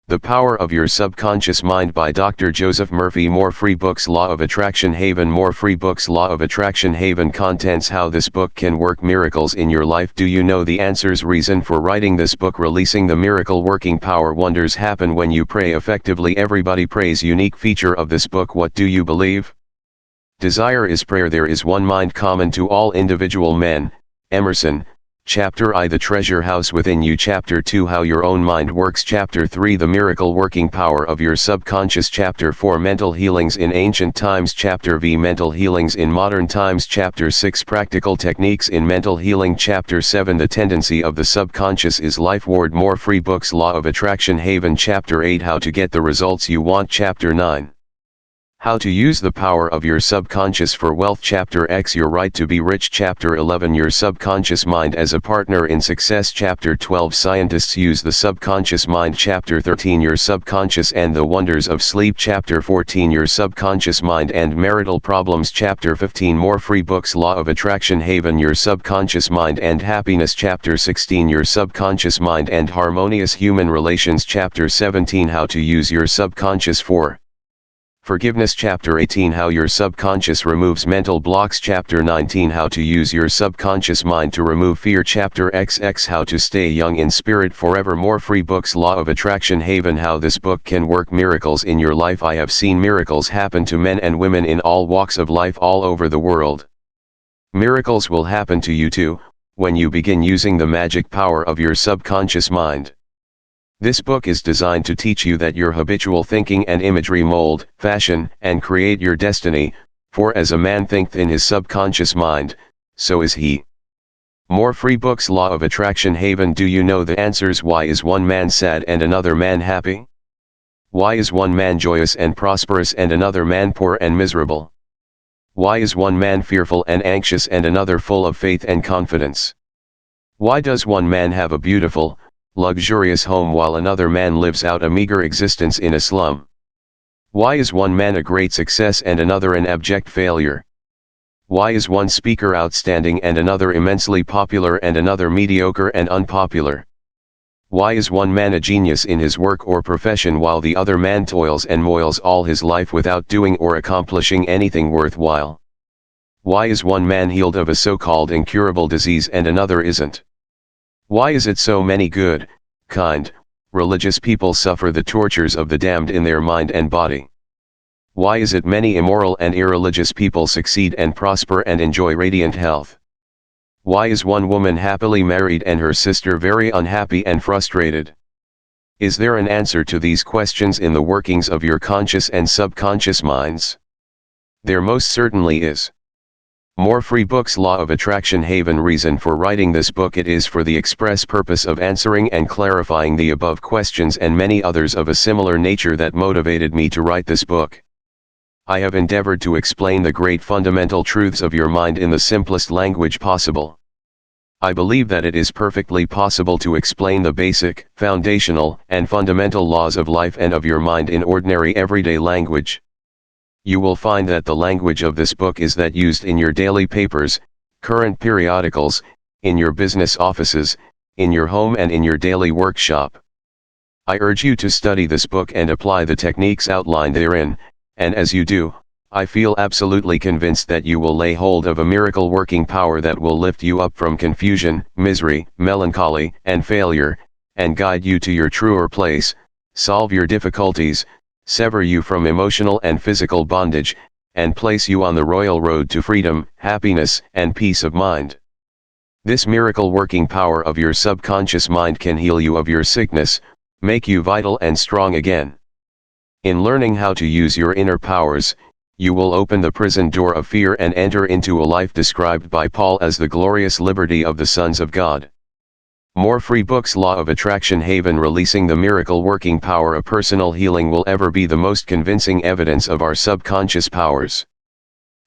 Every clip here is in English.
The Power of Your Subconscious Mind by Dr. Joseph Murphy. More free books. Law of Attraction Haven. More free books. Law of Attraction Haven contents. How this book can work miracles in your life. Do you know the answers? Reason for writing this book. Releasing the miracle working power. Wonders happen when you pray effectively. Everybody prays. Unique feature of this book. What do you believe? Desire is prayer. There is one mind common to all individual men. Emerson. Chapter I. The Treasure House Within You. Chapter 2. How Your Own Mind Works. Chapter 3. The Miracle Working Power of Your Subconscious. Chapter 4. Mental Healings in Ancient Times. Chapter V. Mental Healings in Modern Times. Chapter 6. Practical Techniques in Mental Healing. Chapter 7. The Tendency of the Subconscious is Life Ward. More free books. Law of Attraction Haven. Chapter 8. How to Get the Results You Want. Chapter 9. How to Use the Power of Your Subconscious for Wealth. Chapter X. Your Right to Be Rich. Chapter 11. Your Subconscious Mind as a Partner in Success. Chapter 12. Scientists Use the Subconscious Mind. Chapter 13. Your Subconscious and the Wonders of Sleep. Chapter 14. Your Subconscious Mind and Marital Problems. Chapter 15. More free books. Law of Attraction Haven. Your Subconscious Mind and Happiness. Chapter 16. Your Subconscious Mind and Harmonious Human Relations. Chapter 17. How to Use Your Subconscious for Forgiveness. Chapter 18. How Your Subconscious Removes Mental Blocks. Chapter 19. How to Use Your Subconscious Mind to Remove Fear. Chapter XX. How to Stay Young in Spirit Forever. More free books. Law of Attraction Haven. How this book can work miracles in your life. I have seen miracles happen to men and women in all walks of life all over the world. Miracles will happen to you too, when you begin using the magic power of your subconscious mind. This book is designed to teach you that your habitual thinking and imagery mold, fashion, and create your destiny, for as a man thinketh in his subconscious mind, so is he. More free books. Law of Attraction Haven. Do you know the answers? Why is one man sad and another man happy? Why is one man joyous and prosperous and another man poor and miserable? Why is one man fearful and anxious and another full of faith and confidence? Why does one man have a beautiful, luxurious home while another man lives out a meager existence in a slum? Why is one man a great success and another an abject failure? Why is one speaker outstanding and another immensely popular and another mediocre and unpopular? Why is one man a genius in his work or profession while the other man toils and moils all his life without doing or accomplishing anything worthwhile? Why is one man healed of a so-called incurable disease and another isn't? Why is it so many good, kind, religious people suffer the tortures of the damned in their mind and body? Why is it many immoral and irreligious people succeed and prosper and enjoy radiant health? Why is one woman happily married and her sister very unhappy and frustrated? Is there an answer to these questions in the workings of your conscious and subconscious minds? There most certainly is. More free books. Law of Attraction Haven. Reason for writing this book. It is for the express purpose of answering and clarifying the above questions and many others of a similar nature that motivated me to write this book. I have endeavored to explain the great fundamental truths of your mind in the simplest language possible. I believe that it is perfectly possible to explain the basic, foundational, and fundamental laws of life and of your mind in ordinary everyday language. You will find that the language of this book is that used in your daily papers, current periodicals, in your business offices, in your home and in your daily workshop. I urge you to study this book and apply the techniques outlined therein, and as you do, I feel absolutely convinced that you will lay hold of a miracle working power that will lift you up from confusion, misery, melancholy, and failure, and guide you to your truer place, solve your difficulties, sever you from emotional and physical bondage, and place you on the royal road to freedom, happiness, and peace of mind. This miracle working power of your subconscious mind can heal you of your sickness, make you vital and strong again. In learning how to use your inner powers, you will open the prison door of fear and enter into a life described by Paul as the glorious liberty of the sons of God. More free books. Law of Attraction Haven. Releasing the miracle working power of personal healing will ever be the most convincing evidence of our subconscious powers.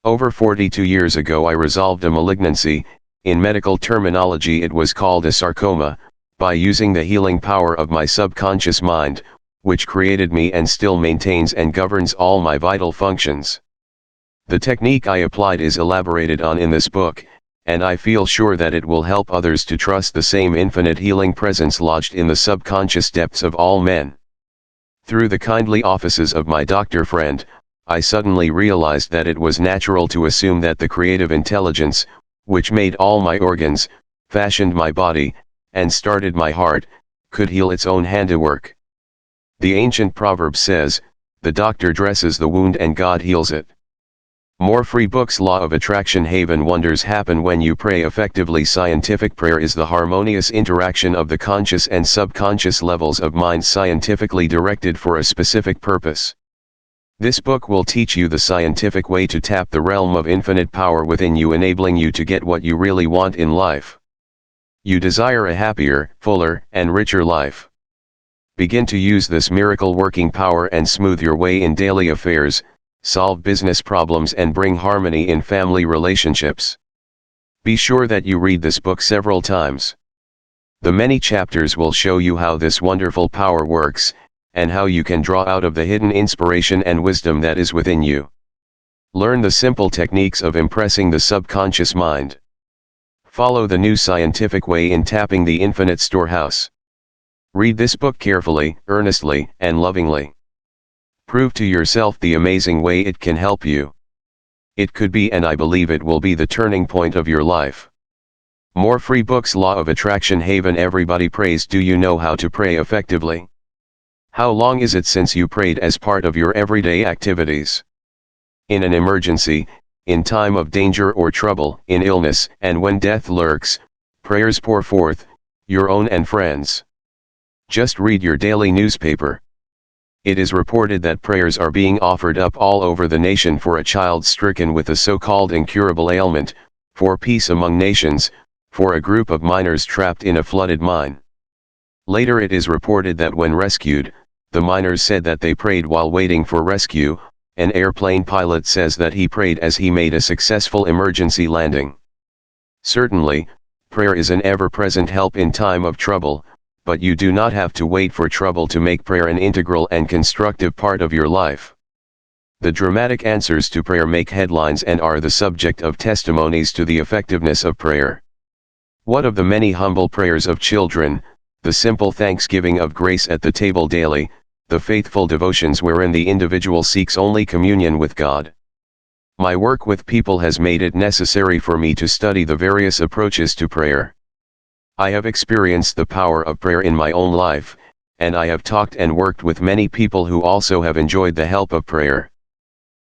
Over 42 years ago I resolved a malignancy, in medical terminology it was called a sarcoma, by using the healing power of my subconscious mind, which created me and still maintains and governs all my vital functions. The technique I applied is elaborated on in this book, and I feel sure that it will help others to trust the same infinite healing presence lodged in the subconscious depths of all men. Through the kindly offices of my doctor friend, I suddenly realized that it was natural to assume that the creative intelligence, which made all my organs, fashioned my body, and started my heart, could heal its own handiwork. The ancient proverb says, "The doctor dresses the wound and God heals it." More free books. Law of Attraction. Haven. Wonders happen when you pray effectively. Scientific prayer is the harmonious interaction of the conscious and subconscious levels of mind scientifically directed for a specific purpose. This book will teach you the scientific way to tap the realm of infinite power within you, enabling you to get what you really want in life. You desire a happier, fuller, and richer life. Begin to use this miracle working power and smooth your way in daily affairs, solve business problems, and bring harmony in family relationships. Be sure that you read this book several times. The many chapters will show you how this wonderful power works, and how you can draw out of the hidden inspiration and wisdom that is within you. Learn the simple techniques of impressing the subconscious mind. Follow the new scientific way in tapping the infinite storehouse. Read this book carefully, earnestly, and lovingly. Prove to yourself the amazing way it can help you. It could be, and I believe it will be, the turning point of your life. More free books. Law of Attraction. Haven. Everybody prays. Do you know how to pray effectively? How long is it since you prayed as part of your everyday activities? In an emergency, in time of danger or trouble, in illness, and when death lurks, prayers pour forth, your own and friends. Just read your daily newspaper. It is reported that prayers are being offered up all over the nation for a child stricken with a so-called incurable ailment, for peace among nations, for a group of miners trapped in a flooded mine. Later it is reported that when rescued, the miners said that they prayed while waiting for rescue. An airplane pilot says that he prayed as he made a successful emergency landing. Certainly, prayer is an ever-present help in time of trouble, but you do not have to wait for trouble to make prayer an integral and constructive part of your life. The dramatic answers to prayer make headlines and are the subject of testimonies to the effectiveness of prayer. What of the many humble prayers of children, the simple thanksgiving of grace at the table daily, the faithful devotions wherein the individual seeks only communion with God? My work with people has made it necessary for me to study the various approaches to prayer. I have experienced the power of prayer in my own life, and I have talked and worked with many people who also have enjoyed the help of prayer.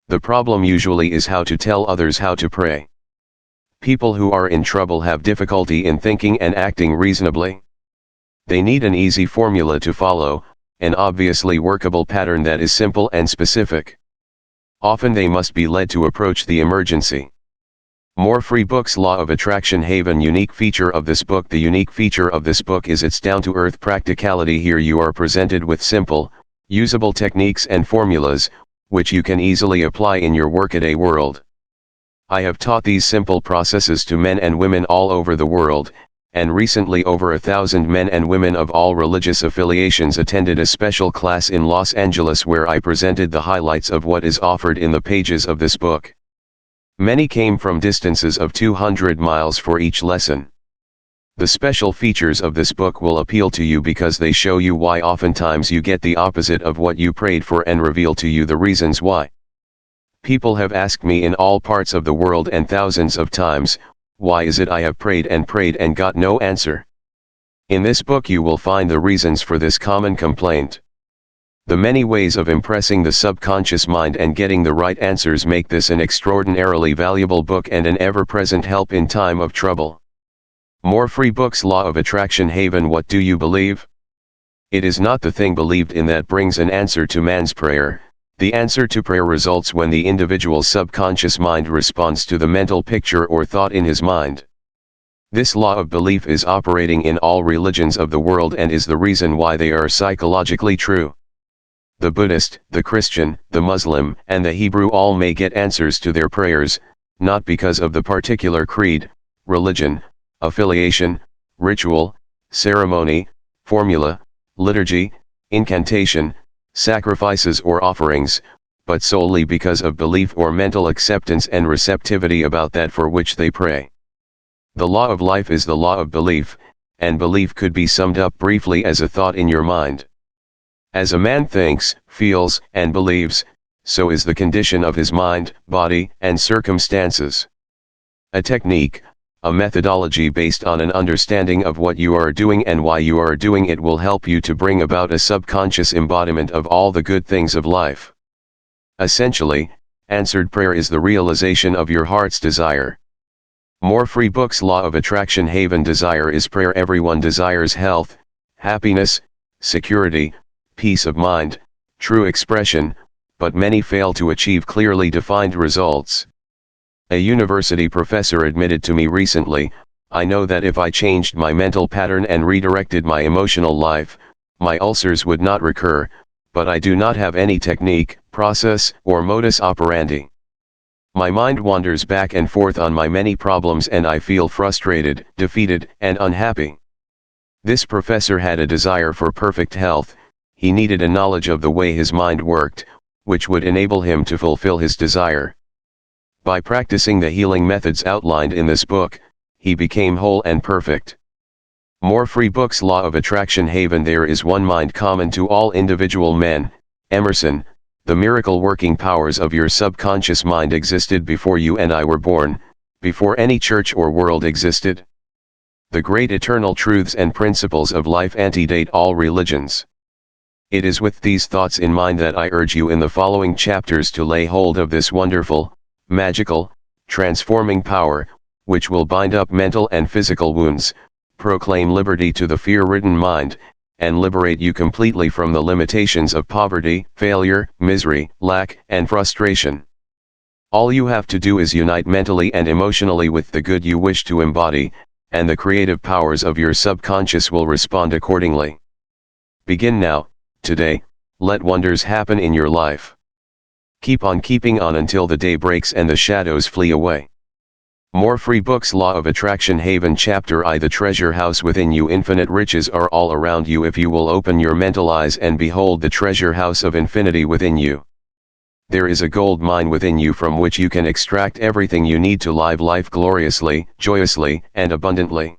The problem usually is how to tell others how to pray. People who are in trouble have difficulty in thinking and acting reasonably. They need an easy formula to follow, an obviously workable pattern that is simple and specific. Often they must be led to approach the emergency. More free books. Law of Attraction. Haven. Unique feature of this book. The unique feature of this book is its down-to-earth practicality. Here you are presented with simple, usable techniques and formulas, which you can easily apply in your workaday world. I have taught these simple processes to men and women all over the world, and recently over 1,000 men and women of all religious affiliations attended a special class in Los Angeles where I presented the highlights of what is offered in the pages of this book. Many came from distances of 200 miles for each lesson. The special features of this book will appeal to you because they show you why oftentimes you get the opposite of what you prayed for and reveal to you the reasons why. People have asked me in all parts of the world and thousands of times, why is it I have prayed and got no answer? In this book you will find the reasons for this common complaint. The many ways of impressing the subconscious mind and getting the right answers make this an extraordinarily valuable book and an ever-present help in time of trouble. More free books. Law of Attraction. Haven. What do you believe? It is not the thing believed in that brings an answer to man's prayer. The answer to prayer results when the individual's subconscious mind responds to the mental picture or thought in his mind. This law of belief is operating in all religions of the world and is the reason why they are psychologically true. The Buddhist, the Christian, the Muslim, and the Hebrew all may get answers to their prayers, not because of the particular creed, religion, affiliation, ritual, ceremony, formula, liturgy, incantation, sacrifices or offerings, but solely because of belief or mental acceptance and receptivity about that for which they pray. The law of life is the law of belief, and belief could be summed up briefly as a thought in your mind. As a man thinks, feels, and believes, so is the condition of his mind, body, and circumstances. A technique, a methodology based on an understanding of what you are doing and why you are doing it will help you to bring about a subconscious embodiment of all the good things of life. Essentially, answered prayer is the realization of your heart's desire. More free books. Law of Attraction. Haven. Desire is prayer. Everyone desires health, happiness, security, peace of mind, true expression, but many fail to achieve clearly defined results. A university professor admitted to me recently, "I know that if I changed my mental pattern and redirected my emotional life, my ulcers would not recur, but I do not have any technique, process, or modus operandi. My mind wanders back and forth on my many problems and I feel frustrated, defeated, and unhappy." This professor had a desire for perfect health. He needed a knowledge of the way his mind worked, which would enable him to fulfill his desire. By practicing the healing methods outlined in this book, he became whole and perfect. More free books. Law of Attraction. Haven. There is one mind common to all individual men. Emerson. The miracle working powers of your subconscious mind existed before you and I were born, before any church or world existed. The great eternal truths and principles of life antedate all religions. It is with these thoughts in mind that I urge you in the following chapters to lay hold of this wonderful, magical, transforming power, which will bind up mental and physical wounds, proclaim liberty to the fear-ridden mind, and liberate you completely from the limitations of poverty, failure, misery, lack, and frustration. All you have to do is unite mentally and emotionally with the good you wish to embody, and the creative powers of your subconscious will respond accordingly. Begin now, today, let wonders happen in your life. Keep on keeping on until the day breaks and the shadows flee away. More free books. Law of Attraction. Haven. Chapter I. The treasure house within you. Infinite riches are all around you if you will open your mental eyes and behold the treasure house of infinity within you. There is a gold mine within you from which you can extract everything you need to live life gloriously, joyously, and abundantly.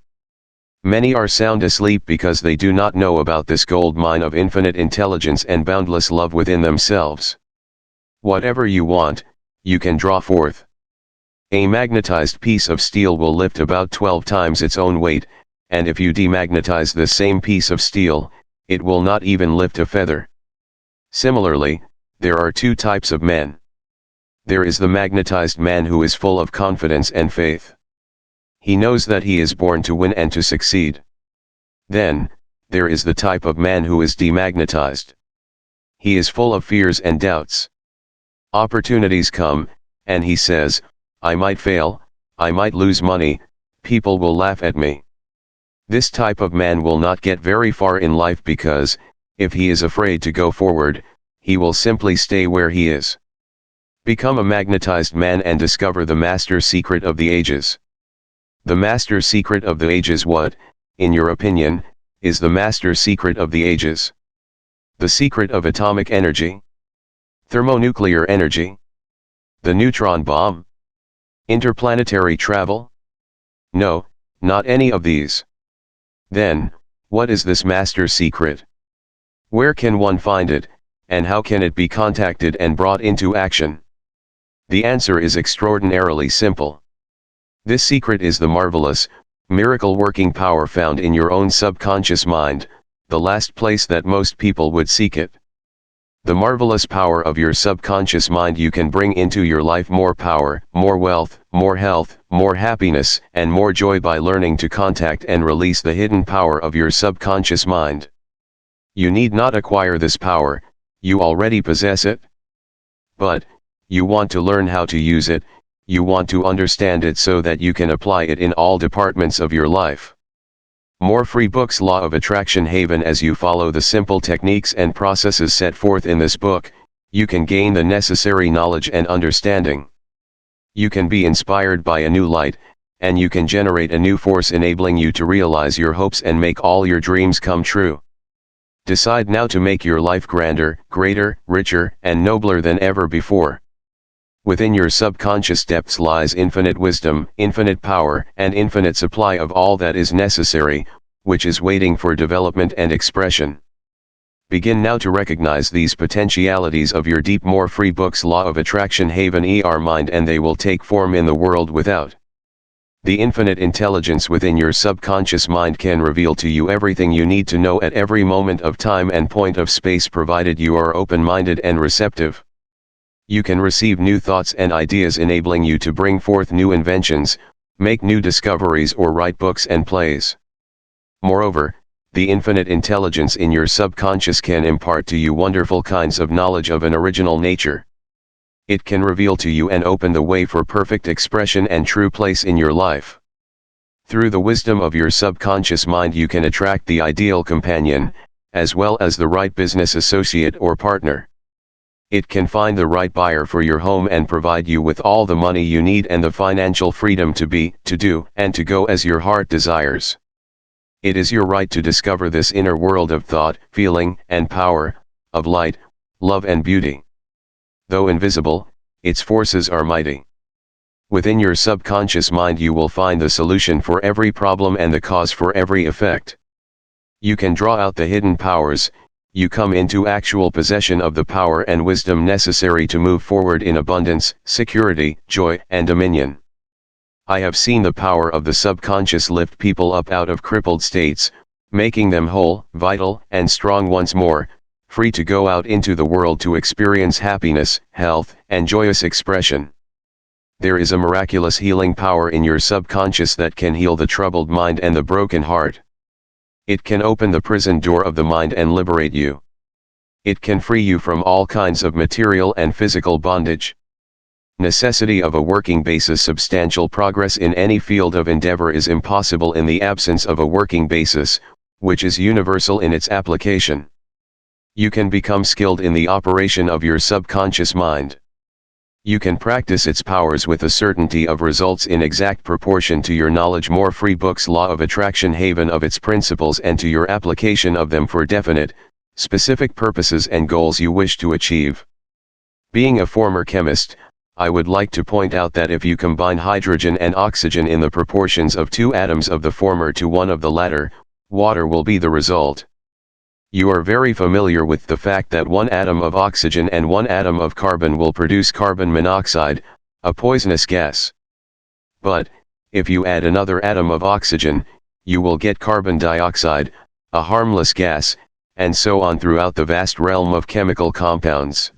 Many are sound asleep because they do not know about this gold mine of infinite intelligence and boundless love within themselves. Whatever you want, you can draw forth. A magnetized piece of steel will lift about 12 times its own weight, and if you demagnetize the same piece of steel, it will not even lift a feather. Similarly, there are two types of men. There is the magnetized man who is full of confidence and faith. He knows that he is born to win and to succeed. Then, there is the type of man who is demagnetized. He is full of fears and doubts. Opportunities come, and he says, "I might fail, I might lose money, people will laugh at me." This type of man will not get very far in life because, if he is afraid to go forward, he will simply stay where he is. Become a magnetized man and discover the master secret of the ages. The master secret of the ages. What, in your opinion, is the master secret of the ages? The secret of atomic energy? Thermonuclear energy? The neutron bomb? Interplanetary travel? No, not any of these. Then, what is this master secret? Where can one find it, and how can it be contacted and brought into action? The answer is extraordinarily simple. This secret is the marvelous, miracle-working power found in your own subconscious mind, the last place that most people would seek it. The marvelous power of your subconscious mind. You can bring into your life more power, more wealth, more health, more happiness, and more joy by learning to contact and release the hidden power of your subconscious mind. You need not acquire this power, you already possess it. But, you want to learn how to use it, you want to understand it so that you can apply it in all departments of your life. More free books. Law of Attraction. Haven. As you follow the simple techniques and processes set forth in this book, you can gain the necessary knowledge and understanding. You can be inspired by a new light, and you can generate a new force enabling you to realize your hopes and make all your dreams come true. Decide now to make your life grander, greater, richer, and nobler than ever before. Within your subconscious depths lies infinite wisdom, infinite power, and infinite supply of all that is necessary, which is waiting for development and expression. Begin now to recognize these potentialities of your deep more free books law of attraction haven mind, and they will take form in the world without. The infinite intelligence within your subconscious mind can reveal to you everything you need to know at every moment of time and point of space, provided you are open-minded and receptive. You can receive new thoughts and ideas, enabling you to bring forth new inventions, make new discoveries, or write books and plays. Moreover, the infinite intelligence in your subconscious can impart to you wonderful kinds of knowledge of an original nature. It can reveal to you and open the way for perfect expression and true place in your life. Through the wisdom of your subconscious mind, you can attract the ideal companion, as well as the right business associate or partner. It can find the right buyer for your home and provide you with all the money you need and the financial freedom to be, to do, and to go as your heart desires. It is your right to discover this inner world of thought, feeling, and power, of light, love and beauty. Though invisible, its forces are mighty. Within your subconscious mind you will find the solution for every problem and the cause for every effect. You can draw out the hidden powers. You come into actual possession of the power and wisdom necessary to move forward in abundance, security, joy, and dominion. I have seen the power of the subconscious lift people up out of crippled states, making them whole, vital, and strong once more, free to go out into the world to experience happiness, health, and joyous expression. There is a miraculous healing power in your subconscious that can heal the troubled mind and the broken heart. It can open the prison door of the mind and liberate you. It can free you from all kinds of material and physical bondage. Necessity of a working basis. Substantial progress in any field of endeavor is impossible in the absence of a working basis, which is universal in its application. You can become skilled in the operation of your subconscious mind. You can practice its powers with a certainty of results in exact proportion to your knowledge more free books law of attraction haven of its principles and to your application of them for definite, specific purposes and goals you wish to achieve. Being a former chemist, I would like to point out that if you combine hydrogen and oxygen in the proportions of 2 atoms of the former to 1 of the latter, water will be the result. You are very familiar with the fact that 1 atom of oxygen and 1 atom of carbon will produce carbon monoxide, a poisonous gas. But, if you add another atom of oxygen, you will get carbon dioxide, a harmless gas, and so on throughout the vast realm of chemical compounds.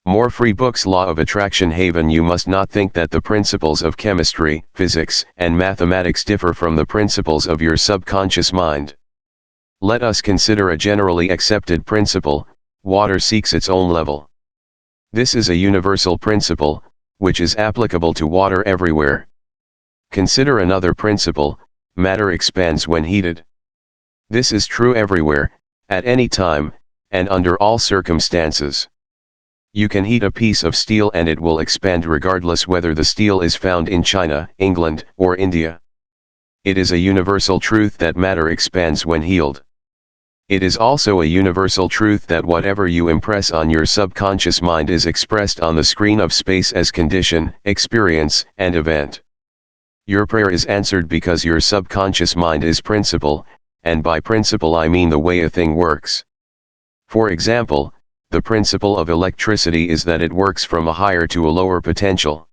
More free books law of attraction haven. You must not think that the principles of chemistry, physics, and mathematics differ from the principles of your subconscious mind. Let us consider a generally accepted principle: water seeks its own level. This is a universal principle, which is applicable to water everywhere. Consider another principle: matter expands when heated. This is true everywhere, at any time, and under all circumstances. You can heat a piece of steel and it will expand regardless whether the steel is found in China, England, or India. It is a universal truth that matter expands when healed. It is also a universal truth that whatever you impress on your subconscious mind is expressed on the screen of space as condition, experience, and event. Your prayer is answered because your subconscious mind is principle, and by principle I mean the way a thing works. For example, the principle of electricity is that it works from a higher to a lower potential.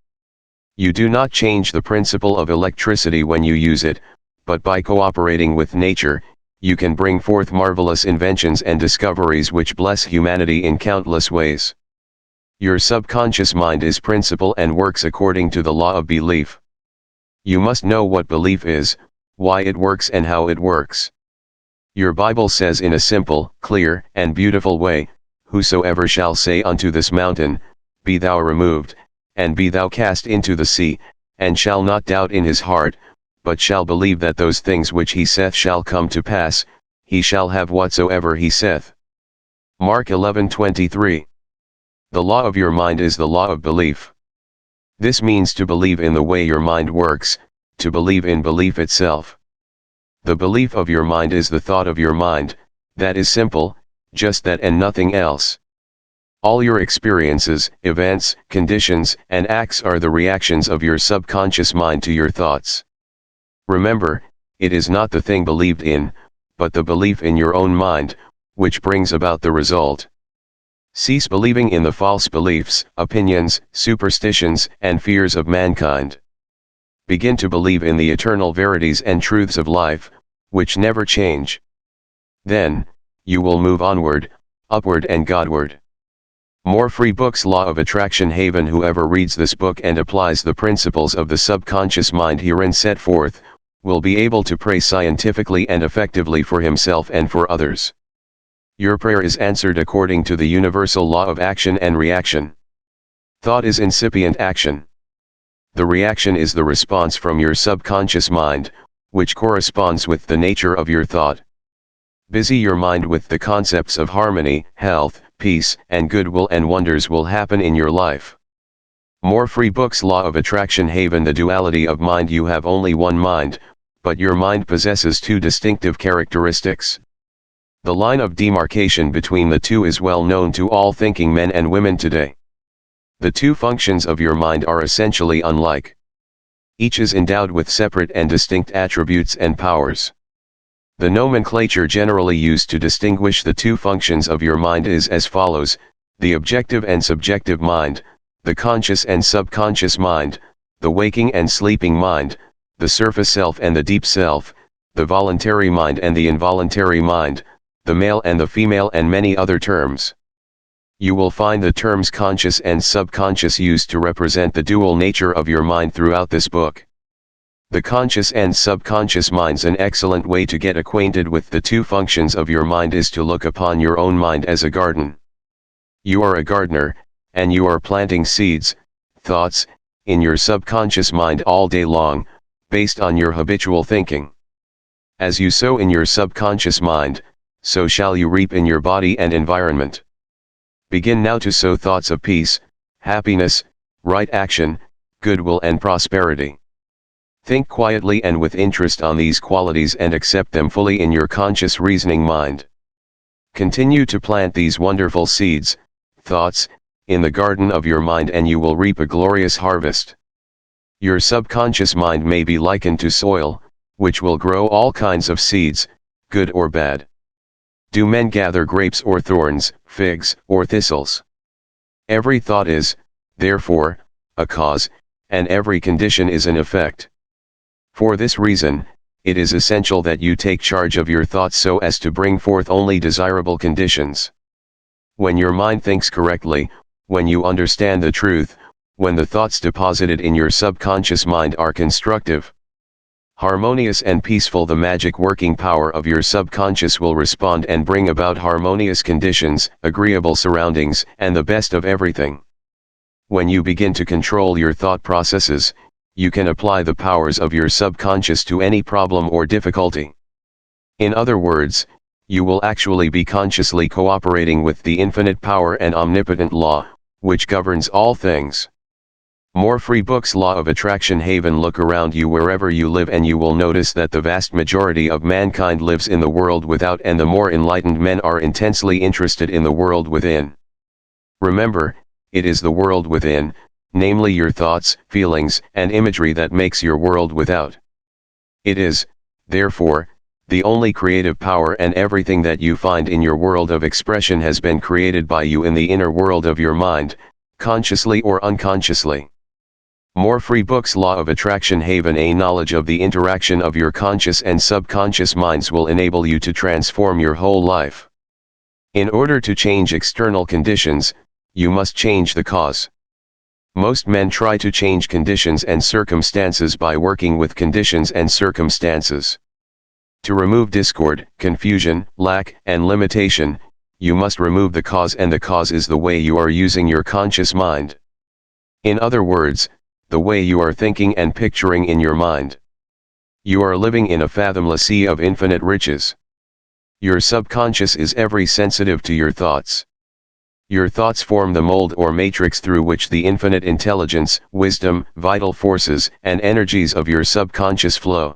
You do not change the principle of electricity when you use it, but by cooperating with nature, you can bring forth marvelous inventions and discoveries which bless humanity in countless ways. Your subconscious mind is principle and works according to the law of belief. You must know what belief is, why it works and how it works. Your Bible says in a simple, clear, and beautiful way, "Whosoever shall say unto this mountain, Be thou removed, and be thou cast into the sea, and shall not doubt in his heart, but shall believe that those things which he saith shall come to pass, he shall have whatsoever he saith." Mark 11:23. The law of your mind is the law of belief. This means to believe in the way your mind works, to believe in belief itself. The belief of your mind is the thought of your mind. That is simple, just that and nothing else. All your experiences, events, conditions, and acts are the reactions of your subconscious mind to your thoughts. Remember, it is not the thing believed in, but the belief in your own mind, which brings about the result. Cease believing in the false beliefs, opinions, superstitions, and fears of mankind. Begin to believe in the eternal verities and truths of life, which never change. Then, you will move onward, upward and Godward. More free books. Law of Attraction Haven. Whoever reads this book and applies the principles of the subconscious mind herein set forth, will be able to pray scientifically and effectively for himself and for others. Your prayer is answered according to the universal law of action and reaction. Thought is incipient action. The reaction is the response from your subconscious mind, which corresponds with the nature of your thought. Busy your mind with the concepts of harmony, health, peace, and goodwill, and wonders will happen in your life. More free books. Law of Attraction Haven. The duality of mind. You have only one mind, but your mind possesses two distinctive characteristics. The line of demarcation between the two is well known to all thinking men and women today. The two functions of your mind are essentially unlike. Each is endowed with separate and distinct attributes and powers. The nomenclature generally used to distinguish the two functions of your mind is as follows: the objective and subjective mind, the conscious and subconscious mind, the waking and sleeping mind, the surface self and the deep self, the voluntary mind and the involuntary mind, the male and the female, and many other terms. You will find the terms conscious and subconscious used to represent the dual nature of your mind throughout this book. The conscious and subconscious minds. An excellent way to get acquainted with the two functions of your mind is to look upon your own mind as a garden. You are a gardener, and you are planting seeds, thoughts, in your subconscious mind all day long, based on your habitual thinking. As you sow in your subconscious mind, so shall you reap in your body and environment. Begin now to sow thoughts of peace, happiness, right action, goodwill and prosperity. Think quietly and with interest on these qualities and accept them fully in your conscious reasoning mind. Continue to plant these wonderful seeds, thoughts, in the garden of your mind, and you will reap a glorious harvest. Your subconscious mind may be likened to soil, which will grow all kinds of seeds, good or bad. Do men gather grapes or thorns, figs or thistles? Every thought is, therefore, a cause, and every condition is an effect. For this reason, it is essential that you take charge of your thoughts so as to bring forth only desirable conditions. When your mind thinks correctly, when you understand the truth, when the thoughts deposited in your subconscious mind are constructive, harmonious and peaceful, the magic working power of your subconscious will respond and bring about harmonious conditions, agreeable surroundings, and the best of everything. When you begin to control your thought processes, you can apply the powers of your subconscious to any problem or difficulty. In other words, you will actually be consciously cooperating with the infinite power and omnipotent law, which governs all things. More free books. Law of Attraction Haven. Look around you wherever you live and you will notice that the vast majority of mankind lives in the world without, and the more enlightened men are intensely interested in the world within. Remember, it is the world within, namely your thoughts, feelings, and imagery, that makes your world without. It is, therefore, the only creative power, and everything that you find in your world of expression has been created by you in the inner world of your mind, consciously or unconsciously. More free books. Law of Attraction Haven. A knowledge of the interaction of your conscious and subconscious minds will enable you to transform your whole life. In order to change external conditions, you must change the cause. Most men try to change conditions and circumstances by working with conditions and circumstances. To remove discord, confusion, lack, and limitation, you must remove the cause, and the cause is the way you are using your conscious mind. In other words, the way you are thinking and picturing in your mind. You are living in a fathomless sea of infinite riches. Your subconscious is ever sensitive to your thoughts. Your thoughts form the mold or matrix through which the infinite intelligence, wisdom, vital forces, and energies of your subconscious flow.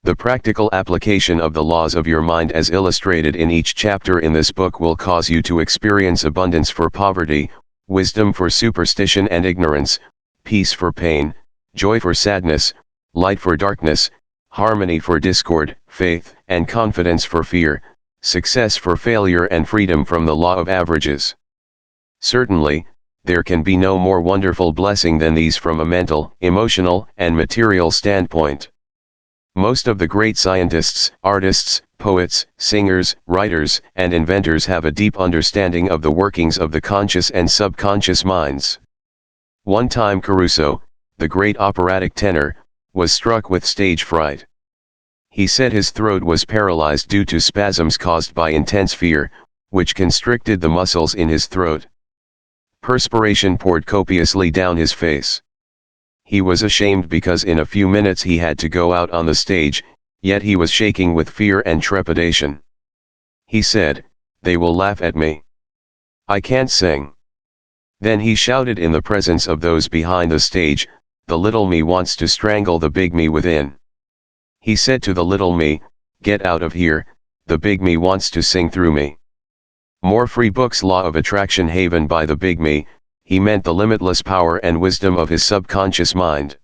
The practical application of the laws of your mind as illustrated in each chapter in this book will cause you to experience abundance for poverty, wisdom for superstition and ignorance, peace for pain, joy for sadness, light for darkness, harmony for discord, faith and confidence for fear, Success for failure and freedom from the law of averages. Certainly, there can be no more wonderful blessing than these from a mental, emotional, and material standpoint. Most of the great scientists, artists, poets, singers, writers, and inventors have a deep understanding of the workings of the conscious and subconscious minds. One time Caruso, the great operatic tenor, was struck with stage fright. He said his throat was paralyzed due to spasms caused by intense fear, which constricted the muscles in his throat. Perspiration poured copiously down his face. He was ashamed because in a few minutes he had to go out on the stage, yet he was shaking with fear and trepidation. He said, "They will laugh at me. I can't sing." Then he shouted in the presence of those behind the stage, "The little me wants to strangle the big me within." He said to the little me, "Get out of here, the big me wants to sing through me." More free books. Law of Attraction Haven. By the big me, he meant the limitless power and wisdom of his subconscious mind.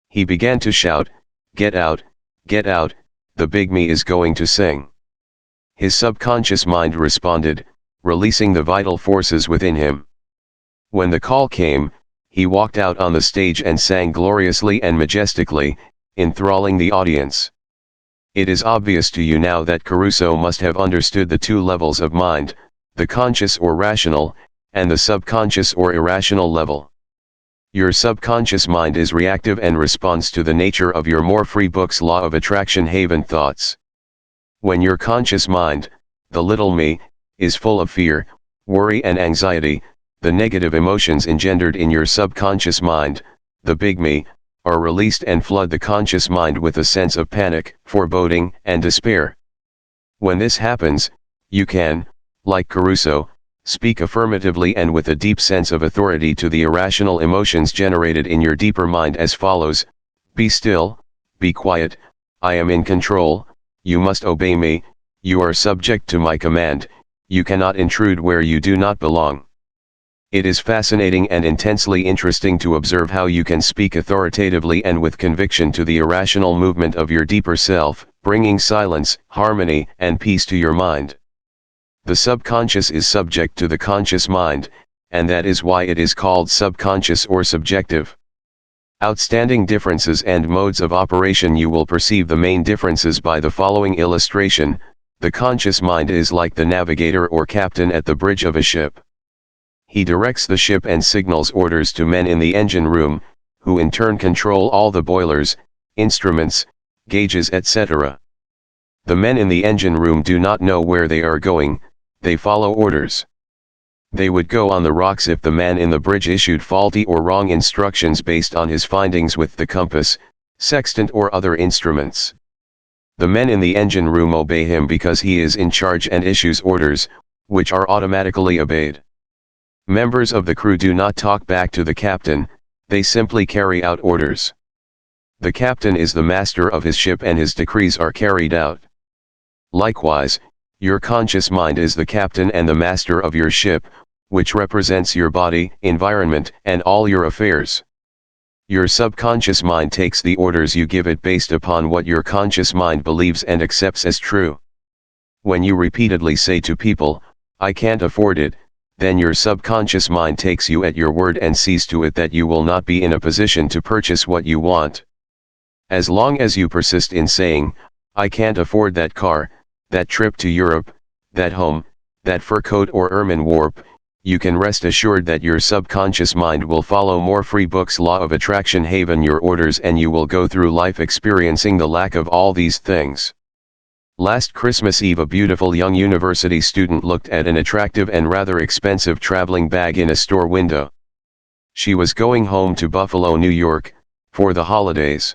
He began to shout, get out, the big me is going to sing." His subconscious mind responded, releasing the vital forces within him. When the call came, he walked out on the stage and sang gloriously and majestically, enthralling the audience. It is obvious to you now that Caruso must have understood the two levels of mind, the conscious or rational, and the subconscious or irrational level. Your subconscious mind is reactive and responds to the nature of your more free books. Law of Attraction Haven thoughts. When your conscious mind, the little me, is full of fear, worry and anxiety, the negative emotions engendered in your subconscious mind, the big me, are released and flood the conscious mind with a sense of panic, foreboding, and despair. When this happens, you can, like Caruso, speak affirmatively and with a deep sense of authority to the irrational emotions generated in your deeper mind as follows: "Be still, be quiet, I am in control, you must obey me, you are subject to my command, you cannot intrude where you do not belong." It is fascinating and intensely interesting to observe how you can speak authoritatively and with conviction to the irrational movement of your deeper self, bringing silence, harmony, and peace to your mind. The subconscious is subject to the conscious mind, and that is why it is called subconscious or subjective. Outstanding differences and modes of operation. You will perceive the main differences by the following illustration. The conscious mind is like the navigator or captain at the bridge of a ship. He directs the ship and signals orders to men in the engine room, who in turn control all the boilers, instruments, gauges, etc. The men in the engine room do not know where they are going, they follow orders. They would go on the rocks if the man in the bridge issued faulty or wrong instructions based on his findings with the compass, sextant or other instruments. The men in the engine room obey him because he is in charge and issues orders, which are automatically obeyed. Members of the crew do not talk back to the captain, they simply carry out orders. The captain is the master of his ship and his decrees are carried out. Likewise, your conscious mind is the captain and the master of your ship, which represents your body, environment, and all your affairs. Your subconscious mind takes the orders you give it based upon what your conscious mind believes and accepts as true. When you repeatedly say to people, "I can't afford it," then your subconscious mind takes you at your word and sees to it that you will not be in a position to purchase what you want. As long as you persist in saying, "I can't afford that car, that trip to Europe, that home, that fur coat or ermine warp," you can rest assured that your subconscious mind will follow more free books. Law of Attraction Haven your orders and you will go through life experiencing the lack of all these things. Last Christmas Eve a beautiful young university student looked at an attractive and rather expensive traveling bag in a store window. She was going home to Buffalo, New York, for the holidays.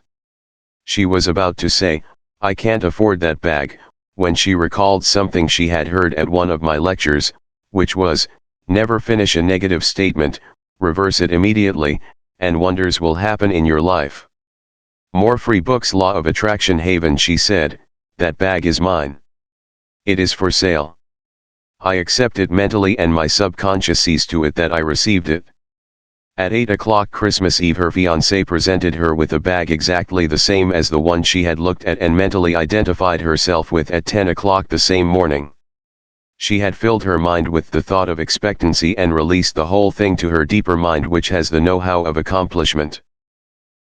She was about to say, "I can't afford that bag," when she recalled something she had heard at one of my lectures, which was, never finish a negative statement, reverse it immediately, and wonders will happen in your life. More free books. Law of Attraction Haven. She said, "That bag is mine. It is for sale. I accept it mentally and my subconscious sees to it that I received it." At 8 o'clock Christmas Eve her fiancé presented her with a bag exactly the same as the one she had looked at and mentally identified herself with at 10 o'clock the same morning. She had filled her mind with the thought of expectancy and released the whole thing to her deeper mind, which has the know-how of accomplishment.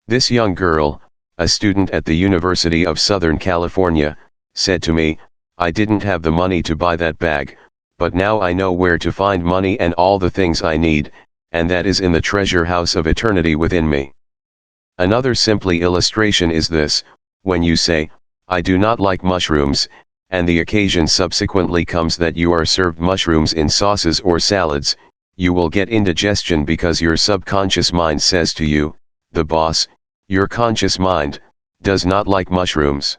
This young girl, a student at the University of Southern California, said to me, "I didn't have the money to buy that bag, but now I know where to find money and all the things I need, and that is in the treasure house of eternity within me." Another simply illustration is this: when you say, "I do not like mushrooms," and the occasion subsequently comes that you are served mushrooms in sauces or salads, you will get indigestion because your subconscious mind says to you, the boss, your conscious mind, does not like mushrooms.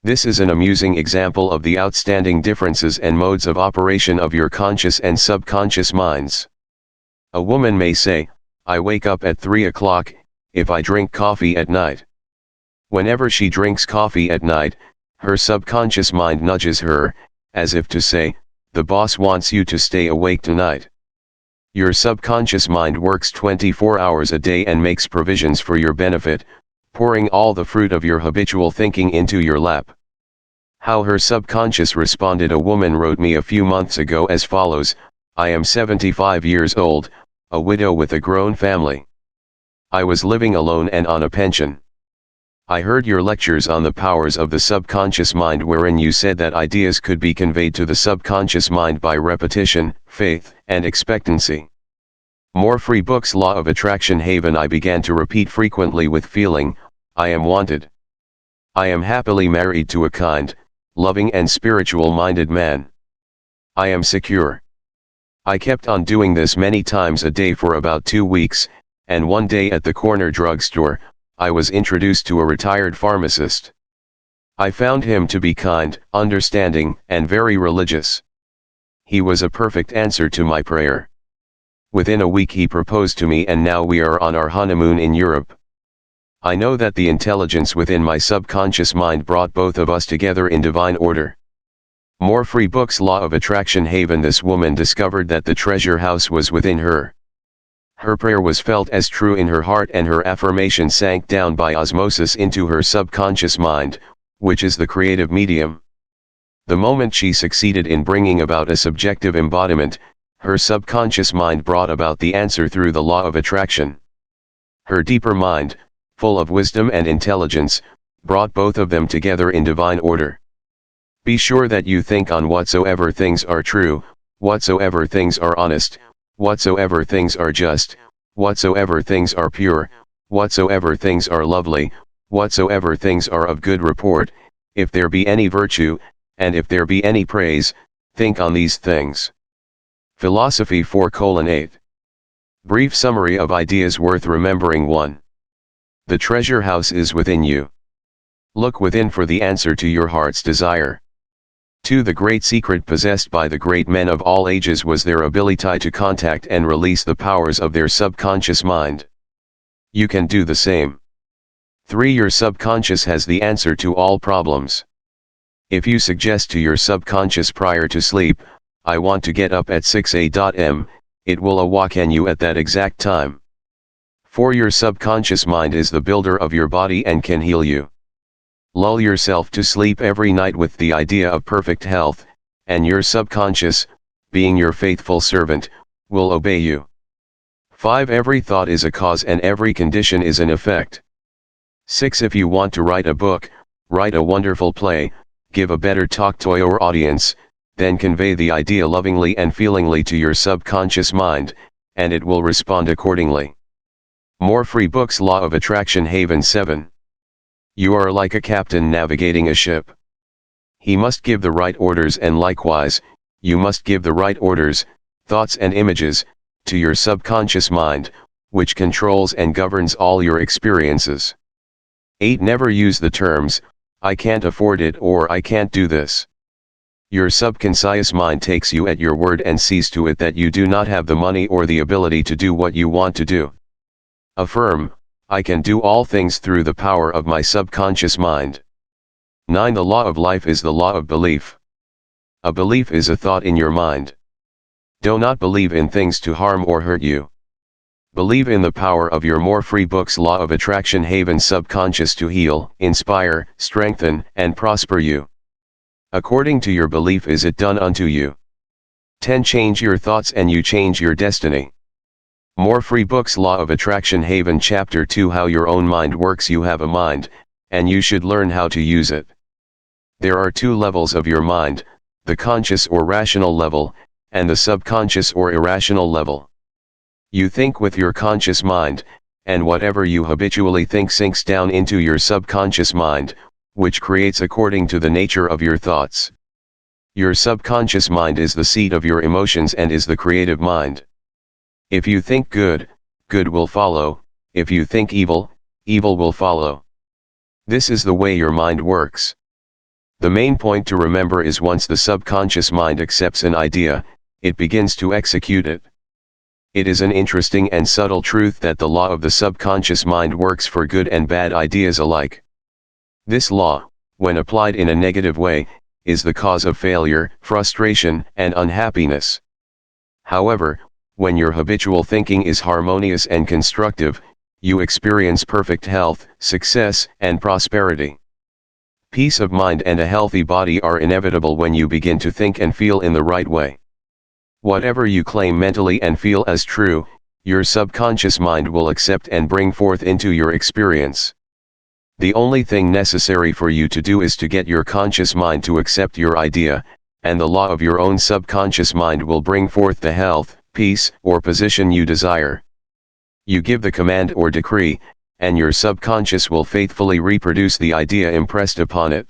This is an amusing example of the outstanding differences and modes of operation of your conscious and subconscious minds. A woman may say, "I wake up at 3 o'clock, if I drink coffee at night." Whenever she drinks coffee at night, her subconscious mind nudges her, as if to say, "The boss wants you to stay awake tonight." Your subconscious mind works 24 hours a day and makes provisions for your benefit, pouring all the fruit of your habitual thinking into your lap. How her subconscious responded. A woman wrote me a few months ago as follows: "I am 75 years old, a widow with a grown family. I was living alone and on a pension. I heard your lectures on the powers of the subconscious mind, wherein you said that ideas could be conveyed to the subconscious mind by repetition, faith, and expectancy. More free books. Law of Attraction Haven. I began to repeat frequently with feeling, I am wanted. I am happily married to a kind, loving and spiritual-minded man. I am secure." I kept on doing this many times a day for about 2 weeks, and one day at the corner drugstore, I was introduced to a retired pharmacist. I found him to be kind, understanding, and very religious. He was a perfect answer to my prayer. Within a week he proposed to me, and now we are on our honeymoon in Europe. I know that the intelligence within my subconscious mind brought both of us together in divine order. More free books. Law of Attraction Haven. This woman discovered that the treasure house was within her. Her prayer was felt as true in her heart, and her affirmation sank down by osmosis into her subconscious mind, which is the creative medium. The moment she succeeded in bringing about a subjective embodiment, her subconscious mind brought about the answer through the law of attraction. Her deeper mind, full of wisdom and intelligence, brought both of them together in divine order. Be sure that you think on whatsoever things are true, whatsoever things are honest, whatsoever things are just, whatsoever things are pure, whatsoever things are lovely, whatsoever things are of good report, if there be any virtue, and if there be any praise, think on these things. Philosophy 4:8. Brief summary of ideas worth remembering. 1. The treasure house is within you. Look within for the answer to your heart's desire. 2. The great secret possessed by the great men of all ages was their ability to contact and release the powers of their subconscious mind. You can do the same. 3. Your subconscious has the answer to all problems. If you suggest to your subconscious prior to sleep, "I want to get up at 6 a.m., it will awaken you at that exact time. 4. Your subconscious mind is the builder of your body and can heal you. Lull yourself to sleep every night with the idea of perfect health, and your subconscious, being your faithful servant, will obey you. 5. Every thought is a cause and every condition is an effect. 6. If you want to write a book, write a wonderful play, give a better talk to your audience, then convey the idea lovingly and feelingly to your subconscious mind, and it will respond accordingly. More free books. Law of Attraction Haven 7. You are like a captain navigating a ship. He must give the right orders, and likewise, you must give the right orders, thoughts and images, to your subconscious mind, which controls and governs all your experiences. 8. Never use the terms, "I can't afford it" or "I can't do this." Your subconscious mind takes you at your word and sees to it that you do not have the money or the ability to do what you want to do. Affirm, "I can do all things through the power of my subconscious mind." 9. The law of life is the law of belief. A belief is a thought in your mind. Do not believe in things to harm or hurt you. Believe in the power of your More Free Books Law of Attraction Haven subconscious to heal, inspire, strengthen, and prosper you. According to your belief is it done unto you. 10. Change your thoughts and you change your destiny. More Free Books Law of Attraction Haven Chapter 2 How your own mind works. You have a mind, and you should learn how to use it. There are two levels of your mind, the conscious or rational level, and the subconscious or irrational level. You think with your conscious mind, and whatever you habitually think sinks down into your subconscious mind, which creates according to the nature of your thoughts. Your subconscious mind is the seat of your emotions and is the creative mind. If you think good, good will follow; if you think evil, evil will follow. This is the way your mind works. The main point to remember is once the subconscious mind accepts an idea, it begins to execute it. It is an interesting and subtle truth that the law of the subconscious mind works for good and bad ideas alike. This law, when applied in a negative way, is the cause of failure, frustration, and unhappiness. However, when your habitual thinking is harmonious and constructive, you experience perfect health, success, and prosperity. Peace of mind and a healthy body are inevitable when you begin to think and feel in the right way. Whatever you claim mentally and feel as true, your subconscious mind will accept and bring forth into your experience. The only thing necessary for you to do is to get your conscious mind to accept your idea, and the law of your own subconscious mind will bring forth the health, peace, or position you desire. You give the command or decree, and your subconscious will faithfully reproduce the idea impressed upon it.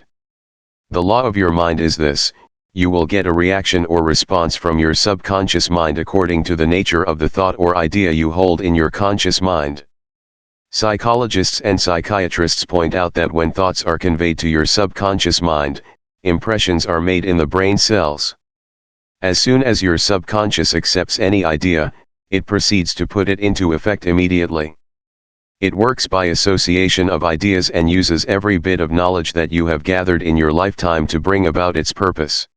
The law of your mind is this: you will get a reaction or response from your subconscious mind according to the nature of the thought or idea you hold in your conscious mind. Psychologists and psychiatrists point out that when thoughts are conveyed to your subconscious mind, impressions are made in the brain cells. As soon as your subconscious accepts any idea, it proceeds to put it into effect immediately. It works by association of ideas and uses every bit of knowledge that you have gathered in your lifetime to bring about its purpose.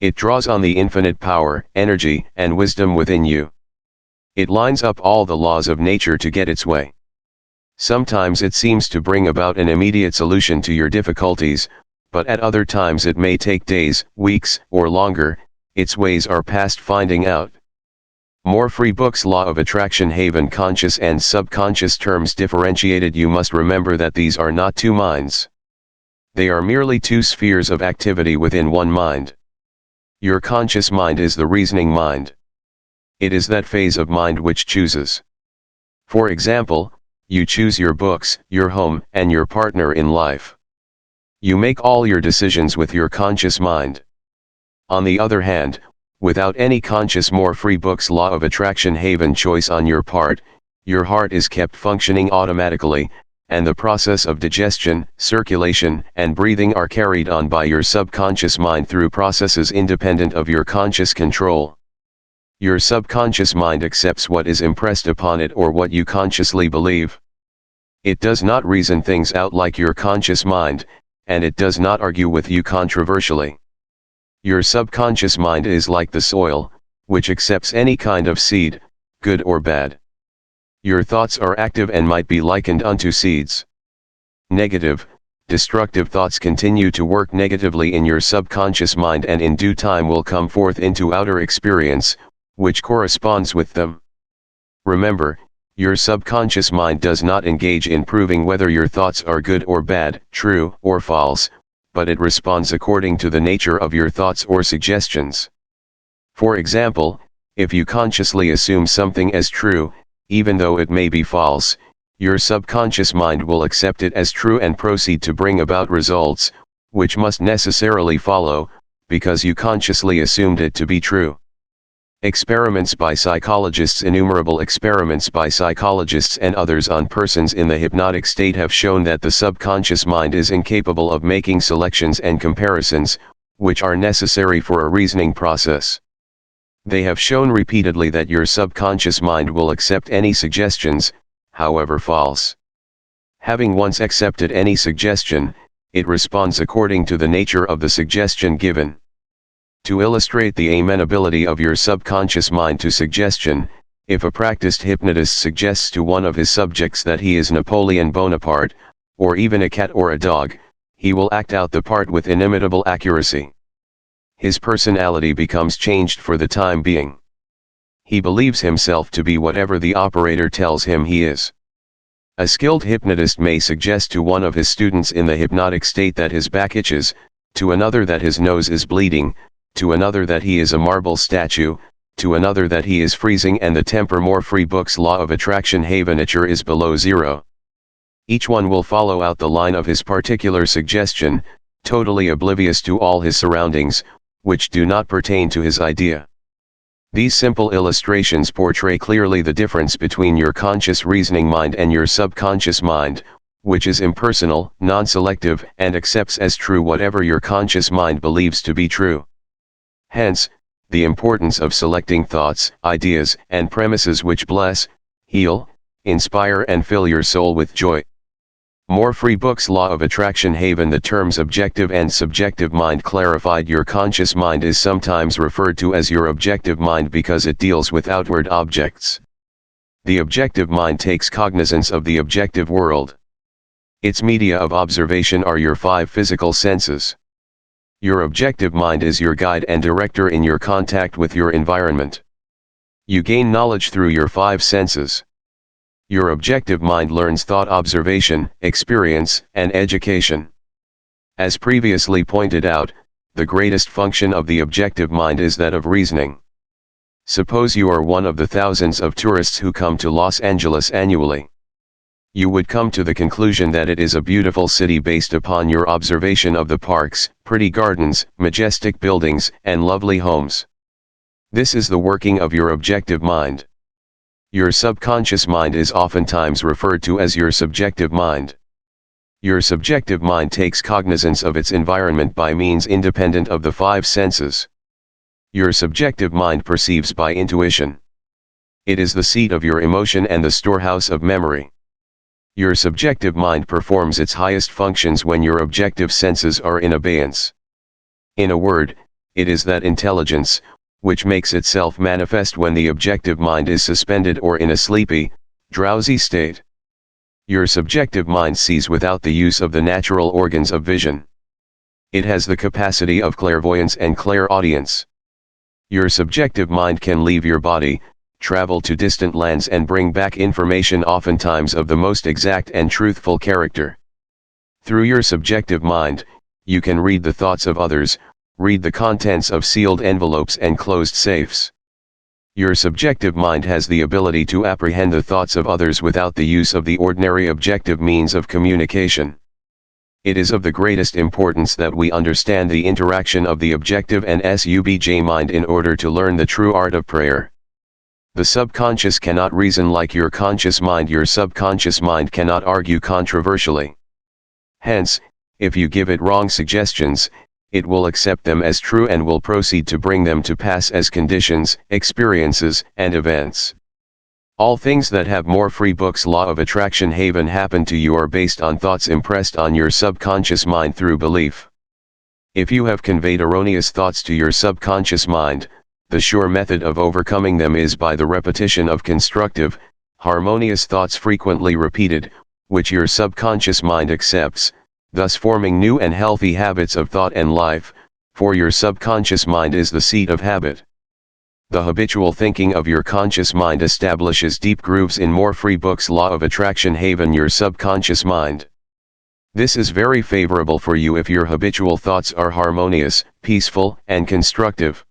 It draws on the infinite power, energy, and wisdom within you. It lines up all the laws of nature to get its way. Sometimes it seems to bring about an immediate solution to your difficulties, but at other times it may take days, weeks, or longer. Its ways are past finding out. More Free Books Law of Attraction Haven Conscious and subconscious terms differentiated. You must remember that these are not two minds. They are merely two spheres of activity within one mind. Your conscious mind is the reasoning mind. It is that phase of mind which chooses. For example, you choose your books, your home, and your partner in life. You make all your decisions with your conscious mind. On the other hand, without any conscious More Free Books Law of Attraction Haven choice on your part, your heart is kept functioning automatically, and the process of digestion, circulation, and breathing are carried on by your subconscious mind through processes independent of your conscious control. Your subconscious mind accepts what is impressed upon it or what you consciously believe. It does not reason things out like your conscious mind, and it does not argue with you controversially. Your subconscious mind is like the soil, which accepts any kind of seed, good or bad. Your thoughts are active and might be likened unto seeds. Negative, destructive thoughts continue to work negatively in your subconscious mind and in due time will come forth into outer experience, which corresponds with them. Remember, your subconscious mind does not engage in proving whether your thoughts are good or bad, true or false, but it responds according to the nature of your thoughts or suggestions. For example, if you consciously assume something as true, even though it may be false, your subconscious mind will accept it as true and proceed to bring about results, which must necessarily follow, because you consciously assumed it to be true. Experiments by psychologists, innumerable experiments by psychologists and others on persons in the hypnotic state have shown that the subconscious mind is incapable of making selections and comparisons, which are necessary for a reasoning process. They have shown repeatedly that your subconscious mind will accept any suggestions, however false. Having once accepted any suggestion, it responds according to the nature of the suggestion given. To illustrate the amenability of your subconscious mind to suggestion, If a practiced hypnotist suggests to one of his subjects that he is Napoleon Bonaparte, or even a cat or a dog, he will act out the part with inimitable accuracy. His personality becomes changed for the time being. He believes himself to be whatever the operator tells him he is. A skilled hypnotist may suggest to one of his students in the hypnotic state that his back itches, to another that his nose is bleeding, to another that he is a marble statue, to another that he is freezing and the temper. More free books. Law of attraction. Haveniture is below zero. Each one will follow out the line of his particular suggestion, totally oblivious to all his surroundings, which do not pertain to his idea. These simple illustrations portray clearly the difference between your conscious reasoning mind and your subconscious mind, which is impersonal, non-selective, and accepts as true whatever your conscious mind believes to be true. Hence, the importance of selecting thoughts, ideas, and premises which bless, heal, inspire and fill your soul with joy. More free books. Law of attraction. Haven. The terms objective and subjective mind clarified. Your conscious mind is sometimes referred to as your objective mind because it deals with outward objects. The objective mind takes cognizance of the objective world. Its media of observation are your 5 physical senses. Your objective mind is your guide and director in your contact with your environment. You gain knowledge through your 5 senses. Your objective mind learns thought, observation, experience, and education. As previously pointed out, the greatest function of the objective mind is that of reasoning. Suppose you are one of the thousands of tourists who come to Los Angeles annually. You would come to the conclusion that it is a beautiful city based upon your observation of the parks, pretty gardens, majestic buildings, and lovely homes. This is the working of your objective mind. Your subconscious mind is oftentimes referred to as your subjective mind. Your subjective mind takes cognizance of its environment by means independent of the 5 senses. Your subjective mind perceives by intuition. It is the seat of your emotion and the storehouse of memory. Your subjective mind performs its highest functions when your objective senses are in abeyance. In a word, it is that intelligence, which makes itself manifest when the objective mind is suspended or in a sleepy, drowsy state. Your subjective mind sees without the use of the natural organs of vision. It has the capacity of clairvoyance and clairaudience. Your subjective mind can leave your body, travel to distant lands and bring back information oftentimes of the most exact and truthful character. Through your subjective mind, you can read the thoughts of others, read the contents of sealed envelopes and closed safes. Your subjective mind has the ability to apprehend the thoughts of others without the use of the ordinary objective means of communication. It is of the greatest importance that we understand the interaction of the objective and subjective mind in order to learn the true art of prayer. The subconscious cannot reason like your conscious mind. Your subconscious mind cannot argue controversially. Hence, if you give it wrong suggestions, it will accept them as true and will proceed to bring them to pass as conditions, experiences, and events. All things that have more free books. Law of attraction. Haven. Happen to you are based on thoughts impressed on your subconscious mind through belief. If you have conveyed erroneous thoughts to your subconscious mind, the sure method of overcoming them is by the repetition of constructive, harmonious thoughts frequently repeated, which your subconscious mind accepts, thus forming new and healthy habits of thought and life, for your subconscious mind is the seat of habit. The habitual thinking of your conscious mind establishes deep grooves in more free books. Law of attraction. Haven. Your subconscious mind. This is very favorable for you if your habitual thoughts are harmonious, peaceful, and constructive.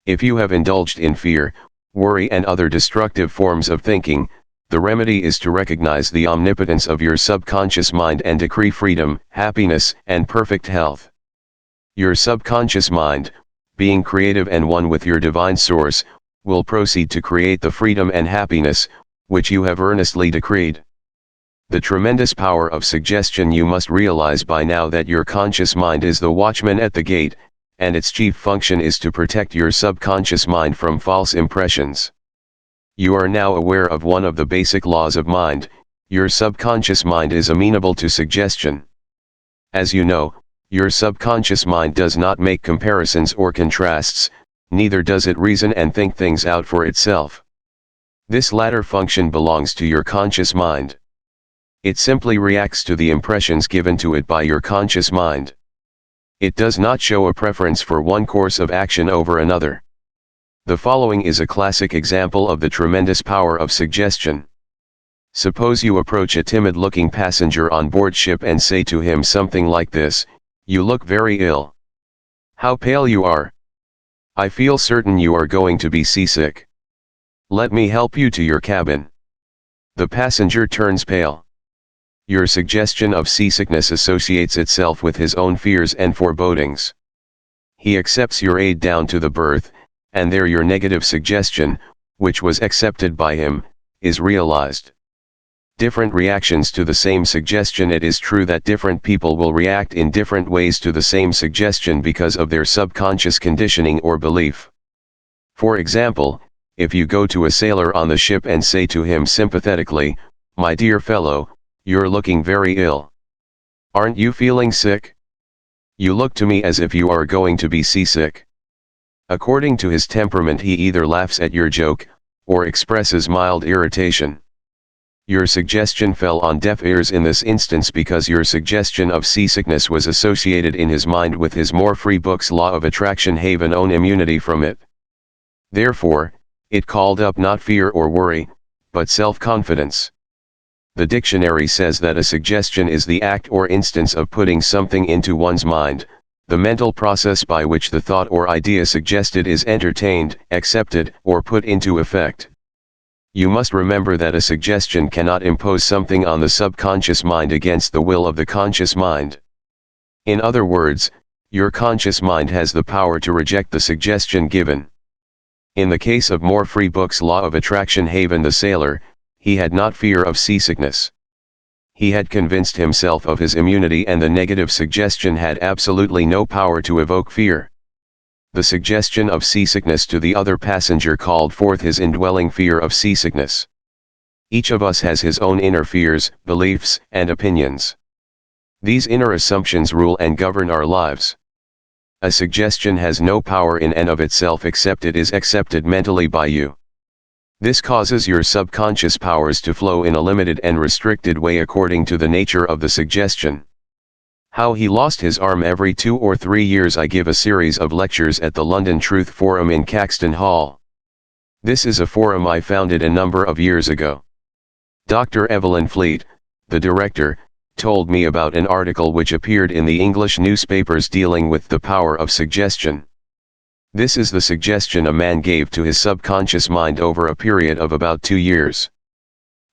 If you have indulged in fear, worry and other destructive forms of thinking, the remedy is to recognize the omnipotence of your subconscious mind and decree freedom, happiness, and perfect health. Your subconscious mind, being creative and one with your divine source, will proceed to create the freedom and happiness, which you have earnestly decreed. The tremendous power of suggestion. You must realize by now that your conscious mind is the watchman at the gate, and its chief function is to protect your subconscious mind from false impressions. You are now aware of one of the basic laws of mind: your subconscious mind is amenable to suggestion. As you know, your subconscious mind does not make comparisons or contrasts, neither does it reason and think things out for itself. This latter function belongs to your conscious mind. It simply reacts to the impressions given to it by your conscious mind. It does not show a preference for one course of action over another. The following is a classic example of the tremendous power of suggestion. Suppose you approach a timid-looking passenger on board ship and say to him something like this: "You look very ill. How pale you are. I feel certain you are going to be seasick. Let me help you to your cabin." The passenger turns pale. Your suggestion of seasickness associates itself with his own fears and forebodings. He accepts your aid down to the berth, and there your negative suggestion, which was accepted by him, is realized. Different reactions to the same suggestion. It is true that different people will react in different ways to the same suggestion because of their subconscious conditioning or belief. For example, if you go to a sailor on the ship and say to him sympathetically, "My dear fellow, you're looking very ill. Aren't you feeling sick? You look to me as if you are going to be seasick." According to his temperament, he either laughs at your joke, or expresses mild irritation. Your suggestion fell on deaf ears in this instance because your suggestion of seasickness was associated in his mind with his More Free Books Law of Attraction Haven own immunity from it. Therefore, it called up not fear or worry, but self-confidence. The dictionary says that a suggestion is the act or instance of putting something into one's mind, the mental process by which the thought or idea suggested is entertained, accepted, or put into effect. You must remember that a suggestion cannot impose something on the subconscious mind against the will of the conscious mind. In other words, your conscious mind has the power to reject the suggestion given. In the case of More Free Books Law of Attraction Haven, the sailor, he had not fear of seasickness. He had convinced himself of his immunity, and the negative suggestion had absolutely no power to evoke fear. The suggestion of seasickness to the other passenger called forth his indwelling fear of seasickness. Each of us has his own inner fears, beliefs, and opinions. These inner assumptions rule and govern our lives. A suggestion has no power in and of itself except it is accepted mentally by you. This causes your subconscious powers to flow in a limited and restricted way according to the nature of the suggestion. How he lost his arm. Every 2 or 3 years I give a series of lectures at the London Truth Forum in Caxton Hall. This is a forum I founded a number of years ago. Dr. Evelyn Fleet, the director, told me about an article which appeared in the English newspapers dealing with the power of suggestion. This is the suggestion a man gave to his subconscious mind over a period of about 2 years.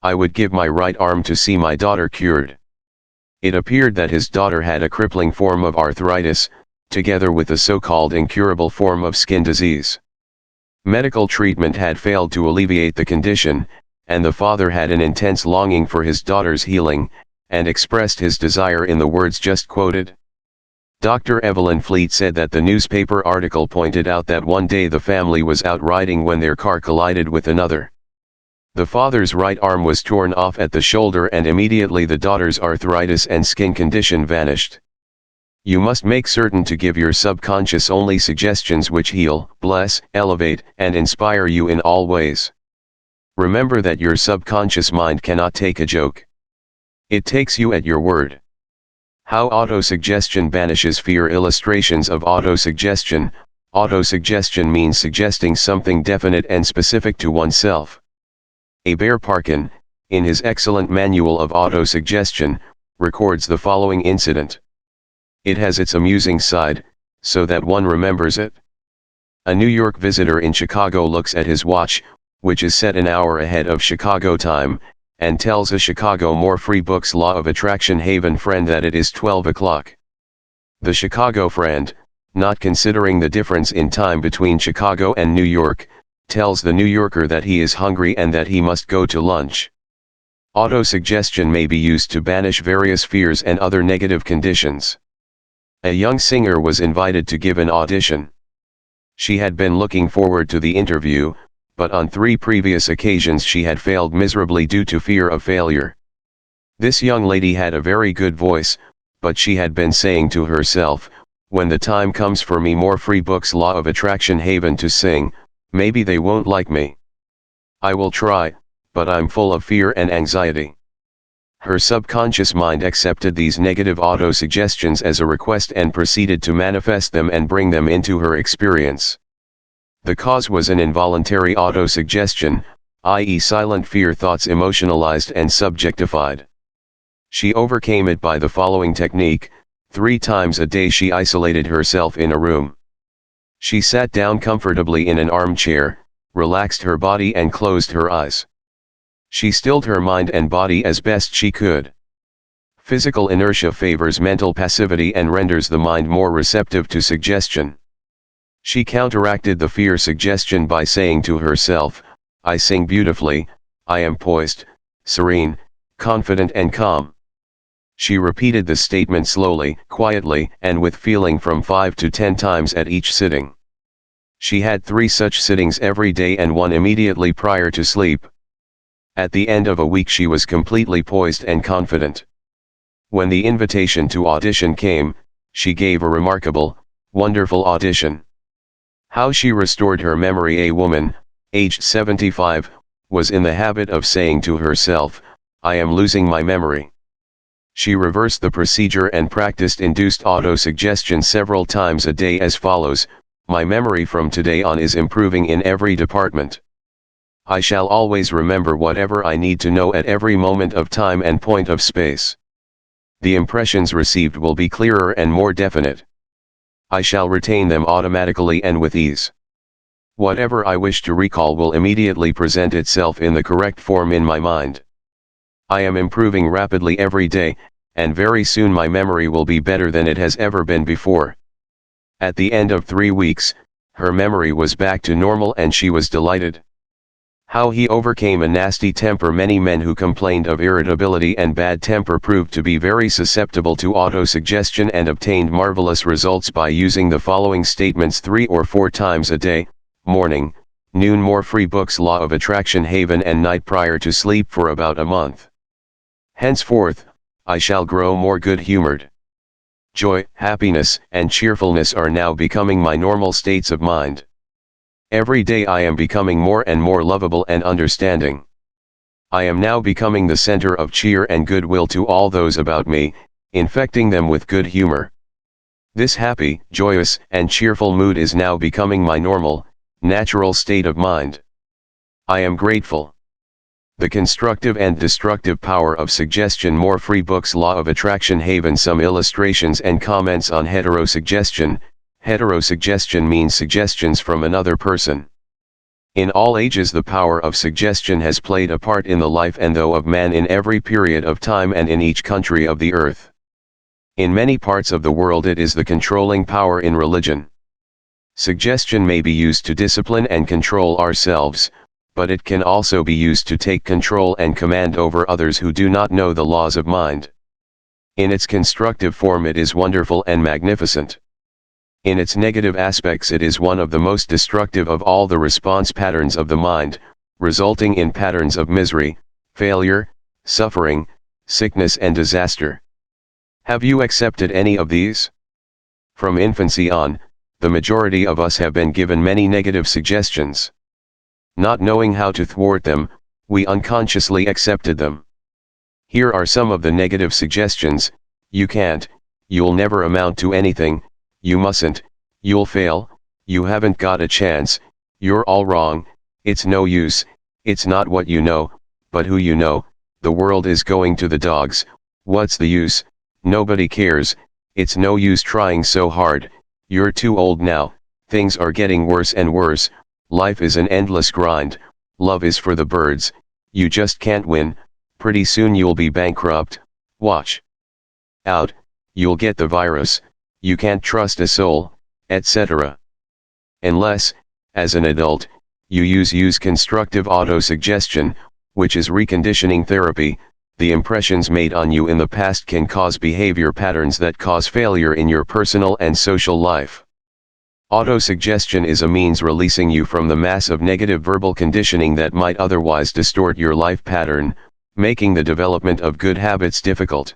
"I would give my right arm to see my daughter cured." It appeared that his daughter had a crippling form of arthritis, together with a so-called incurable form of skin disease. Medical treatment had failed to alleviate the condition, and the father had an intense longing for his daughter's healing, and expressed his desire in the words just quoted. Dr. Evelyn Fleet said that the newspaper article pointed out that one day the family was out riding when their car collided with another. The father's right arm was torn off at the shoulder, and immediately the daughter's arthritis and skin condition vanished. You must make certain to give your subconscious only suggestions which heal, bless, elevate, and inspire you in all ways. Remember that your subconscious mind cannot take a joke. It takes you at your word. How autosuggestion banishes fear. Illustrations of autosuggestion. Autosuggestion means suggesting something definite and specific to oneself. Bear Parkin, in his excellent manual of autosuggestion, records the following incident. It has its amusing side, so that one remembers it. A New York visitor in Chicago looks at his watch, which is set an hour ahead of Chicago time, and tells a Chicago More Free Books Law of Attraction Haven friend that it is 12 o'clock. The Chicago friend, not considering the difference in time between Chicago and New York, tells the New Yorker that he is hungry and that he must go to lunch. Autosuggestion may be used to banish various fears and other negative conditions. A young singer was invited to give an audition. She had been looking forward to the interview, but on 3 previous occasions she had failed miserably due to fear of failure. This young lady had a very good voice, but she had been saying to herself, "When the time comes for me More Free Books Law of Attraction Haven to sing, maybe they won't like me." I will try, but I'm full of fear and anxiety. Her subconscious mind accepted these negative auto-suggestions as a request and proceeded to manifest them and bring them into her experience. The cause was an involuntary auto-suggestion, i.e. silent fear thoughts emotionalized and subjectified. She overcame it by the following technique: 3 times a day she isolated herself in a room. She sat down comfortably in an armchair, relaxed her body and closed her eyes. She stilled her mind and body as best she could. Physical inertia favors mental passivity and renders the mind more receptive to suggestion. She counteracted the fear suggestion by saying to herself, "I sing beautifully, I am poised, serene, confident and calm." She repeated the statement slowly, quietly, and with feeling from 5 to 10 times at each sitting. She had 3 such sittings every day and 1 immediately prior to sleep. At the end of a week she was completely poised and confident. When the invitation to audition came, she gave a remarkable, wonderful audition. How she restored her memory: a woman, aged 75, was in the habit of saying to herself, "I am losing my memory." She reversed the procedure and practiced induced auto-suggestion several times a day as follows: "My memory from today on is improving in every department. I shall always remember whatever I need to know at every moment of time and point of space. The impressions received will be clearer and more definite. I shall retain them automatically and with ease. Whatever I wish to recall will immediately present itself in the correct form in my mind. I am improving rapidly every day, and very soon my memory will be better than it has ever been before." At the end of 3 weeks, her memory was back to normal and she was delighted. How he overcame a nasty temper: many men who complained of irritability and bad temper proved to be very susceptible to auto-suggestion and obtained marvelous results by using the following statements 3 or 4 times a day: morning, noon. More free books: Law of Attraction Haven, and night prior to sleep for about a month. Henceforth, I shall grow more good-humored. Joy, happiness, and cheerfulness are now becoming my normal states of mind. Every day I am becoming more and more lovable and understanding. I am now becoming the center of cheer and goodwill to all those about me, infecting them with good humor. This happy, joyous, and cheerful mood is now becoming my normal, natural state of mind. I am grateful. The constructive and destructive power of suggestion. More free books: Law of Attraction Haven. Some illustrations and comments on heterosuggestion. Heterosuggestion means suggestions from another person. In all ages the power of suggestion has played a part in the life and thought of man in every period of time and in each country of the earth. In many parts of the world it is the controlling power in religion. Suggestion may be used to discipline and control ourselves, but it can also be used to take control and command over others who do not know the laws of mind. In its constructive form it is wonderful and magnificent. In its negative aspects it is one of the most destructive of all the response patterns of the mind, resulting in patterns of misery, failure, suffering, sickness and disaster. Have you accepted any of these? From infancy on, the majority of us have been given many negative suggestions. Not knowing how to thwart them, we unconsciously accepted them. Here are some of the negative suggestions: you can't, you'll never amount to anything, you mustn't, you'll fail, you haven't got a chance, you're all wrong, it's no use, it's not what you know, but who you know, the world is going to the dogs, what's the use, nobody cares, it's no use trying so hard, you're too old now, things are getting worse and worse, life is an endless grind, love is for the birds, you just can't win, pretty soon you'll be bankrupt, watch out, you'll get the virus, you can't trust a soul, etc. Unless, as an adult, you use constructive auto-suggestion, which is reconditioning therapy, the impressions made on you in the past can cause behavior patterns that cause failure in your personal and social life. Auto-suggestion is a means releasing you from the mass of negative verbal conditioning that might otherwise distort your life pattern, making the development of good habits difficult.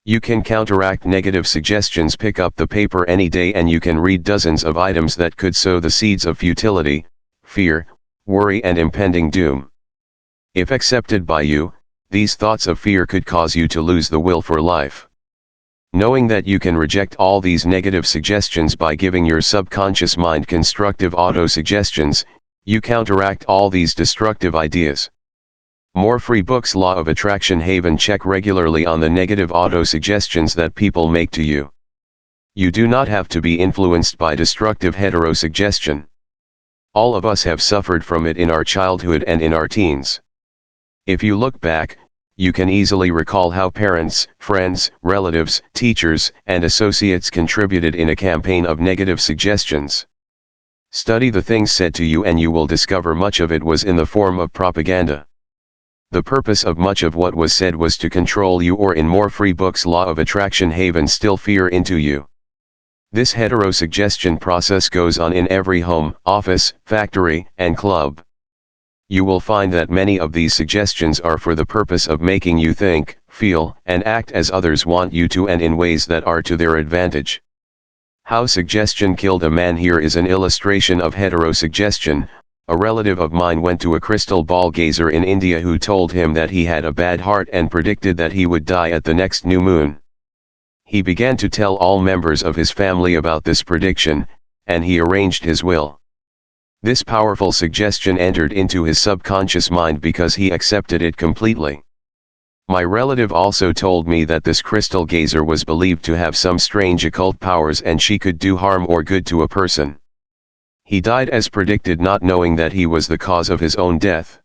You can counteract negative suggestions. Pick up the paper any day and you can read dozens of items that could sow the seeds of futility, fear, worry and impending doom. If accepted by you, these thoughts of fear could cause you to lose the will for life. Knowing that you can reject all these negative suggestions by giving your subconscious mind constructive auto-suggestions, you counteract all these destructive ideas. More free books. Law of Attraction Haven. Check regularly on the negative auto-suggestions that people make to you. You do not have to be influenced by destructive heterosuggestion. All of us have suffered from it in our childhood and in our teens. If you look back, you can easily recall how parents, friends, relatives, teachers, and associates contributed in a campaign of negative suggestions. Study the things said to you and you will discover much of it was in the form of propaganda. The purpose of much of what was said was to control you, or in more free books, Law of Attraction Haven, still fear into you. This heterosuggestion process goes on in every home, office, factory, and club. You will find that many of these suggestions are for the purpose of making you think, feel, and act as others want you to, and in ways that are to their advantage. How suggestion killed a man. Here is an illustration of heterosuggestion. A relative of mine went to a crystal ball gazer in India who told him that he had a bad heart and predicted that he would die at the next new moon. He began to tell all members of his family about this prediction, and he arranged his will. This powerful suggestion entered into his subconscious mind because he accepted it completely. My relative also told me that this crystal gazer was believed to have some strange occult powers and she could do harm or good to a person. He died as predicted, not knowing that he was the cause of his own death.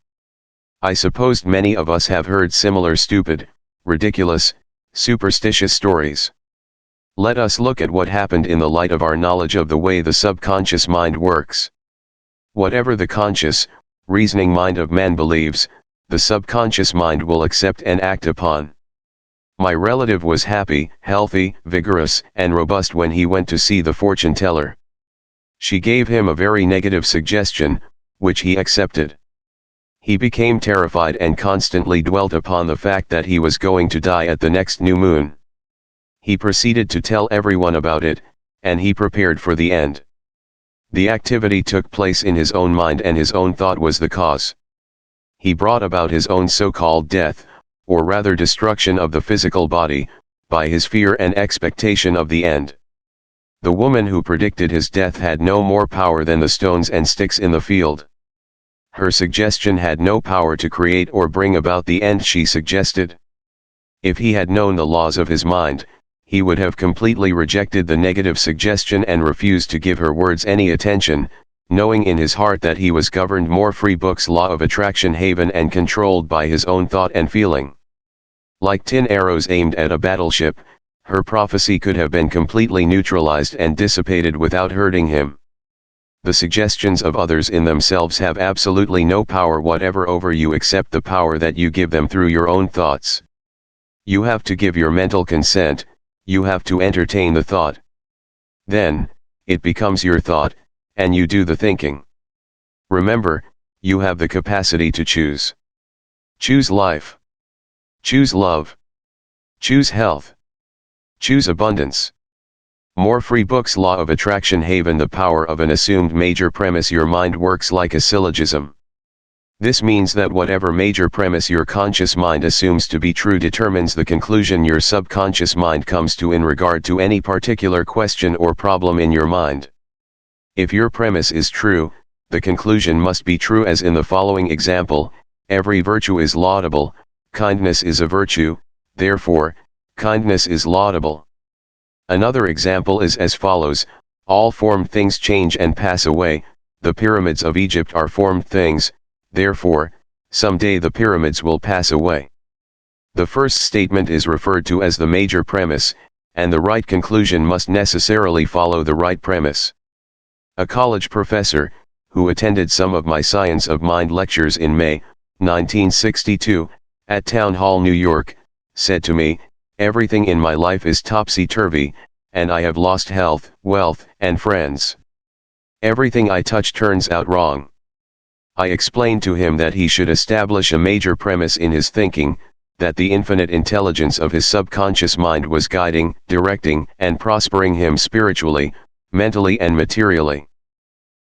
I supposed many of us have heard similar stupid, ridiculous, superstitious stories. Let us look at what happened in the light of our knowledge of the way the subconscious mind works. Whatever the conscious, reasoning mind of man believes, the subconscious mind will accept and act upon. My relative was happy, healthy, vigorous, and robust when he went to see the fortune teller. She gave him a very negative suggestion, which he accepted. He became terrified and constantly dwelt upon the fact that he was going to die at the next new moon. He proceeded to tell everyone about it, and he prepared for the end. The activity took place in his own mind and his own thought was the cause. He brought about his own so-called death, or rather destruction of the physical body, by his fear and expectation of the end. The woman who predicted his death had no more power than the stones and sticks in the field. Her suggestion had no power to create or bring about the end she suggested. If he had known the laws of his mind, he would have completely rejected the negative suggestion and refused to give her words any attention, knowing in his heart that he was governed. More free books. Law of Attraction Haven. And controlled by his own thought and feeling. Like tin arrows aimed at a battleship, her prophecy could have been completely neutralized and dissipated without hurting him. The suggestions of others in themselves have absolutely no power whatever over you except the power that you give them through your own thoughts. You have to give your mental consent. You have to entertain the thought. Then, it becomes your thought, and you do the thinking. Remember, you have the capacity to choose. Choose life. Choose love. Choose health. Choose abundance. More free books. Law of Attraction Haven. The power of an assumed major premise. Your mind works like a syllogism. This means that whatever major premise your conscious mind assumes to be true determines the conclusion your subconscious mind comes to in regard to any particular question or problem in your mind. If your premise is true, the conclusion must be true, as in the following example: every virtue is laudable, kindness is a virtue, therefore, kindness is laudable. Another example is as follows: all formed things change and pass away, the pyramids of Egypt are formed things, therefore, someday the pyramids will pass away. The first statement is referred to as the major premise, and the right conclusion must necessarily follow the right premise. A college professor, who attended some of my Science of Mind lectures in May, 1962, at Town Hall, New York, said to me, "Everything in my life is topsy-turvy, and I have lost health, wealth, and friends. Everything I touch turns out wrong." I explained to him that he should establish a major premise in his thinking, that the infinite intelligence of his subconscious mind was guiding, directing, and prospering him spiritually, mentally and materially.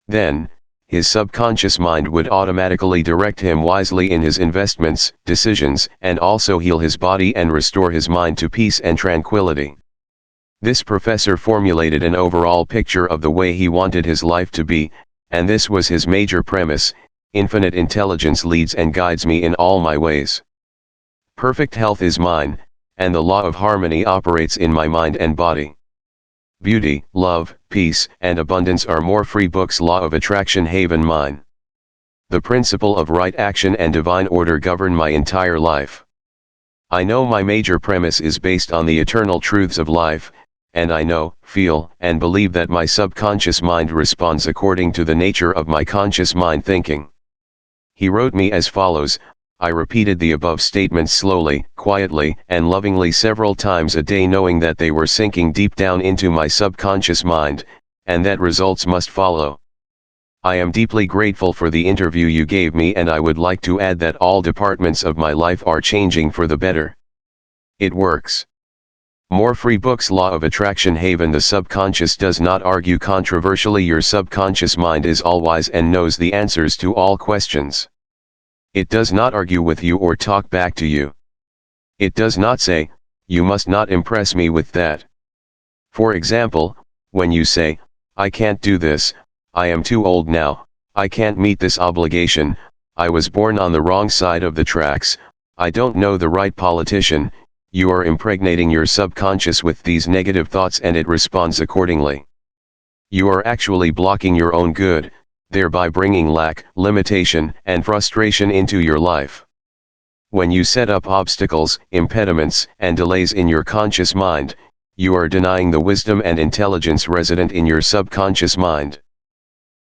Then, his subconscious mind would automatically direct him wisely in his investments, decisions, and also heal his body and restore his mind to peace and tranquility. This professor formulated an overall picture of the way he wanted his life to be, and this was his major premise: infinite intelligence leads and guides me in all my ways. Perfect health is mine, and the law of harmony operates in my mind and body. Beauty, love, peace, and abundance are more free books. Law of attraction haven mine. The principle of right action and divine order govern my entire life. I know my major premise is based on the eternal truths of life, and I know, feel, and believe that my subconscious mind responds according to the nature of my conscious mind thinking. He wrote me as follows: I repeated the above statements slowly, quietly, and lovingly several times a day, knowing that they were sinking deep down into my subconscious mind, and that results must follow. I am deeply grateful for the interview you gave me, and I would like to add that all departments of my life are changing for the better. It works. More free books. Law of attraction haven. The subconscious does not argue controversially. Your subconscious mind is all-wise and knows the answers to all questions. It does not argue with you or talk back to you. It does not say, "You must not impress me with that." For example, when you say, "I can't do this, I am too old now, I can't meet this obligation, I was born on the wrong side of the tracks, I don't know the right politician," you are impregnating your subconscious with these negative thoughts and it responds accordingly. You are actually blocking your own good, thereby bringing lack, limitation, and frustration into your life. When you set up obstacles, impediments, and delays in your conscious mind, you are denying the wisdom and intelligence resident in your subconscious mind.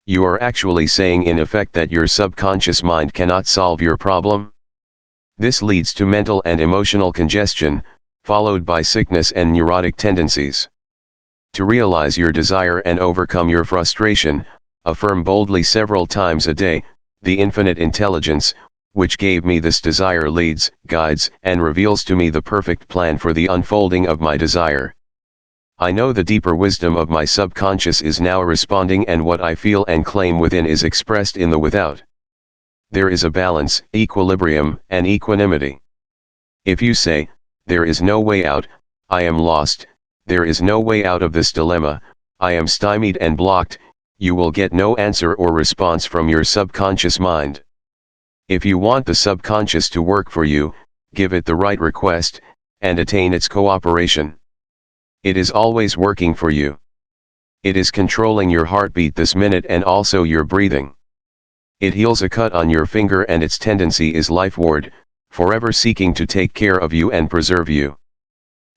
You are actually saying in effect that your subconscious mind cannot solve your problem. This leads to mental and emotional congestion, followed by sickness and neurotic tendencies. To realize your desire and overcome your frustration, affirm boldly several times a day, "The infinite intelligence, which gave me this desire, leads, guides, and reveals to me the perfect plan for the unfolding of my desire. I know the deeper wisdom of my subconscious is now responding, and what I feel and claim within is expressed in the without. There is a balance, equilibrium, and equanimity. If you say, 'There is no way out, I am lost, there is no way out of this dilemma, I am stymied and blocked,' you will get no answer or response from your subconscious mind. If you want the subconscious to work for you, give it the right request, and attain its cooperation. It is always working for you. It is controlling your heartbeat this minute and also your breathing. It heals a cut on your finger, and its tendency is lifeward, forever seeking to take care of you and preserve you.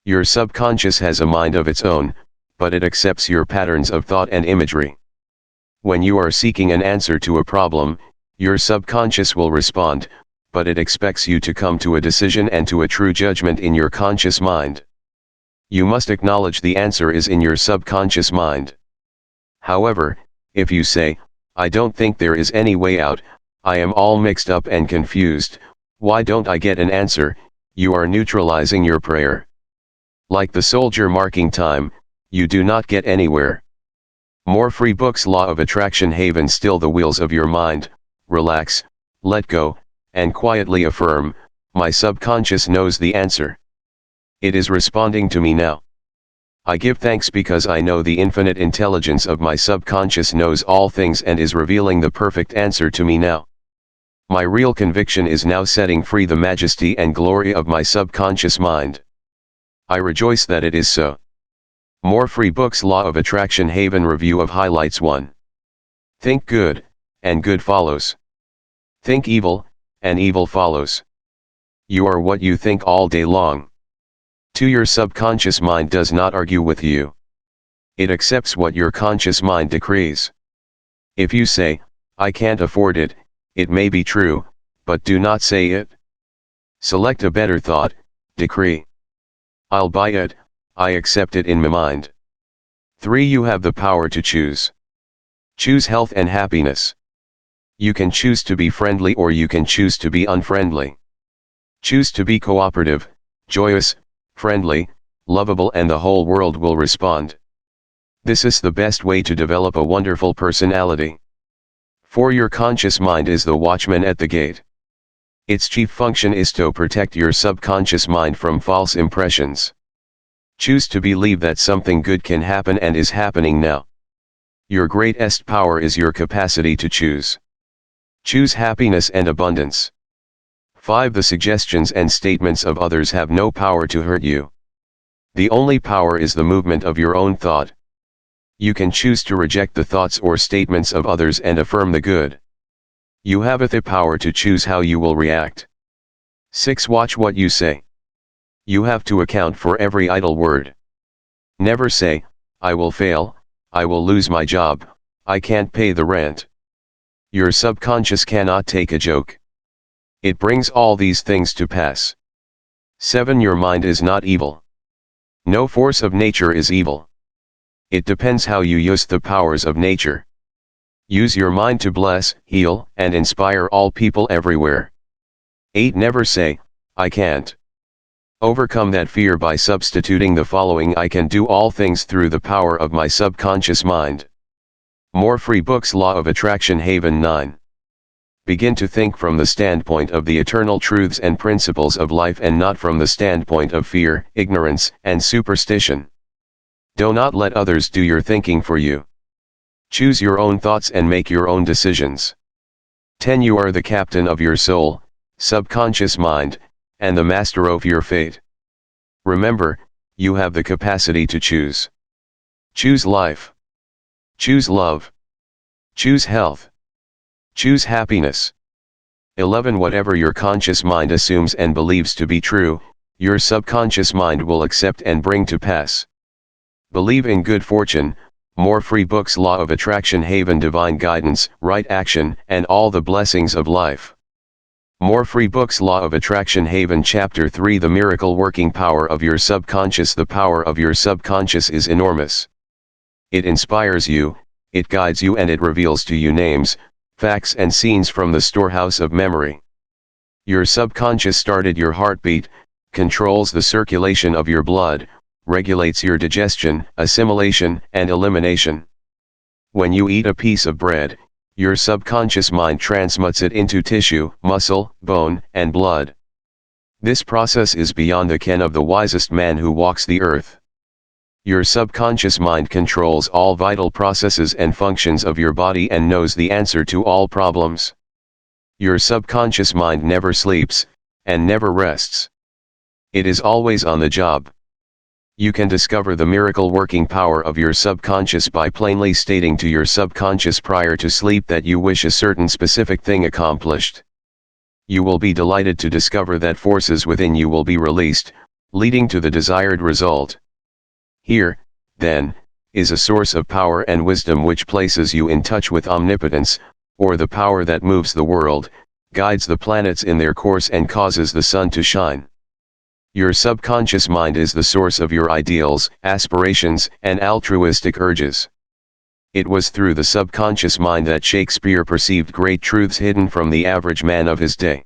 Your subconscious has a mind of its own, but it accepts your patterns of thought and imagery. When you are seeking an answer to a problem, your subconscious will respond, but it expects you to come to a decision and to a true judgment in your conscious mind. You must acknowledge the answer is in your subconscious mind. However, if you say, "I don't think there is any way out, I am all mixed up and confused, why don't I get an answer?" you are neutralizing your prayer. Like the soldier marking time, you do not get anywhere. More free books. Law of attraction haven. Still the wheels of your mind, relax, let go, and quietly affirm, "My subconscious knows the answer. It is responding to me now. I give thanks because I know the infinite intelligence of my subconscious knows all things and is revealing the perfect answer to me now. My real conviction is now setting free the majesty and glory of my subconscious mind. I rejoice that it is so." More free books. Law of attraction haven. Review of highlights. 1. Think good, and good follows. Think evil, and evil follows. You are what you think all day long. 2. Your subconscious mind does not argue with you. It accepts what your conscious mind decrees. If you say, "I can't afford it," it may be true, but do not say it. Select a better thought, decree. "I'll buy it, I accept it in my mind." 3. You have the power to choose. Choose health and happiness. You can choose to be friendly or you can choose to be unfriendly. Choose to be cooperative, joyous, friendly, lovable, and the whole world will respond. This is the best way to develop a wonderful personality. For your conscious mind is the watchman at the gate. Its chief function is to protect your subconscious mind from false impressions. Choose to believe that something good can happen and is happening now. Your greatest power is your capacity to choose. Choose happiness and abundance. 5. The suggestions and statements of others have no power to hurt you. The only power is the movement of your own thought. You can choose to reject the thoughts or statements of others and affirm the good. You have the power to choose how you will react. 6. Watch what you say. You have to account for every idle word. Never say, I will fail, I will lose my job, I can't pay the rent. Your subconscious cannot take a joke. It brings all these things to pass. 7. Your mind is not evil. No force of nature is evil. It depends how you use the powers of nature. Use your mind to bless, heal, and inspire all people everywhere. 8. Never say, I can't. Overcome that fear by substituting the following: I can do all things through the power of my subconscious mind. More free books. Law of Attraction Haven 9. Begin to think from the standpoint of the eternal truths and principles of life and not from the standpoint of fear, ignorance, and superstition. Do not let others do your thinking for you. Choose your own thoughts and make your own decisions. 10. You are the captain of your soul, subconscious mind, and the master of your fate. Remember, you have the capacity to choose. Choose life. Choose love. Choose health. Choose happiness. 11. Whatever your conscious mind assumes and believes to be true, your subconscious mind will accept and bring to pass. Believe in good fortune. More free books. Law of Attraction Haven Divine Guidance, Right Action, and All the Blessings of Life. More free books. Law of Attraction Haven Chapter 3. The Miracle Working Power of Your Subconscious. The power of your subconscious is enormous. It inspires you, it guides you, and it reveals to you names, facts and scenes from the storehouse of memory. Your subconscious started your heartbeat, controls the circulation of your blood, regulates your digestion, assimilation, and elimination. When you eat a piece of bread, your subconscious mind transmutes it into tissue, muscle, bone, and blood. This process is beyond the ken of the wisest man who walks the earth. Your subconscious mind controls all vital processes and functions of your body and knows the answer to all problems. Your subconscious mind never sleeps, and never rests. It is always on the job. You can discover the miracle working power of your subconscious by plainly stating to your subconscious prior to sleep that you wish a certain specific thing accomplished. You will be delighted to discover that forces within you will be released, leading to the desired result. Here, then, is a source of power and wisdom which places you in touch with omnipotence, or the power that moves the world, guides the planets in their course, and causes the sun to shine. Your subconscious mind is the source of your ideals, aspirations, and altruistic urges. It was through the subconscious mind that Shakespeare perceived great truths hidden from the average man of his day.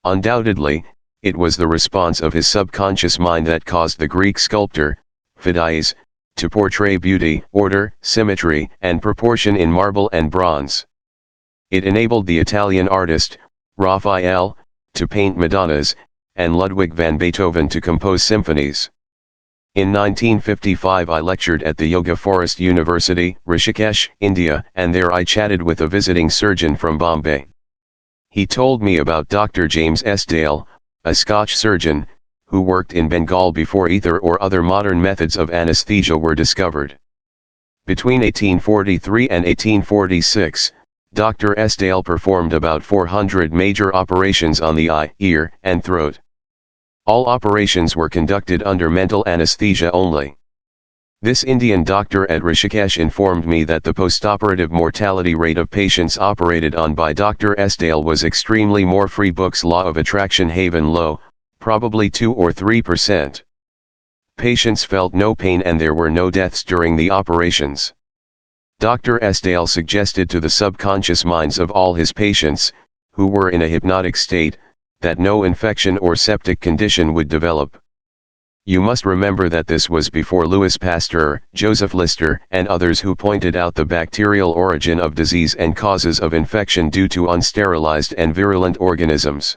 Undoubtedly, it was the response of his subconscious mind that caused the Greek sculptor, Phidias, to portray beauty, order, symmetry, and proportion in marble and bronze. It enabled the Italian artist, Raphael, to paint Madonnas, and Ludwig van Beethoven to compose symphonies. In 1955 I lectured at the Yoga Forest University, Rishikesh, India, and there I chatted with a visiting surgeon from Bombay. He told me about Dr. James S. Dale, a Scotch surgeon, who worked in Bengal before ether or other modern methods of anesthesia were discovered. Between 1843 and 1846, Dr. S. Dale performed about 400 major operations on the eye, ear, and throat. All operations were conducted under mental anesthesia only. This Indian doctor at Rishikesh informed me that the postoperative mortality rate of patients operated on by Dr. S. Dale was extremely more free books. Law of Attraction Haven low, probably 2 or 3%. Patients felt no pain and there were no deaths during the operations. Dr. S. Dale suggested to the subconscious minds of all his patients, who were in a hypnotic state, that no infection or septic condition would develop. You must remember that this was before Louis Pasteur, Joseph Lister, and others who pointed out the bacterial origin of disease and causes of infection due to unsterilized and virulent organisms.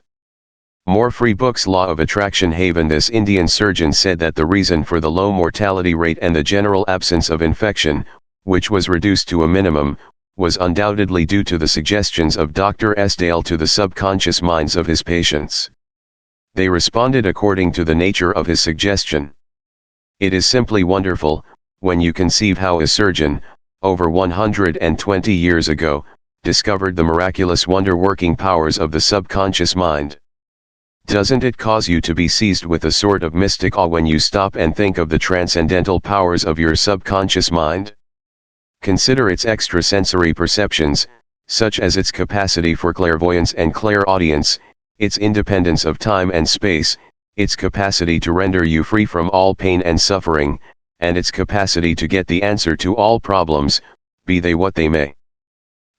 More Free Books Law of Attraction Haven. This Indian surgeon said that the reason for the low mortality rate and the general absence of infection, which was reduced to a minimum, was undoubtedly due to the suggestions of Dr. S. Dale to the subconscious minds of his patients. They responded according to the nature of his suggestion. It is simply wonderful, when you conceive how a surgeon, over 120 years ago, discovered the miraculous wonder-working powers of the subconscious mind. Doesn't it cause you to be seized with a sort of mystic awe when you stop and think of the transcendental powers of your subconscious mind? Consider its extrasensory perceptions, such as its capacity for clairvoyance and clairaudience, its independence of time and space, its capacity to render you free from all pain and suffering, and its capacity to get the answer to all problems, be they what they may.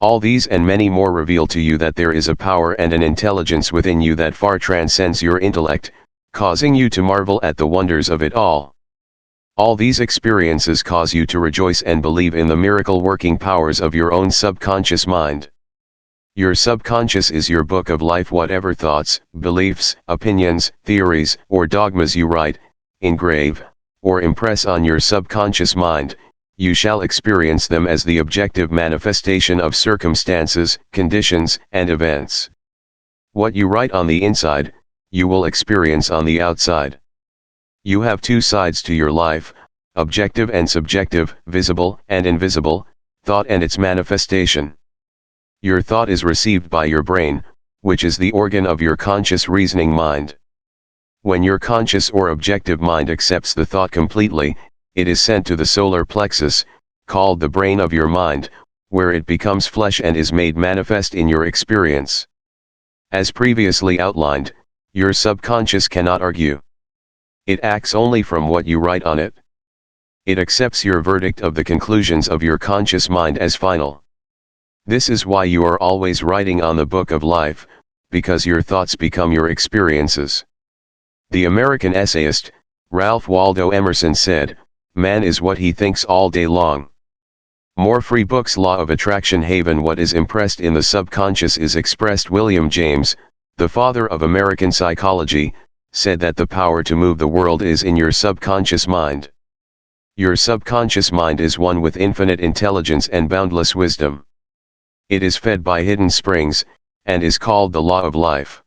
All these and many more reveal to you that there is a power and an intelligence within you that far transcends your intellect, causing you to marvel at the wonders of it all. All these experiences cause you to rejoice and believe in the miracle-working powers of your own subconscious mind. Your subconscious is your book of life. Whatever thoughts, beliefs, opinions, theories, or dogmas you write, engrave, or impress on your subconscious mind, you shall experience them as the objective manifestation of circumstances, conditions, and events. What you write on the inside, you will experience on the outside. You have two sides to your life, objective and subjective, visible and invisible, thought and its manifestation. Your thought is received by your brain, which is the organ of your conscious reasoning mind. When your conscious or objective mind accepts the thought completely, it is sent to the solar plexus, called the brain of your mind, where it becomes flesh and is made manifest in your experience. As previously outlined, your subconscious cannot argue. It acts only from what you write on it. It accepts your verdict of the conclusions of your conscious mind as final. This is why you are always writing on the book of life, because your thoughts become your experiences. The American essayist, Ralph Waldo Emerson said, "Man is what he thinks all day long." More Free Books Law of Attraction Haven. What is impressed in the subconscious is expressed. William James, the father of American psychology, said that the power to move the world is in your subconscious mind. Your subconscious mind is one with infinite intelligence and boundless wisdom. It is fed by hidden springs, and is called the law of life.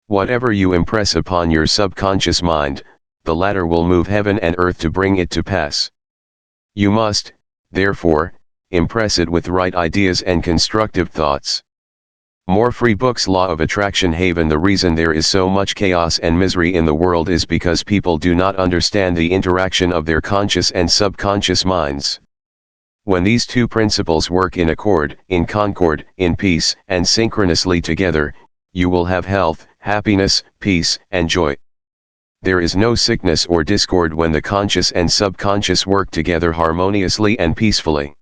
Whatever you impress upon your subconscious mind, the latter will move heaven and earth to bring it to pass. You must, therefore, impress it with right ideas and constructive thoughts. More Free Books Law of Attraction Haven. The reason there is so much chaos and misery in the world is because people do not understand the interaction of their conscious and subconscious minds. When these two principles work in accord, in concord, in peace, and synchronously together, you will have health, happiness, peace, and joy. There is no sickness or discord when the conscious and subconscious work together harmoniously and peacefully.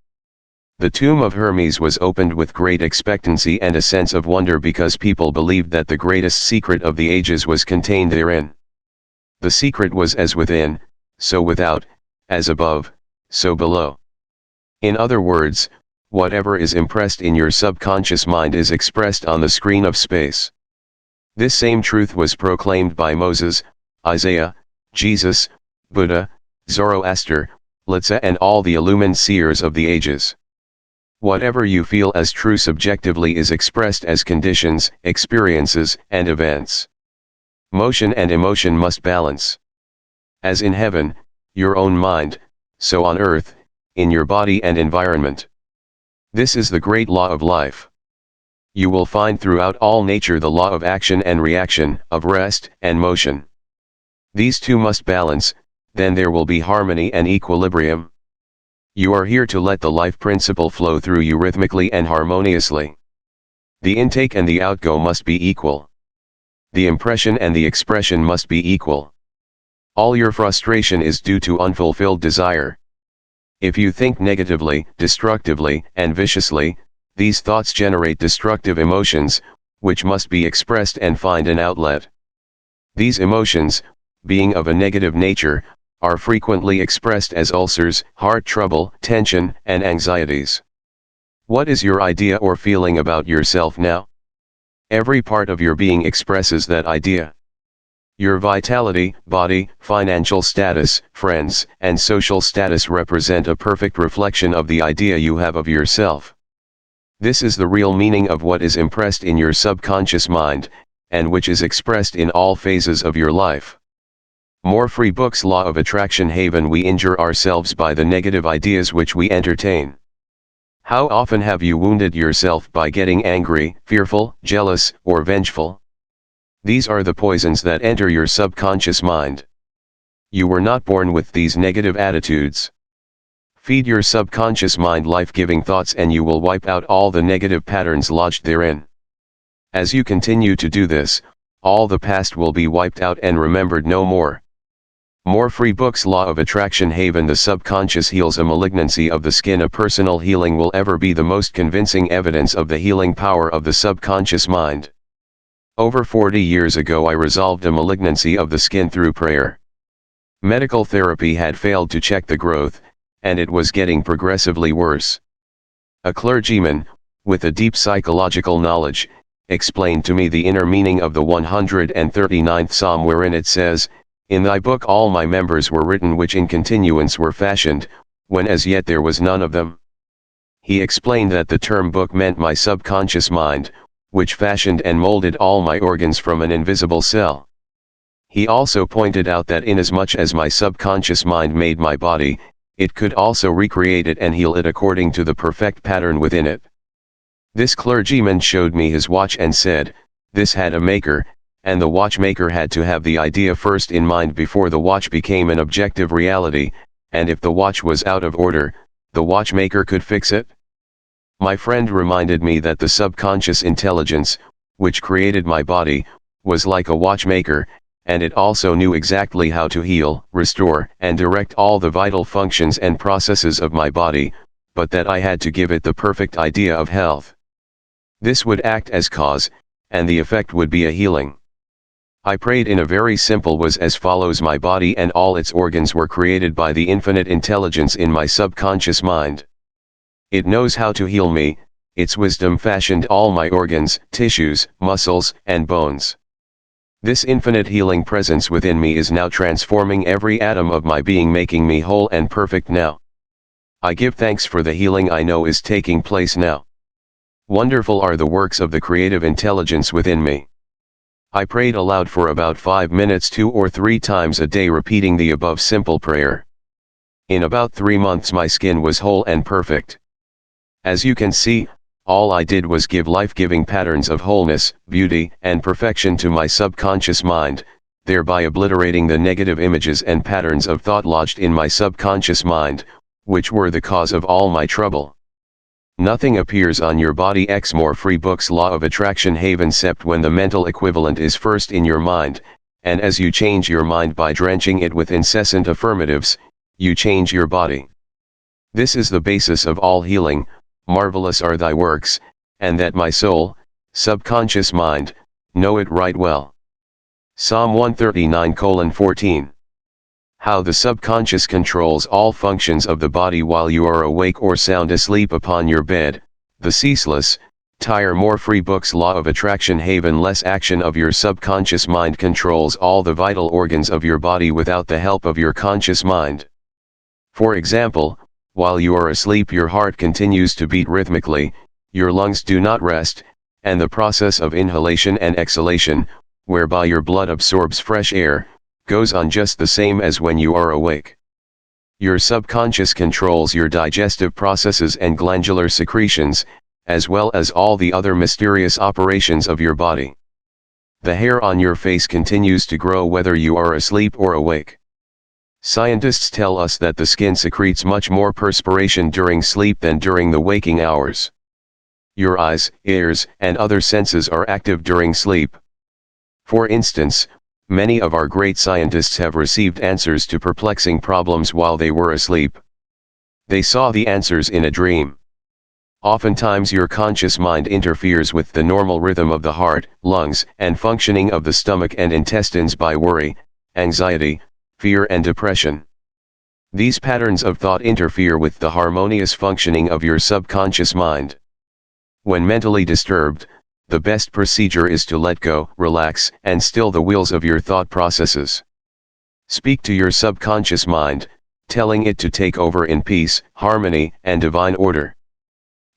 The tomb of Hermes was opened with great expectancy and a sense of wonder because people believed that the greatest secret of the ages was contained therein. The secret was as within, so without, as above, so below. In other words, whatever is impressed in your subconscious mind is expressed on the screen of space. This same truth was proclaimed by Moses, Isaiah, Jesus, Buddha, Zoroaster, Lao-tzu and all the illumined seers of the ages. Whatever you feel as true subjectively is expressed as conditions, experiences, and events. Motion and emotion must balance. As in heaven, your own mind, so on earth, in your body and environment. This is the great law of life. You will find throughout all nature the law of action and reaction, of rest and motion. These two must balance, then there will be harmony and equilibrium. You are here to let the life principle flow through you rhythmically and harmoniously. The intake and the outgo must be equal. The impression and the expression must be equal. All your frustration is due to unfulfilled desire. If you think negatively, destructively, and viciously, these thoughts generate destructive emotions, which must be expressed and find an outlet. These emotions, being of a negative nature, are frequently expressed as ulcers, heart trouble, tension, and anxieties. What is your idea or feeling about yourself now? Every part of your being expresses that idea. Your vitality, body, financial status, friends, and social status represent a perfect reflection of the idea you have of yourself. This is the real meaning of what is impressed in your subconscious mind, and which is expressed in all phases of your life. More Free Books Law of Attraction Haven. We injure ourselves by the negative ideas which we entertain. How often have you wounded yourself by getting angry, fearful, jealous, or vengeful? These are the poisons that enter your subconscious mind. You were not born with these negative attitudes. Feed your subconscious mind life-giving thoughts and you will wipe out all the negative patterns lodged therein. As you continue to do this, all the past will be wiped out and remembered no more. More Free Books Law of Attraction Haven. The subconscious heals a malignancy of the skin. A personal healing will ever be the most convincing evidence of the healing power of the subconscious mind. Over 40 years ago I resolved a malignancy of the skin through prayer. Medical therapy had failed to check the growth, and it was getting progressively worse. A clergyman, with a deep psychological knowledge, explained to me the inner meaning of the 139th Psalm, wherein it says, "In thy book all my members were written, which in continuance were fashioned, when as yet there was none of them." He explained that the term book meant my subconscious mind, which fashioned and molded all my organs from an invisible cell. He also pointed out that inasmuch as my subconscious mind made my body, it could also recreate it and heal it according to the perfect pattern within it. This clergyman showed me his watch and said, this had a maker, and the watchmaker had to have the idea first in mind before the watch became an objective reality, and if the watch was out of order, the watchmaker could fix it. My friend reminded me that the subconscious intelligence, which created my body, was like a watchmaker, and it also knew exactly how to heal, restore, and direct all the vital functions and processes of my body, but that I had to give it the perfect idea of health. This would act as cause, and the effect would be a healing. I prayed in a very simple was as follows: my body and all its organs were created by the infinite intelligence in my subconscious mind. It knows how to heal me, its wisdom fashioned all my organs, tissues, muscles, and bones. This infinite healing presence within me is now transforming every atom of my being, making me whole and perfect now. I give thanks for the healing I know is taking place now. Wonderful are the works of the creative intelligence within me. I prayed aloud for about 5 minutes 2 or 3 times a day, repeating the above simple prayer. In about 3 months my skin was whole and perfect. As you can see, all I did was give life-giving patterns of wholeness, beauty, and perfection to my subconscious mind, thereby obliterating the negative images and patterns of thought lodged in my subconscious mind, which were the cause of all my trouble. Nothing appears on your body. More Free Books Law of Attraction Haven except when the mental equivalent is first in your mind, and as you change your mind by drenching it with incessant affirmatives, you change your body. This is the basis of all healing. Marvelous are thy works, and that my soul, subconscious mind, know it right well. Psalm 139:14. How the subconscious controls all functions of the body while you are awake or sound asleep upon your bed. The ceaseless, More Free Books Law of Attraction Haven. Less action of your subconscious mind controls all the vital organs of your body without the help of your conscious mind. For example, while you are asleep your heart continues to beat rhythmically, your lungs do not rest, and the process of inhalation and exhalation, whereby your blood absorbs fresh air, goes on just the same as when you are awake. Your subconscious controls your digestive processes and glandular secretions, as well as all the other mysterious operations of your body. The hair on your face continues to grow whether you are asleep or awake. Scientists tell us that the skin secretes much more perspiration during sleep than during the waking hours. Your eyes, ears, and other senses are active during sleep. For instance, many of our great scientists have received answers to perplexing problems while they were asleep. They saw the answers in a dream. Oftentimes your conscious mind interferes with the normal rhythm of the heart, lungs, and functioning of the stomach and intestines by worry, anxiety, fear and depression. These patterns of thought interfere with the harmonious functioning of your subconscious mind. When mentally disturbed, the best procedure is to let go, relax, and still the wheels of your thought processes. Speak to your subconscious mind, telling it to take over in peace, harmony, and divine order.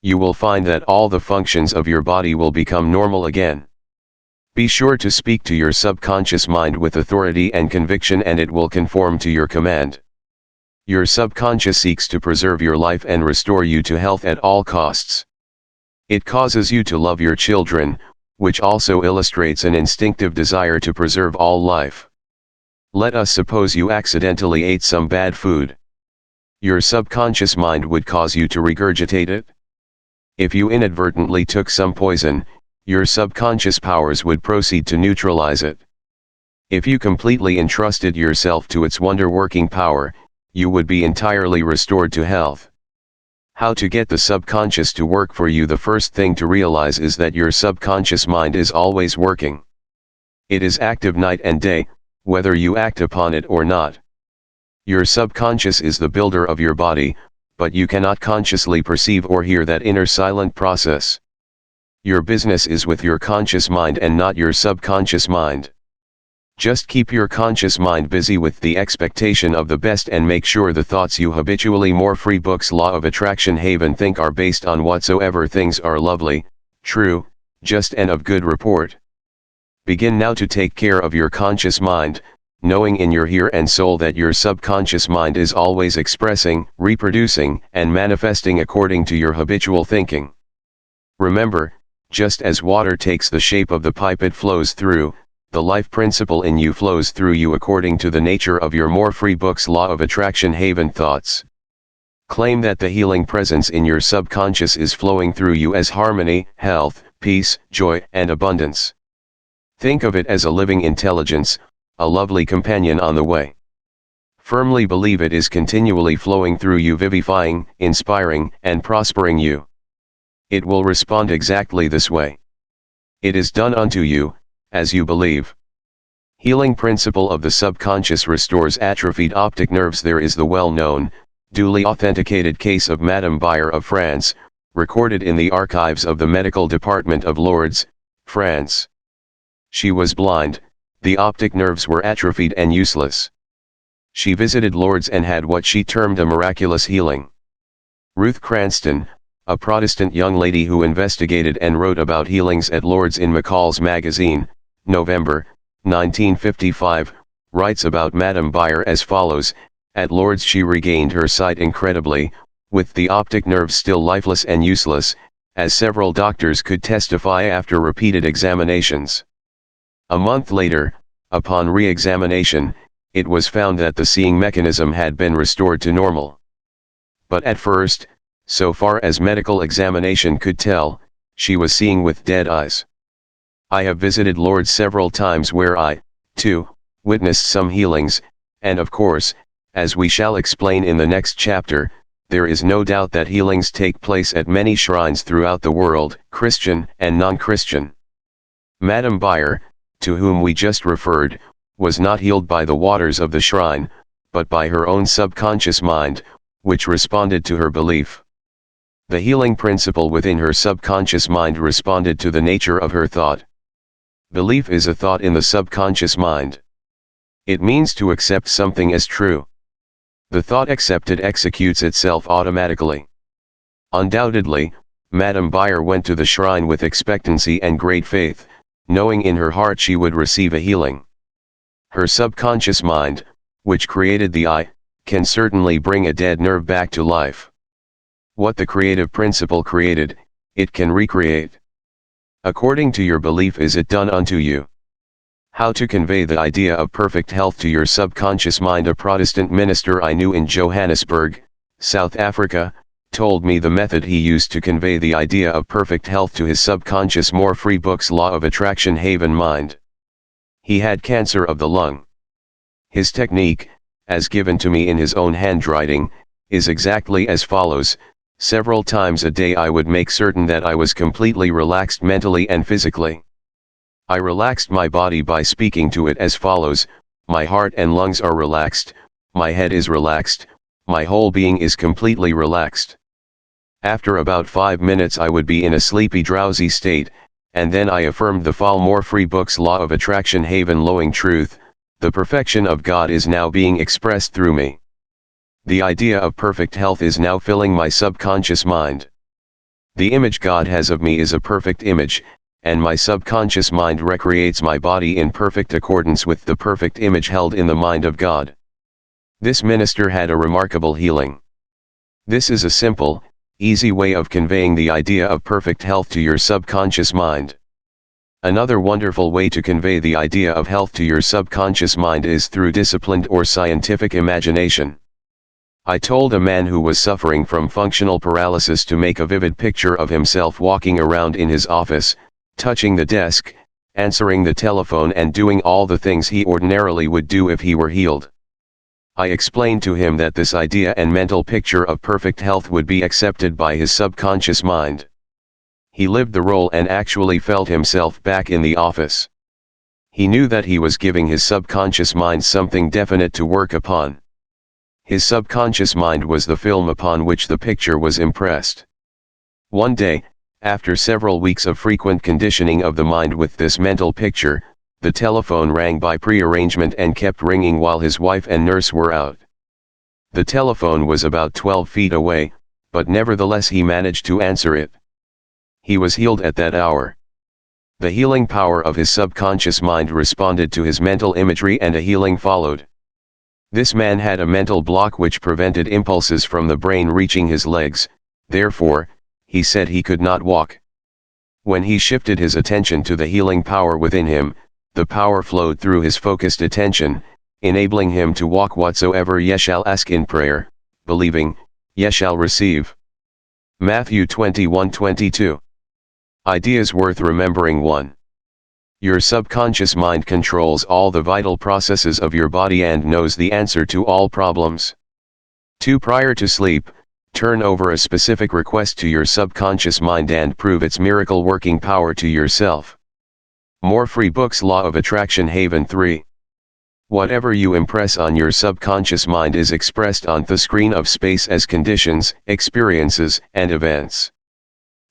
You will find that all the functions of your body will become normal again. Be sure to speak to your subconscious mind with authority and conviction, and it will conform to your command. Your subconscious seeks to preserve your life and restore you to health at all costs. It causes you to love your children, which also illustrates an instinctive desire to preserve all life. Let us suppose you accidentally ate some bad food. Your subconscious mind would cause you to regurgitate it. If you inadvertently took some poison, your subconscious powers would proceed to neutralize it. If you completely entrusted yourself to its wonder-working power, you would be entirely restored to health. How to get the subconscious to work for you? The first thing to realize is that your subconscious mind is always working. It is active night and day, whether you act upon it or not. Your subconscious is the builder of your body, but you cannot consciously perceive or hear that inner silent process. Your business is with your conscious mind and not your subconscious mind. Just keep your conscious mind busy with the expectation of the best and make sure the thoughts you habitually more free books Law of Attraction Haven think are based on whatsoever things are lovely, true, just and of good report. Begin now to take care of your conscious mind, knowing in your heart and soul that your subconscious mind is always expressing, reproducing, and manifesting according to your habitual thinking. Remember, just as water takes the shape of the pipe it flows through, the life principle in you flows through you according to the nature of your more free books Law of Attraction Haven thoughts. Claim that the healing presence in your subconscious is flowing through you as harmony, health, peace, joy, and abundance. Think of it as a living intelligence, a lovely companion on the way. Firmly believe it is continually flowing through you, vivifying, inspiring, and prospering you. It will respond exactly this way. It is done unto you, as you believe. Healing principle of the subconscious restores atrophied optic nerves. There is the well-known, duly authenticated case of Madame Bayer of France, recorded in the archives of the Medical Department of Lourdes, France. She was blind, the optic nerves were atrophied and useless. She visited Lourdes and had what she termed a miraculous healing. Ruth Cranston, a Protestant young lady who investigated and wrote about healings at Lourdes in McCall's magazine, November, 1955, writes about Madame Bayer as follows: at Lourdes she regained her sight incredibly, with the optic nerves still lifeless and useless, as several doctors could testify after repeated examinations. A month later, upon re-examination, it was found that the seeing mechanism had been restored to normal. But at first, so far as medical examination could tell, she was seeing with dead eyes. I have visited Lourdes several times where I, too, witnessed some healings, and of course, as we shall explain in the next chapter, there is no doubt that healings take place at many shrines throughout the world, Christian and non-Christian. Madame Bayer, to whom we just referred, was not healed by the waters of the shrine, but by her own subconscious mind, which responded to her belief. The healing principle within her subconscious mind responded to the nature of her thought. Belief is a thought in the subconscious mind. It means to accept something as true. The thought accepted executes itself automatically. Undoubtedly, Madame Bayer went to the shrine with expectancy and great faith, knowing in her heart she would receive a healing. Her subconscious mind, which created the eye, can certainly bring a dead nerve back to life. What the creative principle created, it can recreate. According to your belief is it done unto you. How to convey the idea of perfect health to your subconscious mind? A Protestant minister I knew in Johannesburg, South Africa, told me the method he used to convey the idea of perfect health to his subconscious more free books Law of Attraction Haven mind. He had cancer of the lung. His technique, as given to me in his own handwriting, is exactly as follows: several times a day I would make certain that I was completely relaxed mentally and physically. I relaxed my body by speaking to it as follows: my heart and lungs are relaxed, my head is relaxed, my whole being is completely relaxed. After about 5 minutes I would be in a sleepy drowsy state, and then I affirmed the Fall More Free Books Law of Attraction Haven Lowing Truth, the perfection of God is now being expressed through me. The idea of perfect health is now filling my subconscious mind. The image God has of me is a perfect image, and my subconscious mind recreates my body in perfect accordance with the perfect image held in the mind of God. This minister had a remarkable healing. This is a simple, easy way of conveying the idea of perfect health to your subconscious mind. Another wonderful way to convey the idea of health to your subconscious mind is through disciplined or scientific imagination. I told a man who was suffering from functional paralysis to make a vivid picture of himself walking around in his office, touching the desk, answering the telephone and doing all the things he ordinarily would do if he were healed. I explained to him that this idea and mental picture of perfect health would be accepted by his subconscious mind. He lived the role and actually felt himself back in the office. He knew that he was giving his subconscious mind something definite to work upon. His subconscious mind was the film upon which the picture was impressed. One day, after several weeks of frequent conditioning of the mind with this mental picture, the telephone rang by prearrangement and kept ringing while his wife and nurse were out. The telephone was about 12 feet away, but nevertheless he managed to answer it. He was healed at that hour. The healing power of his subconscious mind responded to his mental imagery and a healing followed. This man had a mental block which prevented impulses from the brain reaching his legs, therefore, he said he could not walk. When he shifted his attention to the healing power within him, the power flowed through his focused attention, enabling him to walk. Whatsoever ye shall ask in prayer, believing, ye shall receive. Matthew 21:22. Ideas worth remembering. 1. Your subconscious mind controls all the vital processes of your body and knows the answer to all problems. 2. Prior to sleep, turn over a specific request to your subconscious mind and prove its miracle working power to yourself. More Free Books Law of Attraction Haven 3. Whatever you impress on your subconscious mind is expressed on the screen of space as conditions, experiences, and events.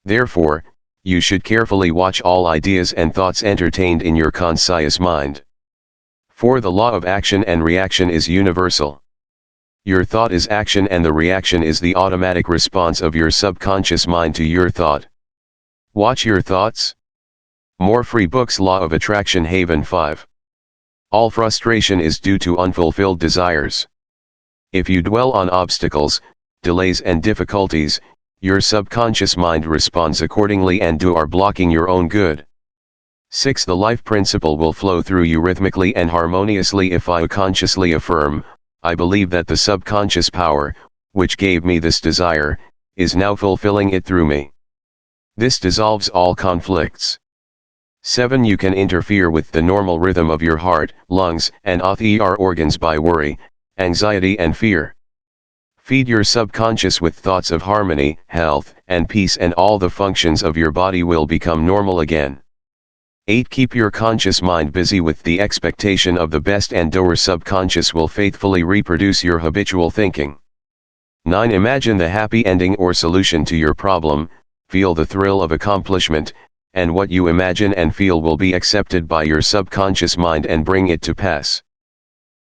Therefore, you should carefully watch all ideas and thoughts entertained in your conscious mind. For the law of action and reaction is universal. Your thought is action and the reaction is the automatic response of your subconscious mind to your thought. Watch your thoughts. More Free Books Law of Attraction Haven 5. All frustration is due to unfulfilled desires. If you dwell on obstacles, delays and difficulties, your subconscious mind responds accordingly and you are blocking your own good. 6. The life principle will flow through you rhythmically and harmoniously if I consciously affirm, I believe that the subconscious power, which gave me this desire, is now fulfilling it through me. This dissolves all conflicts. 7. You can interfere with the normal rhythm of your heart, lungs, and other organs by worry, anxiety and fear. Feed your subconscious with thoughts of harmony, health, and peace and all the functions of your body will become normal again. 8. Keep your conscious mind busy with the expectation of the best and your subconscious will faithfully reproduce your habitual thinking. 9. Imagine the happy ending or solution to your problem, feel the thrill of accomplishment, and what you imagine and feel will be accepted by your subconscious mind and bring it to pass.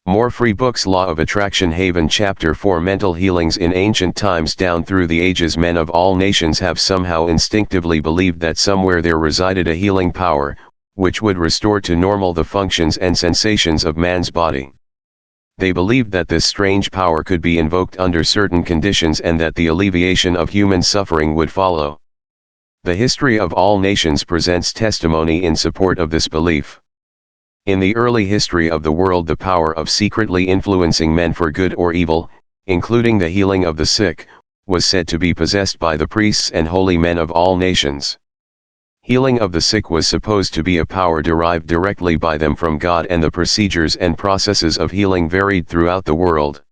More Free Books Law of Attraction Haven Chapter 4 Mental Healings. In ancient times down through the ages, men of all nations have somehow instinctively believed that somewhere there resided a healing power, which would restore to normal the functions and sensations of man's body. They believed that this strange power could be invoked under certain conditions and that the alleviation of human suffering would follow. The history of all nations presents testimony in support of this belief. In the early history of the world, the power of secretly influencing men for good or evil, including the healing of the sick, was said to be possessed by the priests and holy men of all nations. Healing of the sick was supposed to be a power derived directly by them from God, and the procedures and processes of healing varied throughout the world.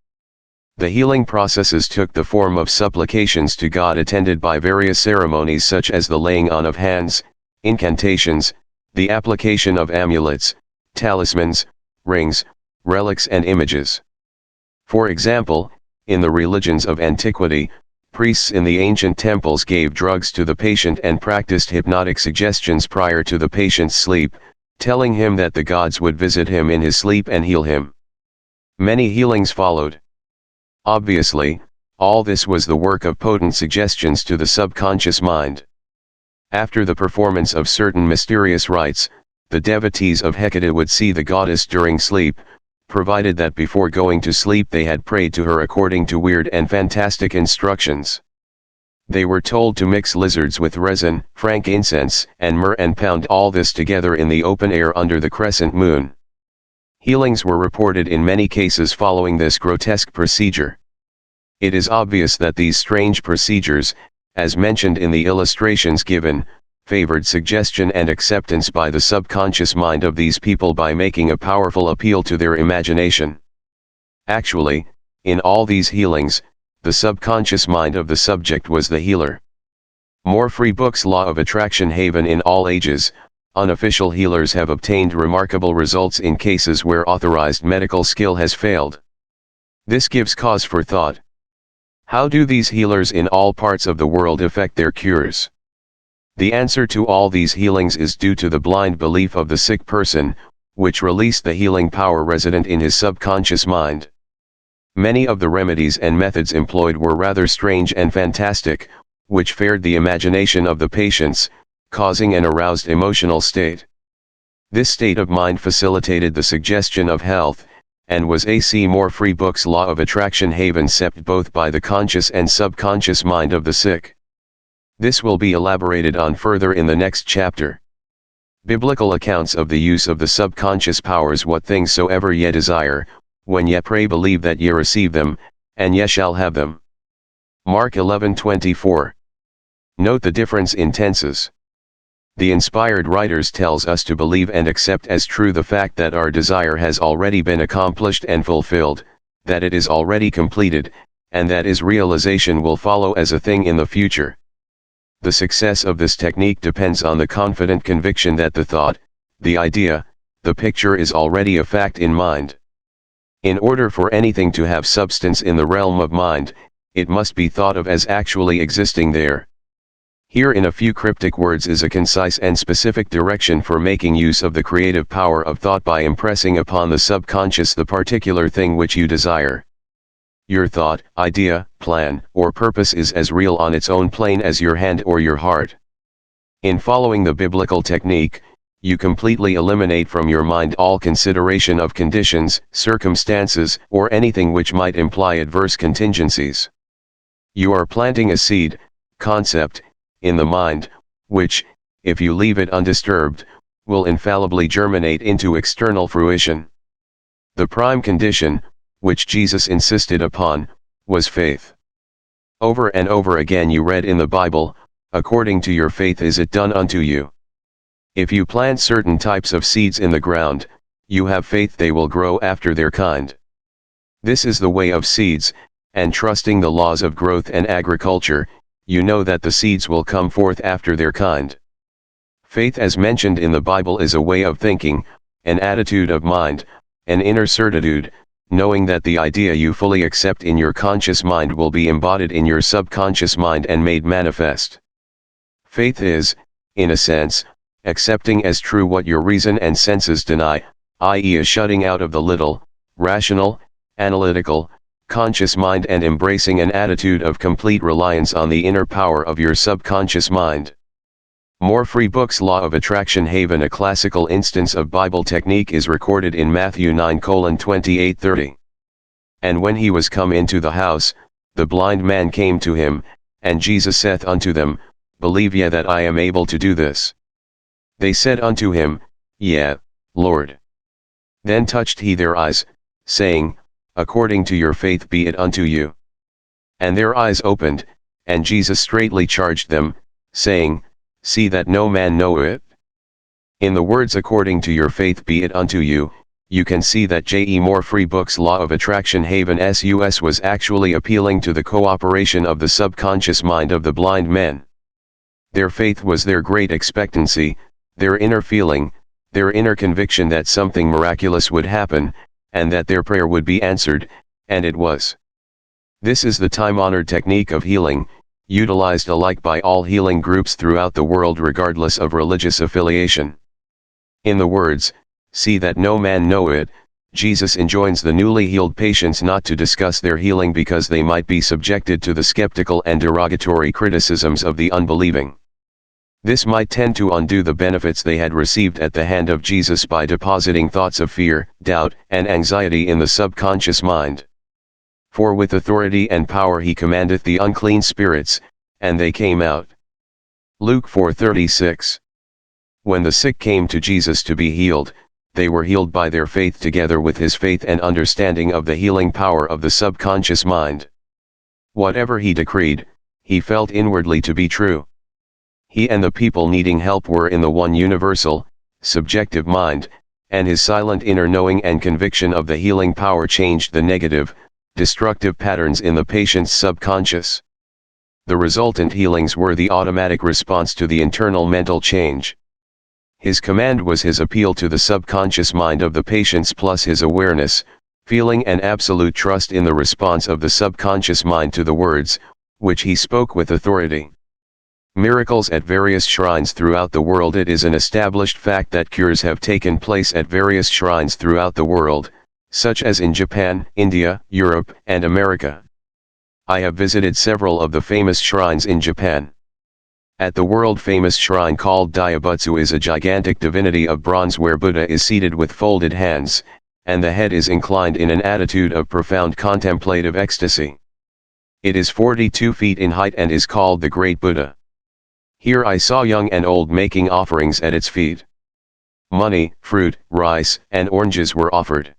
The healing processes took the form of supplications to God attended by various ceremonies such as the laying on of hands, incantations, the application of amulets, talismans, rings, relics and images. For example, in the religions of antiquity, priests in the ancient temples gave drugs to the patient and practiced hypnotic suggestions prior to the patient's sleep, telling him that the gods would visit him in his sleep and heal him. Many healings followed. Obviously, all this was the work of potent suggestions to the subconscious mind. After the performance of certain mysterious rites, the devotees of Hecate would see the goddess during sleep, provided that before going to sleep they had prayed to her according to weird and fantastic instructions. They were told to mix lizards with resin, frankincense, and myrrh and pound all this together in the open air under the crescent moon. Healings were reported in many cases following this grotesque procedure. It is obvious that these strange procedures, as mentioned in the illustrations given, favored suggestion and acceptance by the subconscious mind of these people by making a powerful appeal to their imagination. Actually, in all these healings, the subconscious mind of the subject was the healer. More free books. Law of Attraction Haven. In all ages, unofficial healers have obtained remarkable results in cases where authorized medical skill has failed. This gives cause for thought. How do these healers in all parts of the world effect their cures? The answer to all these healings is due to the blind belief of the sick person, which released the healing power resident in his subconscious mind. Many of the remedies and methods employed were rather strange and fantastic, which fared the imagination of the patients, causing an aroused emotional state. This state of mind facilitated the suggestion of health, and was a more free books. Law of Attraction Haven set both by the conscious and subconscious mind of the sick. This will be elaborated on further in the next chapter. Biblical accounts of the use of the subconscious powers. What things soever ye desire, when ye pray believe that ye receive them, and ye shall have them. Mark 11:24. Note the difference in tenses. The inspired writers tells us to believe and accept as true the fact that our desire has already been accomplished and fulfilled, that it is already completed, and that its realization will follow as a thing in the future. The success of this technique depends on the confident conviction that the thought, the idea, the picture is already a fact in mind. In order for anything to have substance in the realm of mind, it must be thought of as actually existing there. Here in a few cryptic words is a concise and specific direction for making use of the creative power of thought by impressing upon the subconscious the particular thing which you desire. Your thought, idea, plan, or purpose is as real on its own plane as your hand or your heart. In following the biblical technique, you completely eliminate from your mind all consideration of conditions, circumstances, or anything which might imply adverse contingencies. You are planting a seed, concept, in the mind, which, if you leave it undisturbed, will infallibly germinate into external fruition. The prime condition, which Jesus insisted upon, was faith. Over and over again you read in the Bible, according to your faith is it done unto you. If you plant certain types of seeds in the ground, you have faith they will grow after their kind. This is the way of seeds, and trusting the laws of growth and agriculture, you know that the seeds will come forth after their kind. Faith as mentioned in the Bible is a way of thinking, an attitude of mind, an inner certitude, knowing that the idea you fully accept in your conscious mind will be embodied in your subconscious mind and made manifest. Faith is, in a sense, accepting as true what your reason and senses deny, i.e. a shutting out of the little, rational, analytical, conscious mind and embracing an attitude of complete reliance on the inner power of your subconscious mind. More free books. Law of Attraction Haven. A classical instance of Bible technique is recorded in Matthew 9:28-30. And when he was come into the house, the blind man came to him, and Jesus saith unto them, Believe ye that I am able to do this? They said unto him, Yea, Lord. Then touched he their eyes, saying, According to your faith be it unto you. And their eyes opened, and Jesus straitly charged them, saying, See that no man know it. In the words according to your faith be it unto you, you can see that J.E. More Free Books Law of Attraction Haven SUS was actually appealing to the cooperation of the subconscious mind of the blind men. Their faith was their great expectancy, their inner feeling, their inner conviction that something miraculous would happen, and that their prayer would be answered, and it was. This is the time-honored technique of healing, utilized alike by all healing groups throughout the world regardless of religious affiliation. In the words, "See that no man know it," Jesus enjoins the newly healed patients not to discuss their healing because they might be subjected to the skeptical and derogatory criticisms of the unbelieving. This might tend to undo the benefits they had received at the hand of Jesus by depositing thoughts of fear, doubt, and anxiety in the subconscious mind. For with authority and power he commandeth the unclean spirits, and they came out. Luke 4:36. When the sick came to Jesus to be healed, they were healed by their faith together with his faith and understanding of the healing power of the subconscious mind. Whatever he decreed, he felt inwardly to be true. He and the people needing help were in the one universal, subjective mind, and his silent inner knowing and conviction of the healing power changed the negative, destructive patterns in the patient's subconscious. The resultant healings were the automatic response to the internal mental change. His command was his appeal to the subconscious mind of the patients plus his awareness, feeling and absolute trust in the response of the subconscious mind to the words, which he spoke with authority. Miracles at various shrines throughout the world. It is an established fact that cures have taken place at various shrines throughout the world, such as in Japan, India, Europe, and America. I have visited several of the famous shrines in Japan. At the world-famous shrine called Daibutsu is a gigantic divinity of bronze where Buddha is seated with folded hands, and the head is inclined in an attitude of profound contemplative ecstasy. It is 42 feet in height and is called the Great Buddha. Here I saw young and old making offerings at its feet. Money, fruit, rice, and oranges were offered.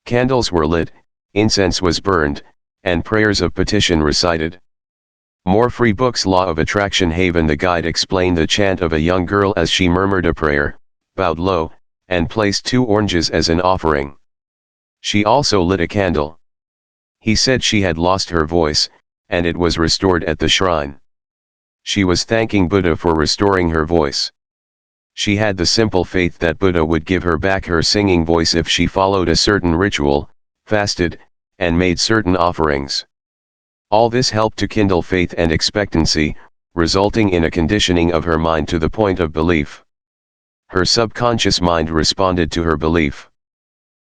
Candles were lit, incense was burned, and prayers of petition recited. More free books. Law of Attraction Haven. The guide explained the chant of a young girl as she murmured a prayer, bowed low, and placed 2 oranges as an offering. She also lit a candle. He said she had lost her voice, and it was restored at the shrine. She was thanking Buddha for restoring her voice. She had the simple faith that Buddha would give her back her singing voice if she followed a certain ritual, fasted, and made certain offerings. All this helped to kindle faith and expectancy, resulting in a conditioning of her mind to the point of belief. Her subconscious mind responded to her belief.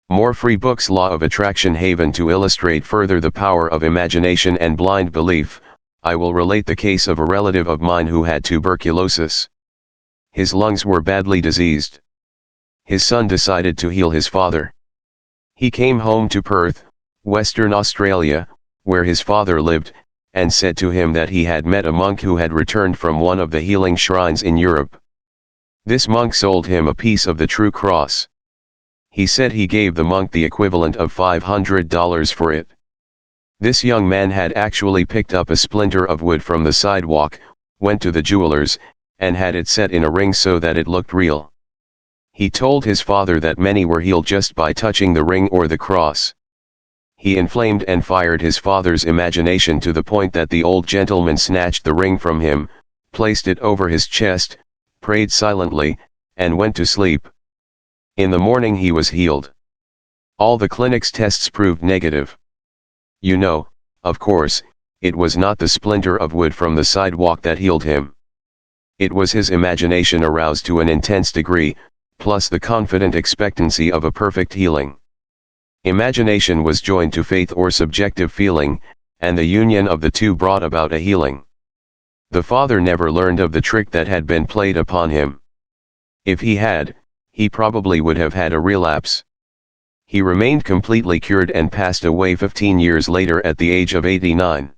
More free books. Law of Attraction Haven. To illustrate further the power of imagination and blind belief, I will relate the case of a relative of mine who had tuberculosis. His lungs were badly diseased. His son decided to heal his father. He came home to Perth, Western Australia, where his father lived, and said to him that he had met a monk who had returned from one of the healing shrines in Europe. This monk sold him a piece of the true cross. He said he gave the monk the equivalent of $500 for it. This young man had actually picked up a splinter of wood from the sidewalk, went to the jeweler's, and had it set in a ring so that it looked real. He told his father that many were healed just by touching the ring or the cross. He inflamed and fired his father's imagination to the point that the old gentleman snatched the ring from him, placed it over his chest, prayed silently, and went to sleep. In the morning he was healed. All the clinic's tests proved negative. You know, of course, it was not the splinter of wood from the sidewalk that healed him. It was his imagination aroused to an intense degree, plus the confident expectancy of a perfect healing. Imagination was joined to faith or subjective feeling, and the union of the two brought about a healing. The father never learned of the trick that had been played upon him. If he had, he probably would have had a relapse. He remained completely cured and passed away 15 years later at the age of 89.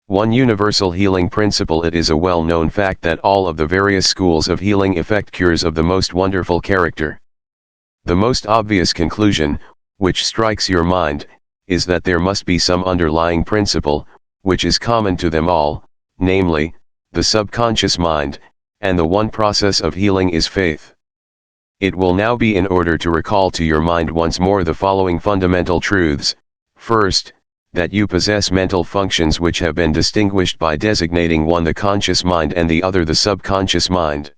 One universal healing principle. It is a well-known fact that all of the various schools of healing effect cures of the most wonderful character. The most obvious conclusion, which strikes your mind, is that there must be some underlying principle, which is common to them all, namely, the subconscious mind, and the one process of healing is faith. It will now be in order to recall to your mind once more the following fundamental truths. First, that you possess mental functions which have been distinguished by designating one the conscious mind and the other the subconscious mind.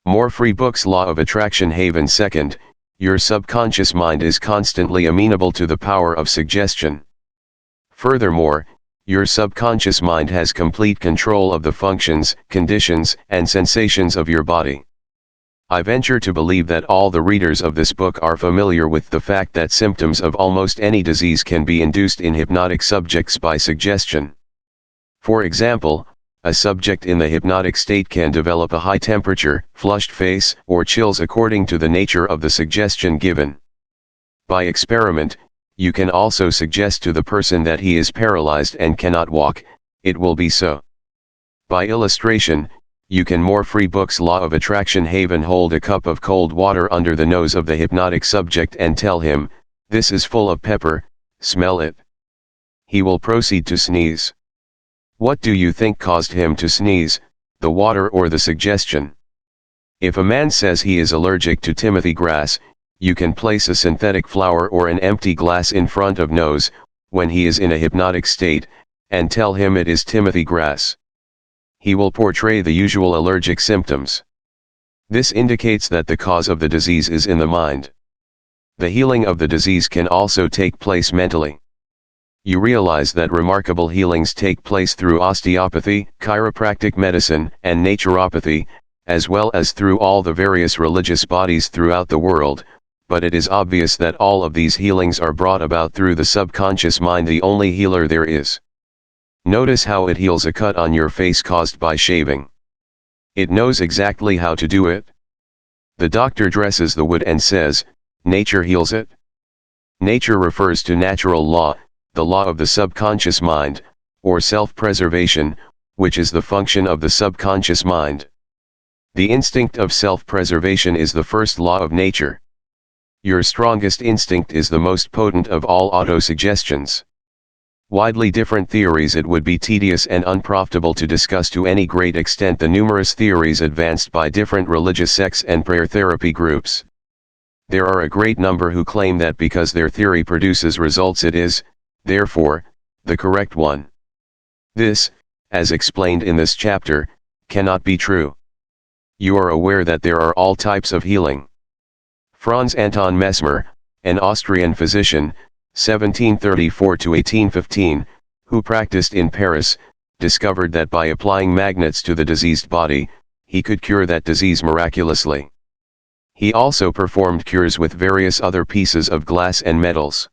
More free books. Law of Attraction Haven. Second, Your subconscious mind is constantly amenable to the power of suggestion. Furthermore, your subconscious mind has complete control of the functions, conditions, and sensations of your body. I venture to believe that all the readers of this book are familiar with the fact that symptoms of almost any disease can be induced in hypnotic subjects by suggestion. For example, a subject in the hypnotic state can develop a high temperature, flushed face, or chills according to the nature of the suggestion given. By experiment, you can also suggest to the person that he is paralyzed and cannot walk, it will be so. By illustration, you can Free Book's Law of Attraction Haven hold a cup of cold water under the nose of the hypnotic subject and tell him, "This is full of pepper, smell it." He will proceed to sneeze. What do you think caused him to sneeze, the water or the suggestion? If a man says he is allergic to timothy grass, you can place a synthetic flower or an empty glass in front of nose, when he is in a hypnotic state, and tell him it is timothy grass. He will portray the usual allergic symptoms. This indicates that the cause of the disease is in the mind. The healing of the disease can also take place mentally. You realize that remarkable healings take place through osteopathy, chiropractic medicine, and naturopathy, as well as through all the various religious bodies throughout the world, but it is obvious that all of these healings are brought about through the subconscious mind, the only healer there is. Notice how it heals a cut on your face caused by shaving. It knows exactly how to do it. The doctor dresses the wound and says, "Nature heals it." Nature refers to natural law, the law of the subconscious mind, or self-preservation, which is the function of the subconscious mind. The instinct of self-preservation is the first law of nature. Your strongest instinct is the most potent of all autosuggestions. Widely different theories. It would be tedious and unprofitable to discuss to any great extent the numerous theories advanced by different religious sects and prayer therapy groups. There are a great number who claim that because their theory produces results it is, therefore, the correct one. This, as explained in this chapter, cannot be true. You are aware that there are all types of healing. Franz Anton Mesmer, an Austrian physician, 1734 to 1815, who practiced in Paris, discovered that by applying magnets to the diseased body, he could cure that disease miraculously. He also performed cures with various other pieces of glass and metals.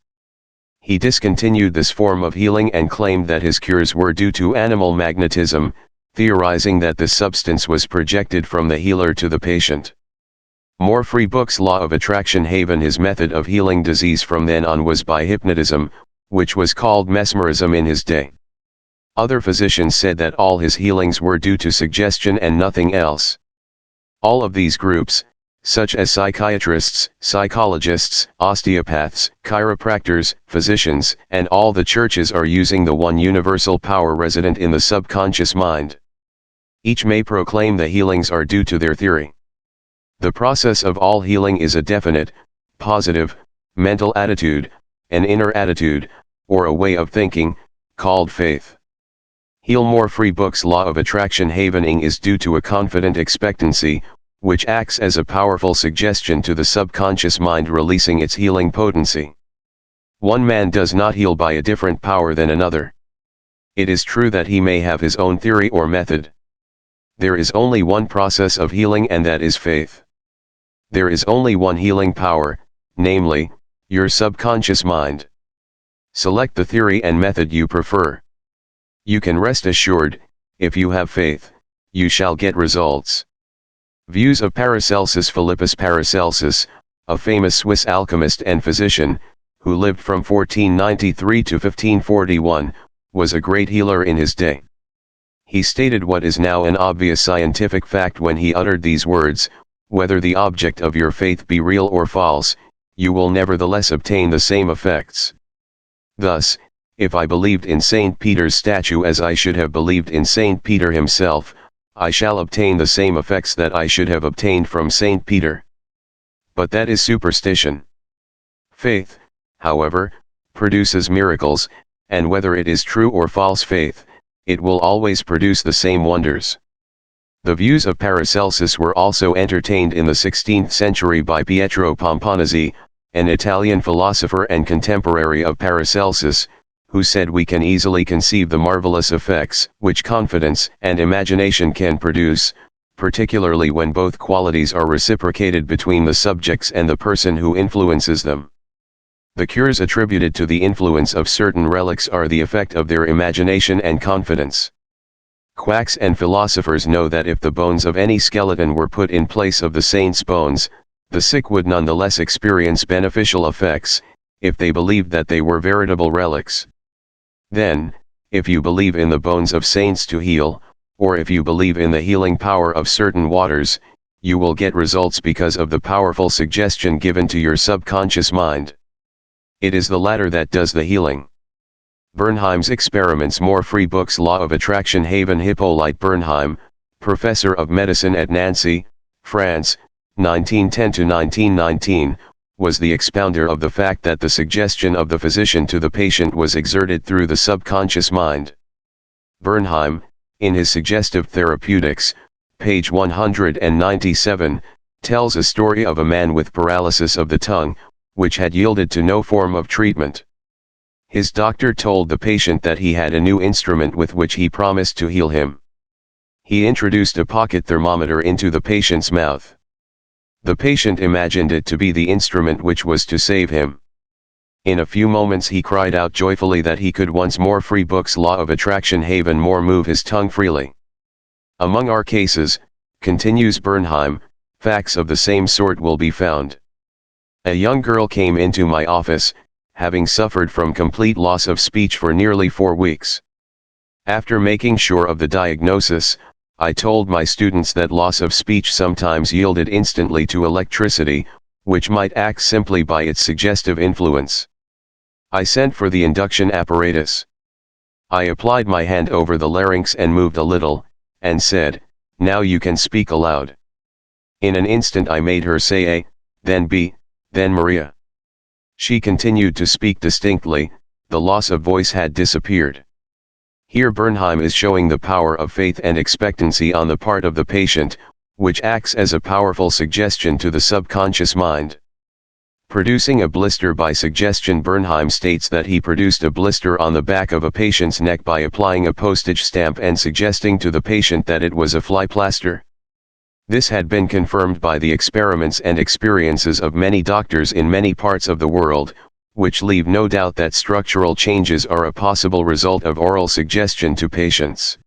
He discontinued this form of healing and claimed that his cures were due to animal magnetism, theorizing that this substance was projected from the healer to the patient. Free Book's Law of Attraction Haven. His method of healing disease from then on was by hypnotism, which was called mesmerism in his day. Other physicians said that all his healings were due to suggestion and nothing else. All of these groups, such as psychiatrists, psychologists, osteopaths, chiropractors, physicians, and all the churches are using the one universal power resident in the subconscious mind. Each may proclaim the healings are due to their theory. The process of all healing is a definite, positive, mental attitude, an inner attitude, or a way of thinking, called faith. Free Book's Law of Attraction Havening is due to a confident expectancy, which acts as a powerful suggestion to the subconscious mind, releasing its healing potency. One man does not heal by a different power than another. It is true that he may have his own theory or method. There is only one process of healing, and that is faith. There is only one healing power, namely, your subconscious mind. Select the theory and method you prefer. You can rest assured, if you have faith, you shall get results. Views of Paracelsus. Philippus Paracelsus, a famous Swiss alchemist and physician, who lived from 1493 to 1541, was a great healer in his day. He stated what is now an obvious scientific fact when he uttered these words: "Whether the object of your faith be real or false, you will nevertheless obtain the same effects." Thus, if I believed in St. Peter's statue as I should have believed in St. Peter himself, I shall obtain the same effects that I should have obtained from St. Peter. But that is superstition. Faith, however, produces miracles, and whether it is true or false faith, it will always produce the same wonders. The views of Paracelsus were also entertained in the 16th century by Pietro Pomponazzi, an Italian philosopher and contemporary of Paracelsus, who said we can easily conceive the marvelous effects which confidence and imagination can produce, particularly when both qualities are reciprocated between the subjects and the person who influences them. The cures attributed to the influence of certain relics are the effect of their imagination and confidence. Quacks and philosophers know that if the bones of any skeleton were put in place of the saint's bones, the sick would nonetheless experience beneficial effects, if they believed that they were veritable relics. Then, if you believe in the bones of saints to heal, or if you believe in the healing power of certain waters, you will get results because of the powerful suggestion given to your subconscious mind. It is the latter that does the healing. Bernheim's Experiments. More free books. Law of Attraction. Haven. Hippolyte Bernheim, professor of medicine at Nancy, France, 1910 to 1919, was the expounder of the fact that the suggestion of the physician to the patient was exerted through the subconscious mind. Bernheim, in his Suggestive Therapeutics, page 197, tells a story of a man with paralysis of the tongue, which had yielded to no form of treatment. His doctor told the patient that he had a new instrument with which he promised to heal him. He introduced a pocket thermometer into the patient's mouth. The patient imagined it to be the instrument which was to save him. In a few moments he cried out joyfully that he could once more free books. Law of Attraction. Haven. More move his tongue freely. Among our cases, continues Bernheim, facts of the same sort will be found. A young girl came into my office, having suffered from complete loss of speech for nearly 4 weeks. After making sure of the diagnosis, I told my students that loss of speech sometimes yielded instantly to electricity, which might act simply by its suggestive influence. I sent for the induction apparatus. I applied my hand over the larynx and moved a little, and said, "Now you can speak aloud." In an instant I made her say A, then B, then Maria. She continued to speak distinctly, the loss of voice had disappeared. Here Bernheim is showing the power of faith and expectancy on the part of the patient, which acts as a powerful suggestion to the subconscious mind. Producing a blister by suggestion. Bernheim states that he produced a blister on the back of a patient's neck by applying a postage stamp and suggesting to the patient that it was a fly plaster. This had been confirmed by the experiments and experiences of many doctors in many parts of the world, which leave no doubt that structural changes are a possible result of oral suggestion to patients.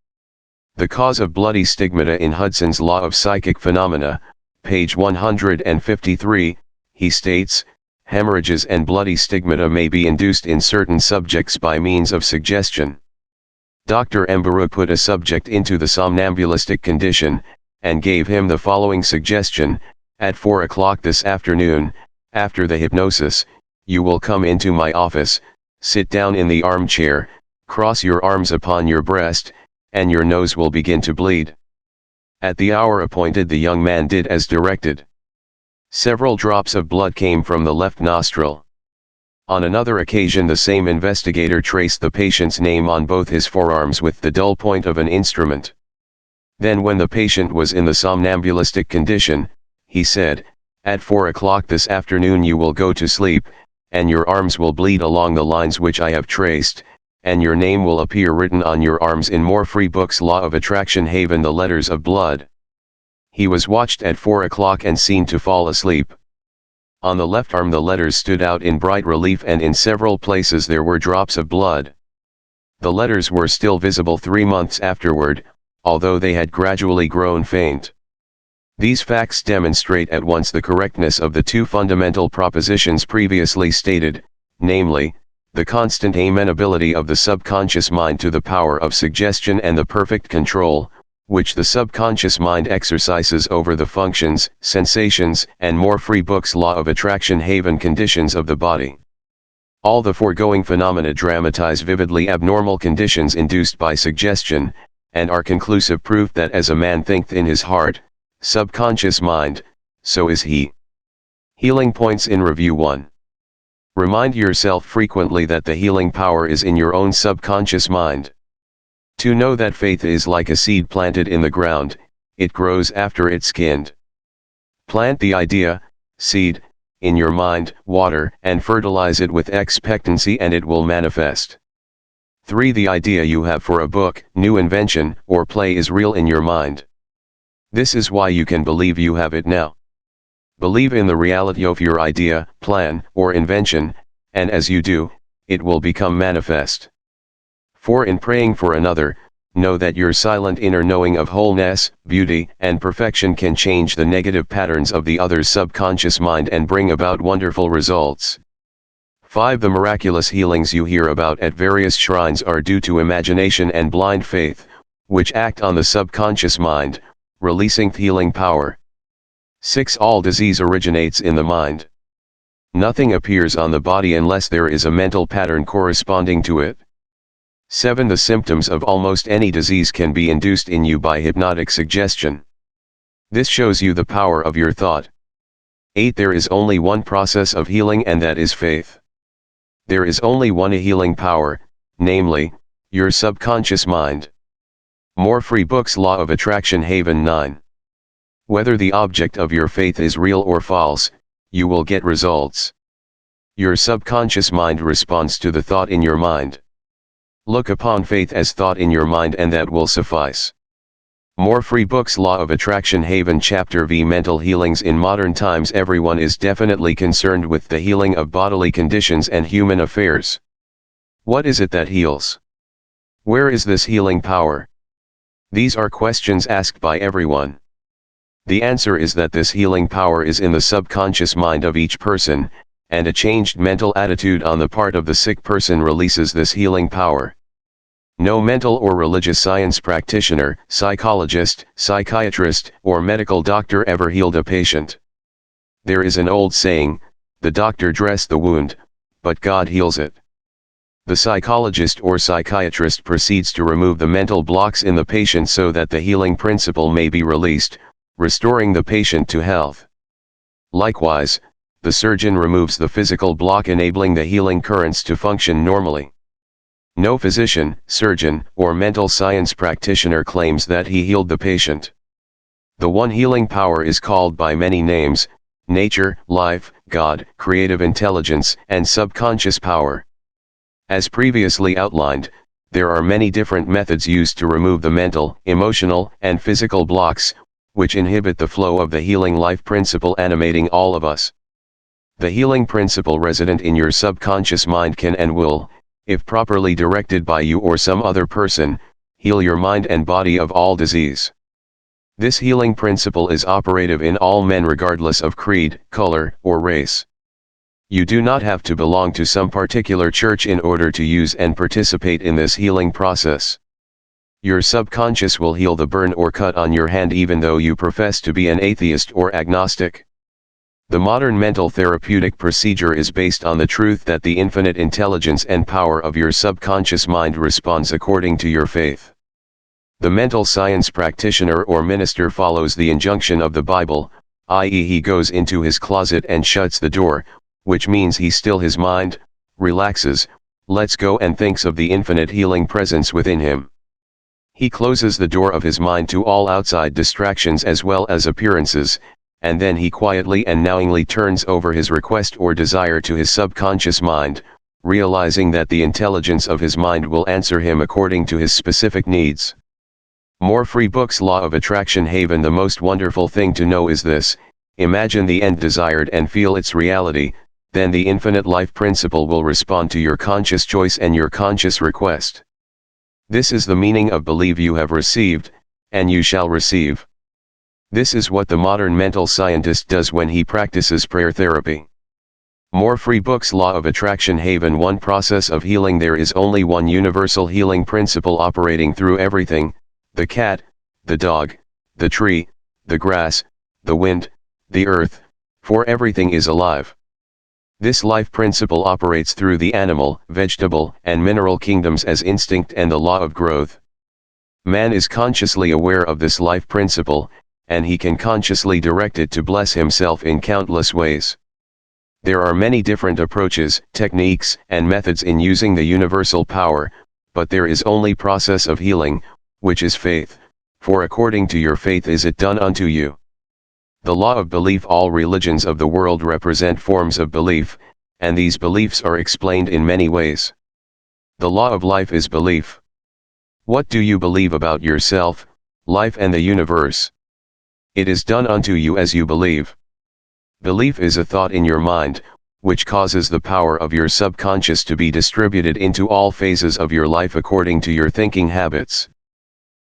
The cause of bloody stigmata. In Hudson's Law of Psychic Phenomena, page 153, he states, hemorrhages and bloody stigmata may be induced in certain subjects by means of suggestion. Dr. Mburu put a subject into the somnambulistic condition, and gave him the following suggestion: at 4 o'clock this afternoon, after the hypnosis, you will come into my office, sit down in the armchair, cross your arms upon your breast, and your nose will begin to bleed. At the hour appointed the young man did as directed. Several drops of blood came from the left nostril. On another occasion the same investigator traced the patient's name on both his forearms with the dull point of an instrument. Then when the patient was in the somnambulistic condition, he said, at 4 o'clock this afternoon you will go to sleep, and your arms will bleed along the lines which I have traced, and your name will appear written on your arms in more free books. Law of Attraction. Haven. The letters of blood. He was watched at 4 o'clock and seen to fall asleep. On the left arm the letters stood out in bright relief and in several places there were drops of blood. The letters were still visible 3 months afterward, although they had gradually grown faint. These facts demonstrate at once the correctness of the two fundamental propositions previously stated, namely, the constant amenability of the subconscious mind to the power of suggestion and the perfect control, which the subconscious mind exercises over the functions, sensations, and more free books. Law of Attraction. Haven. Conditions of the body. All the foregoing phenomena dramatize vividly abnormal conditions induced by suggestion, and are conclusive proof that as a man thinketh in his heart, subconscious mind, so is he. Healing points in review. 1. Remind yourself frequently that the healing power is in your own subconscious mind. To know that faith is like a seed planted in the ground, it grows after it's skinned. Plant the idea, seed, in your mind, water and fertilize it with expectancy and it will manifest. 3. The idea you have for a book, new invention, or play is real in your mind. This is why you can believe you have it now. Believe in the reality of your idea, plan, or invention, and as you do, it will become manifest. 4. In praying for another, know that your silent inner knowing of wholeness, beauty, and perfection can change the negative patterns of the other's subconscious mind and bring about wonderful results. 5. The miraculous healings you hear about at various shrines are due to imagination and blind faith, which act on the subconscious mind, releasing healing power. 6. All disease originates in the mind. Nothing appears on the body unless there is a mental pattern corresponding to it. 7. The symptoms of almost any disease can be induced in you by hypnotic suggestion. This shows you the power of your thought. 8. There is only one process of healing and that is faith. There is only one healing power, namely, your subconscious mind. More free books. Law of Attraction Haven 9. Whether the object of your faith is real or false, you will get results. Your subconscious mind responds to the thought in your mind. Look upon faith as thought in your mind and that will suffice. More free books. Law of Attraction Haven Chapter V. Mental healings. In modern times everyone is definitely concerned with the healing of bodily conditions and human affairs. What is it that heals? Where is this healing power? These are questions asked by everyone. The answer is that this healing power is in the subconscious mind of each person, and a changed mental attitude on the part of the sick person releases this healing power. No mental or religious science practitioner, psychologist, psychiatrist, or medical doctor ever healed a patient. There is an old saying, the doctor dressed the wound, but God heals it. The psychologist or psychiatrist proceeds to remove the mental blocks in the patient so that the healing principle may be released, restoring the patient to health. Likewise, the surgeon removes the physical block enabling the healing currents to function normally. No physician, surgeon, or mental science practitioner claims that he healed the patient. The one healing power is called by many names: nature, life, God, creative intelligence, and subconscious power. As previously outlined, there are many different methods used to remove the mental, emotional, and physical blocks, which inhibit the flow of the healing life principle animating all of us. The healing principle resident in your subconscious mind can and will, if properly directed by you or some other person, heal your mind and body of all disease. This healing principle is operative in all men regardless of creed, color, or race. You do not have to belong to some particular church in order to use and participate in this healing process. Your subconscious will heal the burn or cut on your hand even though you profess to be an atheist or agnostic. The modern mental therapeutic procedure is based on the truth that the infinite intelligence and power of your subconscious mind responds according to your faith. The mental science practitioner or minister follows the injunction of the Bible, i.e., he goes into his closet and shuts the door, which means he stills his mind, relaxes, lets go and thinks of the infinite healing presence within him. He closes the door of his mind to all outside distractions as well as appearances, and then he quietly and knowingly turns over his request or desire to his subconscious mind, realizing that the intelligence of his mind will answer him according to his specific needs. More free books. Law of Attraction Haven. The most wonderful thing to know is this: imagine the end desired and feel its reality, then the infinite life principle will respond to your conscious choice and your conscious request. This is the meaning of believe you have received, and you shall receive. This is what the modern mental scientist does when he practices prayer therapy. More free books. Law of Attraction Haven 1. Process of healing. There is only one universal healing principle operating through everything: the cat, the dog, the tree, the grass, the wind, the earth, for everything is alive. This life principle operates through the animal, vegetable, and mineral kingdoms as instinct and the law of growth. Man is consciously aware of this life principle, and he can consciously direct it to bless himself in countless ways. There are many different approaches, techniques, and methods in using the universal power, but there is only process of healing, which is faith, for according to your faith is it done unto you. The law of belief. All religions of the world represent forms of belief, and these beliefs are explained in many ways. The law of life is belief. What do you believe about yourself, life and the universe? It is done unto you as you believe. Belief is a thought in your mind, which causes the power of your subconscious to be distributed into all phases of your life according to your thinking habits.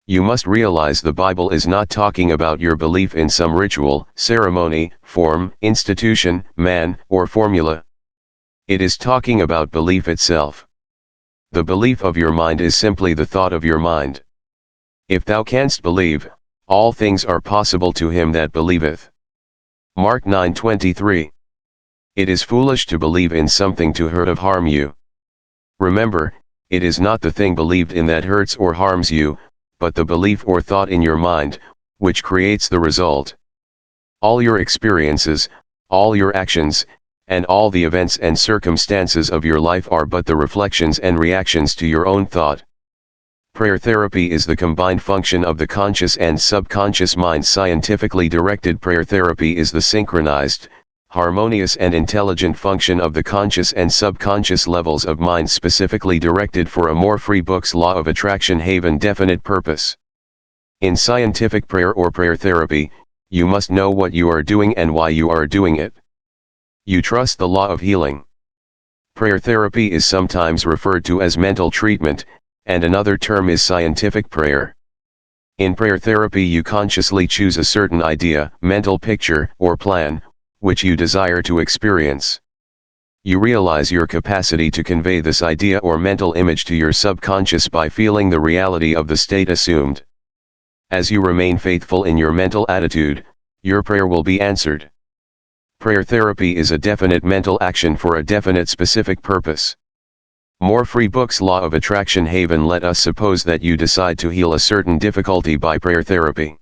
You must realize the Bible is not talking about your belief in some ritual, ceremony, form, institution, man, or formula. It is talking about belief itself. The belief of your mind is simply the thought of your mind. If thou canst believe, all things are possible to him that believeth. Mark 9:23. It is foolish to believe in something to hurt or harm you. Remember, it is not the thing believed in that hurts or harms you, but the belief or thought in your mind, which creates the result. All your experiences, all your actions, and all the events and circumstances of your life are but the reflections and reactions to your own thought. Prayer therapy is the combined function of the conscious and subconscious mind. Scientifically directed prayer therapy is the synchronized, harmonious and intelligent function of the conscious and subconscious levels of mind, specifically directed for a more free books law of attraction haven definite purpose. In scientific prayer or prayer therapy, you must know what you are doing and why you are doing it. You trust the law of healing. Prayer therapy is sometimes referred to as mental treatment, and another term is scientific prayer. In prayer therapy you consciously choose a certain idea, mental picture, or plan, which you desire to experience. You realize your capacity to convey this idea or mental image to your subconscious by feeling the reality of the state assumed. As you remain faithful in your mental attitude, your prayer will be answered. Prayer therapy is a definite mental action for a definite specific purpose. More free books law of attraction haven. Let us suppose that you decide to heal a certain difficulty by prayer therapy.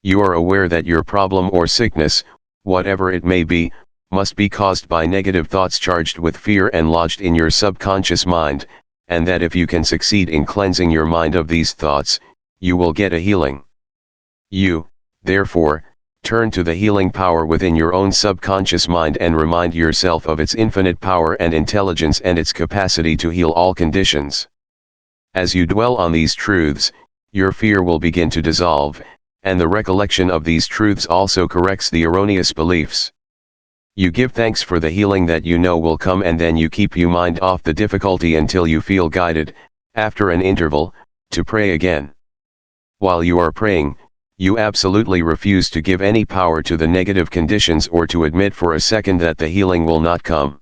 You are aware that your problem or sickness, whatever it may be, must be caused by negative thoughts charged with fear and lodged in your subconscious mind, and that if you can succeed in cleansing your mind of these thoughts, you will get a healing. You, therefore, turn to the healing power within your own subconscious mind and remind yourself of its infinite power and intelligence and its capacity to heal all conditions. As you dwell on these truths, your fear will begin to dissolve, and the recollection of these truths also corrects the erroneous beliefs. You give thanks for the healing that you know will come, and then you keep your mind off the difficulty until you feel guided, after an interval, to pray again. While you are praying, you absolutely refuse to give any power to the negative conditions or to admit for a second that the healing will not come.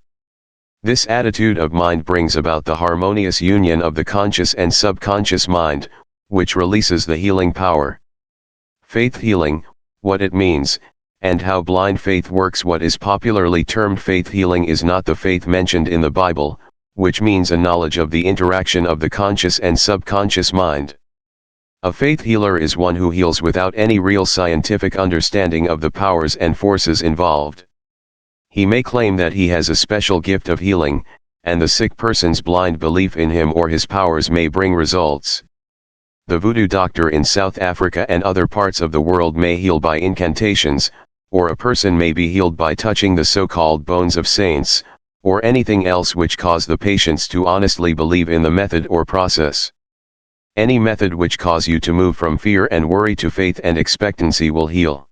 This attitude of mind brings about the harmonious union of the conscious and subconscious mind, which releases the healing power. Faith healing, what it means, and how blind faith works. What is popularly termed faith healing is not the faith mentioned in the Bible, which means a knowledge of the interaction of the conscious and subconscious mind. A faith healer is one who heals without any real scientific understanding of the powers and forces involved. He may claim that he has a special gift of healing, and the sick person's blind belief in him or his powers may bring results. The voodoo doctor in South Africa and other parts of the world may heal by incantations, or a person may be healed by touching the so-called bones of saints, or anything else which cause the patients to honestly believe in the method or process. Any method which cause you to move from fear and worry to faith and expectancy will heal.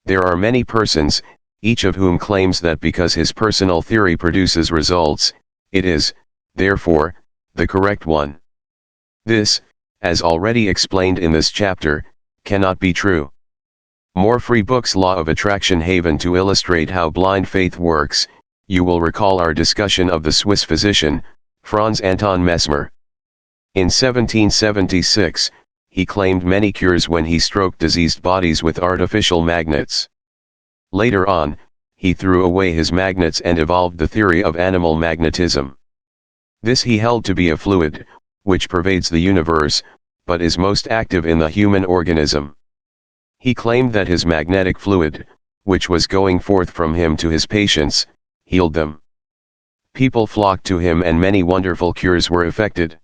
There are many persons, each of whom claims that because his personal theory produces results, it is, therefore, the correct one. This, as already explained in this chapter, cannot be true. More free books law of attraction haven. To illustrate how blind faith works, you will recall our discussion of the Swiss physician, Franz Anton Mesmer. In 1776, he claimed many cures when he stroked diseased bodies with artificial magnets. Later on, he threw away his magnets and evolved the theory of animal magnetism. This he held to be a fluid, which pervades the universe, but is most active in the human organism. He claimed that his magnetic fluid, which was going forth from him to his patients, healed them. People flocked to him and many wonderful cures were effected.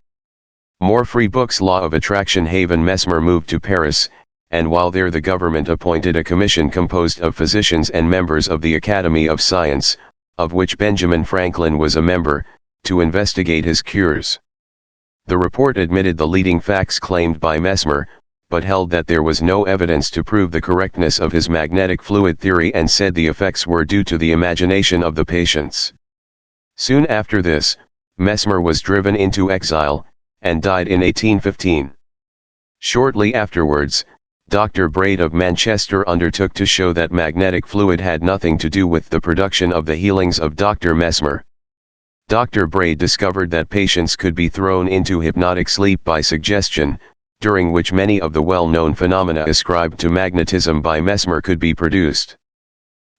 More free books. Law of Attraction. Haven. Mesmer moved to Paris, and while there the government appointed a commission composed of physicians and members of the Academy of Science, of which Benjamin Franklin was a member, to investigate his cures. The report admitted the leading facts claimed by Mesmer, but held that there was no evidence to prove the correctness of his magnetic fluid theory and said the effects were due to the imagination of the patients. Soon after this, Mesmer was driven into exile, and died in 1815. Shortly afterwards, Dr. Braid of Manchester undertook to show that magnetic fluid had nothing to do with the production of the healings of Dr. Mesmer. Dr. Braid discovered that patients could be thrown into hypnotic sleep by suggestion, during which many of the well-known phenomena ascribed to magnetism by Mesmer could be produced.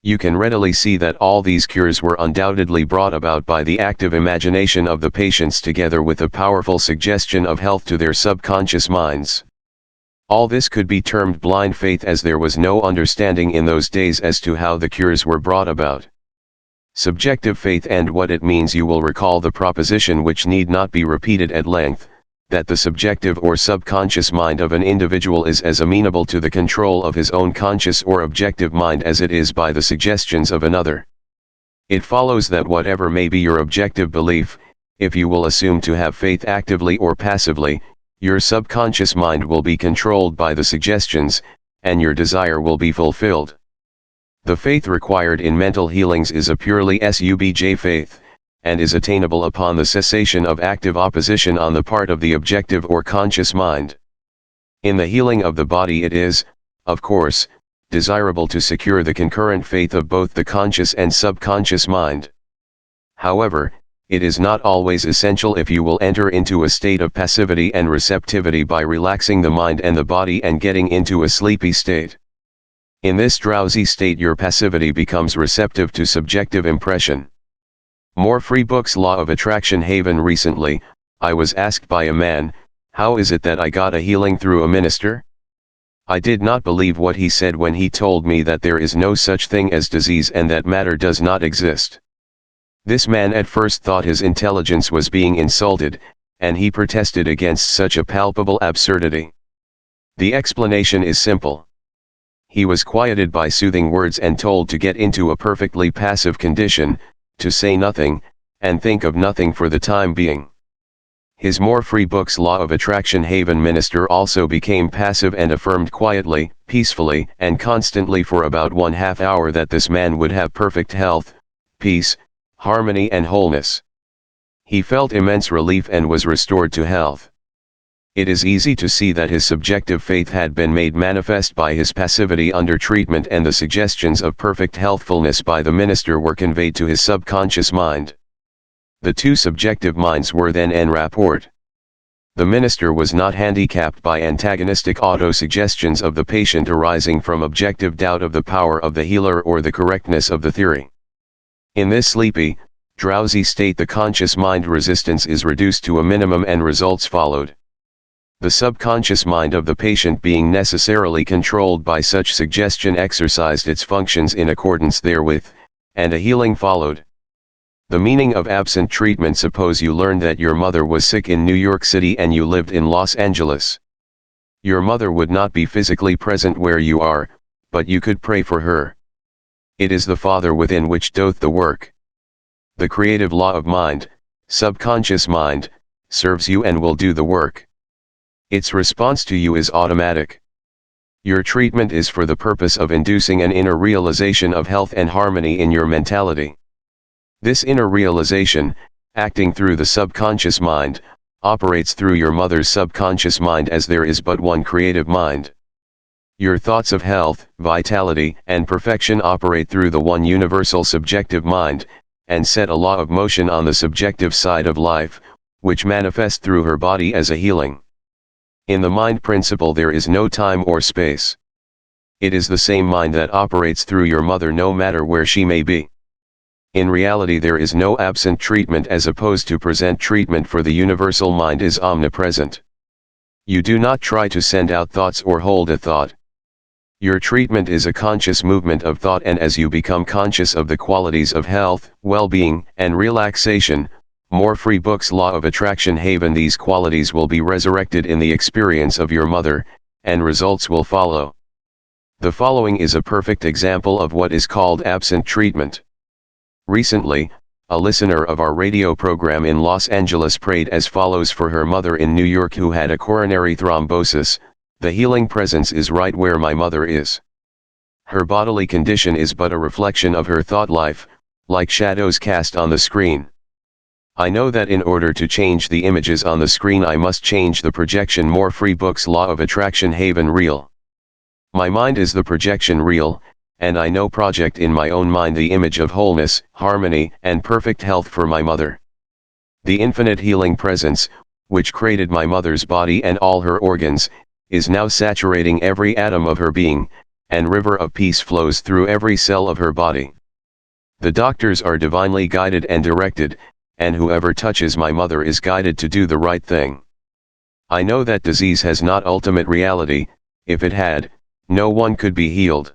You can readily see that all these cures were undoubtedly brought about by the active imagination of the patients together with a powerful suggestion of health to their subconscious minds. All this could be termed blind faith, as there was no understanding in those days as to how the cures were brought about. Subjective faith and what it means. You will recall the proposition, which need not be repeated at length, that the subjective or subconscious mind of an individual is as amenable to the control of his own conscious or objective mind as it is by the suggestions of another. It follows that whatever may be your objective belief, if you will assume to have faith actively or passively, your subconscious mind will be controlled by the suggestions, and your desire will be fulfilled. The faith required in mental healings is a purely subj faith, and is attainable upon the cessation of active opposition on the part of the objective or conscious mind. In the healing of the body it is, of course, desirable to secure the concurrent faith of both the conscious and subconscious mind. However, it is not always essential if you will enter into a state of passivity and receptivity by relaxing the mind and the body and getting into a sleepy state. In this drowsy state your passivity becomes receptive to subjective impression. More free books. Law of Attraction. Haven. Recently, I was asked by a man, how is it that I got a healing through a minister? I did not believe what he said when he told me that there is no such thing as disease and that matter does not exist. This man at first thought his intelligence was being insulted, and he protested against such a palpable absurdity. The explanation is simple. He was quieted by soothing words and told to get into a perfectly passive condition, to say nothing, and think of nothing for the time being. His more free books. Law of Attraction. Haven. Minister also became passive and affirmed quietly, peacefully, and constantly for about 1/2 hour that this man would have perfect health, peace, harmony and wholeness. He felt immense relief and was restored to health. It is easy to see that his subjective faith had been made manifest by his passivity under treatment, and the suggestions of perfect healthfulness by the minister were conveyed to his subconscious mind. The two subjective minds were then en rapport. The minister was not handicapped by antagonistic auto-suggestions of the patient arising from objective doubt of the power of the healer or the correctness of the theory. In this sleepy, drowsy state the conscious mind resistance is reduced to a minimum and results followed. The subconscious mind of the patient, being necessarily controlled by such suggestion, exercised its functions in accordance therewith, and a healing followed. The meaning of absent treatment: suppose you learned that your mother was sick in New York City and you lived in Los Angeles. Your mother would not be physically present where you are, but you could pray for her. It is the Father within which doth the work. The creative law of mind, subconscious mind, serves you and will do the work. Its response to you is automatic. Your treatment is for the purpose of inducing an inner realization of health and harmony in your mentality. This inner realization, acting through the subconscious mind, operates through your mother's subconscious mind, as there is but one creative mind. Your thoughts of health, vitality, and perfection operate through the one universal subjective mind, and set a law of motion on the subjective side of life, which manifests through her body as a healing. In the mind principle there is no time or space. It is the same mind that operates through your mother no matter where she may be. In reality there is no absent treatment, as opposed to present treatment, for the universal mind is omnipresent. You do not try to send out thoughts or hold a thought. Your treatment is a conscious movement of thought, and as you become conscious of the qualities of health, well-being, and relaxation, More free books. Law of Attraction Haven. These qualities will be resurrected in the experience of your mother, and results will follow. The following is a perfect example of what is called absent treatment. Recently, a listener of our radio program in Los Angeles prayed as follows for her mother in New York who had a coronary thrombosis. The healing presence is right where my mother is. Her bodily condition is but a reflection of her thought life, like shadows cast on the screen. I know that in order to change the images on the screen I must change the projection. More free books. Law of Attraction Haven. Real. My mind is the projection real, and I know project in my own mind the image of wholeness, harmony, and perfect health for my mother. The infinite healing presence, which created my mother's body and all her organs, is now saturating every atom of her being, and river of peace flows through every cell of her body. The doctors are divinely guided and directed, and whoever touches my mother is guided to do the right thing. I know that disease has not ultimate reality. If it had, no one could be healed.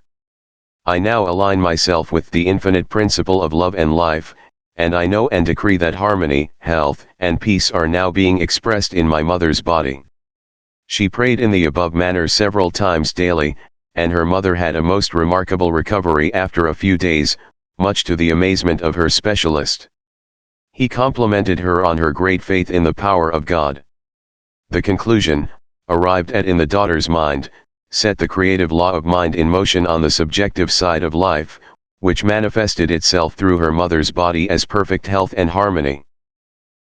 I now align myself with the infinite principle of love and life, and I know and decree that harmony, health, and peace are now being expressed in my mother's body. She prayed in the above manner several times daily, and her mother had a most remarkable recovery after a few days, much to the amazement of her specialist. He complimented her on her great faith in the power of God. The conclusion, arrived at in the daughter's mind, set the creative law of mind in motion on the subjective side of life, which manifested itself through her mother's body as perfect health and harmony.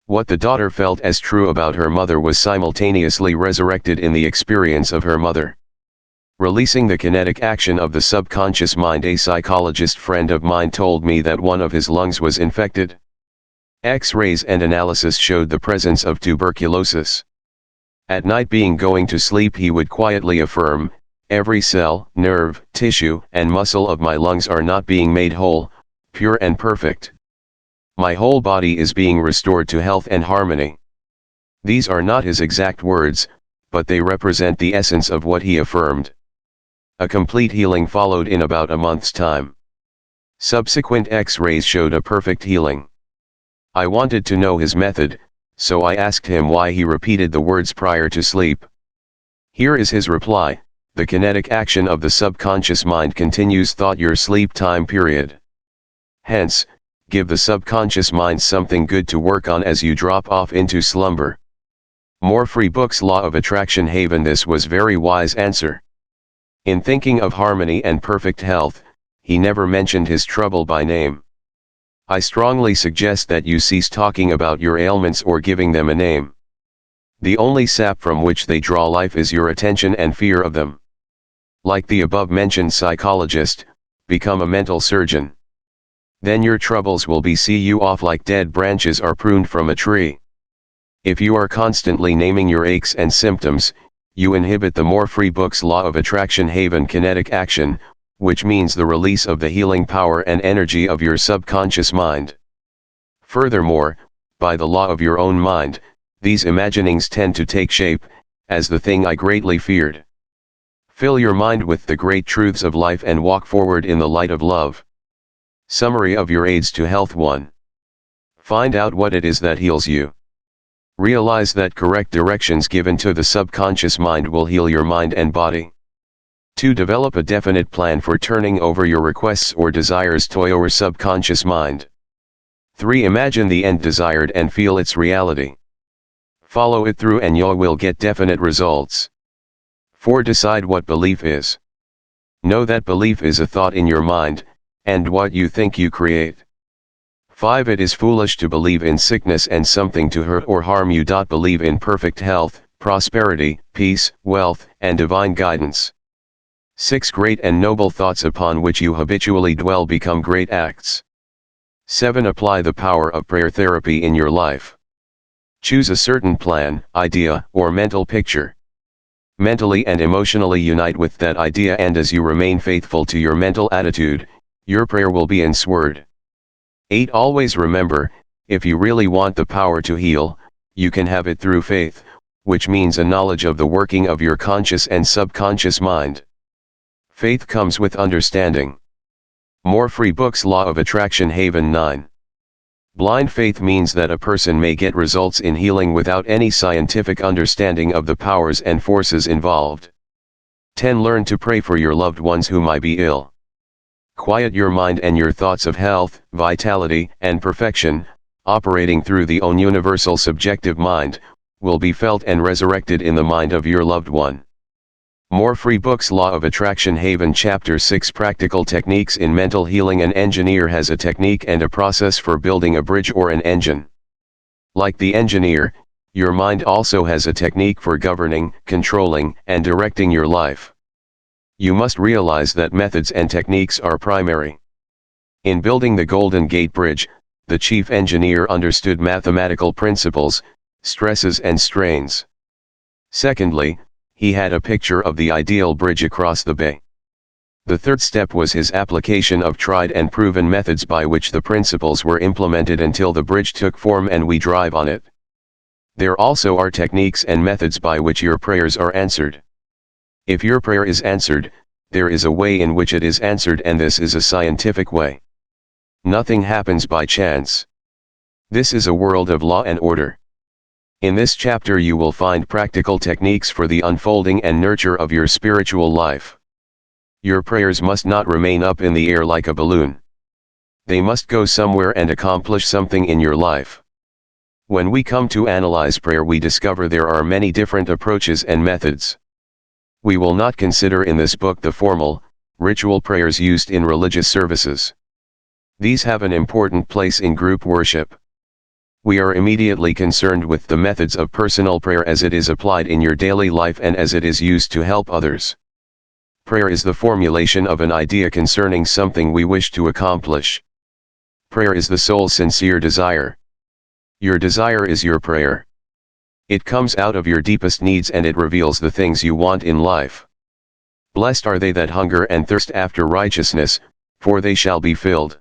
What the daughter felt as true about her mother was simultaneously resurrected in the experience of her mother. Releasing the kinetic action of the subconscious mind. A psychologist friend of mine told me that one of his lungs was infected. X-rays and analysis showed the presence of tuberculosis. At night, being going to sleep, he would quietly affirm, "Every cell, nerve, tissue, and muscle of my lungs are not being made whole, pure and perfect. My whole body is being restored to health and harmony." These are not his exact words, but they represent the essence of what he affirmed. A complete healing followed in about a month's time. Subsequent X-rays showed a perfect healing. I wanted to know his method, so I asked him why he repeated the words prior to sleep. Here is his reply: the kinetic action of the subconscious mind continues thought your sleep time period. Hence, give the subconscious mind something good to work on as you drop off into slumber. More free books. Law of Attraction Haven. This was very wise answer. In thinking of harmony and perfect health, he never mentioned his trouble by name. I strongly suggest that you cease talking about your ailments or giving them a name. The only sap from which they draw life is your attention and fear of them. Like the above-mentioned psychologist, become a mental surgeon. Then your troubles will be see you off like dead branches are pruned from a tree. If you are constantly naming your aches and symptoms, you inhibit the More Free Books Law of Attraction Haven kinetic action, which means the release of the healing power and energy of your subconscious mind. Furthermore, by the law of your own mind, these imaginings tend to take shape, as the thing I greatly feared. Fill your mind with the great truths of life and walk forward in the light of love. Summary of your aids to health. 1. Find out what it is that heals you. Realize that correct directions given to the subconscious mind will heal your mind and body. 2. Develop a definite plan for turning over your requests or desires to your subconscious mind. 3. Imagine the end desired and feel its reality. Follow it through and you will get definite results. 4. Decide what belief is. Know that belief is a thought in your mind, and what you think you create. 5. It is foolish to believe in sickness and something to hurt or harm you. Believe in perfect health, prosperity, peace, wealth, and divine guidance. 6. Great and noble thoughts upon which you habitually dwell become great acts. 7. Apply the power of prayer therapy in your life. Choose a certain plan, idea, or mental picture. Mentally and emotionally unite with that idea, and as you remain faithful to your mental attitude, your prayer will be answered. 8. Always remember, if you really want the power to heal, you can have it through faith, which means a knowledge of the working of your conscious and subconscious mind. Faith comes with understanding. More Free Books Law of Attraction Haven. 9. Blind faith means that a person may get results in healing without any scientific understanding of the powers and forces involved. 10. Learn to pray for your loved ones who might be ill. Quiet your mind and your thoughts of health, vitality, and perfection, operating through the own universal subjective mind, will be felt and resurrected in the mind of your loved one. More free books. Law of Attraction Haven Chapter 6 Practical Techniques in Mental Healing. An engineer has a technique and a process for building a bridge or an engine. Like the engineer, your mind also has a technique for governing, controlling, and directing your life. You must realize that methods and techniques are primary. In building the Golden Gate Bridge, the chief engineer understood mathematical principles, stresses and strains. Secondly, he had a picture of the ideal bridge across the bay. The third step was his application of tried and proven methods by which the principles were implemented until the bridge took form and we drive on it. There also are techniques and methods by which your prayers are answered. If your prayer is answered, there is a way in which it is answered, and this is a scientific way. Nothing happens by chance. This is a world of law and order. In this chapter you will find practical techniques for the unfolding and nurture of your spiritual life. Your prayers must not remain up in the air like a balloon. They must go somewhere and accomplish something in your life. When we come to analyze prayer, we discover there are many different approaches and methods. We will not consider in this book the formal, ritual prayers used in religious services. These have an important place in group worship. We are immediately concerned with the methods of personal prayer as it is applied in your daily life and as it is used to help others. Prayer is the formulation of an idea concerning something we wish to accomplish. Prayer is the soul's sincere desire. Your desire is your prayer. It comes out of your deepest needs and it reveals the things you want in life. Blessed are they that hunger and thirst after righteousness, for they shall be filled.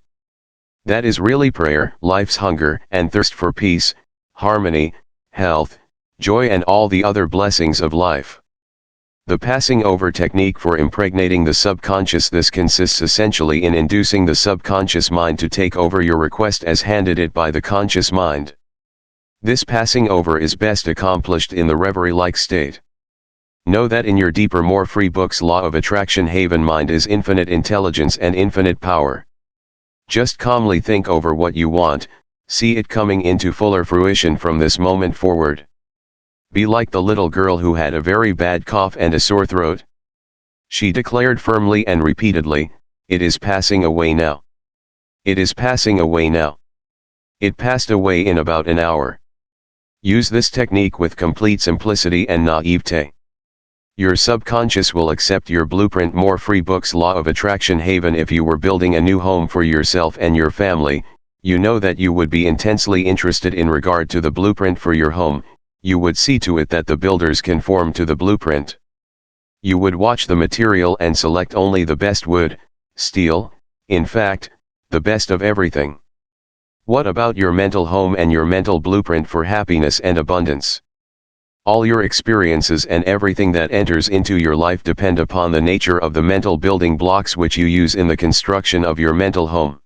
That is really prayer, life's hunger and thirst for peace, harmony, health, joy and all the other blessings of life. The passing over technique for impregnating the subconscious. This consists essentially in inducing the subconscious mind to take over your request as handed it by the conscious mind. This passing over is best accomplished in the reverie-like state. Know that in your deeper, more free books Law of Attraction Haven mind is infinite intelligence and infinite power. Just calmly think over what you want, see it coming into fuller fruition from this moment forward. Be like the little girl who had a very bad cough and a sore throat. She declared firmly and repeatedly, "It is passing away now. It is passing away now." It passed away in about an hour. Use this technique with complete simplicity and naivete. Your subconscious will accept your blueprint. More free books Law of Attraction Haven. If you were building a new home for yourself and your family, you know that you would be intensely interested in regard to the blueprint for your home. You would see to it that the builders conform to the blueprint. You would watch the material and select only the best wood, steel, in fact, the best of everything. What about your mental home and your mental blueprint for happiness and abundance? All your experiences and everything that enters into your life depend upon the nature of the mental building blocks which you use in the construction of your mental home.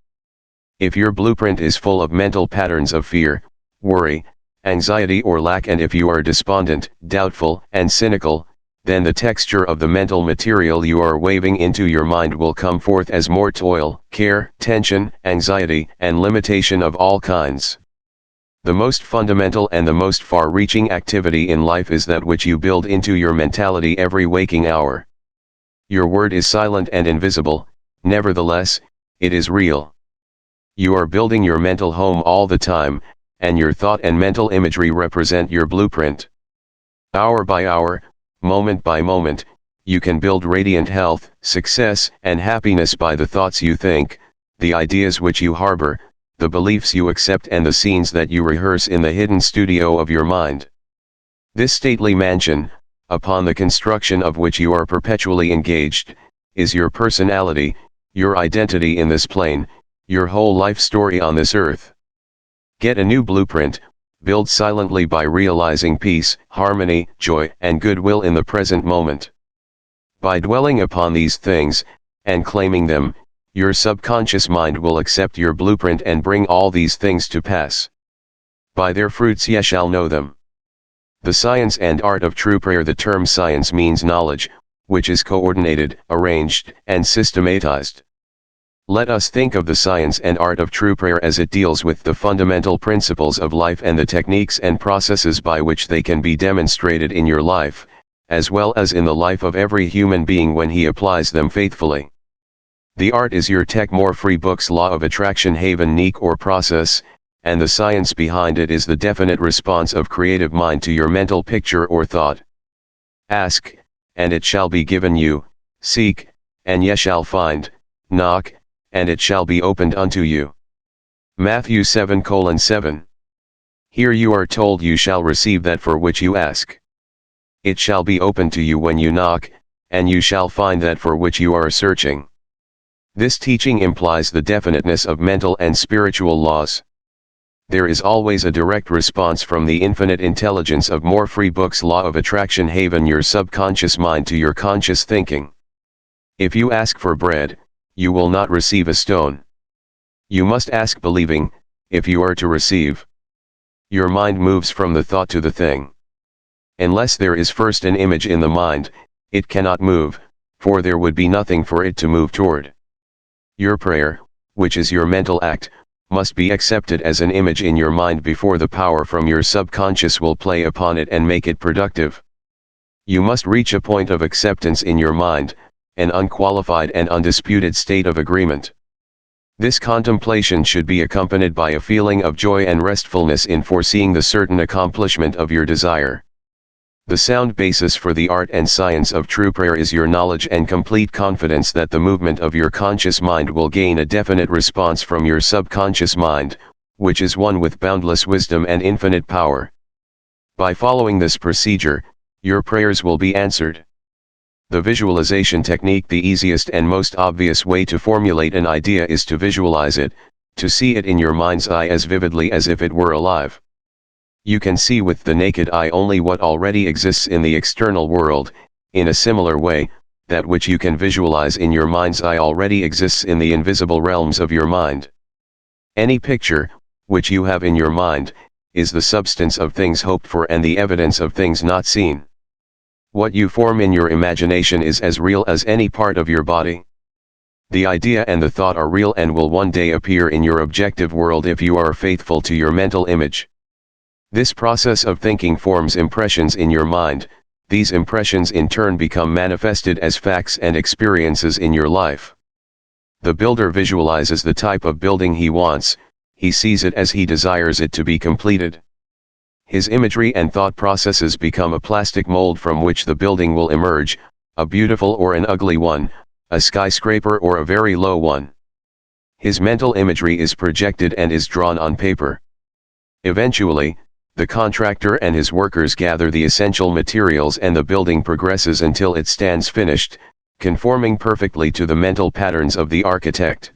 If your blueprint is full of mental patterns of fear, worry, anxiety or lack, and if you are despondent, doubtful, and cynical, then the texture of the mental material you are waving into your mind will come forth as more toil, care, tension, anxiety, and limitation of all kinds. The most fundamental and the most far-reaching activity in life is that which you build into your mentality every waking hour. Your word is silent and invisible, nevertheless, it is real. You are building your mental home all the time, and your thought and mental imagery represent your blueprint. Hour by hour, moment by moment, you can build radiant health, success, and happiness by the thoughts you think, the ideas which you harbor, the beliefs you accept, and the scenes that you rehearse in the hidden studio of your mind. This stately mansion, upon the construction of which you are perpetually engaged, is your personality, your identity in this plane, your whole life story on this earth. Get a new blueprint, build silently by realizing peace, harmony, joy, and goodwill in the present moment. By dwelling upon these things, and claiming them, Your subconscious mind will accept your blueprint and bring all these things to pass. By their fruits ye shall know them. The science and art of true prayer. The term science means knowledge, which is coordinated, arranged, and systematized. Let us think of the science and art of true prayer as it deals with the fundamental principles of life and the techniques and processes by which they can be demonstrated in your life, as well as in the life of every human being when he applies them faithfully. The art is your tech more free books law of attraction haven nique or process, and the science behind it is the definite response of creative mind to your mental picture or thought. Ask, and it shall be given you, seek, and ye shall find, knock, and it shall be opened unto you. Matthew 7:7. Here you are told you shall receive that for which you ask. It shall be opened to you when you knock, and you shall find that for which you are searching. This teaching implies the definiteness of mental and spiritual laws. There is always a direct response from the infinite intelligence of more free books law of attraction haven your subconscious mind to your conscious thinking. If you ask for bread, you will not receive a stone. You must ask believing, if you are to receive. Your mind moves from the thought to the thing. Unless there is first an image in the mind, it cannot move, for there would be nothing for it to move toward. Your prayer, which is your mental act, must be accepted as an image in your mind before the power from your subconscious will play upon it and make it productive. You must reach a point of acceptance in your mind, an unqualified and undisputed state of agreement. This contemplation should be accompanied by a feeling of joy and restfulness in foreseeing the certain accomplishment of your desire. The sound basis for the art and science of true prayer is your knowledge and complete confidence that the movement of your conscious mind will gain a definite response from your subconscious mind, which is one with boundless wisdom and infinite power. By following this procedure, your prayers will be answered. The visualization technique. The easiest and most obvious way to formulate an idea is to visualize it, to see it in your mind's eye as vividly as if it were alive. You can see with the naked eye only what already exists in the external world. In a similar way, that which you can visualize in your mind's eye already exists in the invisible realms of your mind. Any picture, which you have in your mind, is the substance of things hoped for and the evidence of things not seen. What you form in your imagination is as real as any part of your body. The idea and the thought are real and will one day appear in your objective world if you are faithful to your mental image. This process of thinking forms impressions in your mind. These impressions in turn become manifested as facts and experiences in your life. The builder visualizes the type of building he wants, he sees it as he desires it to be completed. His imagery and thought processes become a plastic mold from which the building will emerge, a beautiful or an ugly one, a skyscraper or a very low one. His mental imagery is projected and is drawn on paper. Eventually, the contractor and his workers gather the essential materials and the building progresses until it stands finished, conforming perfectly to the mental patterns of the architect.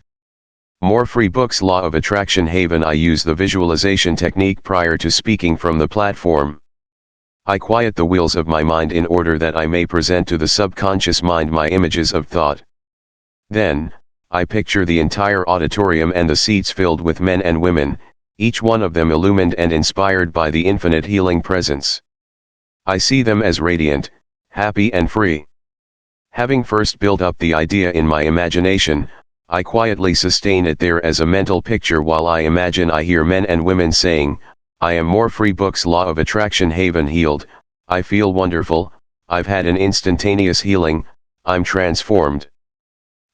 More free books Law of Attraction Haven. I use the visualization technique prior to speaking from the platform. I quiet the wheels of my mind in order that I may present to the subconscious mind my images of thought. Then, I picture the entire auditorium and the seats filled with men and women, each one of them illumined and inspired by the infinite healing presence. I see them as radiant, happy and free. Having first built up the idea in my imagination, I quietly sustain it there as a mental picture while I imagine I hear men and women saying, "I am more free books Law of Attraction Haven healed, I feel wonderful, I've had an instantaneous healing, I'm transformed."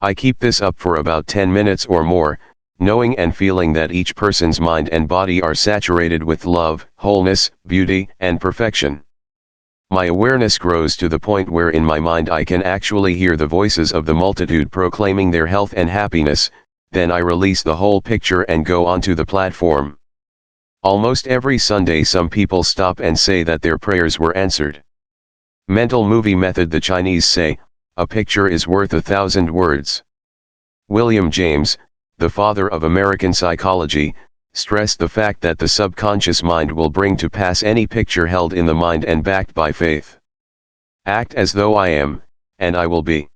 I keep this up for about 10 minutes or more, knowing and feeling that each person's mind and body are saturated with love, wholeness, beauty, and perfection. My awareness grows to the point where in my mind I can actually hear the voices of the multitude proclaiming their health and happiness. Then I release the whole picture and go onto the platform. Almost every Sunday some people stop and say that their prayers were answered. Mental movie method. The Chinese say, "A picture is worth 1,000 words." William James, the father of American psychology, stressed the fact that the subconscious mind will bring to pass any picture held in the mind and backed by faith. Act as though I am, and I will be.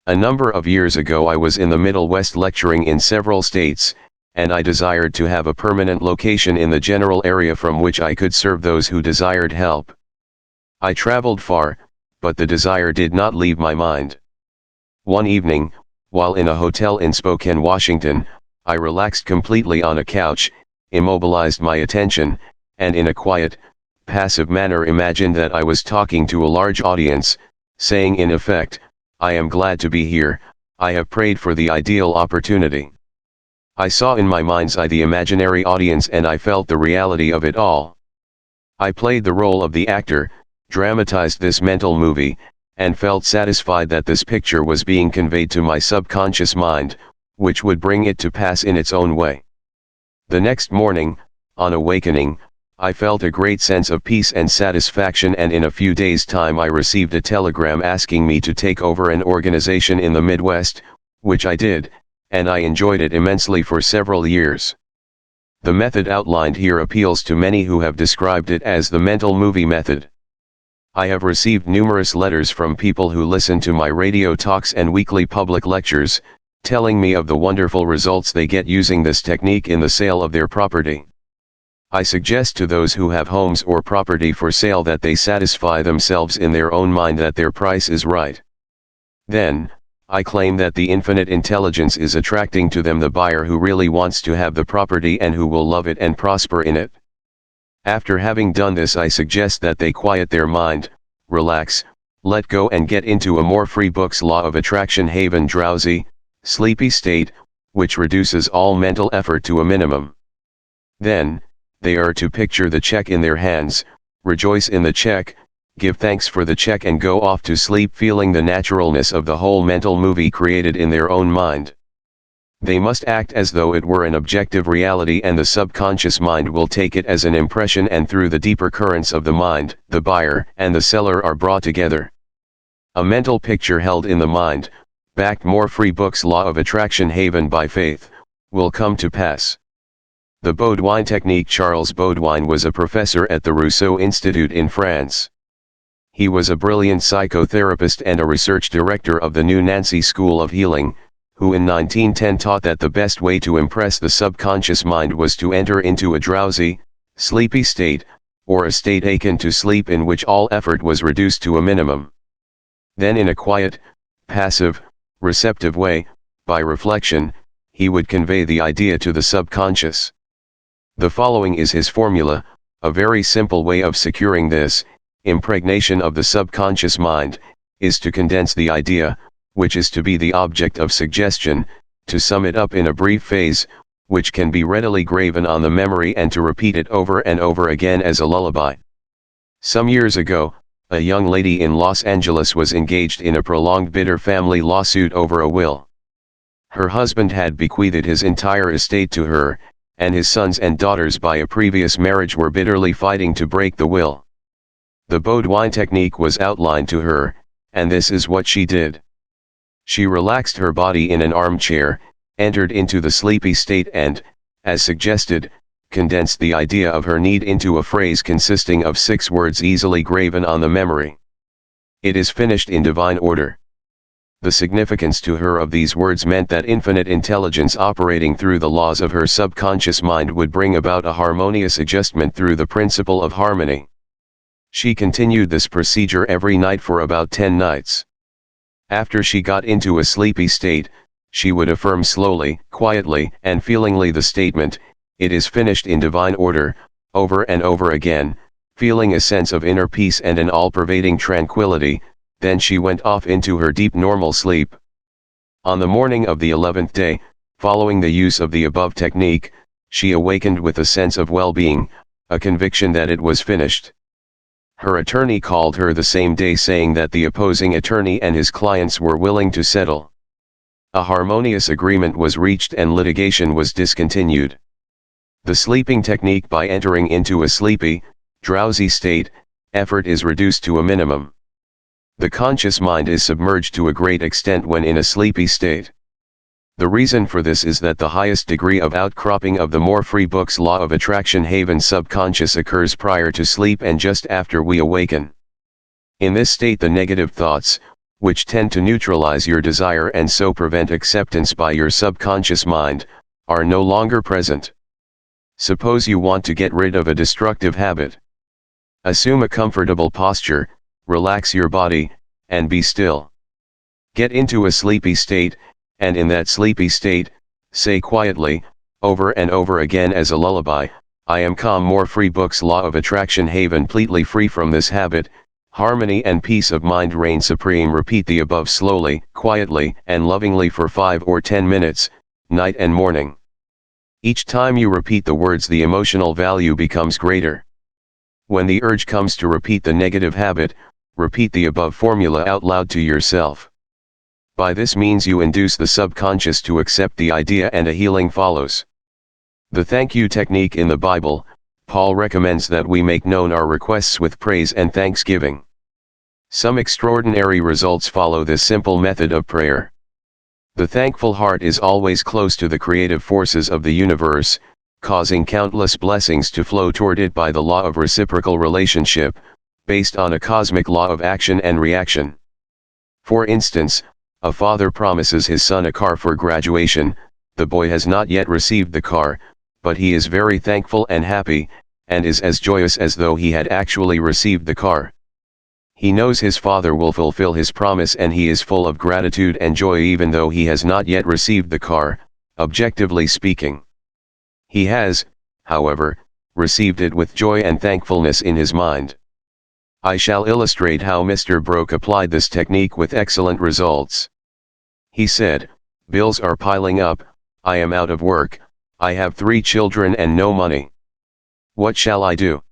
A number of years ago I was in the Middle West lecturing in several states, and I desired to have a permanent location in the general area from which I could serve those who desired help. I traveled far, but the desire did not leave my mind. One evening, while in a hotel in Spokane, Washington, I relaxed completely on a couch, immobilized my attention, and in a quiet, passive manner imagined that I was talking to a large audience, saying in effect, "I am glad to be here, I have prayed for the ideal opportunity." I saw in my mind's eye the imaginary audience and I felt the reality of it all. I played the role of the actor, dramatized this mental movie, and felt satisfied that this picture was being conveyed to my subconscious mind, which would bring it to pass in its own way. The next morning, on awakening, I felt a great sense of peace and satisfaction, and in a few days' time I received a telegram asking me to take over an organization in the Midwest, which I did, and I enjoyed it immensely for several years. The method outlined here appeals to many who have described it as the mental movie method. I have received numerous letters from people who listen to my radio talks and weekly public lectures, telling me of the wonderful results they get using this technique in the sale of their property. I suggest to those who have homes or property for sale that they satisfy themselves in their own mind that their price is right. Then, I claim that the infinite intelligence is attracting to them the buyer who really wants to have the property and who will love it and prosper in it. After having done this, I suggest that they quiet their mind, relax, let go and get into a more free book's law of attraction haven drowsy, sleepy state, which reduces all mental effort to a minimum. Then, they are to picture the check in their hands, rejoice in the check, give thanks for the check and go off to sleep feeling the naturalness of the whole mental movie created in their own mind. They must act as though it were an objective reality, and the subconscious mind will take it as an impression, and through the deeper currents of the mind, the buyer and the seller are brought together. A mental picture held in the mind, backed more free book's law of attraction haven by faith, will come to pass. The Baudouin technique. Charles Baudouin was a professor at the Rousseau Institute in France. He was a brilliant psychotherapist and a research director of the New Nancy School of Healing, who in 1910 taught that the best way to impress the subconscious mind was to enter into a drowsy, sleepy state, or a state akin to sleep in which all effort was reduced to a minimum. Then in a quiet, passive, receptive way, by reflection, he would convey the idea to the subconscious. The following is his formula, a very simple way of securing this impregnation of the subconscious mind, is to condense the idea, which is to be the object of suggestion, to sum it up in a brief phrase, which can be readily graven on the memory, and to repeat it over and over again as a lullaby. Some years ago, a young lady in Los Angeles was engaged in a prolonged bitter family lawsuit over a will. Her husband had bequeathed his entire estate to her, and his sons and daughters by a previous marriage were bitterly fighting to break the will. The Baudouin technique was outlined to her, and this is what she did. She relaxed her body in an armchair, entered into the sleepy state and, as suggested, condensed the idea of her need into a phrase consisting of 6 words easily graven on the memory. It is finished in divine order. The significance to her of these words meant that infinite intelligence operating through the laws of her subconscious mind would bring about a harmonious adjustment through the principle of harmony. She continued this procedure every night for about 10 nights. After she got into a sleepy state, she would affirm slowly, quietly, and feelingly the statement, "It is finished in divine order," over and over again, feeling a sense of inner peace and an all-pervading tranquility. Then she went off into her deep normal sleep. On the morning of the 11th day, following the use of the above technique, she awakened with a sense of well-being, a conviction that it was finished. Her attorney called her the same day saying that the opposing attorney and his clients were willing to settle. A harmonious agreement was reached and litigation was discontinued. The sleeping technique. By entering into a sleepy, drowsy state, effort is reduced to a minimum. The conscious mind is submerged to a great extent when in a sleepy state. The reason for this is that the highest degree of outcropping of the more free book's law of attraction haven subconscious occurs prior to sleep and just after we awaken. In this state the negative thoughts, which tend to neutralize your desire and so prevent acceptance by your subconscious mind, are no longer present. Suppose you want to get rid of a destructive habit. Assume a comfortable posture, relax your body, and be still. Get into a sleepy state, and in that sleepy state, say quietly, over and over again as a lullaby, I am calm. More free books. Law of Attraction Haven. Completely free from this habit, harmony and peace of mind reign supreme. Repeat the above slowly, quietly, and lovingly for 5 or 10 minutes, night and morning. Each time you repeat the words, the emotional value becomes greater. When the urge comes to repeat the negative habit, repeat the above formula out loud to yourself. By this means you induce the subconscious to accept the idea and a healing follows. The thank you technique. In the Bible, Paul recommends that we make known our requests with praise and thanksgiving. Some extraordinary results follow this simple method of prayer. The thankful heart is always close to the creative forces of the universe, causing countless blessings to flow toward it by the law of reciprocal relationship, based on a cosmic law of action and reaction. For instance, a father promises his son a car for graduation. The boy has not yet received the car, but he is very thankful and happy, and is as joyous as though he had actually received the car. He knows his father will fulfill his promise, and he is full of gratitude and joy even though he has not yet received the car, objectively speaking. He has, however, received it with joy and thankfulness in his mind. I shall illustrate how Mr. Broke applied this technique with excellent results. He said, "Bills are piling up, I am out of work, I have 3 children and no money. What shall I do?"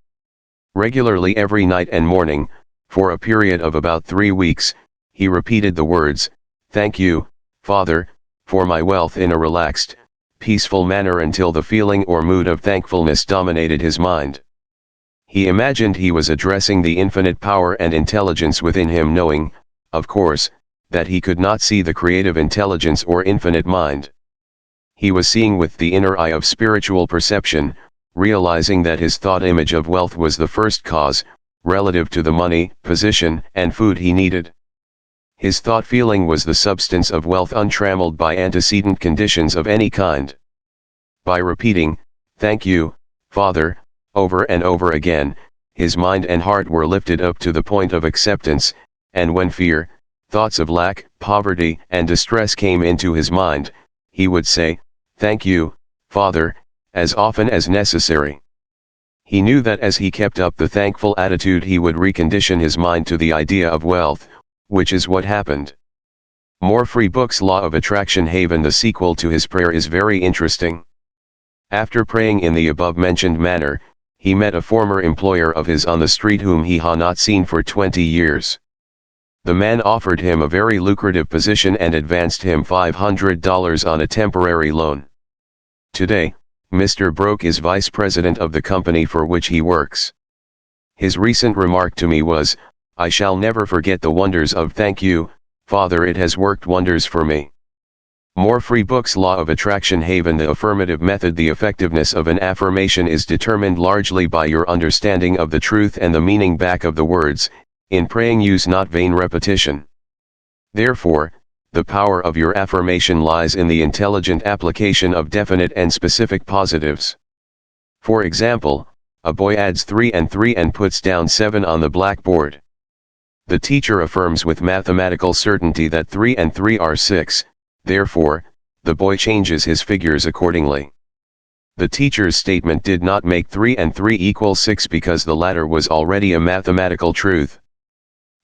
Regularly every night and morning, for a period of about 3 weeks, he repeated the words, "Thank you, Father, for my wealth" in a relaxed, peaceful manner until the feeling or mood of thankfulness dominated his mind. He imagined he was addressing the infinite power and intelligence within him, knowing, of course, that he could not see the creative intelligence or infinite mind. He was seeing with the inner eye of spiritual perception, realizing that his thought image of wealth was the first cause, relative to the money, position, and food he needed. His thought feeling was the substance of wealth, untrammeled by antecedent conditions of any kind. By repeating, "Thank you, Father," over and over again, his mind and heart were lifted up to the point of acceptance, and when fear, thoughts of lack, poverty, and distress came into his mind, he would say, "Thank you, Father," as often as necessary. He knew that as he kept up the thankful attitude he would recondition his mind to the idea of wealth, which is what happened. More free books. Law of Attraction Haven. The sequel to his prayer is very interesting. After praying in the above-mentioned manner, he met a former employer of his on the street whom he had not seen for 20 years. The man offered him a very lucrative position and advanced him $500 on a temporary loan. Today, Mr. Broke is vice president of the company for which he works. His recent remark to me was, "I shall never forget the wonders of thank you, Father, it has worked wonders for me." More free books. Law of Attraction Haven. The affirmative method. The effectiveness of an affirmation is determined largely by your understanding of the truth and the meaning back of the words. In praying, use not vain repetition. Therefore, the power of your affirmation lies in the intelligent application of definite and specific positives. For example, a boy adds 3 and 3 and puts down 7 on the blackboard. The teacher affirms with mathematical certainty that 3 and 3 are 6, therefore, the boy changes his figures accordingly. The teacher's statement did not make 3 and 3 equal 6 because the latter was already a mathematical truth.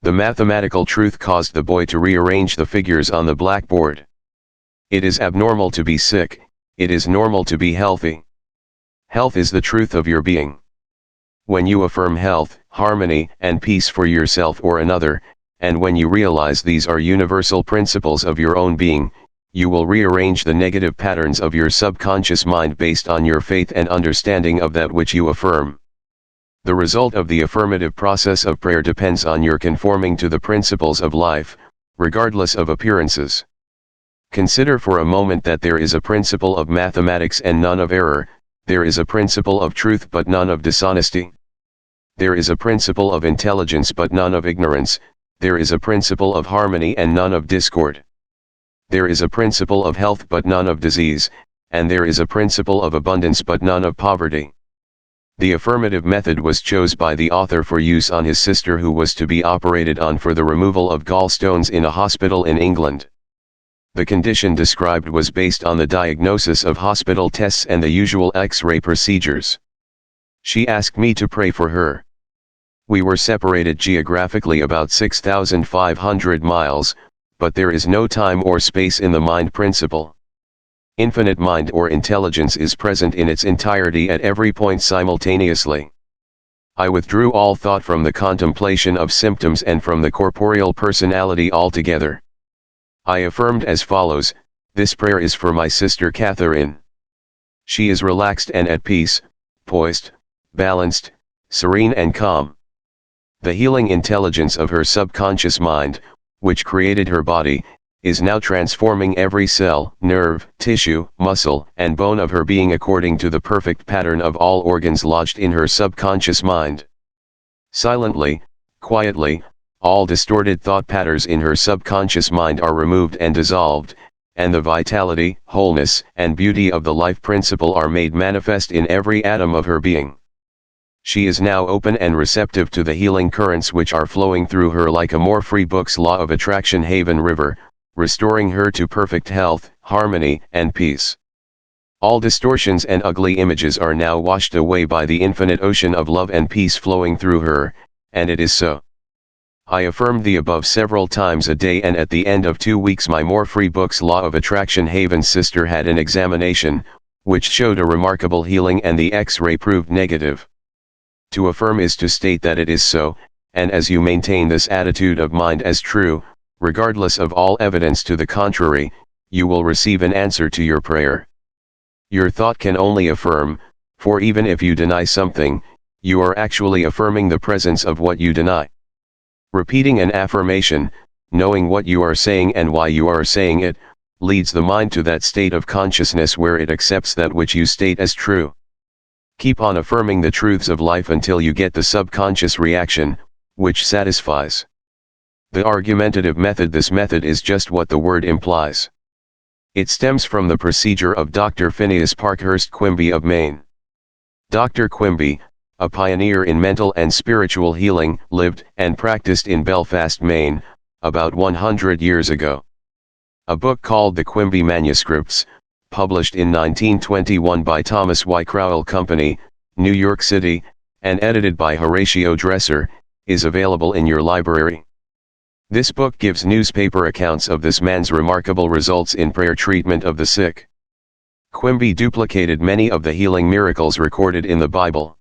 The mathematical truth caused the boy to rearrange the figures on the blackboard. It is abnormal to be sick, it is normal to be healthy. Health is the truth of your being. When you affirm health, harmony, and peace for yourself or another, and when you realize these are universal principles of your own being, you will rearrange the negative patterns of your subconscious mind based on your faith and understanding of that which you affirm. The result of the affirmative process of prayer depends on your conforming to the principles of life, regardless of appearances. Consider for a moment that there is a principle of mathematics and none of error, there is a principle of truth but none of dishonesty. There is a principle of intelligence but none of ignorance, there is a principle of harmony and none of discord. There is a principle of health but none of disease, and there is a principle of abundance but none of poverty. The affirmative method was chosen by the author for use on his sister who was to be operated on for the removal of gallstones in a hospital in England. The condition described was based on the diagnosis of hospital tests and the usual X-ray procedures. She asked me to pray for her. We were separated geographically about 6,500 miles, but there is no time or space in the mind principle. Infinite mind or intelligence is present in its entirety at every point simultaneously. I withdrew all thought from the contemplation of symptoms and from the corporeal personality altogether. I affirmed as follows: this prayer is for my sister Catherine. She is relaxed and at peace, poised, balanced, serene and calm. The healing intelligence of her subconscious mind, which created her body, is now transforming every cell, nerve, tissue, muscle, and bone of her being according to the perfect pattern of all organs lodged in her subconscious mind. Silently, quietly, all distorted thought patterns in her subconscious mind are removed and dissolved, and the vitality, wholeness, and beauty of the life principle are made manifest in every atom of her being. She is now open and receptive to the healing currents which are flowing through her like a Hmurphy book's law of attraction haven river, restoring her to perfect health, harmony, and peace. All distortions and ugly images are now washed away by the infinite ocean of love and peace flowing through her, and it is so. I affirmed the above several times a day, and at the end of 2 weeks my Hmurphy book's law of attraction haven sister had an examination, which showed a remarkable healing and the X-ray proved negative. To affirm is to state that it is so, and as you maintain this attitude of mind as true, regardless of all evidence to the contrary, you will receive an answer to your prayer. Your thought can only affirm, for even if you deny something, you are actually affirming the presence of what you deny. Repeating an affirmation, knowing what you are saying and why you are saying it, leads the mind to that state of consciousness where it accepts that which you state as true. Keep on affirming the truths of life until you get the subconscious reaction, which satisfies. The argumentative method. This method is just what the word implies. It stems from the procedure of Dr. Phineas Parkhurst Quimby of Maine. Dr. Quimby, a pioneer in mental and spiritual healing, lived and practiced in Belfast, Maine, about 100 years ago. A book called The Quimby Manuscripts, published in 1921 by Thomas Y. Crowell Company, New York City, and edited by Horatio Dresser, is available in your library. This book gives newspaper accounts of this man's remarkable results in prayer treatment of the sick. Quimby duplicated many of the healing miracles recorded in the Bible.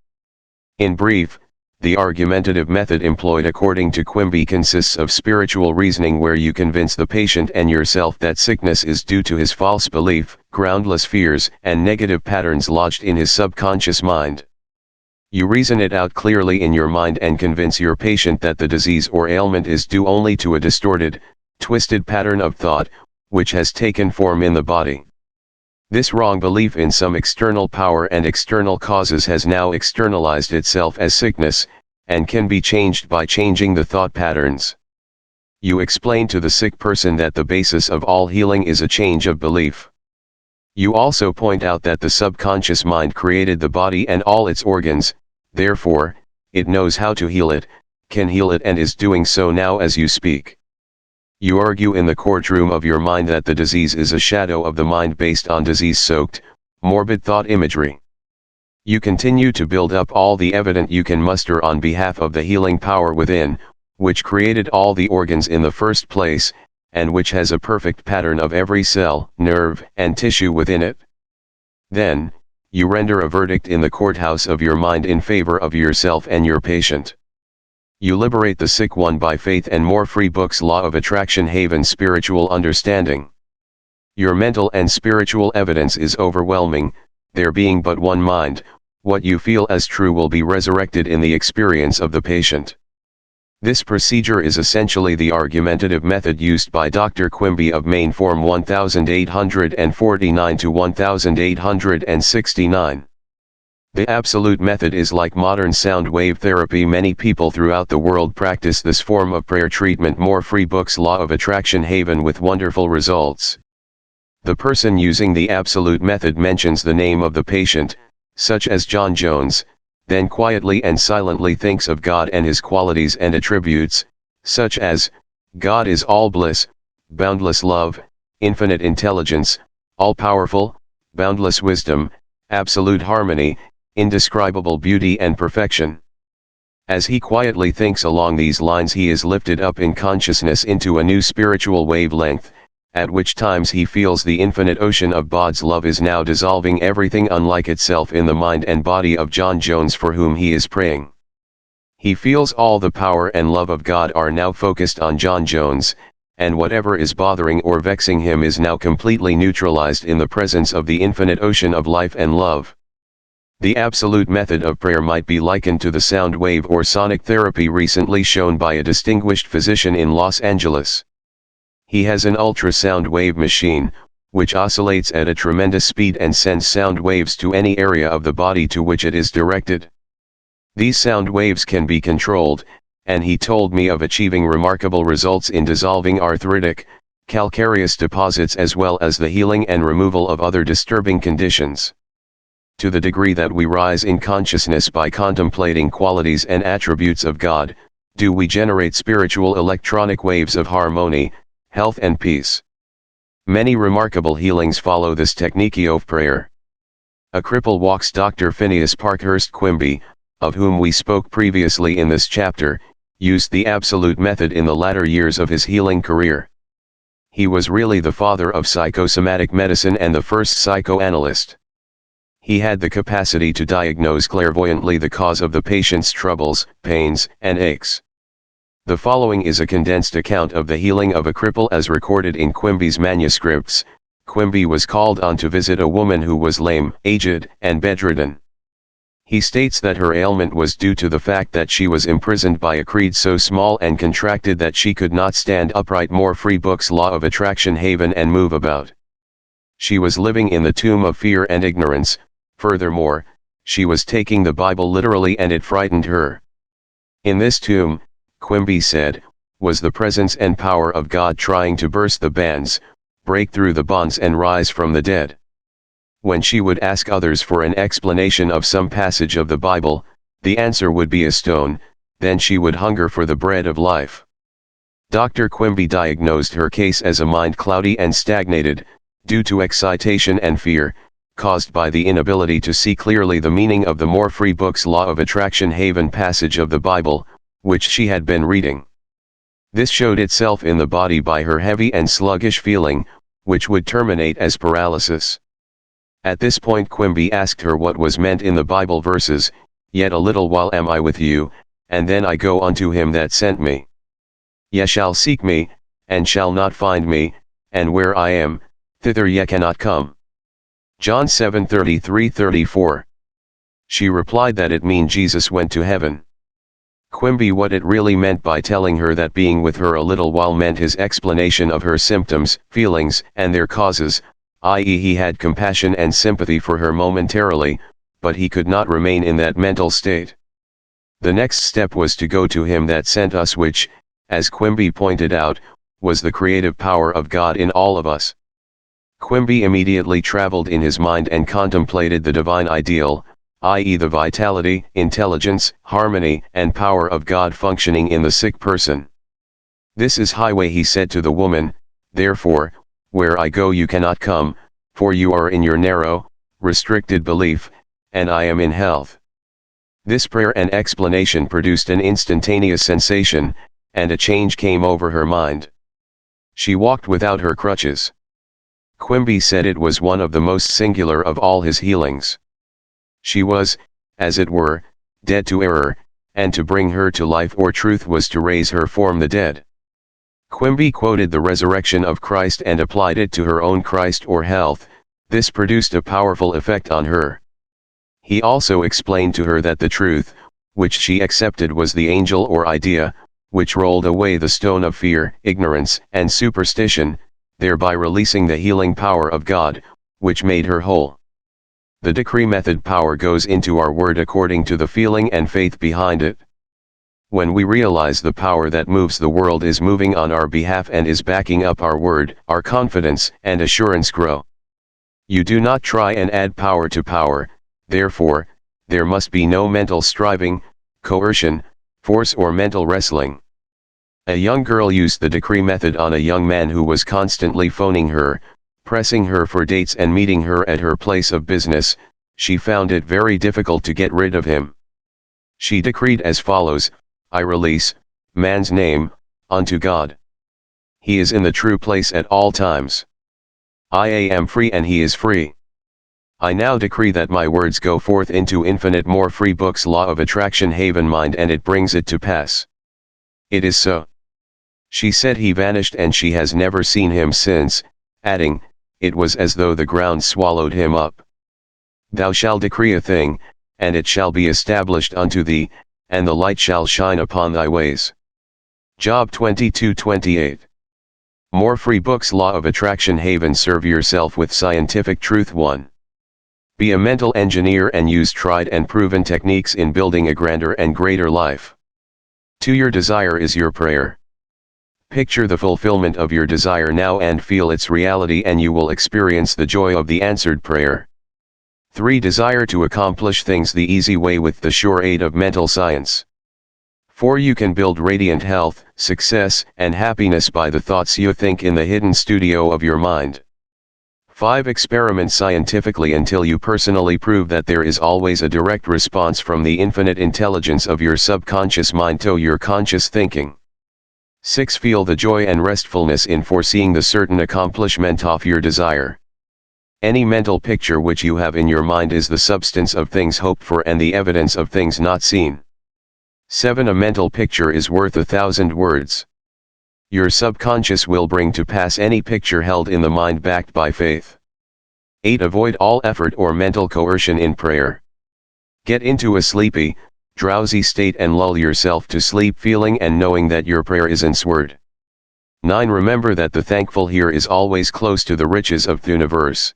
In brief, the argumentative method employed according to Quimby consists of spiritual reasoning where you convince the patient and yourself that sickness is due to his false belief, groundless fears, and negative patterns lodged in his subconscious mind. You reason it out clearly in your mind and convince your patient that the disease or ailment is due only to a distorted, twisted pattern of thought, which has taken form in the body. This wrong belief in some external power and external causes has now externalized itself as sickness, and can be changed by changing the thought patterns. You explain to the sick person that the basis of all healing is a change of belief. You also point out that the subconscious mind created the body and all its organs, therefore, it knows how to heal it, can heal it and is doing so now as you speak. You argue in the courtroom of your mind that the disease is a shadow of the mind based on disease-soaked, morbid thought imagery. You continue to build up all the evidence you can muster on behalf of the healing power within, which created all the organs in the first place, and which has a perfect pattern of every cell, nerve, and tissue within it. Then, you render a verdict in the courthouse of your mind in favor of yourself and your patient. You liberate the sick one by faith and Hmurphy book's law of attraction haven spiritual understanding. Your mental and spiritual evidence is overwhelming, there being but one mind, what you feel as true will be resurrected in the experience of the patient. This procedure is essentially the argumentative method used by Dr. Quimby of Maine, Form 1849 to 1869. The absolute method is like modern sound wave therapy. Many people throughout the world practice this form of prayer treatment. More free books. Law of Attraction Haven with wonderful results. The person using the absolute method mentions the name of the patient, such as John Jones, then quietly and silently thinks of God and his qualities and attributes, such as, God is all bliss, boundless love, infinite intelligence, all-powerful, boundless wisdom, absolute harmony, indescribable beauty and perfection. As he quietly thinks along these lines, he is lifted up in consciousness into a new spiritual wavelength, at which times he feels the infinite ocean of God's love is now dissolving everything unlike itself in the mind and body of John Jones for whom he is praying. He feels all the power and love of God are now focused on John Jones, and whatever is bothering or vexing him is now completely neutralized in the presence of the infinite ocean of life and love. The absolute method of prayer might be likened to the sound wave or sonic therapy recently shown by a distinguished physician in Los Angeles. He has an ultrasound wave machine, which oscillates at a tremendous speed and sends sound waves to any area of the body to which it is directed. These sound waves can be controlled, and he told me of achieving remarkable results in dissolving arthritic, calcareous deposits as well as the healing and removal of other disturbing conditions. To the degree that we rise in consciousness by contemplating qualities and attributes of God, do we generate spiritual electronic waves of harmony, health and peace. Many remarkable healings follow this technique of prayer. A cripple walks. Dr. Phineas Parkhurst Quimby, of whom we spoke previously in this chapter, used the absolute method in the latter years of his healing career. He was really the father of psychosomatic medicine and the first psychoanalyst. He had the capacity to diagnose clairvoyantly the cause of the patient's troubles, pains, and aches. The following is a condensed account of the healing of a cripple as recorded in Quimby's manuscripts. Quimby was called on to visit a woman who was lame, aged, and bedridden. He states that her ailment was due to the fact that she was imprisoned by a creed so small and contracted that she could not stand upright. More free books. Law of Attraction Haven and move about. She was living in the tomb of fear and ignorance. Furthermore, she was taking the Bible literally and it frightened her. In this tomb, Quimby said, was the presence and power of God trying to burst the bands, break through the bonds and rise from the dead. When she would ask others for an explanation of some passage of the Bible, the answer would be a stone, then she would hunger for the bread of life. Dr. Quimby diagnosed her case as a mind cloudy and stagnated, due to excitation and fear, caused by the inability to see clearly the meaning of the More Free Books Law of Attraction Haven passage of the Bible, which she had been reading. This showed itself in the body by her heavy and sluggish feeling, which would terminate as paralysis. At this point Quimby asked her what was meant in the Bible verses, "Yet a little while am I with you, and then I go unto him that sent me. Ye shall seek me, and shall not find me, and where I am, thither ye cannot come." John 7:33-34. She replied that it meant Jesus went to heaven. Quimby what it really meant by telling her that being with her a little while meant his explanation of her symptoms, feelings, and their causes, i.e. he had compassion and sympathy for her momentarily, but he could not remain in that mental state. The next step was to go to him that sent us, which, as Quimby pointed out, was the creative power of God in all of us. Quimby immediately traveled in his mind and contemplated the divine ideal, i.e. the vitality, intelligence, harmony, and power of God functioning in the sick person. "This is highway," he said to the woman, "therefore, where I go you cannot come, for you are in your narrow, restricted belief, and I am in health." This prayer and explanation produced an instantaneous sensation, and a change came over her mind. She walked without her crutches. Quimby said it was one of the most singular of all his healings. She was, as it were, dead to error, and to bring her to life or truth was to raise her from the dead. Quimby quoted the resurrection of Christ and applied it to her own Christ or health. This produced a powerful effect on her. He also explained to her that the truth, which she accepted, was the angel or idea, which rolled away the stone of fear, ignorance, and superstition, thereby releasing the healing power of God, which made her whole. The decree method power goes into our word according to the feeling and faith behind it. When we realize the power that moves the world is moving on our behalf and is backing up our word, our confidence and assurance grow. You do not try and add power to power, therefore, there must be no mental striving, coercion, force or mental wrestling. A young girl used the decree method on a young man who was constantly phoning her, pressing her for dates and meeting her at her place of business. She found it very difficult to get rid of him. She decreed as follows, I release, man's name, unto God. He is in the true place at all times. I am free and he is free. I now decree that my words go forth into infinite more free books law of attraction haven mind and it brings it to pass. It is so. She said he vanished and she has never seen him since, adding, it was as though the ground swallowed him up. Thou shalt decree a thing, and it shall be established unto thee, and the light shall shine upon thy ways. Job 22:28. More free books law of attraction haven serve yourself with scientific truth 1. Be a mental engineer and use tried and proven techniques in building a grander and greater life. 2. Your desire is your prayer. Picture the fulfillment of your desire now and feel its reality and you will experience the joy of the answered prayer. 3. Desire to accomplish things the easy way with the sure aid of mental science. 4. You can build radiant health, success, and happiness by the thoughts you think in the hidden studio of your mind. 5. Experiment scientifically until you personally prove that there is always a direct response from the infinite intelligence of your subconscious mind to your conscious thinking. 6. Feel the joy and restfulness in foreseeing the certain accomplishment of your desire. Any mental picture which you have in your mind is the substance of things hoped for and the evidence of things not seen. 7. A mental picture is worth 1,000 words. Your subconscious will bring to pass any picture held in the mind backed by faith. 8. Avoid all effort or mental coercion in prayer. Get into a sleepy, drowsy state and lull yourself to sleep feeling and knowing that your prayer is answered. 9. Remember that the thankful here is always close to the riches of the universe.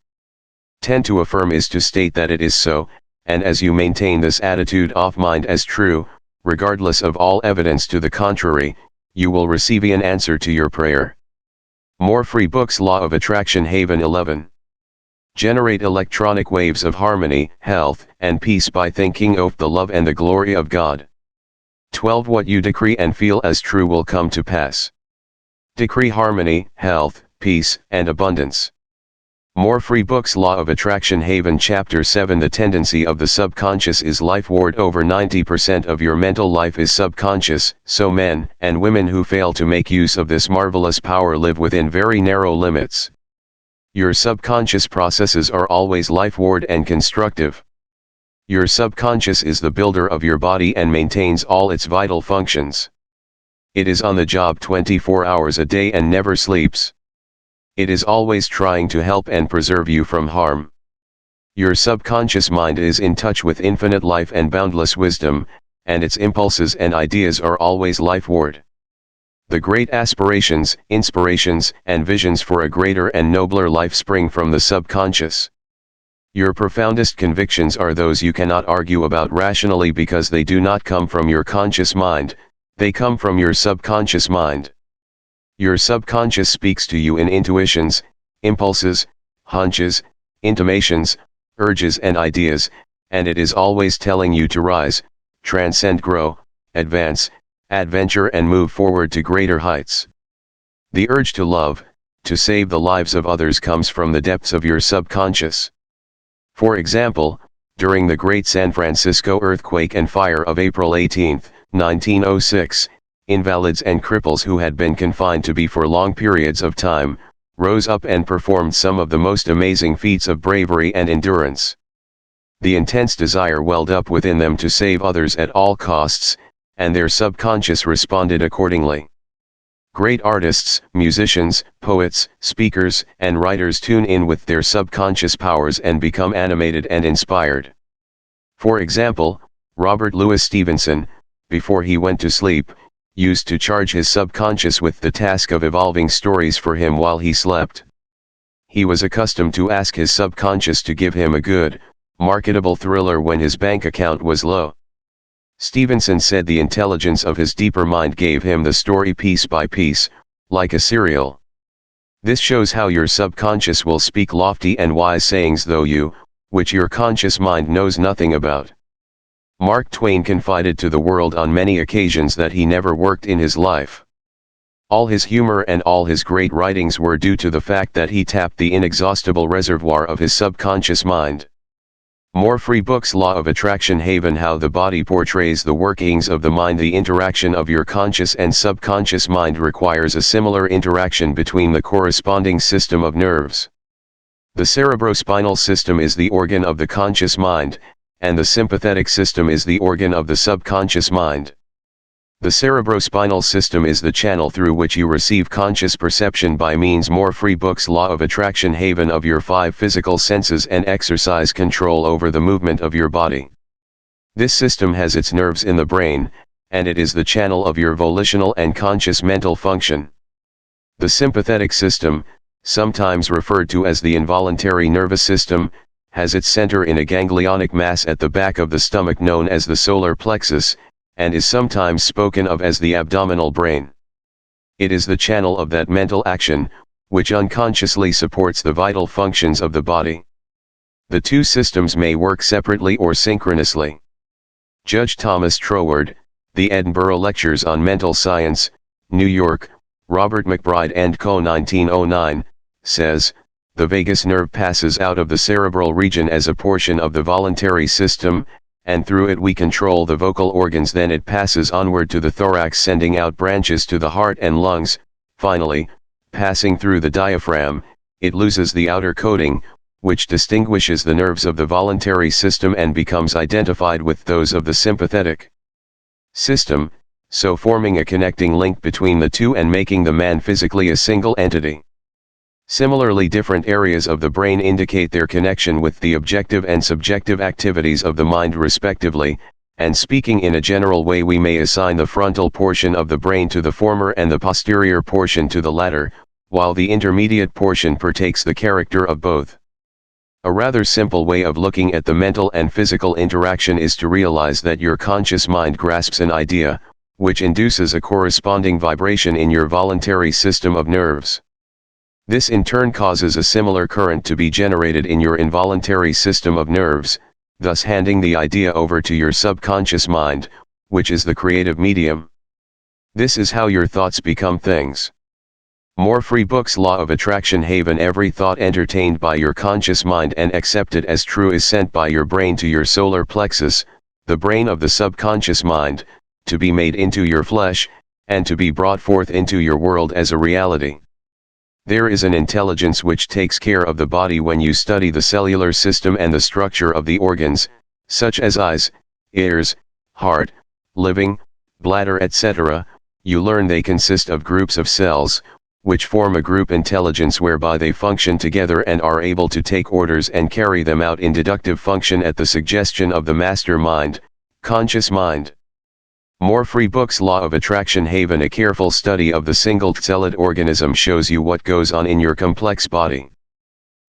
10. To affirm is to state that it is so, and as you maintain this attitude of mind as true, regardless of all evidence to the contrary, you will receive an answer to your prayer. More free books law of attraction haven 11. Generate electronic waves of harmony, health, and peace by thinking of the love and the glory of God. 12. What you decree and feel as true will come to pass. Decree harmony, health, peace, and abundance. More free books law of attraction haven chapter 7. The tendency of the subconscious is life ward. Over 90% of your mental life is subconscious, so men and women who fail to make use of this marvelous power live within very narrow limits. Your subconscious processes are always life ward and constructive. Your subconscious is the builder of your body and maintains all its vital functions. It is on the job 24 hours a day and never sleeps. It is always trying to help and preserve you from harm. Your subconscious mind is in touch with infinite life and boundless wisdom, and its impulses and ideas are always life ward. The great aspirations, inspirations, and visions for a greater and nobler life spring from the subconscious. Your profoundest convictions are those you cannot argue about rationally because they do not come from your conscious mind, they come from your subconscious mind. Your subconscious speaks to you in intuitions, impulses, hunches, intimations, urges and ideas, and it is always telling you to rise, transcend, grow, advance, adventure and move forward to greater heights. The urge to love, to save the lives of others comes from the depths of your subconscious. For example, during the Great San Francisco earthquake and fire of April 18, 1906, invalids and cripples who had been confined to be for long periods of time, rose up and performed some of the most amazing feats of bravery and endurance. The intense desire welled up within them to save others at all costs, and their subconscious responded accordingly. Great artists, musicians, poets, speakers, and writers tune in with their subconscious powers and become animated and inspired. For example, Robert Louis Stevenson, before he went to sleep, used to charge his subconscious with the task of evolving stories for him while he slept. He was accustomed to ask his subconscious to give him a good, marketable thriller when his bank account was low. Stevenson said the intelligence of his deeper mind gave him the story piece by piece, like a serial. This shows how your subconscious will speak lofty and wise sayings though you, which your conscious mind knows nothing about. Mark Twain confided to the world on many occasions that he never worked in his life. All his humor and all his great writings were due to the fact that he tapped the inexhaustible reservoir of his subconscious mind. More free books. Law of Attraction Haven. How the body portrays the workings of the mind. The interaction of your conscious and subconscious mind requires a similar interaction between the corresponding system of nerves. The cerebrospinal system is the organ of the conscious mind, and the sympathetic system is the organ of the subconscious mind. The cerebrospinal system is the channel through which you receive conscious perception by means. More free books. Law of Attraction Haven. Of your 5 physical senses and exercise control over the movement of your body. This system has its nerves in the brain, and it is the channel of your volitional and conscious mental function. The sympathetic system, sometimes referred to as the involuntary nervous system, has its center in a ganglionic mass at the back of the stomach known as the solar plexus, and is sometimes spoken of as the abdominal brain. It is the channel of that mental action, which unconsciously supports the vital functions of the body. The two systems may work separately or synchronously. Judge Thomas Troward, The Edinburgh Lectures on Mental Science, New York, Robert McBride & Co. 1909, says, "The vagus nerve passes out of the cerebral region as a portion of the voluntary system, and through it we control the vocal organs. Then it passes onward to the thorax, sending out branches to the heart and lungs. Finally, passing through the diaphragm, it loses the outer coating, which distinguishes the nerves of the voluntary system and becomes identified with those of the sympathetic system, so forming a connecting link between the two and making the man physically a single entity." Similarly, different areas of the brain indicate their connection with the objective and subjective activities of the mind respectively, and speaking in a general way we may assign the frontal portion of the brain to the former and the posterior portion to the latter, while the intermediate portion partakes the character of both. A rather simple way of looking at the mental and physical interaction is to realize that your conscious mind grasps an idea, which induces a corresponding vibration in your voluntary system of nerves. This in turn causes a similar current to be generated in your involuntary system of nerves, thus handing the idea over to your subconscious mind, which is the creative medium. This is how your thoughts become things. More free books. Law of Attraction Haven. Every thought entertained by your conscious mind and accepted as true is sent by your brain to your solar plexus, the brain of the subconscious mind, to be made into your flesh, and to be brought forth into your world as a reality. There is an intelligence which takes care of the body. When you study the cellular system and the structure of the organs, such as eyes, ears, heart, liver, bladder, etc., you learn they consist of groups of cells, which form a group intelligence whereby they function together and are able to take orders and carry them out in deductive function at the suggestion of the master mind, conscious mind. More free books. Law of Attraction Haven. A careful study of the single-celled organism shows you what goes on in your complex body.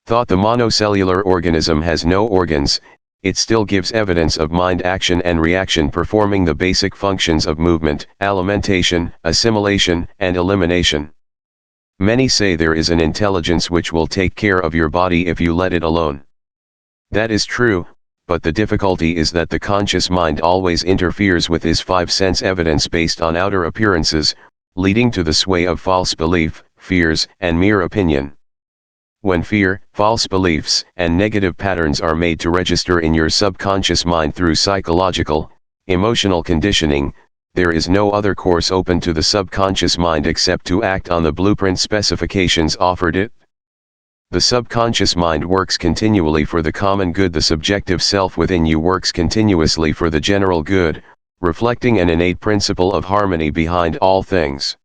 Thought the monocellular organism has no organs, it still gives evidence of mind action and reaction performing the basic functions of movement, alimentation, assimilation, and elimination. Many say there is an intelligence which will take care of your body if you let it alone. That is true, but the difficulty is that the conscious mind always interferes with his 5 sense evidence based on outer appearances, leading to the sway of false belief, fears, and mere opinion. When fear, false beliefs, and negative patterns are made to register in your subconscious mind through psychological, emotional conditioning, there is no other course open to the subconscious mind except to act on the blueprint specifications offered it. The subconscious mind works continually for the common good. The subjective self within you works continuously for the general good, reflecting an innate principle of harmony behind all things.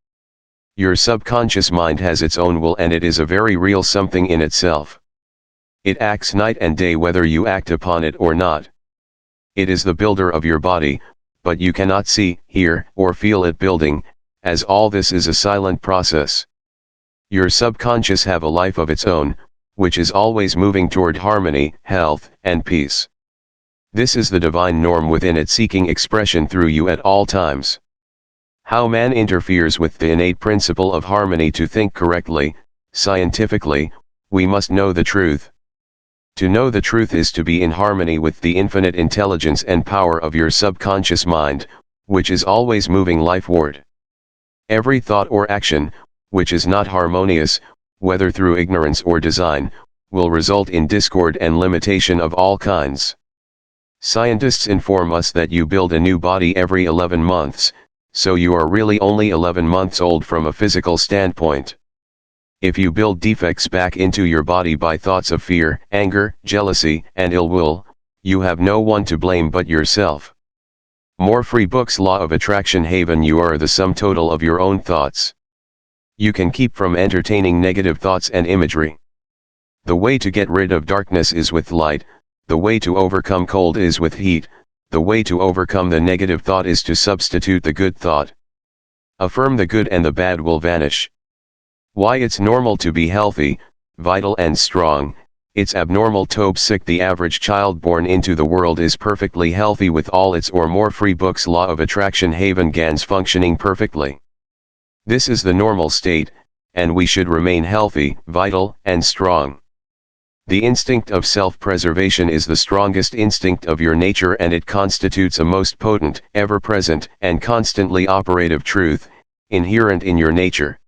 Your subconscious mind has its own will, and it is a very real something in itself. It acts night and day whether you act upon it or not. It is the builder of your body, but you cannot see, hear, or feel it building, as all this is a silent process. Your subconscious have a life of its own, which is always moving toward harmony, health, and peace. This is the divine norm within it, seeking expression through you at all times. How man interferes with the innate principle of harmony. To think correctly, scientifically, we must know the truth. To know the truth is to be in harmony with the infinite intelligence and power of your subconscious mind, which is always moving lifeward. Every thought or action, which is not harmonious, whether through ignorance or design, will result in discord and limitation of all kinds. Scientists inform us that you build a new body every 11 months, so you are really only 11 months old from a physical standpoint. If you build defects back into your body by thoughts of fear, anger, jealousy, and ill will, you have no one to blame but yourself. More free books. Law of Attraction Haven. You are the sum total of your own thoughts. You can keep from entertaining negative thoughts and imagery. The way to get rid of darkness is with light, the way to overcome cold is with heat, the way to overcome the negative thought is to substitute the good thought. Affirm the good and the bad will vanish. Why it's normal to be healthy, vital and strong, it's abnormal to be sick. The average child born into the world is perfectly healthy with all its or more free books. Law of Attraction Haven. GANs functioning perfectly. This is the normal state, and we should remain healthy, vital, and strong. The instinct of self-preservation is the strongest instinct of your nature, and it constitutes a most potent, ever-present, and constantly operative truth, inherent in your nature.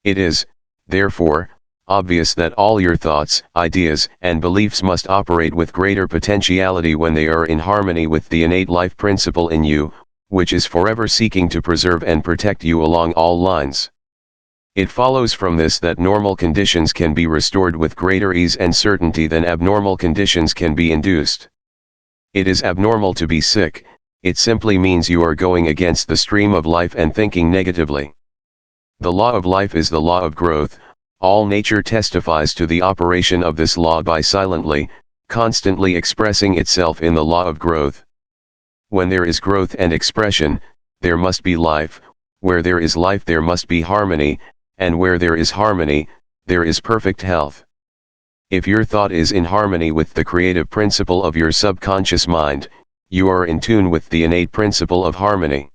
It is, therefore, obvious that all your thoughts, ideas, and beliefs must operate with greater potentiality when they are in harmony with the innate life principle in you, which is forever seeking to preserve and protect you along all lines. It follows from this that normal conditions can be restored with greater ease and certainty than abnormal conditions can be induced. It is abnormal to be sick, it simply means you are going against the stream of life and thinking negatively. The law of life is the law of growth. All nature testifies to the operation of this law by silently, constantly expressing itself in the law of growth. When there is growth and expression, there must be life. Where there is life there must be harmony, and where there is harmony, there is perfect health. If your thought is in harmony with the creative principle of your subconscious mind, you are in tune with the innate principle of harmony.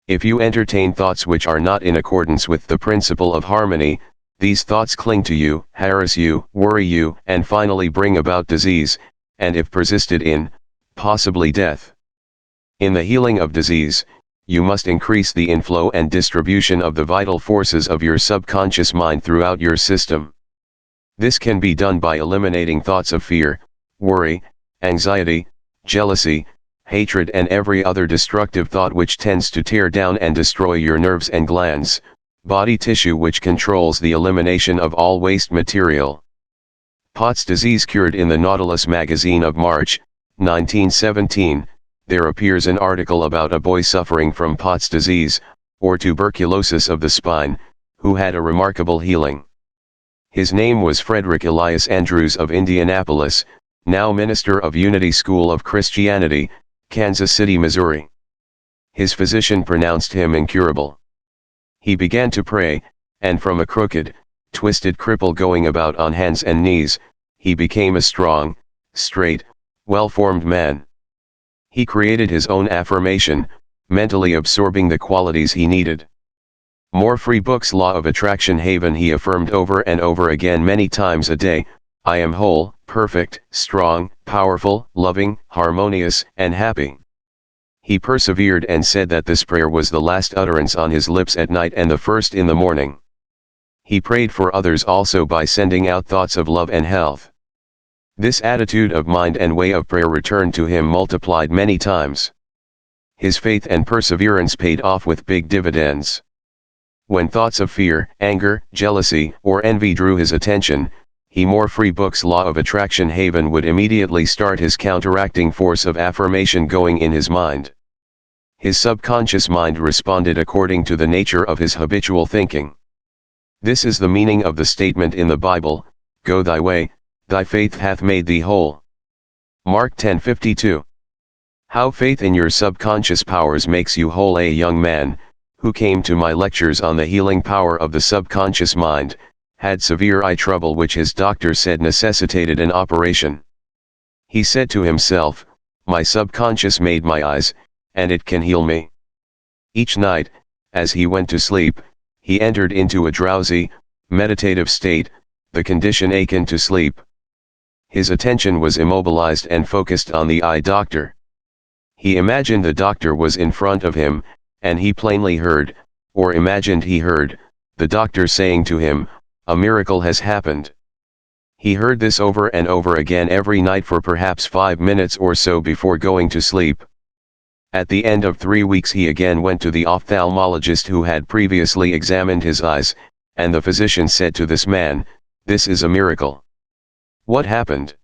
If you entertain thoughts which are not in accordance with the principle of harmony, these thoughts cling to you, harass you, worry you, and finally bring about disease, and if persisted in, possibly death. In the healing of disease, you must increase the inflow and distribution of the vital forces of your subconscious mind throughout your system. This can be done by eliminating thoughts of fear, worry, anxiety, jealousy, hatred, and every other destructive thought which tends to tear down and destroy your nerves and glands, body tissue, which controls the elimination of all waste material. Pott's disease cured. In the Nautilus magazine of March, 1917, there appears an article about a boy suffering from Pott's disease, or tuberculosis of the spine, who had a remarkable healing. His name was Frederick Elias Andrews of Indianapolis, now minister of Unity School of Christianity, Kansas City, Missouri. His physician pronounced him incurable. He began to pray, and from a crooked, twisted cripple going about on hands and knees, he became a strong, straight, well-formed man. He created his own affirmation, mentally absorbing the qualities he needed. More free books. Law of Attraction Haven. He affirmed over and over again many times a day, I am whole, perfect, strong, powerful, loving, harmonious, and happy. He persevered and said that this prayer was the last utterance on his lips at night and the first in the morning. He prayed for others also by sending out thoughts of love and health. This attitude of mind and way of prayer returned to him multiplied many times. His faith and perseverance paid off with big dividends. When thoughts of fear, anger, jealousy, or envy drew his attention, he more free books. Law of Attraction Haven would immediately start his counteracting force of affirmation going in his mind. His subconscious mind responded according to the nature of his habitual thinking. This is the meaning of the statement in the Bible, Go thy way, thy faith hath made thee whole. Mark 10:52. How faith in your subconscious powers makes you whole. A young man, who came to my lectures on the healing power of the subconscious mind, had severe eye trouble which his doctor said necessitated an operation. He said to himself, My subconscious made my eyes, and it can heal me. Each night, as he went to sleep, he entered into a drowsy, meditative state, the condition akin to sleep. His attention was immobilized and focused on the eye doctor. He imagined the doctor was in front of him, and he plainly heard, or imagined he heard, the doctor saying to him, "A miracle has happened." He heard this over and over again every night for perhaps 5 minutes or so before going to sleep. At the end of 3 weeks he again went to the ophthalmologist who had previously examined his eyes, and the physician said to this man, "This is a miracle." What happened?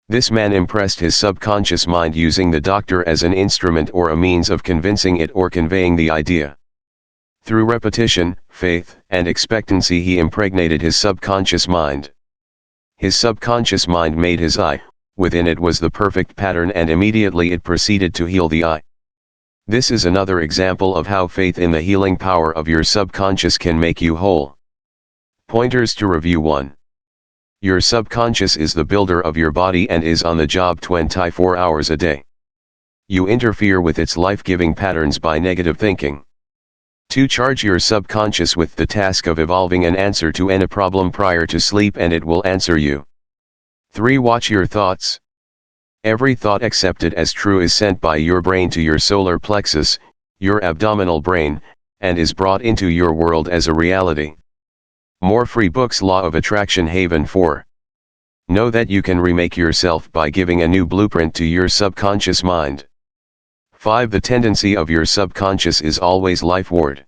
This man impressed his subconscious mind using the doctor as an instrument or a means of convincing it or conveying the idea. Through repetition, faith, and expectancy he impregnated his subconscious mind. His subconscious mind made his eye, within it was the perfect pattern, and immediately it proceeded to heal the eye. This is another example of how faith in the healing power of your subconscious can make you whole. Pointers to review: 1. Your subconscious is the builder of your body and is on the job 24 hours a day. You interfere with its life-giving patterns by negative thinking. 2. Charge your subconscious with the task of evolving an answer to any problem prior to sleep and it will answer you. 3. Watch your thoughts. Every thought accepted as true is sent by your brain to your solar plexus, your abdominal brain, and is brought into your world as a reality. More free books. Law of Attraction Haven 4. Know that you can remake yourself by giving a new blueprint to your subconscious mind. 5. The tendency of your subconscious is always lifeward.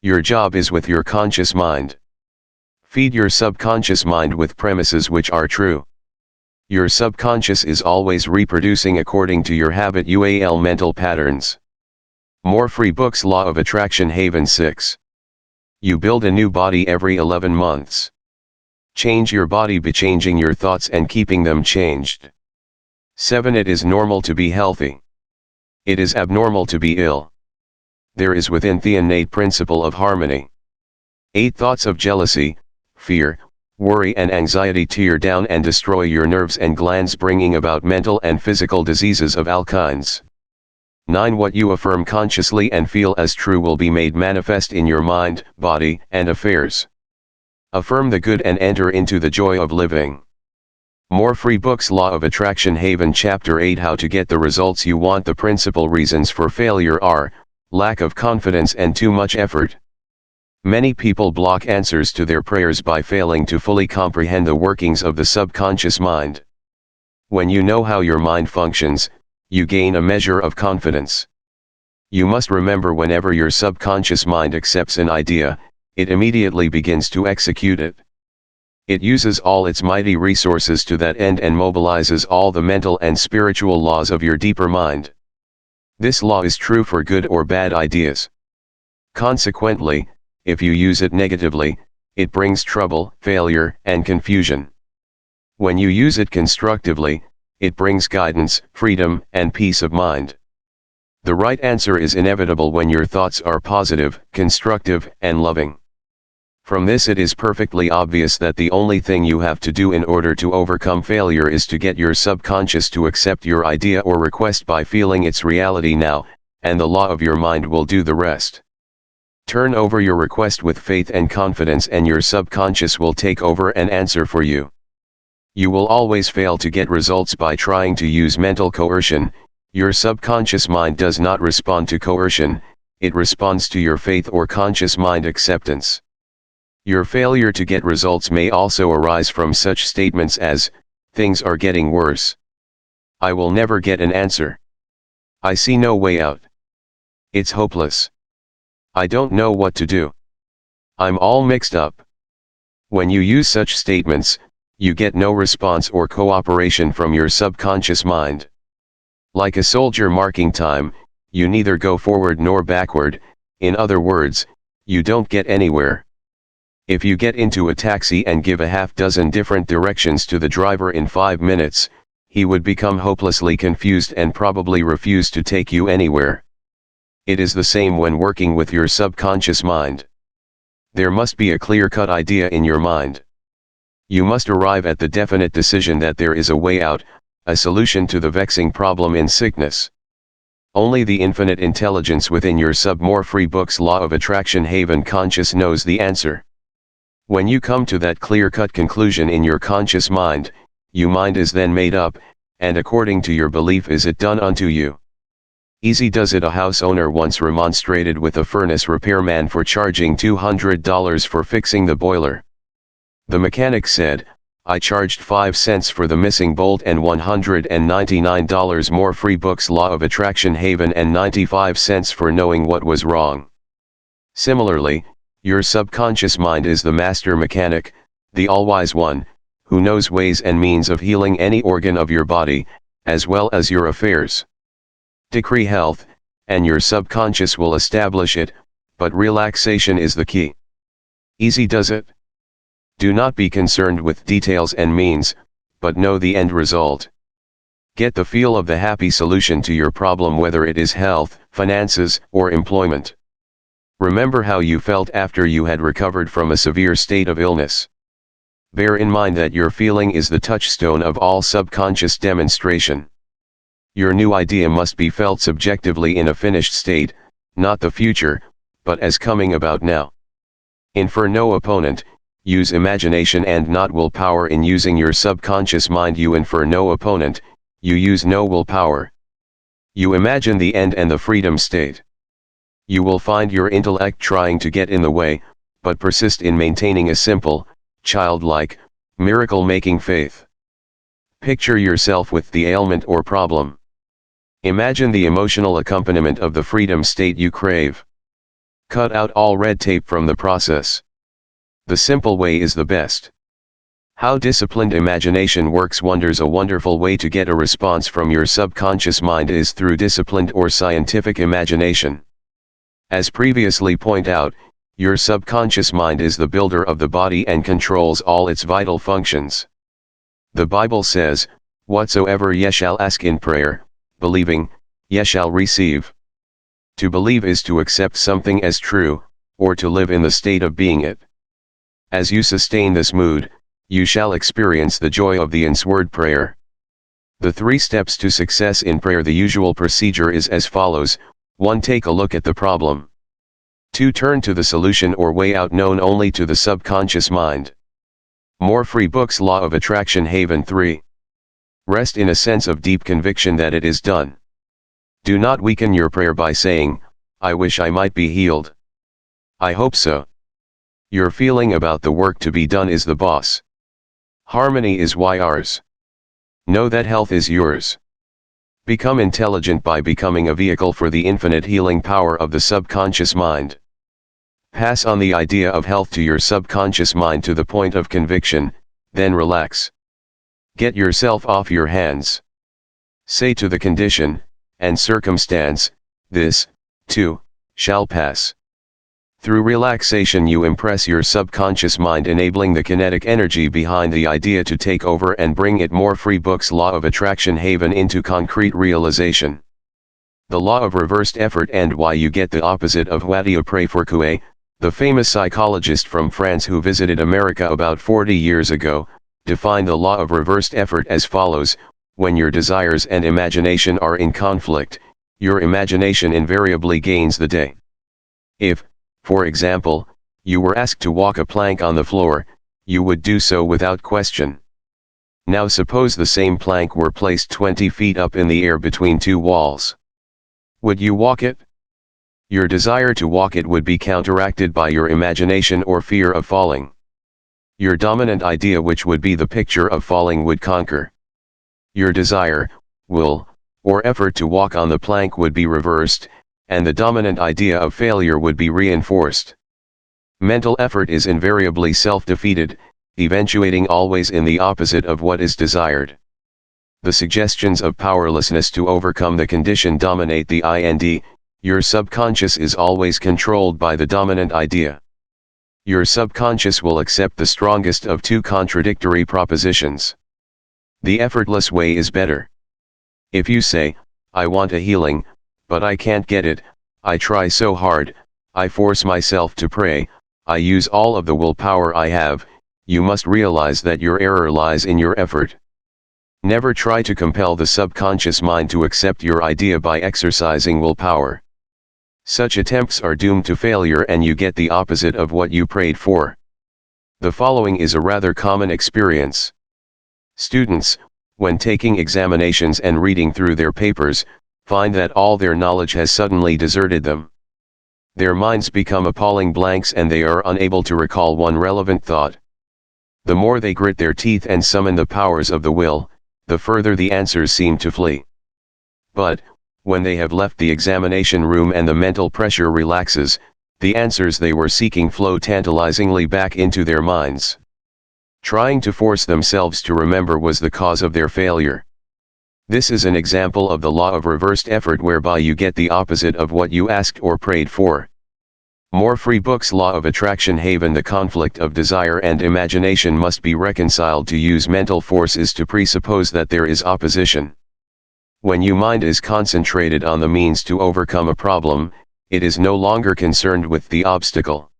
Your job is with your conscious mind. Feed your subconscious mind with premises which are true. Your subconscious is always reproducing according to your habit mental patterns. More free books. Law of Attraction Haven 6. You build a new body every 11 months. Change your body by changing your thoughts and keeping them changed. 7. It is normal to be healthy. It is abnormal to be ill. There is within the innate principle of harmony. 8. Thoughts of jealousy, fear, worry and anxiety tear down and destroy your nerves and glands, bringing about mental and physical diseases of all kinds. 9. What you affirm consciously and feel as true will be made manifest in your mind, body, and affairs. Affirm the good and enter into the joy of living. More free books. Law of Attraction Haven Chapter 8. How to get the results you want. The principal reasons for failure are lack of confidence and too much effort. Many people block answers to their prayers by failing to fully comprehend the workings of the subconscious mind. When you know how your mind functions, you gain a measure of confidence. You must remember, whenever your subconscious mind accepts an idea, it immediately begins to execute it. It uses all its mighty resources to that end and mobilizes all the mental and spiritual laws of your deeper mind. This law is true for good or bad ideas. Consequently, if you use it negatively, it brings trouble, failure, and confusion. When you use it constructively, it brings guidance, freedom, and peace of mind. The right answer is inevitable when your thoughts are positive, constructive, and loving. From this it is perfectly obvious that the only thing you have to do in order to overcome failure is to get your subconscious to accept your idea or request by feeling its reality now, and the law of your mind will do the rest. Turn over your request with faith and confidence and your subconscious will take over and answer for you. You will always fail to get results by trying to use mental coercion. Your subconscious mind does not respond to coercion, it responds to your faith or conscious mind acceptance. Your failure to get results may also arise from such statements as, "Things are getting worse. I will never get an answer. I see no way out. It's hopeless. I don't know what to do. I'm all mixed up." When you use such statements, you get no response or cooperation from your subconscious mind. Like a soldier marking time, you neither go forward nor backward. In other words, you don't get anywhere. If you get into a taxi and give a half-dozen different directions to the driver in 5 minutes, he would become hopelessly confused and probably refuse to take you anywhere. It is the same when working with your subconscious mind. There must be a clear-cut idea in your mind. You must arrive at the definite decision that there is a way out, a solution to the vexing problem in sickness. Only the infinite intelligence within your more free book's law of attraction haven conscious knows the answer. When you come to that clear-cut conclusion in your conscious mind, your mind is then made up, and according to your belief is it done unto you. Easy does it. A house owner once remonstrated with a furnace repairman for charging $200 for fixing the boiler. The mechanic said, "I charged 5 cents for the missing bolt and $199 more free books law of attraction haven and 95 cents for knowing what was wrong." Similarly, your subconscious mind is the master mechanic, the all-wise one, who knows ways and means of healing any organ of your body, as well as your affairs. Decree health, and your subconscious will establish it, but relaxation is the key. Easy does it. Do not be concerned with details and means, but know the end result. Get the feel of the happy solution to your problem, whether it is health, finances, or employment. Remember how you felt after you had recovered from a severe state of illness. Bear in mind that your feeling is the touchstone of all subconscious demonstration. Your new idea must be felt subjectively in a finished state, not the future, but as coming about now. Infer no opponent, use imagination and not willpower in using your subconscious mind. You infer no opponent, you use no willpower. You imagine the end and the freedom state. You will find your intellect trying to get in the way, but persist in maintaining a simple, childlike, miracle-making faith. Picture yourself with the ailment or problem. Imagine the emotional accompaniment of the freedom state you crave. Cut out all red tape from the process. The simple way is the best. How disciplined imagination works wonders. A wonderful way to get a response from your subconscious mind is through disciplined or scientific imagination. As previously pointed out, your subconscious mind is the builder of the body and controls all its vital functions. The Bible says, "Whatsoever ye shall ask in prayer, believing, ye shall receive." To believe is to accept something as true, or to live in the state of being it. As you sustain this mood, you shall experience the joy of the answered prayer. The 3 steps to success in prayer. The usual procedure is as follows: 1. Take a look at the problem. 2. Turn to the solution or way out known only to the subconscious mind. More free books law of attraction haven 3. Rest in a sense of deep conviction that it is done. Do not weaken your prayer by saying, "I wish I might be healed. I hope so." Your feeling about the work to be done is the boss. Harmony is yours. Know that health is yours. Become intelligent by becoming a vehicle for the infinite healing power of the subconscious mind. Pass on the idea of health to your subconscious mind to the point of conviction, then relax. Get yourself off your hands. Say to the condition and circumstance, "This, too, shall pass." Through relaxation you impress your subconscious mind, enabling the kinetic energy behind the idea to take over and bring it more free books law of attraction haven into concrete realization. The law of reversed effort and why you get the opposite of what you pray for. Coué, the famous psychologist from France who visited America about 40 years ago, defined the law of reversed effort as follows: when your desires and imagination are in conflict, your imagination invariably gains the day. If, for example, you were asked to walk a plank on the floor, you would do so without question. Now suppose the same plank were placed 20 feet up in the air between 2 walls. Would you walk it? Your desire to walk it would be counteracted by your imagination or fear of falling. Your dominant idea, which would be the picture of falling, would conquer. Your desire, will, or effort to walk on the plank would be reversed, and the dominant idea of failure would be reinforced. Mental effort is invariably self-defeated, eventuating always in the opposite of what is desired. The suggestions of powerlessness to overcome the condition dominate the mind. Your subconscious is always controlled by the dominant idea. Your subconscious will accept the strongest of 2 contradictory propositions. The effortless way is better. If you say, "I want a healing, but I can't get it, I try so hard, I force myself to pray, I use all of the willpower I have," you must realize that your error lies in your effort. Never try to compel the subconscious mind to accept your idea by exercising willpower. Such attempts are doomed to failure and you get the opposite of what you prayed for. The following is a rather common experience. Students, when taking examinations and reading through their papers, find that all their knowledge has suddenly deserted them. Their minds become appalling blanks and they are unable to recall one relevant thought. The more they grit their teeth and summon the powers of the will, the further the answers seem to flee. But, when they have left the examination room and the mental pressure relaxes, the answers they were seeking flow tantalizingly back into their minds. Trying to force themselves to remember was the cause of their failure. This is an example of the law of reversed effort whereby you get the opposite of what you asked or prayed for. More free books. Law of Attraction Haven. The conflict of desire and imagination must be reconciled. To use mental force is to presuppose that there is opposition. When your mind is concentrated on the means to overcome a problem, it is no longer concerned with the obstacle.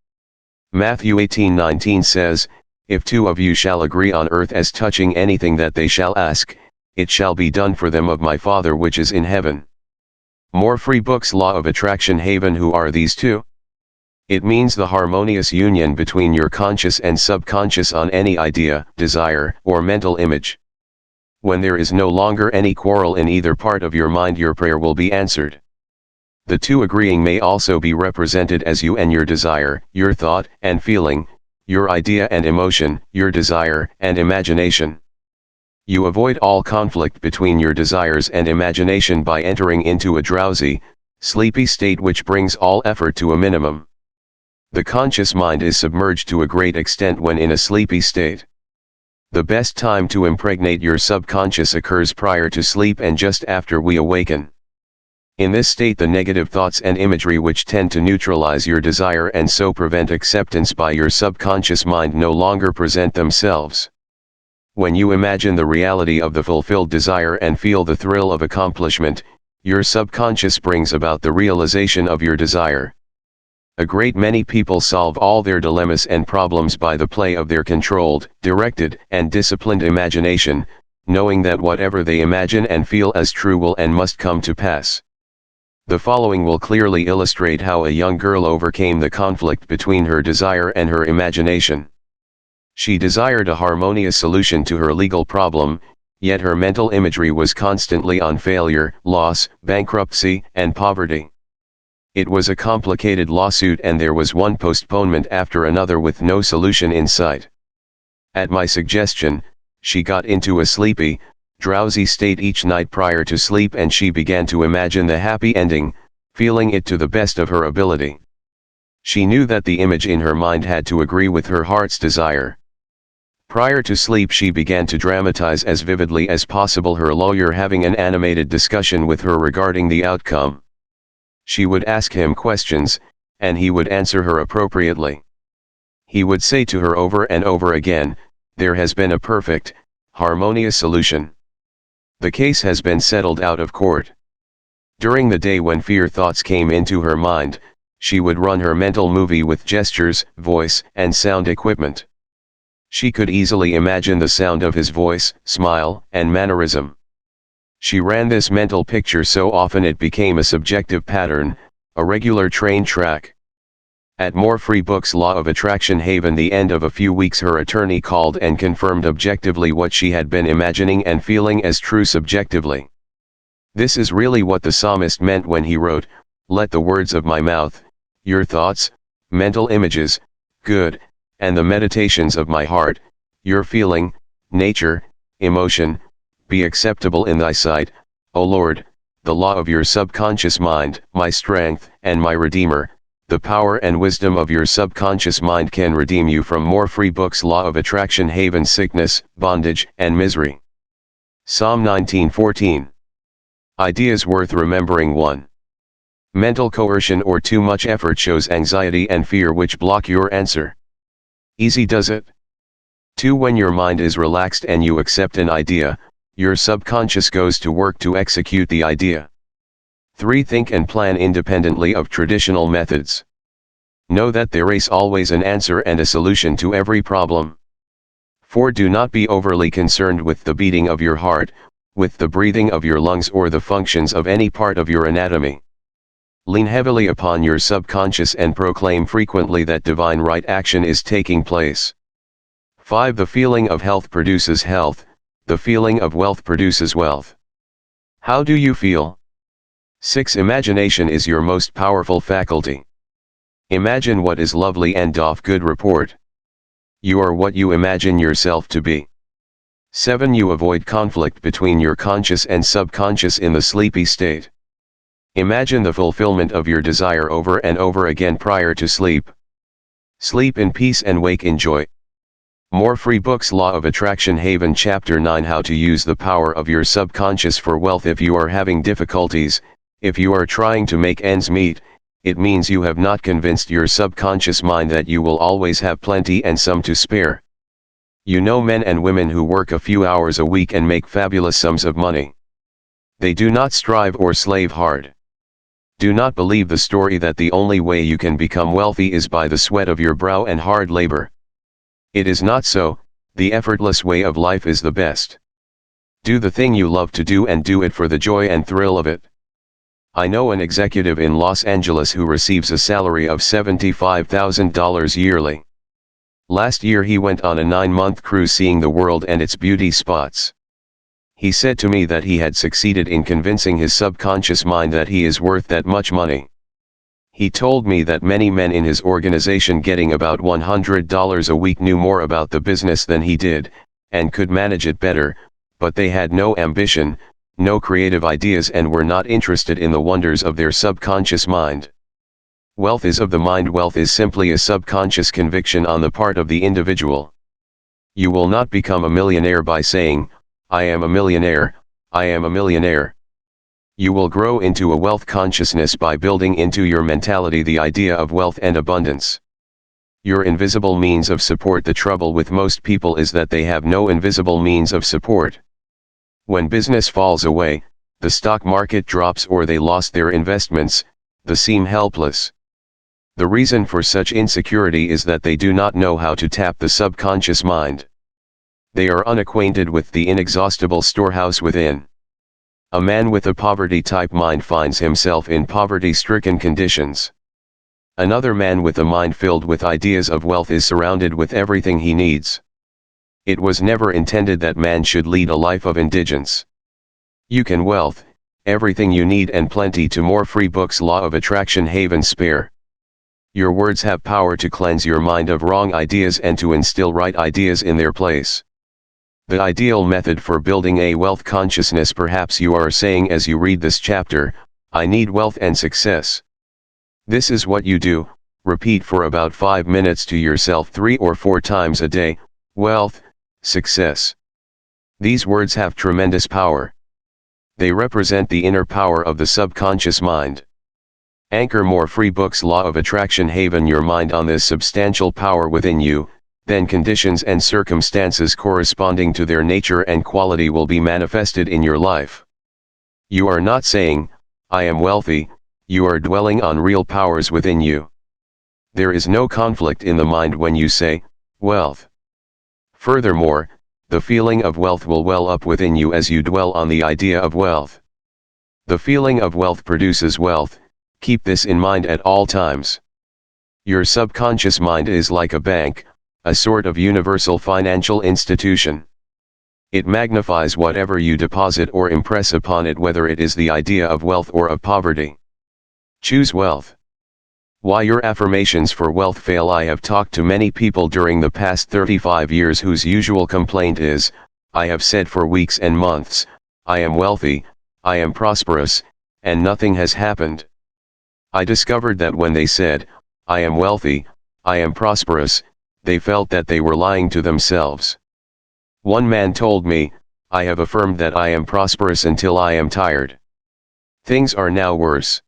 Matthew 18:19 says, "If two of you shall agree on earth as touching anything that they shall ask, it shall be done for them of my Father which is in heaven." More free books. Law of Attraction Haven. Who are these two? It means the harmonious union between your conscious and subconscious on any idea, desire, or mental image. When there is no longer any quarrel in either part of your mind, your prayer will be answered. The two agreeing may also be represented as you and your desire, your thought and feeling, your idea and emotion, your desire and imagination. You avoid all conflict between your desires and imagination by entering into a drowsy, sleepy state which brings all effort to a minimum. The conscious mind is submerged to a great extent when in a sleepy state. The best time to impregnate your subconscious occurs prior to sleep and just after we awaken. In this state, the negative thoughts and imagery which tend to neutralize your desire and so prevent acceptance by your subconscious mind no longer present themselves. When you imagine the reality of the fulfilled desire and feel the thrill of accomplishment, your subconscious brings about the realization of your desire. A great many people solve all their dilemmas and problems by the play of their controlled, directed, and disciplined imagination, knowing that whatever they imagine and feel as true will and must come to pass. The following will clearly illustrate how a young girl overcame the conflict between her desire and her imagination. She desired a harmonious solution to her legal problem, yet her mental imagery was constantly on failure, loss, bankruptcy, and poverty. It was a complicated lawsuit and there was one postponement after another with no solution in sight. At my suggestion, she got into a sleepy, drowsy state each night prior to sleep and she began to imagine the happy ending, feeling it to the best of her ability. She knew that the image in her mind had to agree with her heart's desire. Prior to sleep she began to dramatize as vividly as possible her lawyer having an animated discussion with her regarding the outcome. She would ask him questions, and he would answer her appropriately. He would say to her over and over again, "There has been a perfect, harmonious solution. The case has been settled out of court." During the day when fear thoughts came into her mind, she would run her mental movie with gestures, voice, and sound equipment. She could easily imagine the sound of his voice, smile, and mannerism. She ran this mental picture so often it became a subjective pattern, a regular train track. At More Free Books Law of Attraction Haven, the end of a few weeks her attorney called and confirmed objectively what she had been imagining and feeling as true subjectively. This is really what the psalmist meant when he wrote, "Let the words of my mouth, your thoughts, mental images, good, and the meditations of my heart, your feeling, nature, emotion, be acceptable in thy sight, O Lord." The law of your subconscious mind, my strength and my Redeemer. The power and wisdom of your subconscious mind can redeem you from More Free Books Law of Attraction Haven. Sickness, bondage, and misery. Psalm 19:14. Ideas worth remembering. 1. Mental coercion or too much effort shows anxiety and fear which block your answer. Easy does it. 2. When your mind is relaxed and you accept an idea, your subconscious goes to work to execute the idea. 3. Think and plan independently of traditional methods. Know that there is always an answer and a solution to every problem. 4. Do not be overly concerned with the beating of your heart, with the breathing of your lungs or the functions of any part of your anatomy. Lean heavily upon your subconscious and proclaim frequently that divine right action is taking place. 5. The feeling of health produces health, the feeling of wealth produces wealth. How do you feel? 6. Imagination is your most powerful faculty. Imagine what is lovely and doff good report. You are what you imagine yourself to be. 7. You avoid conflict between your conscious and subconscious in the sleepy state. Imagine the fulfillment of your desire over and over again prior to sleep. Sleep in peace and wake in joy. More free books. Law of Attraction Haven Chapter 9. How to use the power of your subconscious for wealth. If you are having difficulties, if you are trying to make ends meet, it means you have not convinced your subconscious mind that you will always have plenty and some to spare. You know men and women who work a few hours a week and make fabulous sums of money. They do not strive or slave hard. Do not believe the story that the only way you can become wealthy is by the sweat of your brow and hard labor. It is not so. The effortless way of life is the best. Do the thing you love to do and do it for the joy and thrill of it. I know an executive in Los Angeles who receives a salary of $75,000 yearly. Last year he went on a 9-month cruise seeing the world and its beauty spots. He said to me that he had succeeded in convincing his subconscious mind that he is worth that much money. He told me that many men in his organization getting about $100 a week knew more about the business than he did, and could manage it better, but they had no ambition, no creative ideas, and were not interested in the wonders of their subconscious mind. Wealth is of the mind. Wealth is simply a subconscious conviction on the part of the individual. You will not become a millionaire by saying, "I am a millionaire, I am a millionaire." You will grow into a wealth consciousness by building into your mentality the idea of wealth and abundance. Your invisible means of support. The trouble with most people is that they have no invisible means of support. When business falls away, the stock market drops, or they lost their investments, they seem helpless. The reason for such insecurity is that they do not know how to tap the subconscious mind. They are unacquainted with the inexhaustible storehouse within. A man with a poverty-type mind finds himself in poverty-stricken conditions. Another man with a mind filled with ideas of wealth is surrounded with everything he needs. It was never intended that man should lead a life of indigence. You can wealth, everything you need and plenty to more. Free books. Law of Attraction Haven Spare. Your words have power to cleanse your mind of wrong ideas and to instill right ideas in their place. The ideal method for building a wealth consciousness. Perhaps you are saying as you read this chapter, "I need wealth and success." This is what you do. Repeat for about 5 minutes to yourself 3 or 4 times a day: wealth, success. These words have tremendous power. They represent the inner power of the subconscious mind. Anchor more free books. Law of Attraction Haven your mind on this substantial power within you, then conditions and circumstances corresponding to their nature and quality will be manifested in your life. You are not saying, "I am wealthy," you are dwelling on real powers within you. There is no conflict in the mind when you say, "wealth." Furthermore, the feeling of wealth will well up within you as you dwell on the idea of wealth. The feeling of wealth produces wealth. Keep this in mind at all times. Your subconscious mind is like a bank, a sort of universal financial institution. It magnifies whatever you deposit or impress upon it, whether it is the idea of wealth or of poverty. Choose wealth. Why your affirmations for wealth fail. I have talked to many people during the past 35 years whose usual complaint is, "I have said for weeks and months, I am wealthy, I am prosperous, and nothing has happened." I discovered that when they said, "I am wealthy, I am prosperous," they felt that they were lying to themselves. One man told me, "I have affirmed that I am prosperous until I am tired. Things are now worse."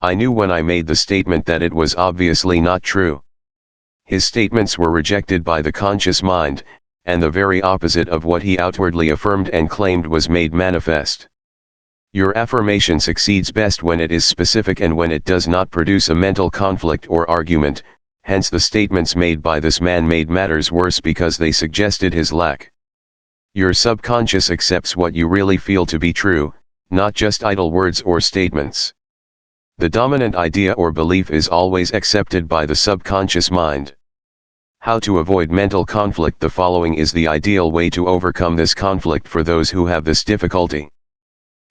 I knew when I made the statement that it was obviously not true. His statements were rejected by the conscious mind, and the very opposite of what he outwardly affirmed and claimed was made manifest. Your affirmation succeeds best when it is specific and when it does not produce a mental conflict or argument, hence the statements made by this man made matters worse because they suggested his lack. Your subconscious accepts what you really feel to be true, not just idle words or statements. The dominant idea or belief is always accepted by the subconscious mind. How to avoid mental conflict? The following is the ideal way to overcome this conflict for those who have this difficulty.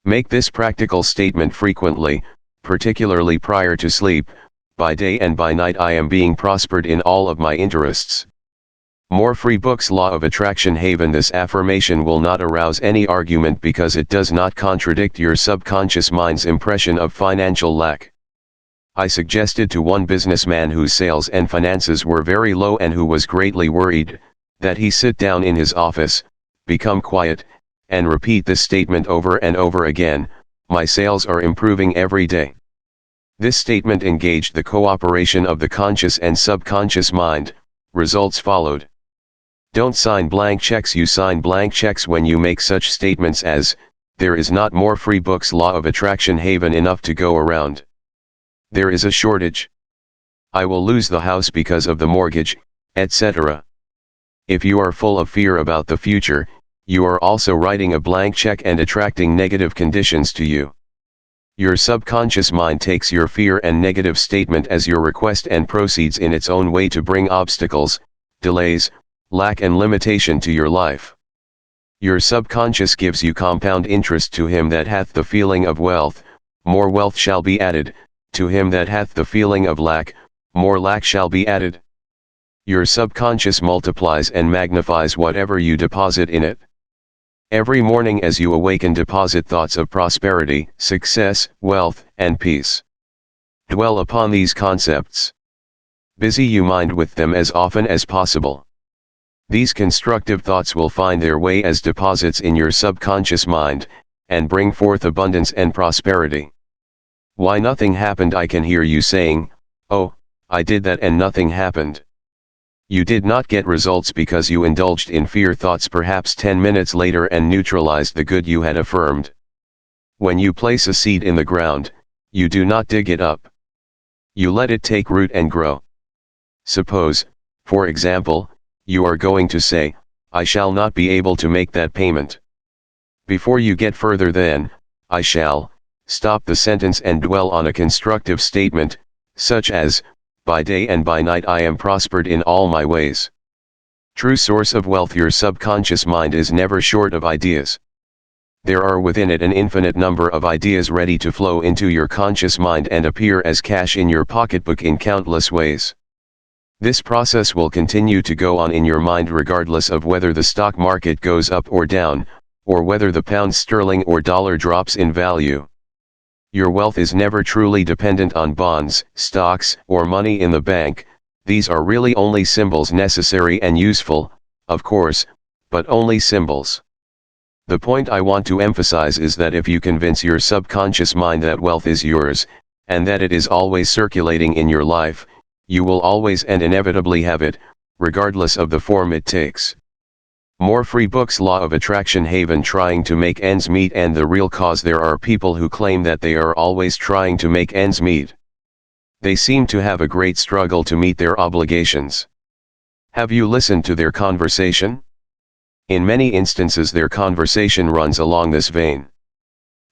Make this practical statement frequently, particularly prior to sleep: by day and by night I am being prospered in all of my interests. More Free Books Law of Attraction Haven. This affirmation will not arouse any argument because it does not contradict your subconscious mind's impression of financial lack. I suggested to one businessman whose sales and finances were very low and who was greatly worried, that he sit down in his office, become quiet, and repeat this statement over and over again: my sales are improving every day. This statement engaged the cooperation of the conscious and subconscious mind. Results followed. Don't sign blank checks. You sign blank checks when you make such statements as, there is not more Free Books Law of Attraction Haven enough to go around. There is a shortage. I will lose the house because of the mortgage, etc. If you are full of fear about the future, you are also writing a blank check and attracting negative conditions to you. Your subconscious mind takes your fear and negative statement as your request and proceeds in its own way to bring obstacles, delays, lack and limitation to your life. Your subconscious gives you compound interest: to him that hath the feeling of wealth, more wealth shall be added; to him that hath the feeling of lack, more lack shall be added. Your subconscious multiplies and magnifies whatever you deposit in it. Every morning as you awaken, deposit thoughts of prosperity, success, wealth, and peace. Dwell upon these concepts. Busy your mind with them as often as possible. These constructive thoughts will find their way as deposits in your subconscious mind, and bring forth abundance and prosperity. Why nothing happened? I can hear you saying, oh, I did that and nothing happened. You did not get results because you indulged in fear thoughts perhaps 10 minutes later and neutralized the good you had affirmed. When you place a seed in the ground, you do not dig it up. You let it take root and grow. Suppose, for example, you are going to say, I shall not be able to make that payment. Before you get further than, I shall, stop the sentence and dwell on a constructive statement, such as, by day and by night I am prospered in all my ways. True source of wealth. Your subconscious mind is never short of ideas. There are within it an infinite number of ideas ready to flow into your conscious mind and appear as cash in your pocketbook in countless ways. This process will continue to go on in your mind regardless of whether the stock market goes up or down, or whether the pound sterling or dollar drops in value. Your wealth is never truly dependent on bonds, stocks, or money in the bank. These are really only symbols, necessary and useful, of course, but only symbols. The point I want to emphasize is that if you convince your subconscious mind that wealth is yours, and that it is always circulating in your life, you will always and inevitably have it, regardless of the form it takes. More Free Books Law of Attraction Haven. Trying to make ends meet and the real cause. There are people who claim that they are always trying to make ends meet. They seem to have a great struggle to meet their obligations. Have you listened to their conversation? In many instances their conversation runs along this vein.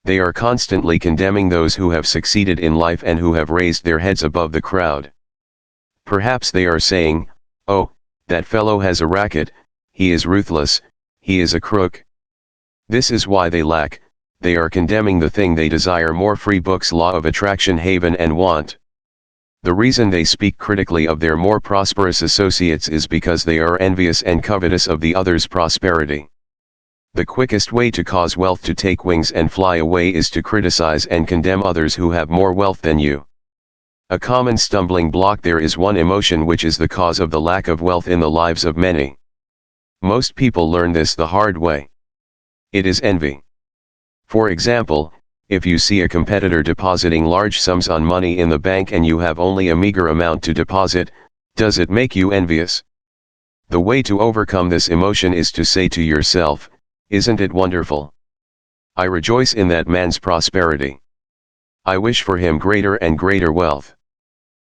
They are constantly condemning those who have succeeded in life and who have raised their heads above the crowd. Perhaps they are saying, oh, that fellow has a racket, he is ruthless, he is a crook. This is why they lack. They are condemning the thing they desire. More Free Books Law of Attraction Haven and want. The reason they speak critically of their more prosperous associates is because they are envious and covetous of the other's prosperity. The quickest way to cause wealth to take wings and fly away is to criticize and condemn others who have more wealth than you. A common stumbling block. There is one emotion which is the cause of the lack of wealth in the lives of many. Most people learn this the hard way. It is envy. For example, if you see a competitor depositing large sums on money in the bank and you have only a meager amount to deposit, does it make you envious? The way to overcome this emotion is to say to yourself, isn't it wonderful? I rejoice in that man's prosperity. I wish for him greater and greater wealth.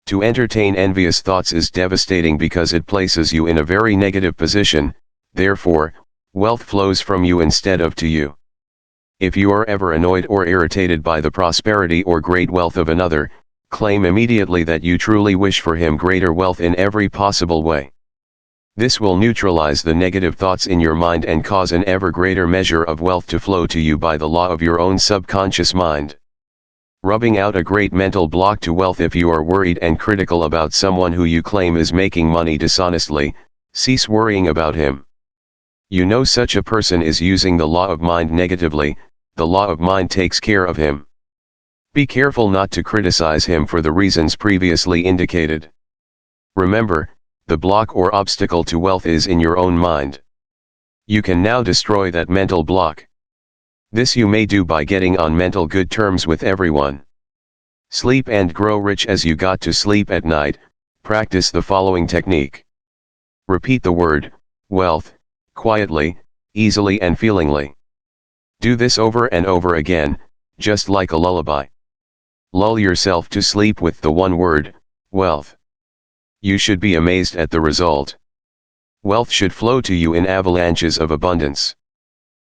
To entertain envious thoughts is devastating because it places you in a very negative position, therefore, wealth flows from you instead of to you. If you are ever annoyed or irritated by the prosperity or great wealth of another, claim immediately that you truly wish for him greater wealth in every possible way. This will neutralize the negative thoughts in your mind and cause an ever greater measure of wealth to flow to you by the law of your own subconscious mind. Rubbing out a great mental block to wealth. If you are worried and critical about someone who you claim is making money dishonestly, cease worrying about him. You know such a person is using the law of mind negatively, the law of mind takes care of him. Be careful not to criticize him for the reasons previously indicated. Remember, the block or obstacle to wealth is in your own mind. You can now destroy that mental block. This you may do by getting on mental good terms with everyone. Sleep and grow rich. As you got to sleep at night, practice the following technique. Repeat the word, wealth, quietly, easily and feelingly. Do this over and over again, just like a lullaby. Lull yourself to sleep with the one word, wealth. You should be amazed at the result. Wealth should flow to you in avalanches of abundance.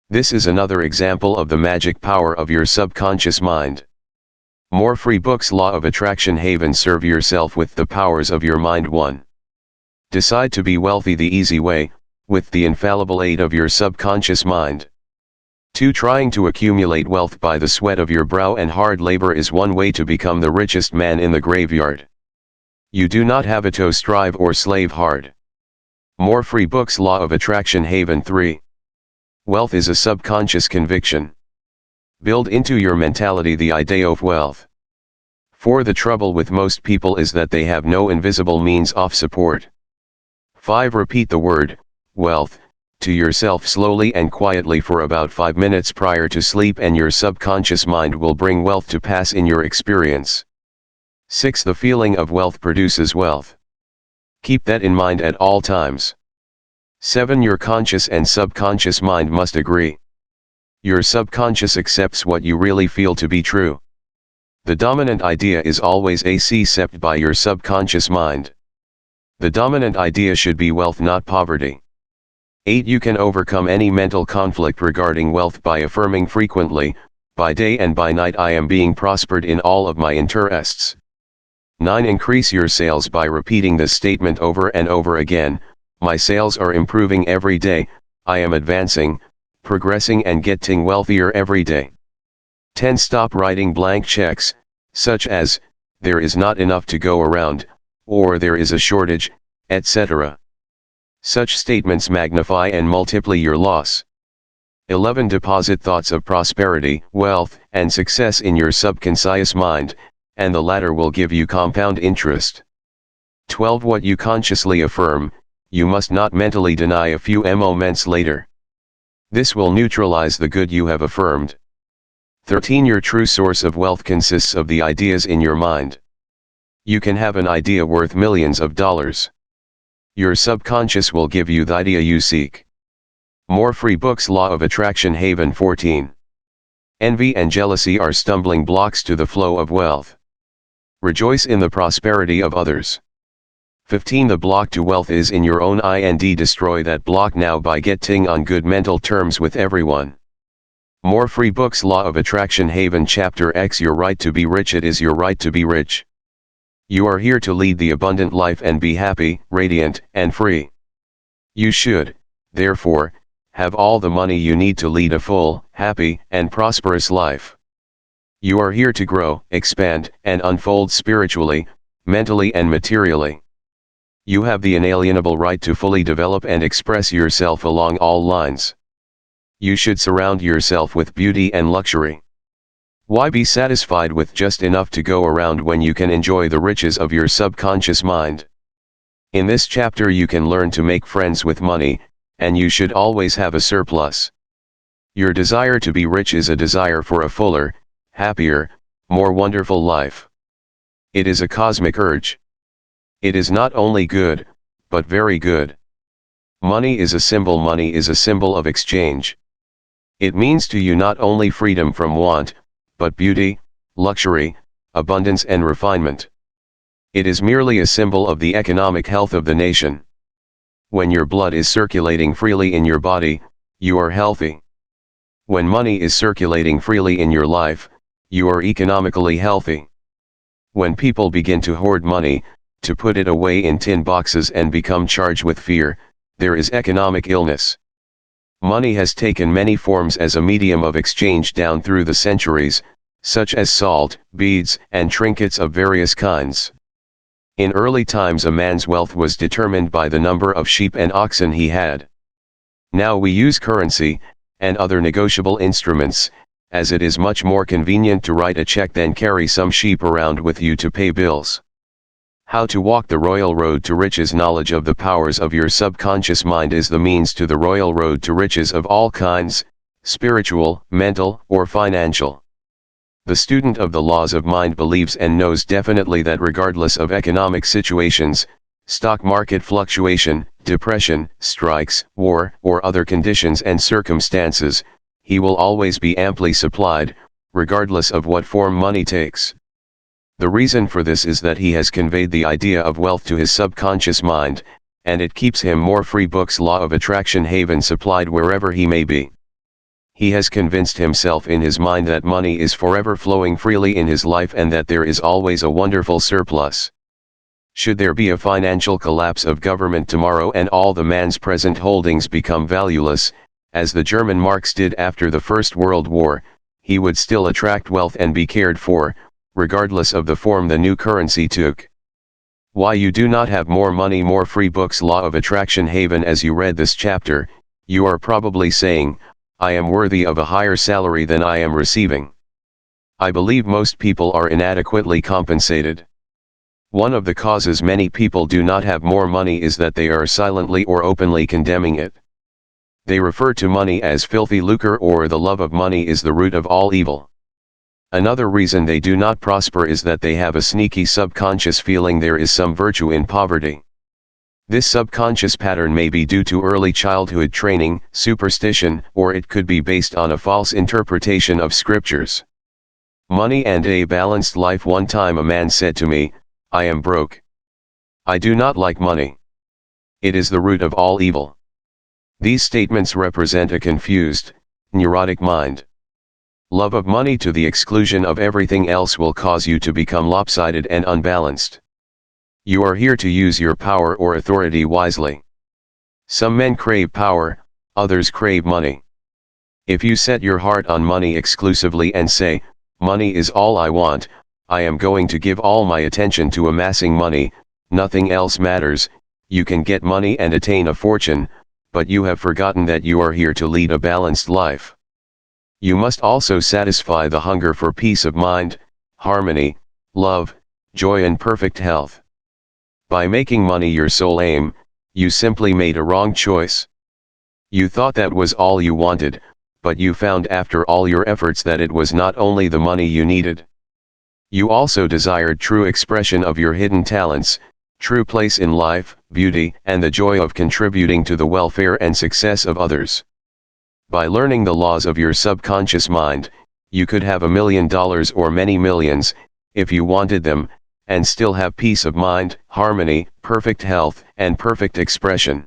This is another example of the magic power of your subconscious mind. More free books. Law of Attraction Haven. Serve yourself with the powers of your mind. 1. Decide to be wealthy the easy way, with the infallible aid of your subconscious mind. 2. Trying to accumulate wealth by the sweat of your brow and hard labor is one way to become the richest man in the graveyard. You do not have to strive or slave hard. More free books. Law of Attraction Haven. 3. Wealth is a subconscious conviction. Build into your mentality the idea of wealth. 4. The trouble with most people is that they have no invisible means of support. 5. Repeat the word, wealth, to yourself slowly and quietly for about 5 minutes prior to sleep, and your subconscious mind will bring wealth to pass in your experience. 6. The feeling of wealth produces wealth. Keep that in mind at all times. 7. Your conscious and subconscious mind must agree. Your subconscious accepts what you really feel to be true. The dominant idea is always accepted by your subconscious mind. The dominant idea should be wealth, not poverty. 8. You can overcome any mental conflict regarding wealth by affirming frequently, by day and by night, I am being prospered in all of my interests. 9. Increase your sales by repeating this statement over and over again. My sales are improving every day, I am advancing, progressing and getting wealthier every day. 10. Stop writing blank checks, such as, there is not enough to go around, or there is a shortage, etc. Such statements magnify and multiply your loss. 11. Deposit thoughts of prosperity, wealth, and success in your subconscious mind, and the latter will give you compound interest. 12. What you consciously affirm, you must not mentally deny a few moments later. This will neutralize the good you have affirmed. 13. Your true source of wealth consists of the ideas in your mind. You can have an idea worth millions of dollars. Your subconscious will give you the idea you seek. More free books. Law of Attraction Haven. 14. Envy and jealousy are stumbling blocks to the flow of wealth. Rejoice in the prosperity of others. 15. The block to wealth is in your own mind. Destroy that block now by getting on good mental terms with everyone. More free books. Law of Attraction Haven. Chapter X. Your right to be rich. It is your right to be rich. You are here to lead the abundant life and be happy, radiant, and free. You should, therefore, have all the money you need to lead a full, happy, and prosperous life. You are here to grow, expand, and unfold spiritually, mentally and materially. You have the inalienable right to fully develop and express yourself along all lines. You should surround yourself with beauty and luxury. Why be satisfied with just enough to go around when you can enjoy the riches of your subconscious mind? In this chapter you can learn to make friends with money, and you should always have a surplus. Your desire to be rich is a desire for a fuller, happier, more wonderful life. It is a cosmic urge. It is not only good, but very good. Money is a symbol of exchange. It means to you not only freedom from want, but beauty, luxury, abundance and refinement. It is merely a symbol of the economic health of the nation. When your blood is circulating freely in your body, you are healthy. When money is circulating freely in your life, you are economically healthy. When people begin to hoard money, to put it away in tin boxes and become charged with fear, there is economic illness. Money has taken many forms as a medium of exchange down through the centuries, such as salt, beads, and trinkets of various kinds. In early times a man's wealth was determined by the number of sheep and oxen he had. Now we use currency, and other negotiable instruments, as it is much more convenient to write a check than carry some sheep around with you to pay bills. How to walk the royal road to riches. Knowledge of the powers of your subconscious mind is the means to the royal road to riches of all kinds, spiritual, mental, or financial. The student of the laws of mind believes and knows definitely that regardless of economic situations, stock market fluctuation, depression, strikes, war, or other conditions and circumstances, he will always be amply supplied, regardless of what form money takes. The reason for this is that he has conveyed the idea of wealth to his subconscious mind, and it keeps him more free. Books Law of Attraction Haven supplied wherever he may be. He has convinced himself in his mind that money is forever flowing freely in his life and that there is always a wonderful surplus. Should there be a financial collapse of government tomorrow and all the man's present holdings become valueless, as the German marks did after the First World War, he would still attract wealth and be cared for, regardless of the form the new currency took. Why you do not have more money, more free. Books Law of Attraction Haven. As you read this chapter, you are probably saying, I am worthy of a higher salary than I am receiving. I believe most people are inadequately compensated. One of the causes many people do not have more money is that they are silently or openly condemning it. They refer to money as filthy lucre, or the love of money is the root of all evil. Another reason they do not prosper is that they have a sneaky subconscious feeling there is some virtue in poverty. This subconscious pattern may be due to early childhood training, superstition, or it could be based on a false interpretation of scriptures. Money and a balanced life. One time a man said to me, I am broke. I do not like money. It is the root of all evil. These statements represent a confused, neurotic mind. Love of money to the exclusion of everything else will cause you to become lopsided and unbalanced. You are here to use your power or authority wisely. Some men crave power, others crave money. If you set your heart on money exclusively and say, money is all I want, I am going to give all my attention to amassing money, nothing else matters, you can get money and attain a fortune, but you have forgotten that you are here to lead a balanced life. You must also satisfy the hunger for peace of mind, harmony, love, joy and perfect health. By making money your sole aim, you simply made a wrong choice. You thought that was all you wanted, but you found after all your efforts that it was not only the money you needed. You also desired true expression of your hidden talents, true place in life, beauty, and the joy of contributing to the welfare and success of others. By learning the laws of your subconscious mind, you could have $1 million or many millions, if you wanted them, and still have peace of mind, harmony, perfect health, and perfect expression.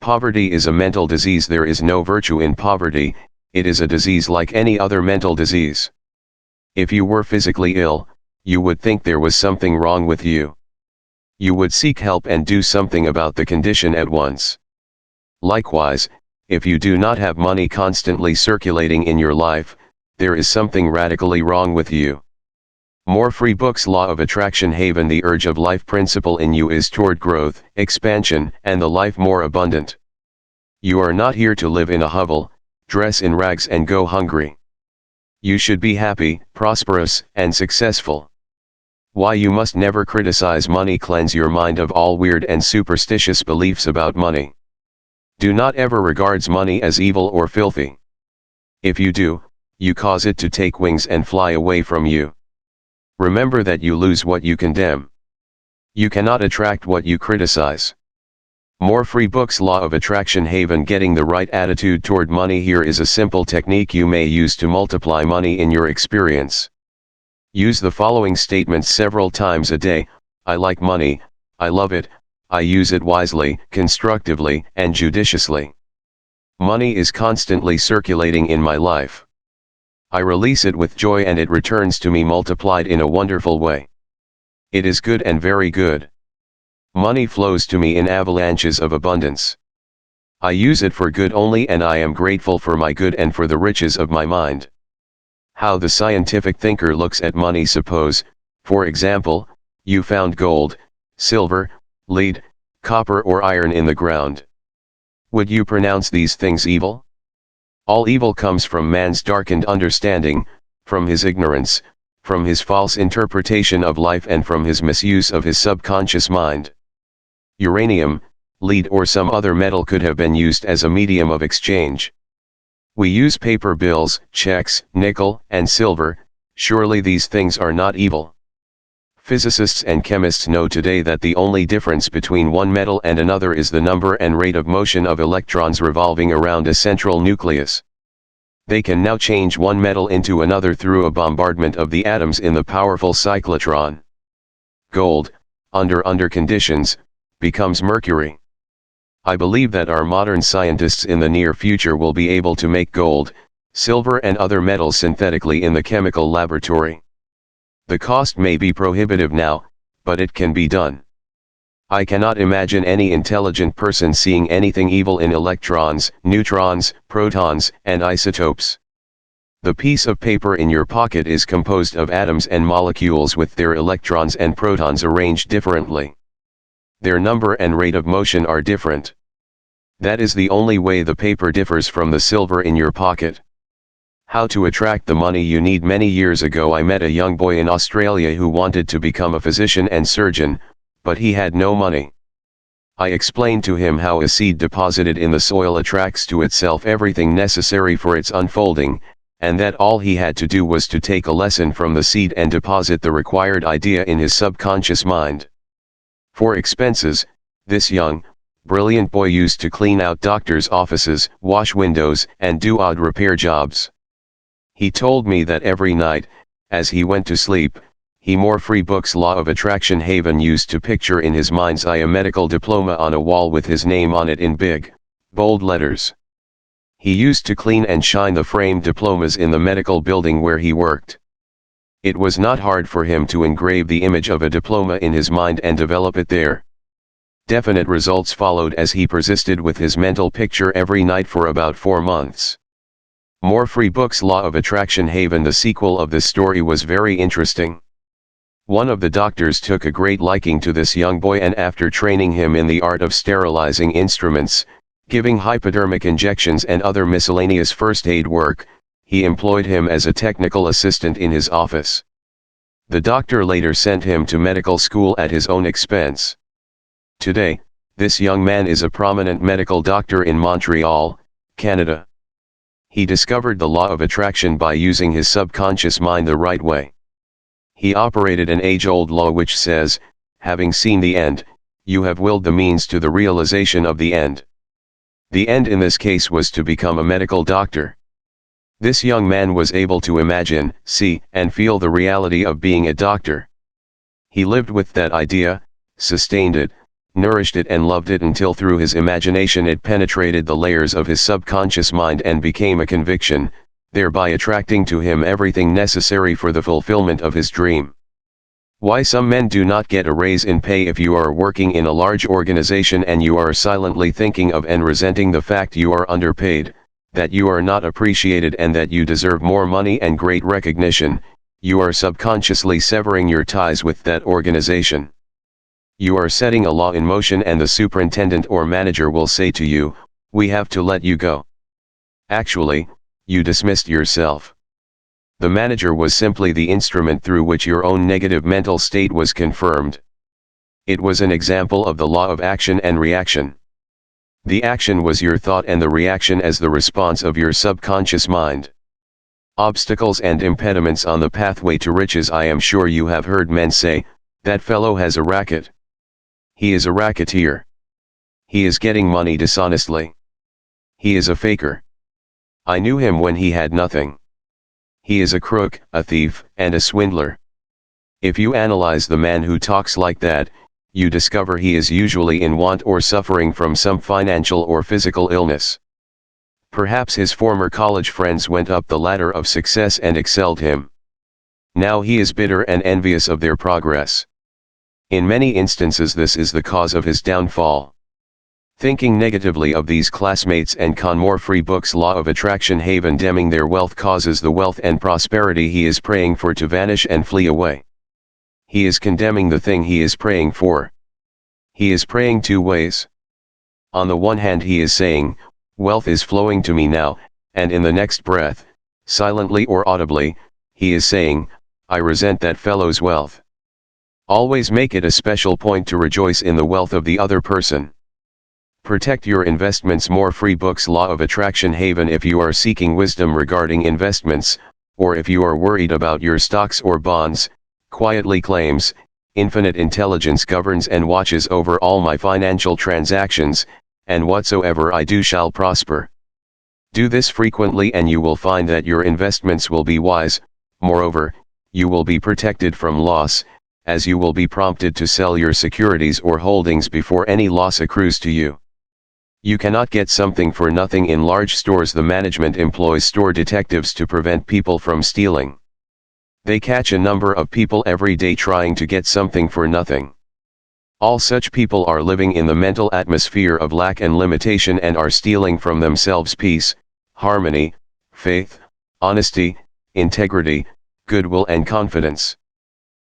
Poverty is a mental disease. There is no virtue in poverty, it is a disease like any other mental disease. If you were physically ill, you would think there was something wrong with you. You would seek help and do something about the condition at once. Likewise, if you do not have money constantly circulating in your life, there is something radically wrong with you. More free. Books Law of Attraction Haven. The urge of life principle in you is toward growth, expansion, and the life more abundant. You are not here to live in a hovel, dress in rags and go hungry. You should be happy, prosperous, and successful. Why you must never criticize money. Cleanse your mind of all weird and superstitious beliefs about money. Do not ever regards money as evil or filthy. If you do, you cause it to take wings and fly away from you. Remember that you lose what you condemn. You cannot attract what you criticize. More free. Books Law of Attraction Haven. Getting the right attitude toward money. Here is a simple technique you may use to multiply money in your experience. Use the following statements several times a day. I like money, I love it, I use it wisely, constructively, and judiciously. Money is constantly circulating in my life. I release it with joy and it returns to me multiplied in a wonderful way. It is good and very good. Money flows to me in avalanches of abundance. I use it for good only and I am grateful for my good and for the riches of my mind. How the scientific thinker looks at money. Suppose, for example, you found gold, silver, lead, copper or iron in the ground. Would you pronounce these things evil? All evil comes from man's darkened understanding, from his ignorance, from his false interpretation of life and from his misuse of his subconscious mind. Uranium, lead or some other metal could have been used as a medium of exchange. We use paper bills, checks, nickel, and silver. Surely these things are not evil. Physicists and chemists know today that the only difference between one metal and another is the number and rate of motion of electrons revolving around a central nucleus. They can now change one metal into another through a bombardment of the atoms in the powerful cyclotron. Gold, under conditions, becomes mercury. I believe that our modern scientists in the near future will be able to make gold, silver and other metals synthetically in the chemical laboratory. The cost may be prohibitive now, but it can be done. I cannot imagine any intelligent person seeing anything evil in electrons, neutrons, protons, and isotopes. The piece of paper in your pocket is composed of atoms and molecules with their electrons and protons arranged differently. Their number and rate of motion are different. That is the only way the paper differs from the silver in your pocket. How to attract the money you need. Many years ago I met a young boy in Australia who wanted to become a physician and surgeon, but he had no money. I explained to him how a seed deposited in the soil attracts to itself everything necessary for its unfolding, and that all he had to do was to take a lesson from the seed and deposit the required idea in his subconscious mind. For expenses, this young, brilliant boy used to clean out doctors' offices, wash windows, and do odd repair jobs. He told me that every night, as he went to sleep, he Free Books Law of Attraction Haven used to picture in his mind's eye a medical diploma on a wall with his name on it in big, bold letters. He used to clean and shine the framed diplomas in the medical building where he worked. It was not hard for him to engrave the image of a diploma in his mind and develop it there. Definite results followed as he persisted with his mental picture every night for about 4 months. Free Books Law of Attraction Haven. The sequel of this story was very interesting. One of the doctors took a great liking to this young boy and after training him in the art of sterilizing instruments, giving hypodermic injections and other miscellaneous first aid work, he employed him as a technical assistant in his office. The doctor later sent him to medical school at his own expense. Today, this young man is a prominent medical doctor in Montreal, Canada. He discovered the law of attraction by using his subconscious mind the right way. He operated an age-old law which says, having seen the end, you have willed the means to the realization of the end. The end in this case was to become a medical doctor. This young man was able to imagine, see, and feel the reality of being a doctor. He lived with that idea, sustained it, nourished it and loved it until through his imagination it penetrated the layers of his subconscious mind and became a conviction, thereby attracting to him everything necessary for the fulfillment of his dream. Why some men do not get a raise in pay. If you are working in a large organization and you are silently thinking of and resenting the fact you are underpaid, that you are not appreciated and that you deserve more money and great recognition, you are subconsciously severing your ties with that organization. You are setting a law in motion and the superintendent or manager will say to you, "We have to let you go." Actually, you dismissed yourself. The manager was simply the instrument through which your own negative mental state was confirmed. It was an example of the law of action and reaction. The action was your thought and the reaction as the response of your subconscious mind. Obstacles and impediments on the pathway to riches. I am sure you have heard men say, "That fellow has a racket. He is a racketeer. He is getting money dishonestly. He is a faker. I knew him when he had nothing. He is a crook, a thief, and a swindler." If you analyze the man who talks like that, you discover he is usually in want or suffering from some financial or physical illness. Perhaps his former college friends went up the ladder of success and excelled him. Now he is bitter and envious of their progress. In many instances this is the cause of his downfall. Thinking negatively of these classmates and hmurphy books Law of Attraction condemning their wealth causes the wealth and prosperity he is praying for to vanish and flee away. He is condemning the thing he is praying for. He is praying two ways. On the one hand he is saying, wealth is flowing to me now, and in the next breath, silently or audibly, he is saying, I resent that fellow's wealth. Always make it a special point to rejoice in the wealth of the other person. Protect your investments. More free books Law of Attraction Haven. If you are seeking wisdom regarding investments, or if you are worried about your stocks or bonds, quietly claims, infinite intelligence governs and watches over all my financial transactions, and whatsoever I do shall prosper. Do this frequently and you will find that your investments will be wise. Moreover, you will be protected from loss, as you will be prompted to sell your securities or holdings before any loss accrues to you. You cannot get something for nothing in large stores. The management employs store detectives to prevent people from stealing. They catch a number of people every day trying to get something for nothing. All such people are living in the mental atmosphere of lack and limitation and are stealing from themselves peace, harmony, faith, honesty, integrity, goodwill and confidence.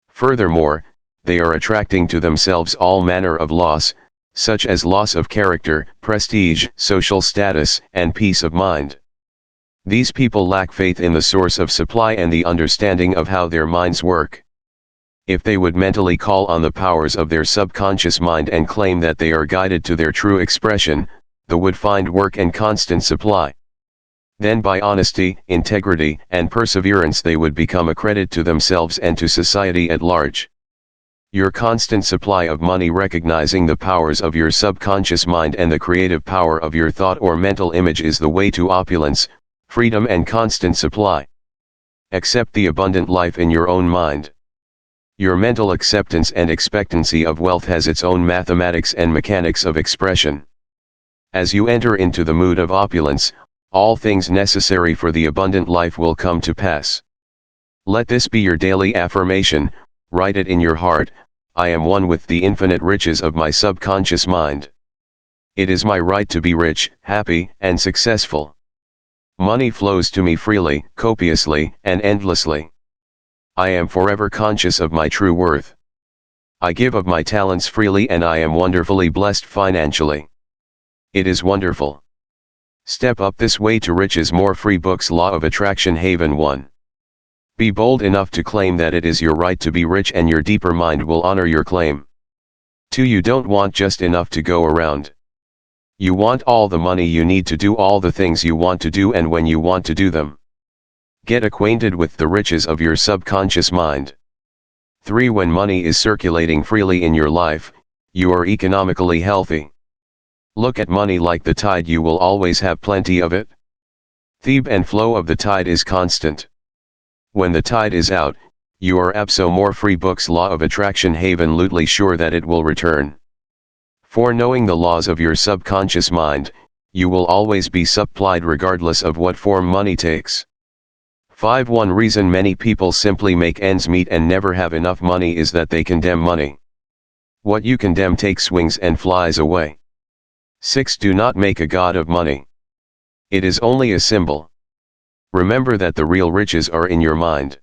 Furthermore, they are attracting to themselves all manner of loss, such as loss of character, prestige, social status, and peace of mind. These people lack faith in the source of supply and the understanding of how their minds work. If they would mentally call on the powers of their subconscious mind and claim that they are guided to their true expression, they would find work and constant supply. Then by honesty, integrity, and perseverance they would become a credit to themselves and to society at large. Your constant supply of money, recognizing the powers of your subconscious mind and the creative power of your thought or mental image, is the way to opulence, freedom and constant supply. Accept the abundant life in your own mind. Your mental acceptance and expectancy of wealth has its own mathematics and mechanics of expression. As you enter into the mood of opulence, all things necessary for the abundant life will come to pass. Let this be your daily affirmation. Write it in your heart, I am one with the infinite riches of my subconscious mind. It is my right to be rich, happy, and successful. Money flows to me freely, copiously, and endlessly. I am forever conscious of my true worth. I give of my talents freely and I am wonderfully blessed financially. It is wonderful. Step up this way to riches. More free books Law of Attraction Haven 1. Be bold enough to claim that it is your right to be rich and your deeper mind will honor your claim. 2. You don't want just enough to go around. You want all the money you need to do all the things you want to do and when you want to do them. Get acquainted with the riches of your subconscious mind. 3. When money is circulating freely in your life, you are economically healthy. Look at money like the tide, you will always have plenty of it. The ebb and flow of the tide is constant. When the tide is out, you are more free books Law of Attraction Haven absolutely sure that it will return. 4. Knowing the laws of your subconscious mind, you will always be supplied regardless of what form money takes. 5. One reason many people simply make ends meet and never have enough money is that they condemn money. What you condemn takes wings and flies away. 6. Do not make a god of money. It is only a symbol. Remember that the real riches are in your mind.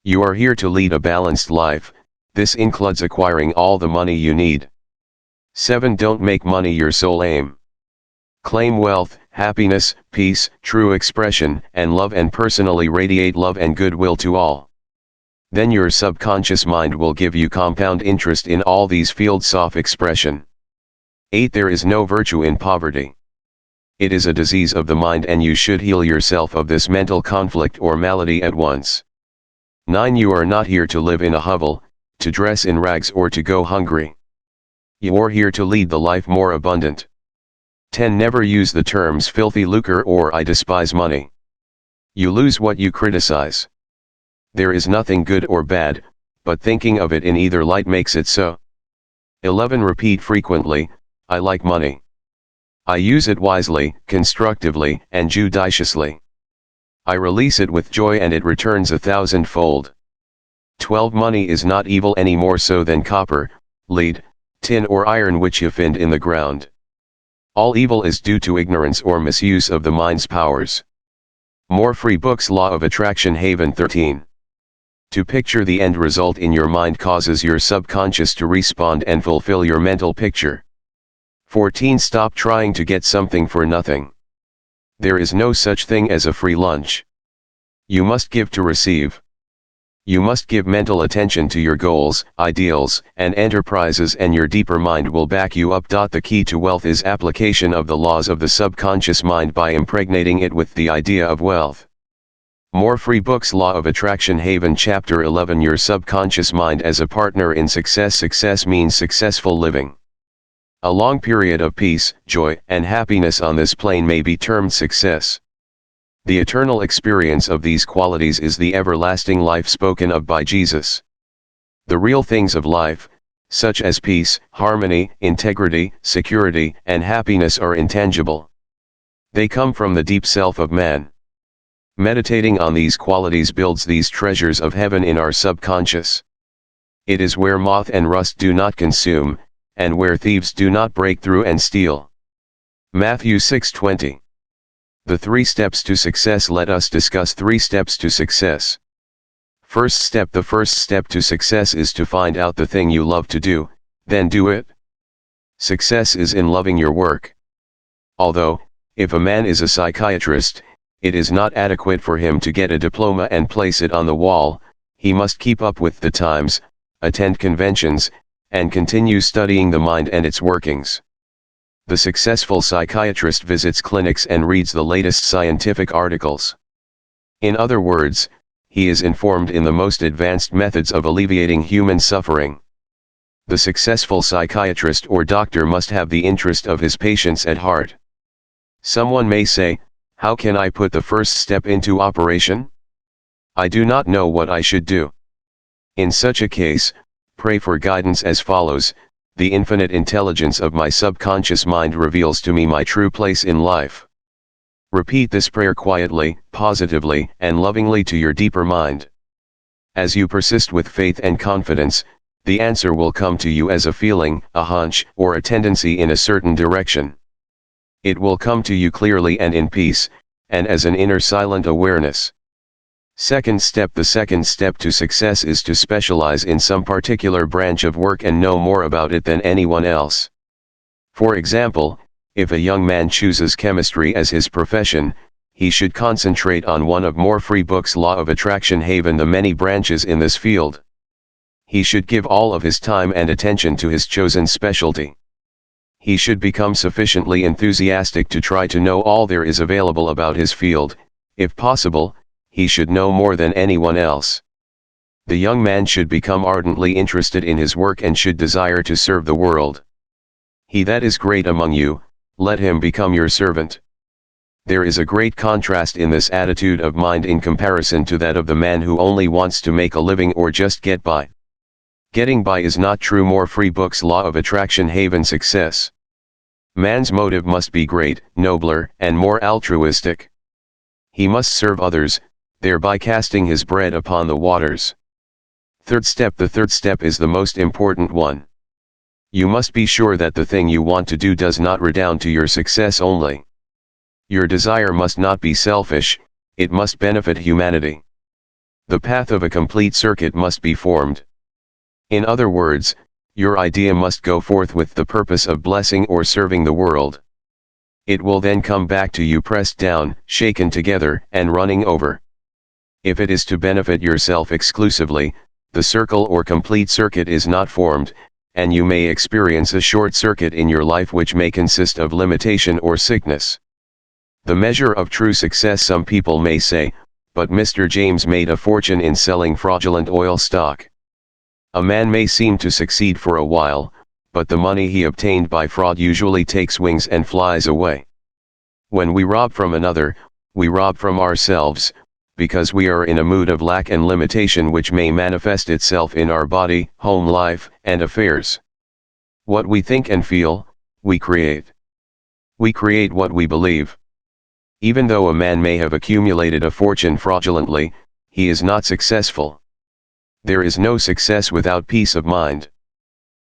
You are here to lead a balanced life, this includes acquiring all the money you need. 7. Don't make money your sole aim. Claim wealth, happiness, peace, true expression, and love, and personally radiate love and goodwill to all. Then your subconscious mind will give you compound interest in all these fields of expression. 8. There is no virtue in poverty. It is a disease of the mind and you should heal yourself of this mental conflict or malady at once. 9. You are not here to live in a hovel, to dress in rags or to go hungry. You are here to lead the life more abundant. 10. Never use the terms filthy lucre or I despise money. You lose what you criticize. There is nothing good or bad, but thinking of it in either light makes it so. 11. Repeat frequently, I like money. I use it wisely, constructively, and judiciously. I release it with joy and it returns 1,000-fold. 12. Money is not evil any more so than copper, lead, tin or iron which you find in the ground. All evil is due to ignorance or misuse of the mind's powers. More free books. Law of Attraction Haven 13. To picture the end result in your mind causes your subconscious to respond and fulfill your mental picture. 14. Stop trying to get something for nothing. There is no such thing as a free lunch. You must give to receive. You must give mental attention to your goals, ideals, and enterprises, and your deeper mind will back you up. The key to wealth is application of the laws of the subconscious mind by impregnating it with the idea of wealth. More free books. Law of Attraction Haven Chapter 11. Your subconscious mind as a partner in success. Success means successful living. A long period of peace, joy, and happiness on this plane may be termed success. The eternal experience of these qualities is the everlasting life spoken of by Jesus. The real things of life, such as peace, harmony, integrity, security, and happiness are intangible. They come from the deep self of man. Meditating on these qualities builds these treasures of heaven in our subconscious. It is where moth and rust do not consume, and where thieves do not break through and steal. Matthew 6:20. The 3 steps to success. Let us discuss 3 steps to success. First step. The first step to success is to find out the thing you love to do, then do it. Success is in loving your work. Although, if a man is a psychiatrist, it is not adequate for him to get a diploma and place it on the wall. He must keep up with the times, attend conventions, and continue studying the mind and its workings. The successful psychiatrist visits clinics and reads the latest scientific articles. In other words, he is informed in the most advanced methods of alleviating human suffering. The successful psychiatrist or doctor must have the interest of his patients at heart. Someone may say, how can I put the first step into operation? I do not know what I should do. In such a case, pray for guidance as follows. The infinite intelligence of my subconscious mind reveals to me my true place in life. Repeat this prayer quietly, positively, and lovingly to your deeper mind. As you persist with faith and confidence, the answer will come to you as a feeling, a hunch, or a tendency in a certain direction. It will come to you clearly and in peace, and as an inner silent awareness. Second step. The second step to success is to specialize in some particular branch of work and know more about it than anyone else. For example, if a young man chooses chemistry as his profession, he should concentrate on one of More Free Books' Law of Attraction Haven the many branches in this field. He should give all of his time and attention to his chosen specialty. He should become sufficiently enthusiastic to try to know all there is available about his field. If possible, he should know more than anyone else. The young man should become ardently interested in his work and should desire to serve the world. He that is great among you, let him become your servant. There is a great contrast in this attitude of mind in comparison to that of the man who only wants to make a living or just get by. Getting by is not true More Free Books' Law of Attraction Haven success. Man's motive must be great, nobler, and more altruistic. He must serve others, thereby casting his bread upon the waters. Third step. The third step is the most important one. You must be sure that the thing you want to do does not redound to your success only. Your desire must not be selfish, it must benefit humanity. The path of a complete circuit must be formed. In other words, your idea must go forth with the purpose of blessing or serving the world. It will then come back to you pressed down, shaken together, and running over. If it is to benefit yourself exclusively, the circle or complete circuit is not formed, and you may experience a short circuit in your life which may consist of limitation or sickness. The measure of true success, some people may say, but Mr. James made a fortune in selling fraudulent oil stock. A man may seem to succeed for a while, but the money he obtained by fraud usually takes wings and flies away. When we rob from another, we rob from ourselves, because we are in a mood of lack and limitation which may manifest itself in our body, home life, and affairs. What we think and feel, we create. We create what we believe. Even though a man may have accumulated a fortune fraudulently, he is not successful. There is no success without peace of mind.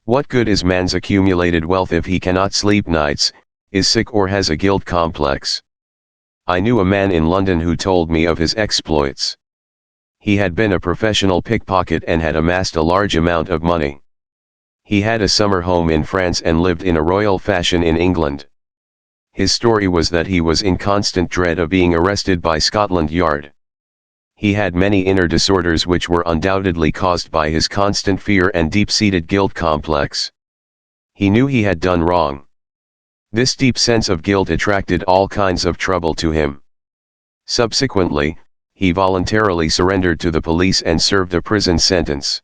What good is man's accumulated wealth if he cannot sleep nights, is sick or has a guilt complex? I knew a man in London who told me of his exploits. He had been a professional pickpocket and had amassed a large amount of money. He had a summer home in France and lived in a royal fashion in England. His story was that he was in constant dread of being arrested by Scotland Yard. He had many inner disorders which were undoubtedly caused by his constant fear and deep-seated guilt complex. He knew he had done wrong. This deep sense of guilt attracted all kinds of trouble to him. Subsequently, he voluntarily surrendered to the police and served a prison sentence.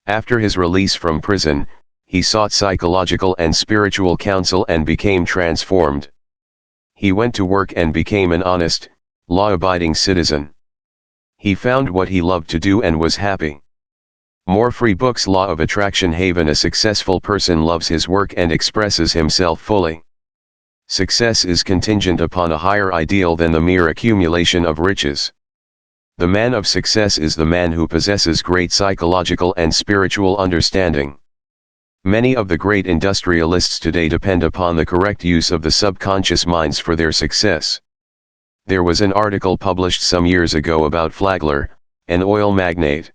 After his release from prison, he sought psychological and spiritual counsel and became transformed. He went to work and became an honest, law-abiding citizen. He found what he loved to do and was happy. More free books. Law of Attraction Haven. A successful person loves his work and expresses himself fully. Success is contingent upon a higher ideal than the mere accumulation of riches. The man of success is the man who possesses great psychological and spiritual understanding. Many of the great industrialists today depend upon the correct use of the subconscious minds for their success. There was an article published some years ago about Flagler, an oil magnate.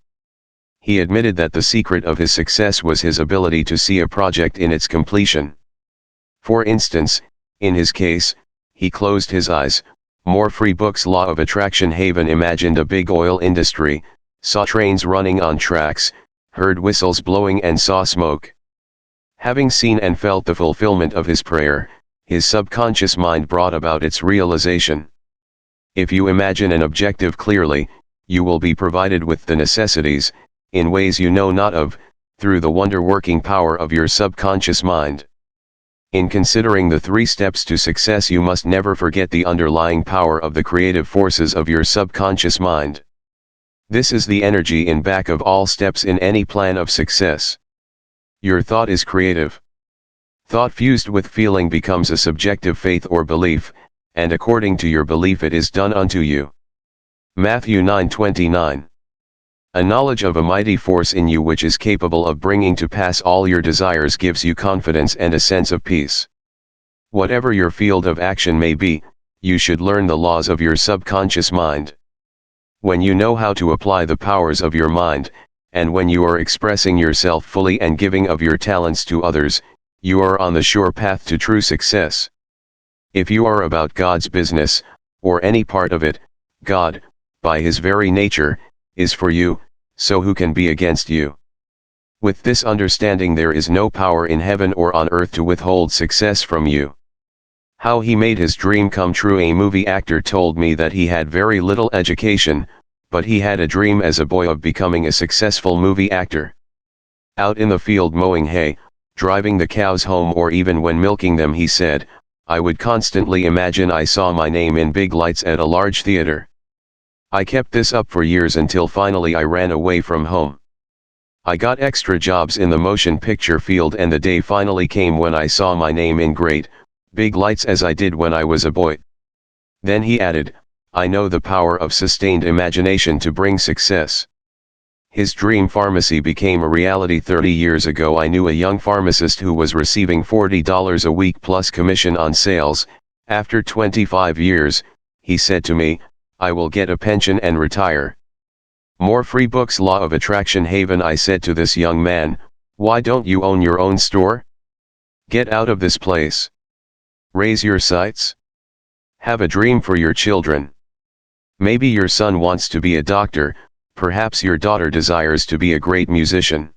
He admitted that the secret of his success was his ability to see a project in its completion. For instance, in his case, he closed his eyes. More free books. Law of Attraction Haven imagined a big oil industry, saw trains running on tracks, heard whistles blowing and saw smoke. Having seen and felt the fulfillment of his prayer, his subconscious mind brought about its realization. If you imagine an objective clearly, you will be provided with the necessities, in ways you know not of, through the wonder-working power of your subconscious mind. In considering the 3 steps to success, you must never forget the underlying power of the creative forces of your subconscious mind. This is the energy in back of all steps in any plan of success. Your thought is creative. Thought fused with feeling becomes a subjective faith or belief, and according to your belief it is done unto you. Matthew 9:29. A knowledge of a mighty force in you which is capable of bringing to pass all your desires gives you confidence and a sense of peace. Whatever your field of action may be, you should learn the laws of your subconscious mind. When you know how to apply the powers of your mind, and when you are expressing yourself fully and giving of your talents to others, you are on the sure path to true success. If you are about God's business, or any part of it, God, by his very nature, is for you, so who can be against you? With this understanding, there is no power in heaven or on earth to withhold success from you. How he made his dream come true. A movie actor told me that he had very little education, but he had a dream as a boy of becoming a successful movie actor. Out in the field mowing hay, driving the cows home, or even when milking them, he said, I would constantly imagine I saw my name in big lights at a large theater. I kept this up for years until finally I ran away from home. I got extra jobs in the motion picture field, and the day finally came when I saw my name in great, big lights as I did when I was a boy. Then he added, I know the power of sustained imagination to bring success. His dream pharmacy became a reality 30 years ago. I knew a young pharmacist who was receiving $40 a week plus commission on sales. After 25 years, he said to me, I will get a pension and retire. More free books. Law of Attraction Haven. I said to this young man, why don't you own your own store? Get out of this place. Raise your sights. Have a dream for your children. Maybe your son wants to be a doctor, perhaps your daughter desires to be a great musician.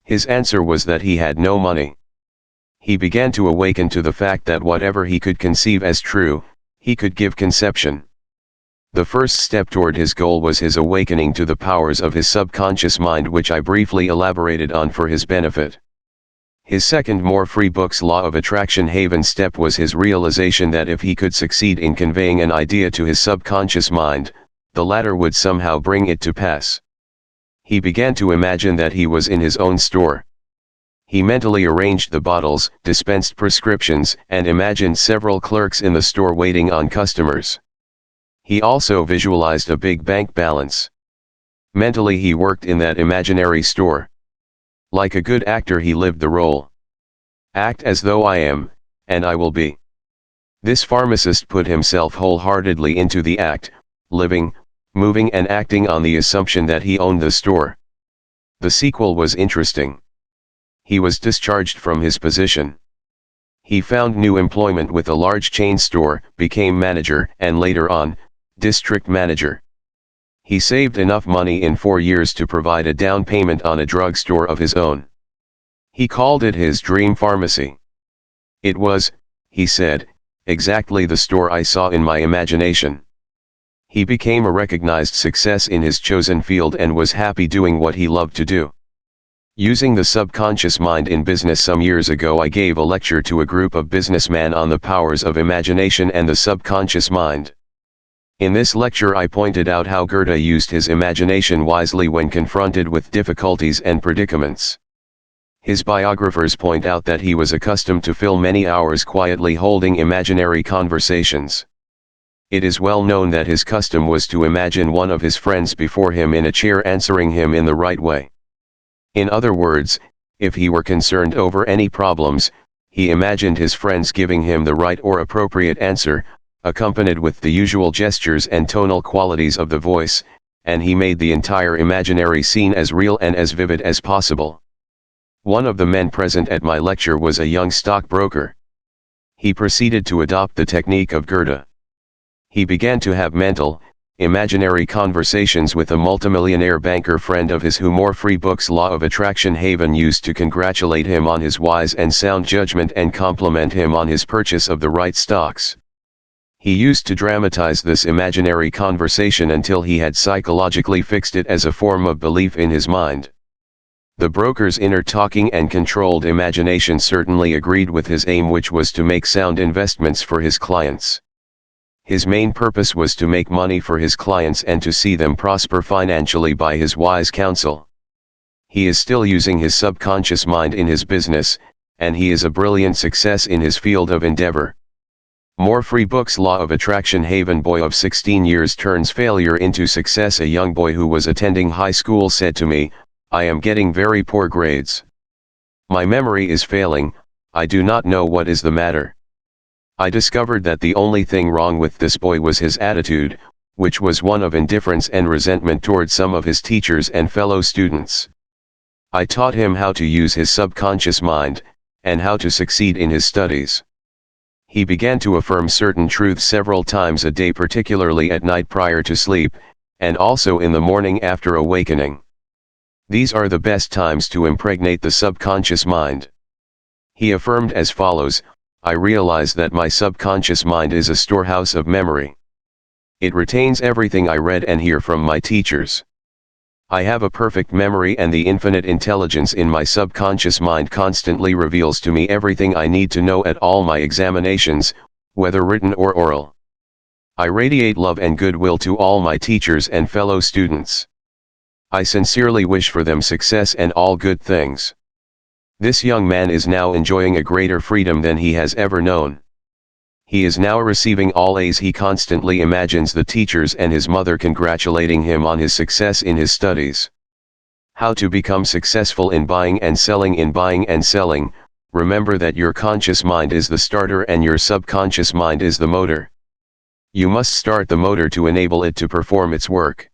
His answer was that he had no money. He began to awaken to the fact that whatever he could conceive as true, he could give conception. The first step toward his goal was his awakening to the powers of his subconscious mind, which I briefly elaborated on for his benefit. His second More Free Books Law of Attraction Haven step was his realization that if he could succeed in conveying an idea to his subconscious mind, the latter would somehow bring it to pass. He began to imagine that he was in his own store. He mentally arranged the bottles, dispensed prescriptions, and imagined several clerks in the store waiting on customers. He also visualized a big bank balance. Mentally he worked in that imaginary store. Like a good actor he lived the role. Act as though I am, and I will be. This pharmacist put himself wholeheartedly into the act, living, moving and acting on the assumption that he owned the store. The sequel was interesting. He was discharged from his position. He found new employment with a large chain store, became manager, and later on, district manager. He saved enough money in 4 years to provide a down payment on a drugstore of his own. He called it his dream pharmacy. It was, he said, exactly the store I saw in my imagination. He became a recognized success in his chosen field and was happy doing what he loved to do. Using the subconscious mind in business some years ago, I gave a lecture to a group of businessmen on the powers of imagination and the subconscious mind. In this lecture I pointed out how Goethe used his imagination wisely when confronted with difficulties and predicaments. His biographers point out that he was accustomed to fill many hours quietly holding imaginary conversations. It is well known that his custom was to imagine one of his friends before him in a chair answering him in the right way. In other words, if he were concerned over any problems, he imagined his friends giving him the right or appropriate answer, accompanied with the usual gestures and tonal qualities of the voice, and he made the entire imaginary scene as real and as vivid as possible. One of the men present at my lecture was a young stockbroker. He proceeded to adopt the technique of Goethe. He began to have mental, imaginary conversations with a multimillionaire banker friend of his who hmurphy book's Law of Attraction Haven used to congratulate him on his wise and sound judgment and compliment him on his purchase of the right stocks. He used to dramatize this imaginary conversation until he had psychologically fixed it as a form of belief in his mind. The broker's inner talking and controlled imagination certainly agreed with his aim, which was to make sound investments for his clients. His main purpose was to make money for his clients and to see them prosper financially by his wise counsel. He is still using his subconscious mind in his business, and he is a brilliant success in his field of endeavor. hmurphy book's Law of Attraction Haven. Boy of 16 years turns failure into success. A young boy who was attending high school said to me, "I am getting very poor grades. My memory is failing, I do not know what is the matter." I discovered that the only thing wrong with this boy was his attitude, which was one of indifference and resentment toward some of his teachers and fellow students. I taught him how to use his subconscious mind, and how to succeed in his studies. He began to affirm certain truths several times a day, particularly at night prior to sleep, and also in the morning after awakening. These are the best times to impregnate the subconscious mind. He affirmed as follows: "I realize that my subconscious mind is a storehouse of memory. It retains everything I read and hear from my teachers. I have a perfect memory, and the infinite intelligence in my subconscious mind constantly reveals to me everything I need to know at all my examinations, whether written or oral. I radiate love and goodwill to all my teachers and fellow students. I sincerely wish for them success and all good things." This young man is now enjoying a greater freedom than he has ever known. He is now receiving all A's. He constantly imagines the teachers and his mother congratulating him on his success in his studies. How to become successful in buying and selling? In buying and selling, remember that your conscious mind is the starter and your subconscious mind is the motor. You must start the motor to enable it to perform its work.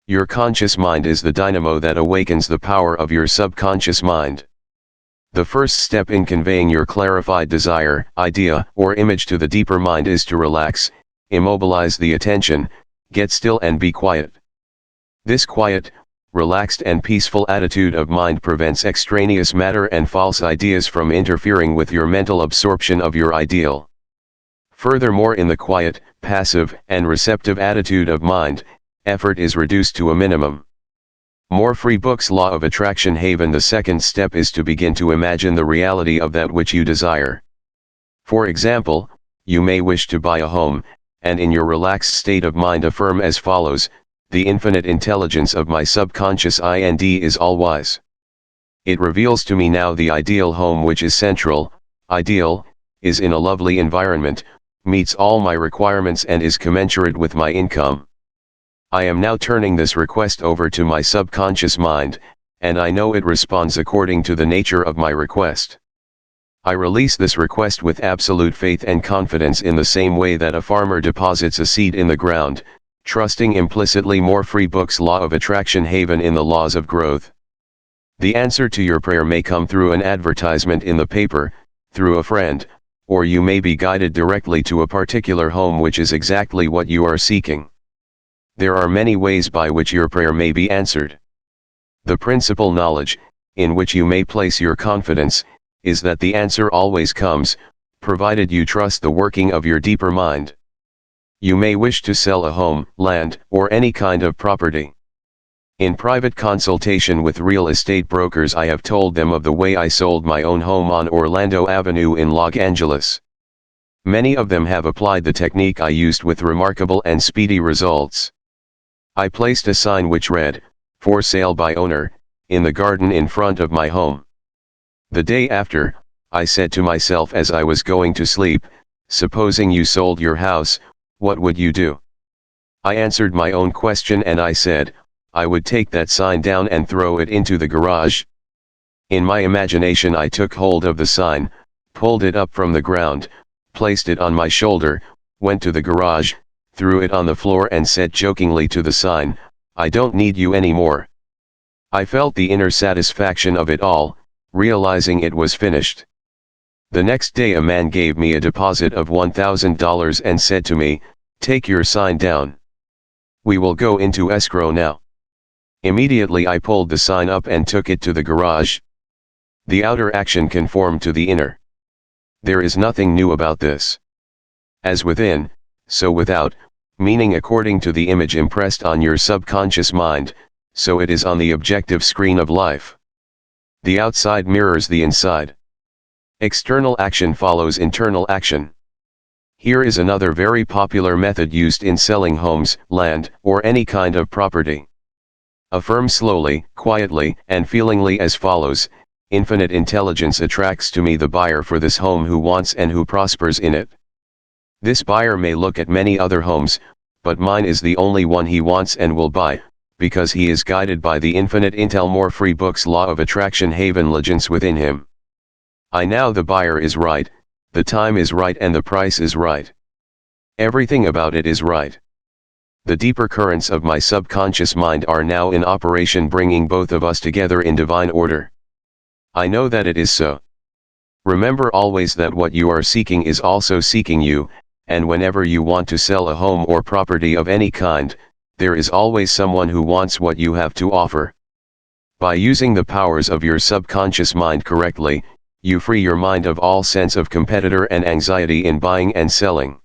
Your conscious mind is the dynamo that awakens the power of your subconscious mind. The first step in conveying your clarified desire, idea, or image to the deeper mind is to relax, immobilize the attention, get still and be quiet. This quiet, relaxed and peaceful attitude of mind prevents extraneous matter and false ideas from interfering with your mental absorption of your ideal. Furthermore, in the quiet, passive, and receptive attitude of mind, effort is reduced to a minimum. hmurphy book's Law of Attraction Haven. The second step is to begin to imagine the reality of that which you desire. For example, you may wish to buy a home, and in your relaxed state of mind affirm as follows: the infinite intelligence of my subconscious mind is all-wise. It reveals to me now the ideal home, which is central, ideal, is in a lovely environment, meets all my requirements and is commensurate with my income. I am now turning this request over to my subconscious mind, and I know it responds according to the nature of my request. I release this request with absolute faith and confidence, in the same way that a farmer deposits a seed in the ground, trusting implicitly. More free books. Law of Attraction Haven in the Laws of Growth. The answer to your prayer may come through an advertisement in the paper, through a friend, or you may be guided directly to a particular home which is exactly what you are seeking. There are many ways by which your prayer may be answered. The principal knowledge, in which you may place your confidence, is that the answer always comes, provided you trust the working of your deeper mind. You may wish to sell a home, land, or any kind of property. In private consultation with real estate brokers, I have told them of the way I sold my own home on Orlando Avenue in Los Angeles. Many of them have applied the technique I used with remarkable and speedy results. I placed a sign which read, "For sale by owner," in the garden in front of my home. The day after, I said to myself as I was going to sleep, "Supposing you sold your house, what would you do?" I answered my own question and I said, I would take that sign down and throw it into the garage. In my imagination I took hold of the sign, pulled it up from the ground, placed it on my shoulder, went to the garage, threw it on the floor and said jokingly to the sign, "I don't need you anymore." I felt the inner satisfaction of it all, realizing it was finished. The next day a man gave me a deposit of $1,000 and said to me, "Take your sign down. We will go into escrow now." Immediately I pulled the sign up and took it to the garage. The outer action conformed to the inner. There is nothing new about this. As within, so without, meaning according to the image impressed on your subconscious mind, so it is on the objective screen of life. The outside mirrors the inside. External action follows internal action. Here is another very popular method used in selling homes, land, or any kind of property. Affirm slowly, quietly, and feelingly as follows: infinite intelligence attracts to me the buyer for this home who wants and who prospers in it. This buyer may look at many other homes, but mine is the only one he wants and will buy, because he is guided by the infinite intel. More free books. Law of Attraction Haven legends within him. I know the buyer is right, the time is right, and the price is right. Everything about it is right. The deeper currents of my subconscious mind are now in operation, bringing both of us together in divine order. I know that it is so. Remember always that what you are seeking is also seeking you, and whenever you want to sell a home or property of any kind, there is always someone who wants what you have to offer. By using the powers of your subconscious mind correctly, you free your mind of all sense of competitor and anxiety in buying and selling.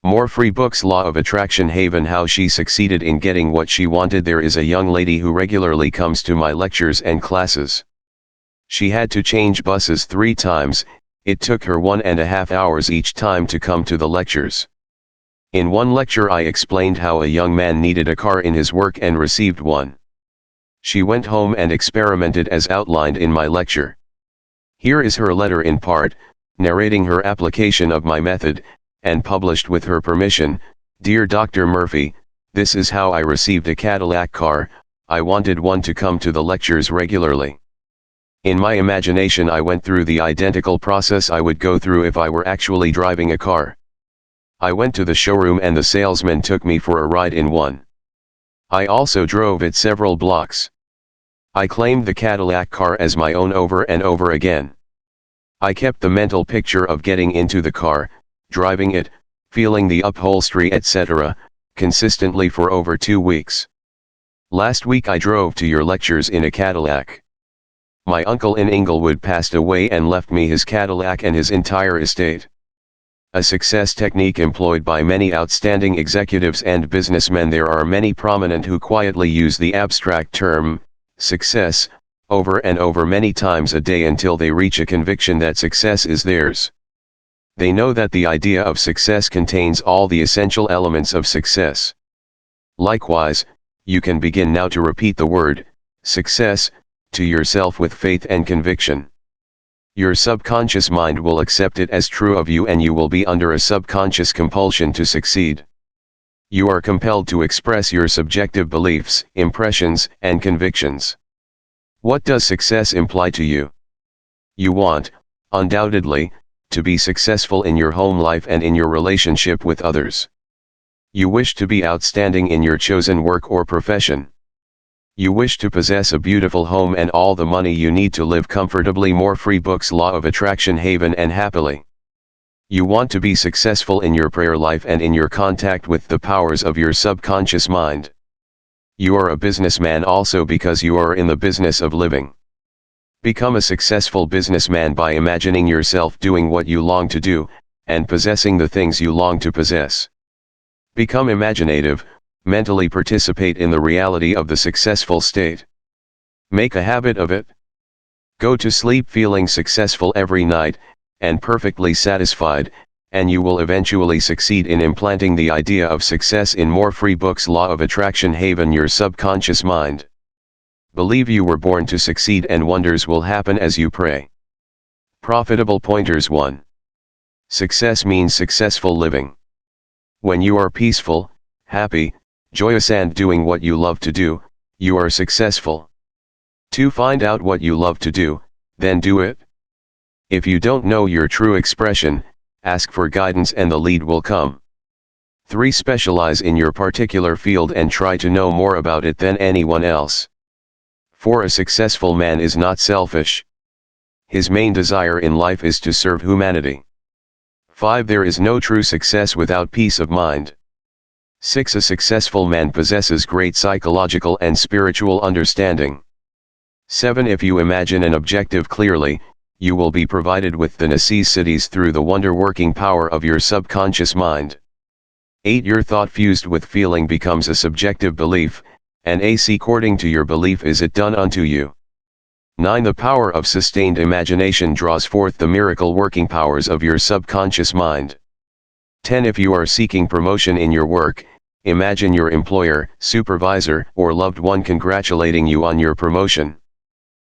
More free books. Law of Attraction Haven. How she succeeded in getting what she wanted. There is a young lady who regularly comes to my lectures and classes. She had to change buses 3 times, it took her 1.5 hours each time to come to the lectures. In one lecture I explained how a young man needed a car in his work and received one. She went home and experimented as outlined in my lecture. Here is her letter in part, narrating her application of my method, and published with her permission. Dear Dr. Murphy, this is how I received a Cadillac car. I wanted one to come to the lectures regularly. In my imagination I went through the identical process I would go through if I were actually driving a car. I went to the showroom and the salesman took me for a ride in one. I also drove it several blocks. I claimed the Cadillac car as my own over and over again. I kept the mental picture of getting into the car, driving it, feeling the upholstery etc., consistently for over 2 weeks. Last week I drove to your lectures in a Cadillac. My uncle in Inglewood passed away and left me his Cadillac and his entire estate. A success technique employed by many outstanding executives and businessmen. There are many prominent who quietly use the abstract term, success, over and over many times a day until they reach a conviction that success is theirs. They know that the idea of success contains all the essential elements of success. Likewise, you can begin now to repeat the word, success, to yourself with faith and conviction. Your subconscious mind will accept it as true of you, and you will be under a subconscious compulsion to succeed. You are compelled to express your subjective beliefs, impressions, and convictions. What does success imply to you? You want, undoubtedly, to be successful in your home life and in your relationship with others. You wish to be outstanding in your chosen work or profession. You wish to possess a beautiful home and all the money you need to live comfortably. More free books. Law of Attraction. Haven and happily. You want to be successful in your prayer life and in your contact with the powers of your subconscious mind. You are a businessman also because you are in the business of living. Become a successful businessman by imagining yourself doing what you long to do, and possessing the things you long to possess. Become imaginative, mentally participate in the reality of the successful state. Make a habit of it. Go to sleep feeling successful every night, and perfectly satisfied, and you will eventually succeed in implanting the idea of success in more free books. Law of Attraction. Haven your subconscious mind. Believe you were born to succeed and wonders will happen as you pray. Profitable pointers. 1. Success means successful living. When you are peaceful, happy, joyous and doing what you love to do, you are successful. 2. Find out what you love to do, then do it. If you don't know your true expression, ask for guidance and the lead will come. 3. Specialize in your particular field and try to know more about it than anyone else. 4. A successful man is not selfish. His main desire in life is to serve humanity. 5. There is no true success without peace of mind. 6. A successful man possesses great psychological and spiritual understanding. 7. If you imagine an objective clearly, you will be provided with the necessities through the wonder-working power of your subconscious mind. 8. Your thought fused with feeling becomes a subjective belief, and according to your belief is it done unto you. 9. The power of sustained imagination draws forth the miracle working powers of your subconscious mind. 10. If you are seeking promotion in your work, imagine your employer, supervisor, or loved one congratulating you on your promotion.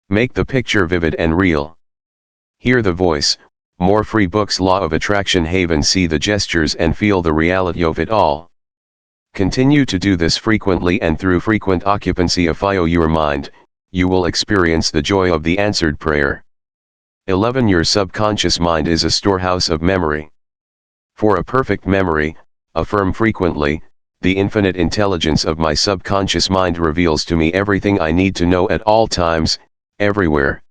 Make the picture vivid and real. Hear the voice. More free books. Law of Attraction. Haven. See the gestures and feel the reality of it all. Continue to do this frequently, and through frequent occupancy of your mind, you will experience the joy of the answered prayer. 11. Your subconscious mind is a storehouse of memory. For a perfect memory, affirm frequently, the infinite intelligence of my subconscious mind reveals to me everything I need to know at all times, everywhere.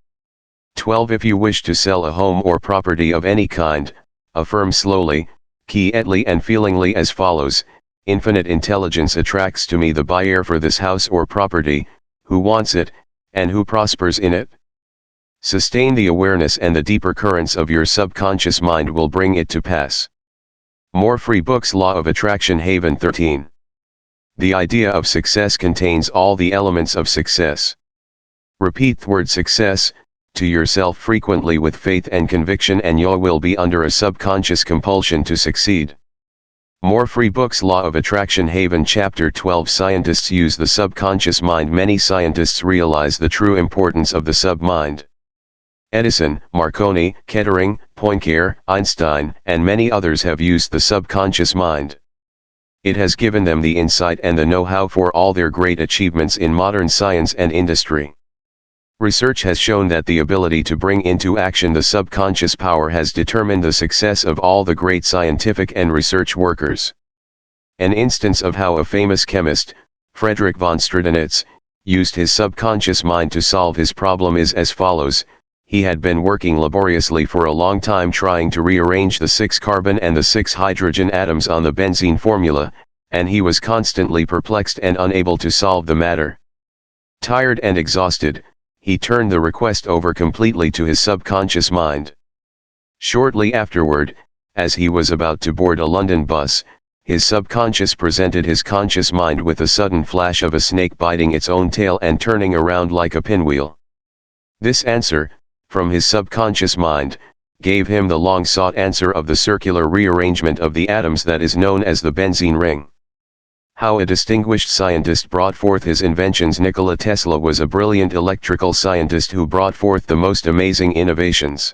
12. If you wish to sell a home or property of any kind, affirm slowly, quietly and feelingly as follows: infinite intelligence attracts to me the buyer for this house or property, who wants it, and who prospers in it. Sustain the awareness, and the deeper currents of your subconscious mind will bring it to pass. More free books. Law of Attraction. Haven. 13. The idea of success contains all the elements of success. Repeat the word success to yourself frequently with faith and conviction, and you will be under a subconscious compulsion to succeed. More free books. Law of Attraction. Haven. Chapter 12. Scientists use the subconscious mind. Many scientists realize the true importance of the submind. Edison, Marconi, Kettering, Poincare, Einstein, and many others have used the subconscious mind. It has given them the insight and the know-how for all their great achievements in modern science and industry. Research has shown that the ability to bring into action the subconscious power has determined the success of all the great scientific and research workers. An instance of how a famous chemist, Frederick von Stradonitz, used his subconscious mind to solve his problem is as follows. He had been working laboriously for a long time trying to rearrange the 6 carbon and the 6 hydrogen atoms on the benzene formula, and he was constantly perplexed and unable to solve the matter. Tired and exhausted, he turned the request over completely to his subconscious mind. Shortly afterward, as he was about to board a London bus, his subconscious presented his conscious mind with a sudden flash of a snake biting its own tail and turning around like a pinwheel. This answer, from his subconscious mind, gave him the long-sought answer of the circular rearrangement of the atoms that is known as the benzene ring. How a distinguished scientist brought forth his inventions. Nikola Tesla was a brilliant electrical scientist who brought forth the most amazing innovations.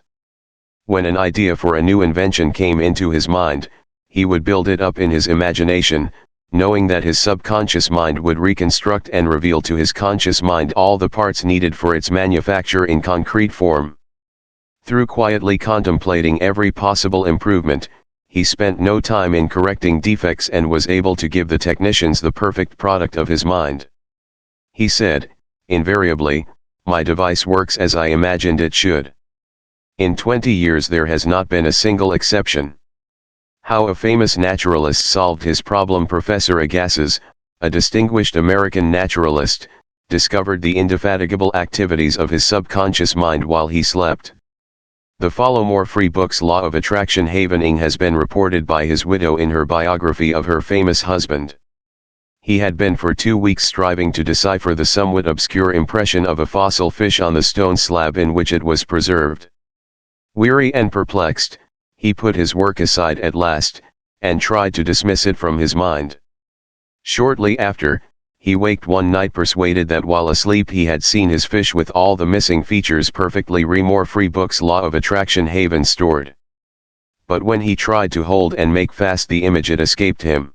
When an idea for a new invention came into his mind, he would build it up in his imagination, knowing that his subconscious mind would reconstruct and reveal to his conscious mind all the parts needed for its manufacture in concrete form. Through quietly contemplating every possible improvement, he spent no time in correcting defects and was able to give the technicians the perfect product of his mind. He said, invariably, "My device works as I imagined it should." In 20 years there has not been a single exception. How a famous naturalist solved his problem. Professor Agassiz, a distinguished American naturalist, discovered the indefatigable activities of his subconscious mind while he slept. The follow more free books. Law of Attraction. Havening has been reported by his widow in her biography of her famous husband. He had been for 2 weeks striving to decipher the somewhat obscure impression of a fossil fish on the stone slab in which it was preserved. Weary and perplexed, he put his work aside at last, and tried to dismiss it from his mind. Shortly after, he waked one night persuaded that while asleep he had seen his fish with all the missing features perfectly. More free books. Law of Attraction. Haven stored. But when he tried to hold and make fast the image, it escaped him.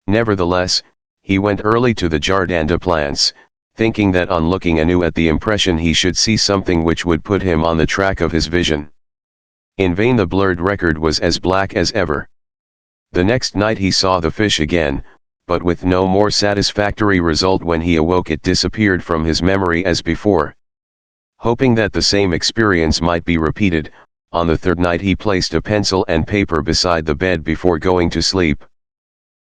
Nevertheless, he went early to the Jardin des Plantes, thinking that on looking anew at the impression he should see something which would put him on the track of his vision. In vain. The blurred record was as black as ever. The next night he saw the fish again, but with no more satisfactory result. When he awoke it disappeared from his memory as before. Hoping that the same experience might be repeated, on the third night he placed a pencil and paper beside the bed before going to sleep.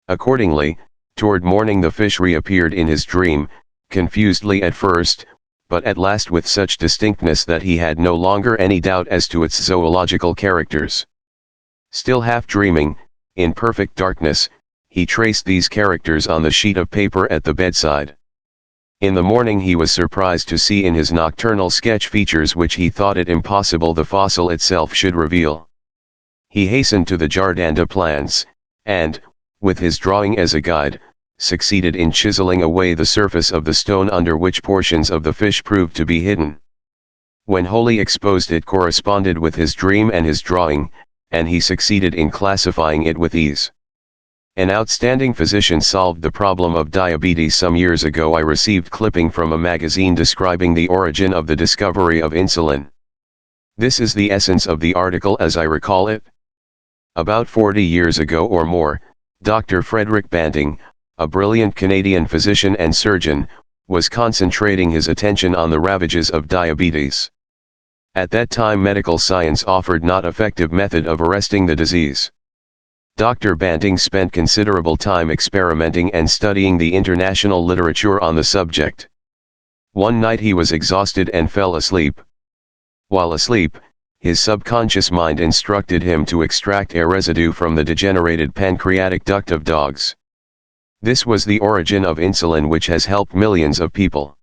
Accordingly, toward morning the fish reappeared in his dream, confusedly at first, but at last with such distinctness that he had no longer any doubt as to its zoological characters. Still half dreaming, in perfect darkness, he traced these characters on the sheet of paper at the bedside. In the morning he was surprised to see in his nocturnal sketch features which he thought it impossible the fossil itself should reveal. He hastened to the Jardin des Plantes, and, with his drawing as a guide, succeeded in chiseling away the surface of the stone under which portions of the fish proved to be hidden. When wholly exposed it corresponded with his dream and his drawing, and he succeeded in classifying it with ease. An outstanding physician solved the problem of diabetes some years ago. I received clipping from a magazine describing the origin of the discovery of insulin. This is the essence of the article as I recall it. About 40 years ago or more, Dr. Frederick Banting, a brilliant Canadian physician and surgeon, was concentrating his attention on the ravages of diabetes. At that time medical science offered not effective method of arresting the disease. Dr. Banting spent considerable time experimenting and studying the international literature on the subject. One night he was exhausted and fell asleep. While asleep, his subconscious mind instructed him to extract a residue from the degenerated pancreatic duct of dogs. This was the origin of insulin which has helped millions of people.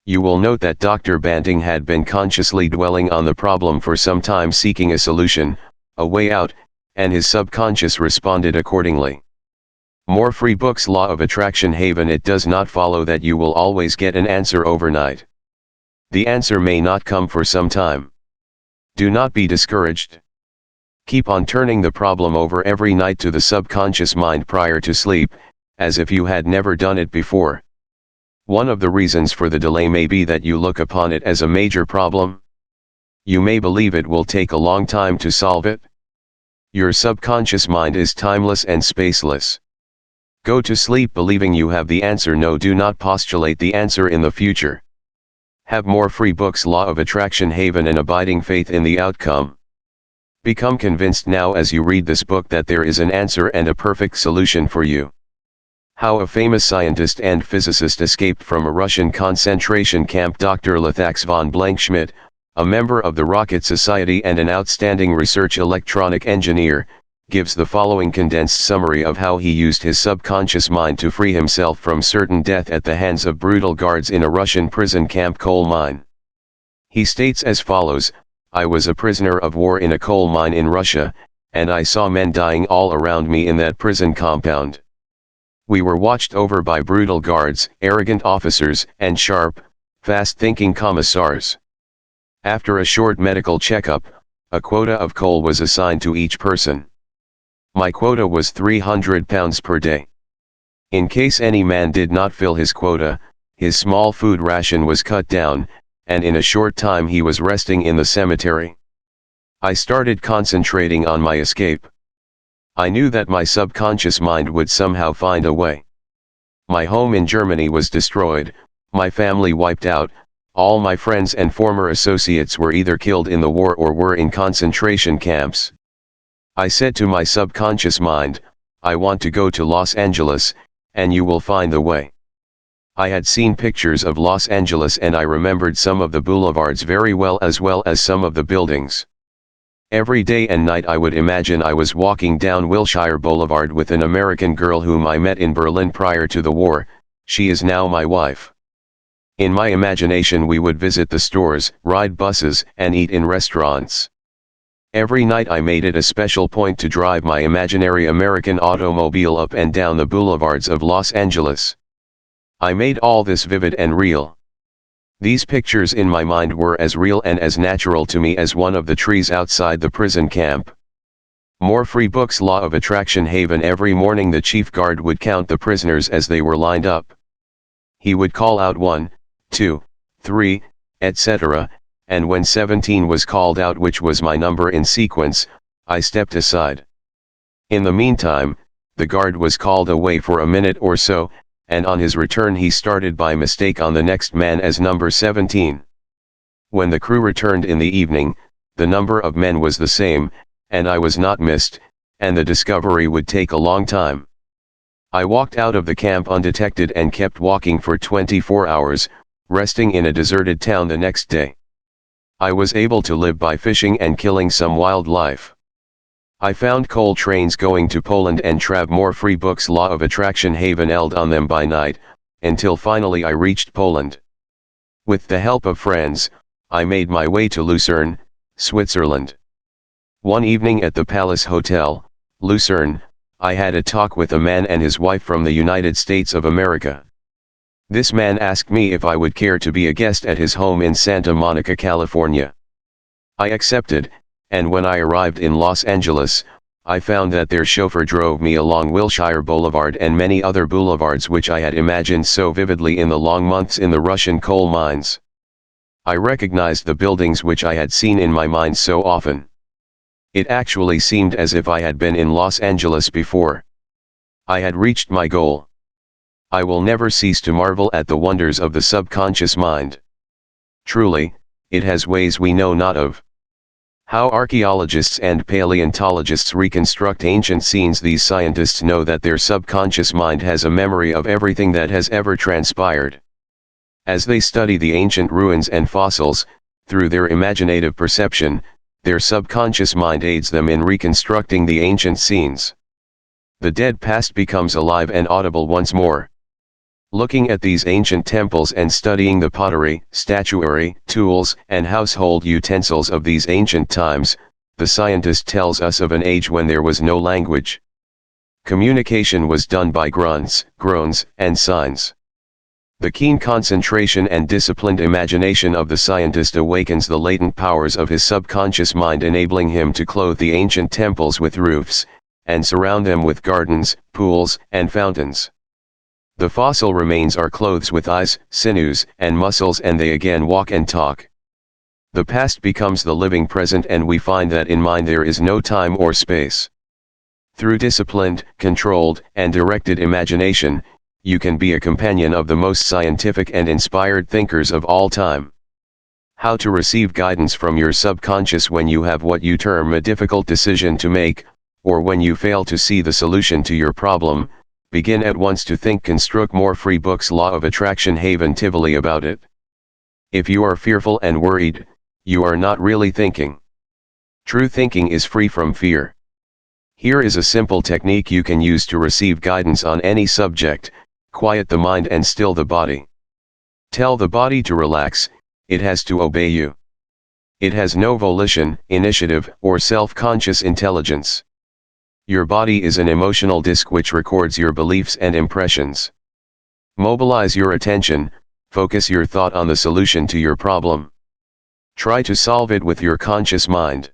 You will note that Dr. Banting had been consciously dwelling on the problem for some time, seeking a solution, a way out, and his subconscious responded accordingly. More free books. Law of Attraction. Haven. It does not follow that you will always get an answer overnight. The answer may not come for some time. Do not be discouraged. Keep on turning the problem over every night to the subconscious mind prior to sleep, as if you had never done it before. One of the reasons for the delay may be that you look upon it as a major problem. You may believe it will take a long time to solve it. Your subconscious mind is timeless and spaceless. Go to sleep believing you have the answer. No, do not postulate the answer in the future. Have more free books. Law of Attraction. Haven. An abiding faith in the outcome. Become convinced now as you read this book that there is an answer and a perfect solution for you. How a famous scientist and physicist escaped from a Russian concentration camp. Dr. Lithax von Blankschmidt, a member of the Rocket Society and an outstanding research electronic engineer, gives the following condensed summary of how he used his subconscious mind to free himself from certain death at the hands of brutal guards in a Russian prison camp coal mine. He states as follows: I was a prisoner of war in a coal mine in Russia, and I saw men dying all around me in that prison compound. We were watched over by brutal guards, arrogant officers, and sharp, fast-thinking commissars. After a short medical checkup, a quota of coal was assigned to each person. My quota was 300 pounds per day. In case any man did not fill his quota, his small food ration was cut down, and in a short time he was resting in the cemetery. I started concentrating on my escape. I knew that my subconscious mind would somehow find a way. My home in Germany was destroyed, my family wiped out, all my friends and former associates were either killed in the war or were in concentration camps. I said to my subconscious mind, I want to go to Los Angeles, and you will find the way. I had seen pictures of Los Angeles and I remembered some of the boulevards very well as some of the buildings. Every day and night I would imagine I was walking down Wilshire Boulevard with an American girl whom I met in Berlin prior to the war. She is now my wife. In my imagination we would visit the stores, ride buses, and eat in restaurants. Every night I made it a special point to drive my imaginary American automobile up and down the boulevards of Los Angeles. I made all this vivid and real. These pictures in my mind were as real and as natural to me as one of the trees outside the prison camp. More free books. Law of Attraction Haven. Every morning the chief guard would count the prisoners as they were lined up. He would call out 1, 2, 3, etc., and when 17 was called out, which was my number in sequence, I stepped aside. In the meantime, the guard was called away for a minute or so, and on his return he started by mistake on the next man as number 17. When the crew returned in the evening, the number of men was the same, and I was not missed, and the discovery would take a long time. I walked out of the camp undetected and kept walking for 24 hours, resting in a deserted town the next day. I was able to live by fishing and killing some wildlife. I found coal trains going to Poland and Trav. More free books. Law of Attraction Haven. Held on them by night, until finally I reached Poland. With the help of friends, I made my way to Lucerne, Switzerland. One evening at the Palace Hotel, Lucerne, I had a talk with a man and his wife from the United States of America. This man asked me if I would care to be a guest at his home in Santa Monica, California. I accepted, and when I arrived in Los Angeles, I found that their chauffeur drove me along Wilshire Boulevard and many other boulevards which I had imagined so vividly in the long months in the Russian coal mines. I recognized the buildings which I had seen in my mind so often. It actually seemed as if I had been in Los Angeles before. I had reached my goal. I will never cease to marvel at the wonders of the subconscious mind. Truly, it has ways we know not of. How archaeologists and paleontologists reconstruct ancient scenes. These scientists know that their subconscious mind has a memory of everything that has ever transpired. As they study the ancient ruins and fossils, through their imaginative perception, their subconscious mind aids them in reconstructing the ancient scenes. The dead past becomes alive and audible once more. Looking at these ancient temples and studying the pottery, statuary, tools, and household utensils of these ancient times, the scientist tells us of an age when there was no language. Communication was done by grunts, groans, and signs. The keen concentration and disciplined imagination of the scientist awakens the latent powers of his subconscious mind, enabling him to clothe the ancient temples with roofs, and surround them with gardens, pools, and fountains. The fossil remains are clothed with eyes, sinews, and muscles, and they again walk and talk. The past becomes the living present, and we find that in mind there is no time or space. Through disciplined, controlled, and directed imagination, you can be a companion of the most scientific and inspired thinkers of all time. How to receive guidance from your subconscious when you have what you term a difficult decision to make, or when you fail to see the solution to your problem. Begin at once to think. Construct more free books. Law of Attraction Haven. Tivoli about it. If you are fearful and worried, you are not really thinking. True thinking is free from fear. Here is a simple technique you can use to receive guidance on any subject. Quiet the mind and still the body. Tell the body to relax, it has to obey you. It has no volition, initiative, or self-conscious intelligence. Your body is an emotional disk which records your beliefs and impressions. Mobilize your attention, focus your thought on the solution to your problem. Try to solve it with your conscious mind.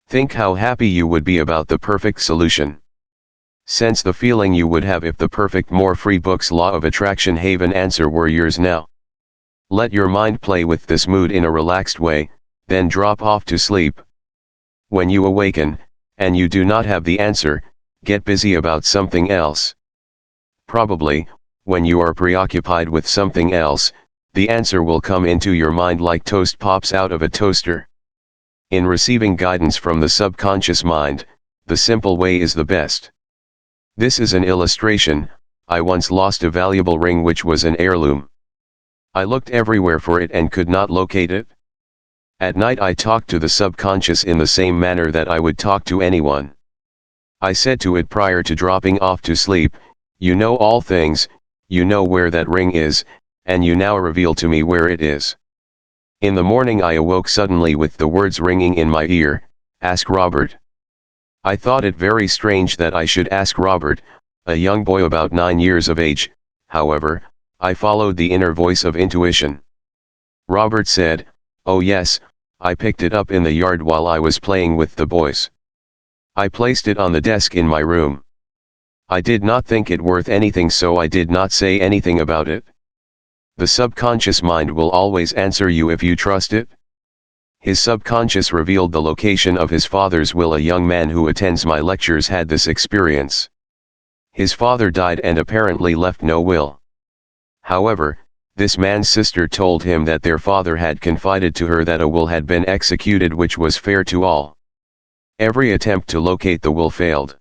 Think how happy you would be about the perfect solution. Sense the feeling you would have if the perfect More Free Books Law of Attraction Haven answer were yours now. Let your mind play with this mood in a relaxed way, then drop off to sleep. When you awaken, and you do not have the answer, get busy about something else. Probably, when you are preoccupied with something else, the answer will come into your mind like toast pops out of a toaster. In receiving guidance from the subconscious mind, the simple way is the best. This is an illustration. I once lost a valuable ring which was an heirloom. I looked everywhere for it and could not locate it. At night I talked to the subconscious in the same manner that I would talk to anyone. I said to it prior to dropping off to sleep, "You know all things, you know where that ring is, and you now reveal to me where it is." In the morning I awoke suddenly with the words ringing in my ear, "Ask Robert." I thought it very strange that I should ask Robert, a young boy about 9 years of age. However, I followed the inner voice of intuition. Robert said, "Oh yes, I picked it up in the yard while I was playing with the boys. I placed it on the desk in my room. I did not think it worth anything, so I did not say anything about it." The subconscious mind will always answer you if you trust it. His subconscious revealed the location of his father's will. A young man who attends my lectures had this experience. His father died and apparently left no will. However, this man's sister told him that their father had confided to her that a will had been executed which was fair to all. Every attempt to locate the will failed.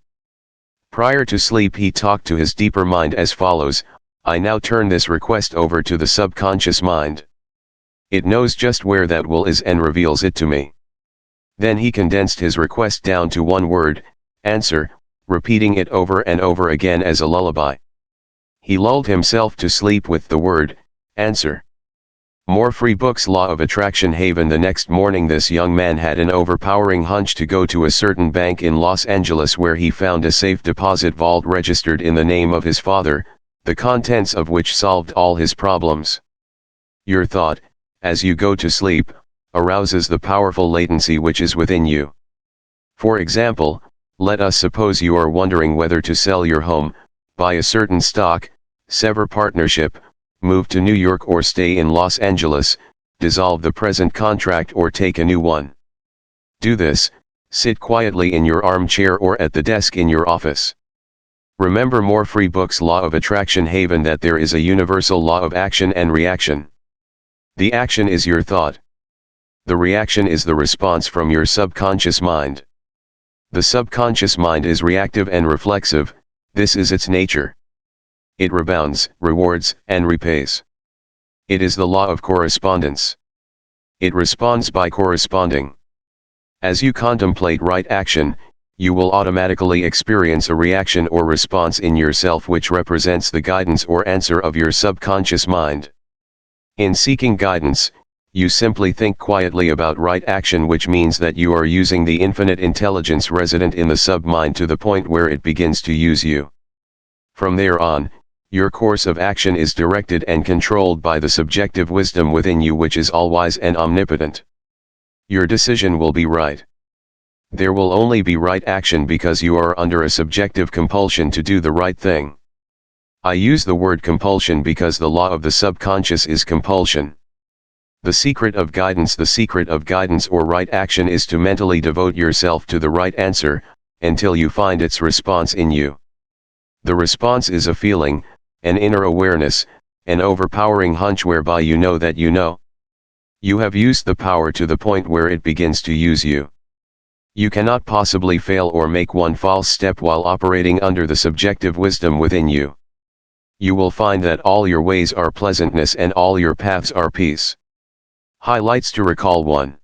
Prior to sleep he talked to his deeper mind as follows: "I now turn this request over to the subconscious mind. It knows just where that will is and reveals it to me." Then he condensed his request down to one word, "Answer," repeating it over and over again as a lullaby. He lulled himself to sleep with the word, "Answer." More Free Books Law of Attraction Haven. The next morning this young man had an overpowering hunch to go to a certain bank in Los Angeles where he found a safe deposit vault registered in the name of his father, the contents of which solved all his problems. Your thought, as you go to sleep, arouses the powerful latency which is within you. For example, let us suppose you are wondering whether to sell your home, buy a certain stock, sever partnership, move to New York or stay in Los Angeles, dissolve the present contract or take a new one. Do this, sit quietly in your armchair or at the desk in your office. Remember More Free Books Law of Attraction Haven that there is a universal law of action and reaction. The action is your thought. The reaction is the response from your subconscious mind. The subconscious mind is reactive and reflexive. This is its nature. It rebounds, rewards, and repays. It is the law of correspondence. It responds by corresponding. As you contemplate right action, you will automatically experience a reaction or response in yourself which represents the guidance or answer of your subconscious mind. In seeking guidance, you simply think quietly about right action, which means that you are using the infinite intelligence resident in the sub-mind to the point where it begins to use you. From there on, your course of action is directed and controlled by the subjective wisdom within you which is all-wise and omnipotent. Your decision will be right. There will only be right action because you are under a subjective compulsion to do the right thing. I use the word compulsion because the law of the subconscious is compulsion. The secret of guidance or right action is to mentally devote yourself to the right answer, until you find its response in you. The response is a feeling, an inner awareness, an overpowering hunch whereby you know that you know. You have used the power to the point where it begins to use you. You cannot possibly fail or make one false step while operating under the subjective wisdom within you. You will find that all your ways are pleasantness and all your paths are peace. Highlights to recall: 1.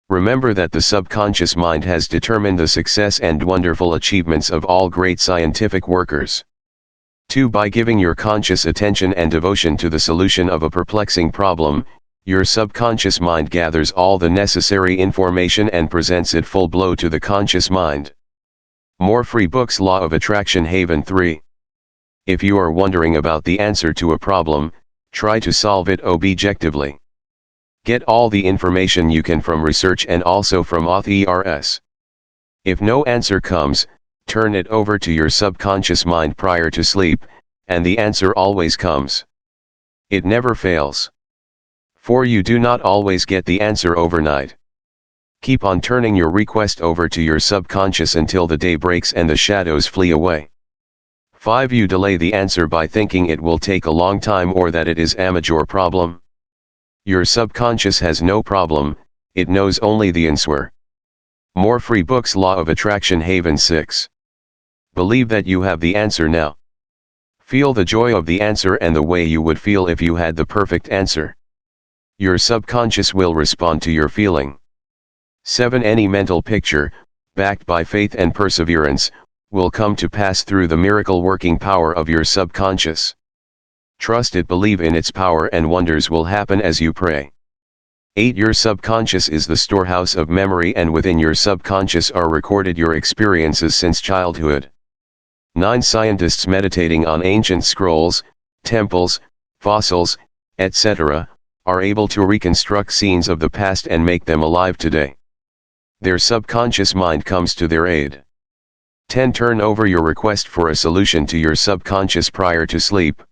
Remember that the subconscious mind has determined the success and wonderful achievements of all great scientific workers. 2. By giving your conscious attention and devotion to the solution of a perplexing problem, Your subconscious mind gathers all the necessary information and presents it full blow to the conscious mind. More free books. Law of Attraction Haven 3. If you are wondering about the answer to a problem, try to solve it objectively. Get all the information you can from research and also from authors. If no answer comes, turn it over to your subconscious mind prior to sleep, and the answer always comes. It never fails. For you do not always get the answer overnight. Keep on turning your request over to your subconscious until the day breaks and the shadows flee away. 5. You delay the answer by thinking it will take a long time or that it is a major problem. Your subconscious has no problem, it knows only the answer. More free books. Law of Attraction Haven 6. Believe that you have the answer now. Feel the joy of the answer and the way you would feel if you had the perfect answer. Your subconscious will respond to your feeling. 7. Any mental picture, backed by faith and perseverance, will come to pass through the miracle working power of your subconscious. Trust it, believe in its power, and wonders will happen as you pray. 8. Your subconscious is the storehouse of memory, and within your subconscious are recorded your experiences since childhood. 9. Scientists meditating on ancient scrolls, temples, fossils, etc., are able to reconstruct scenes of the past and make them alive today. Their subconscious mind comes to their aid. 10. Turn over your request for a solution to your subconscious prior to sleep.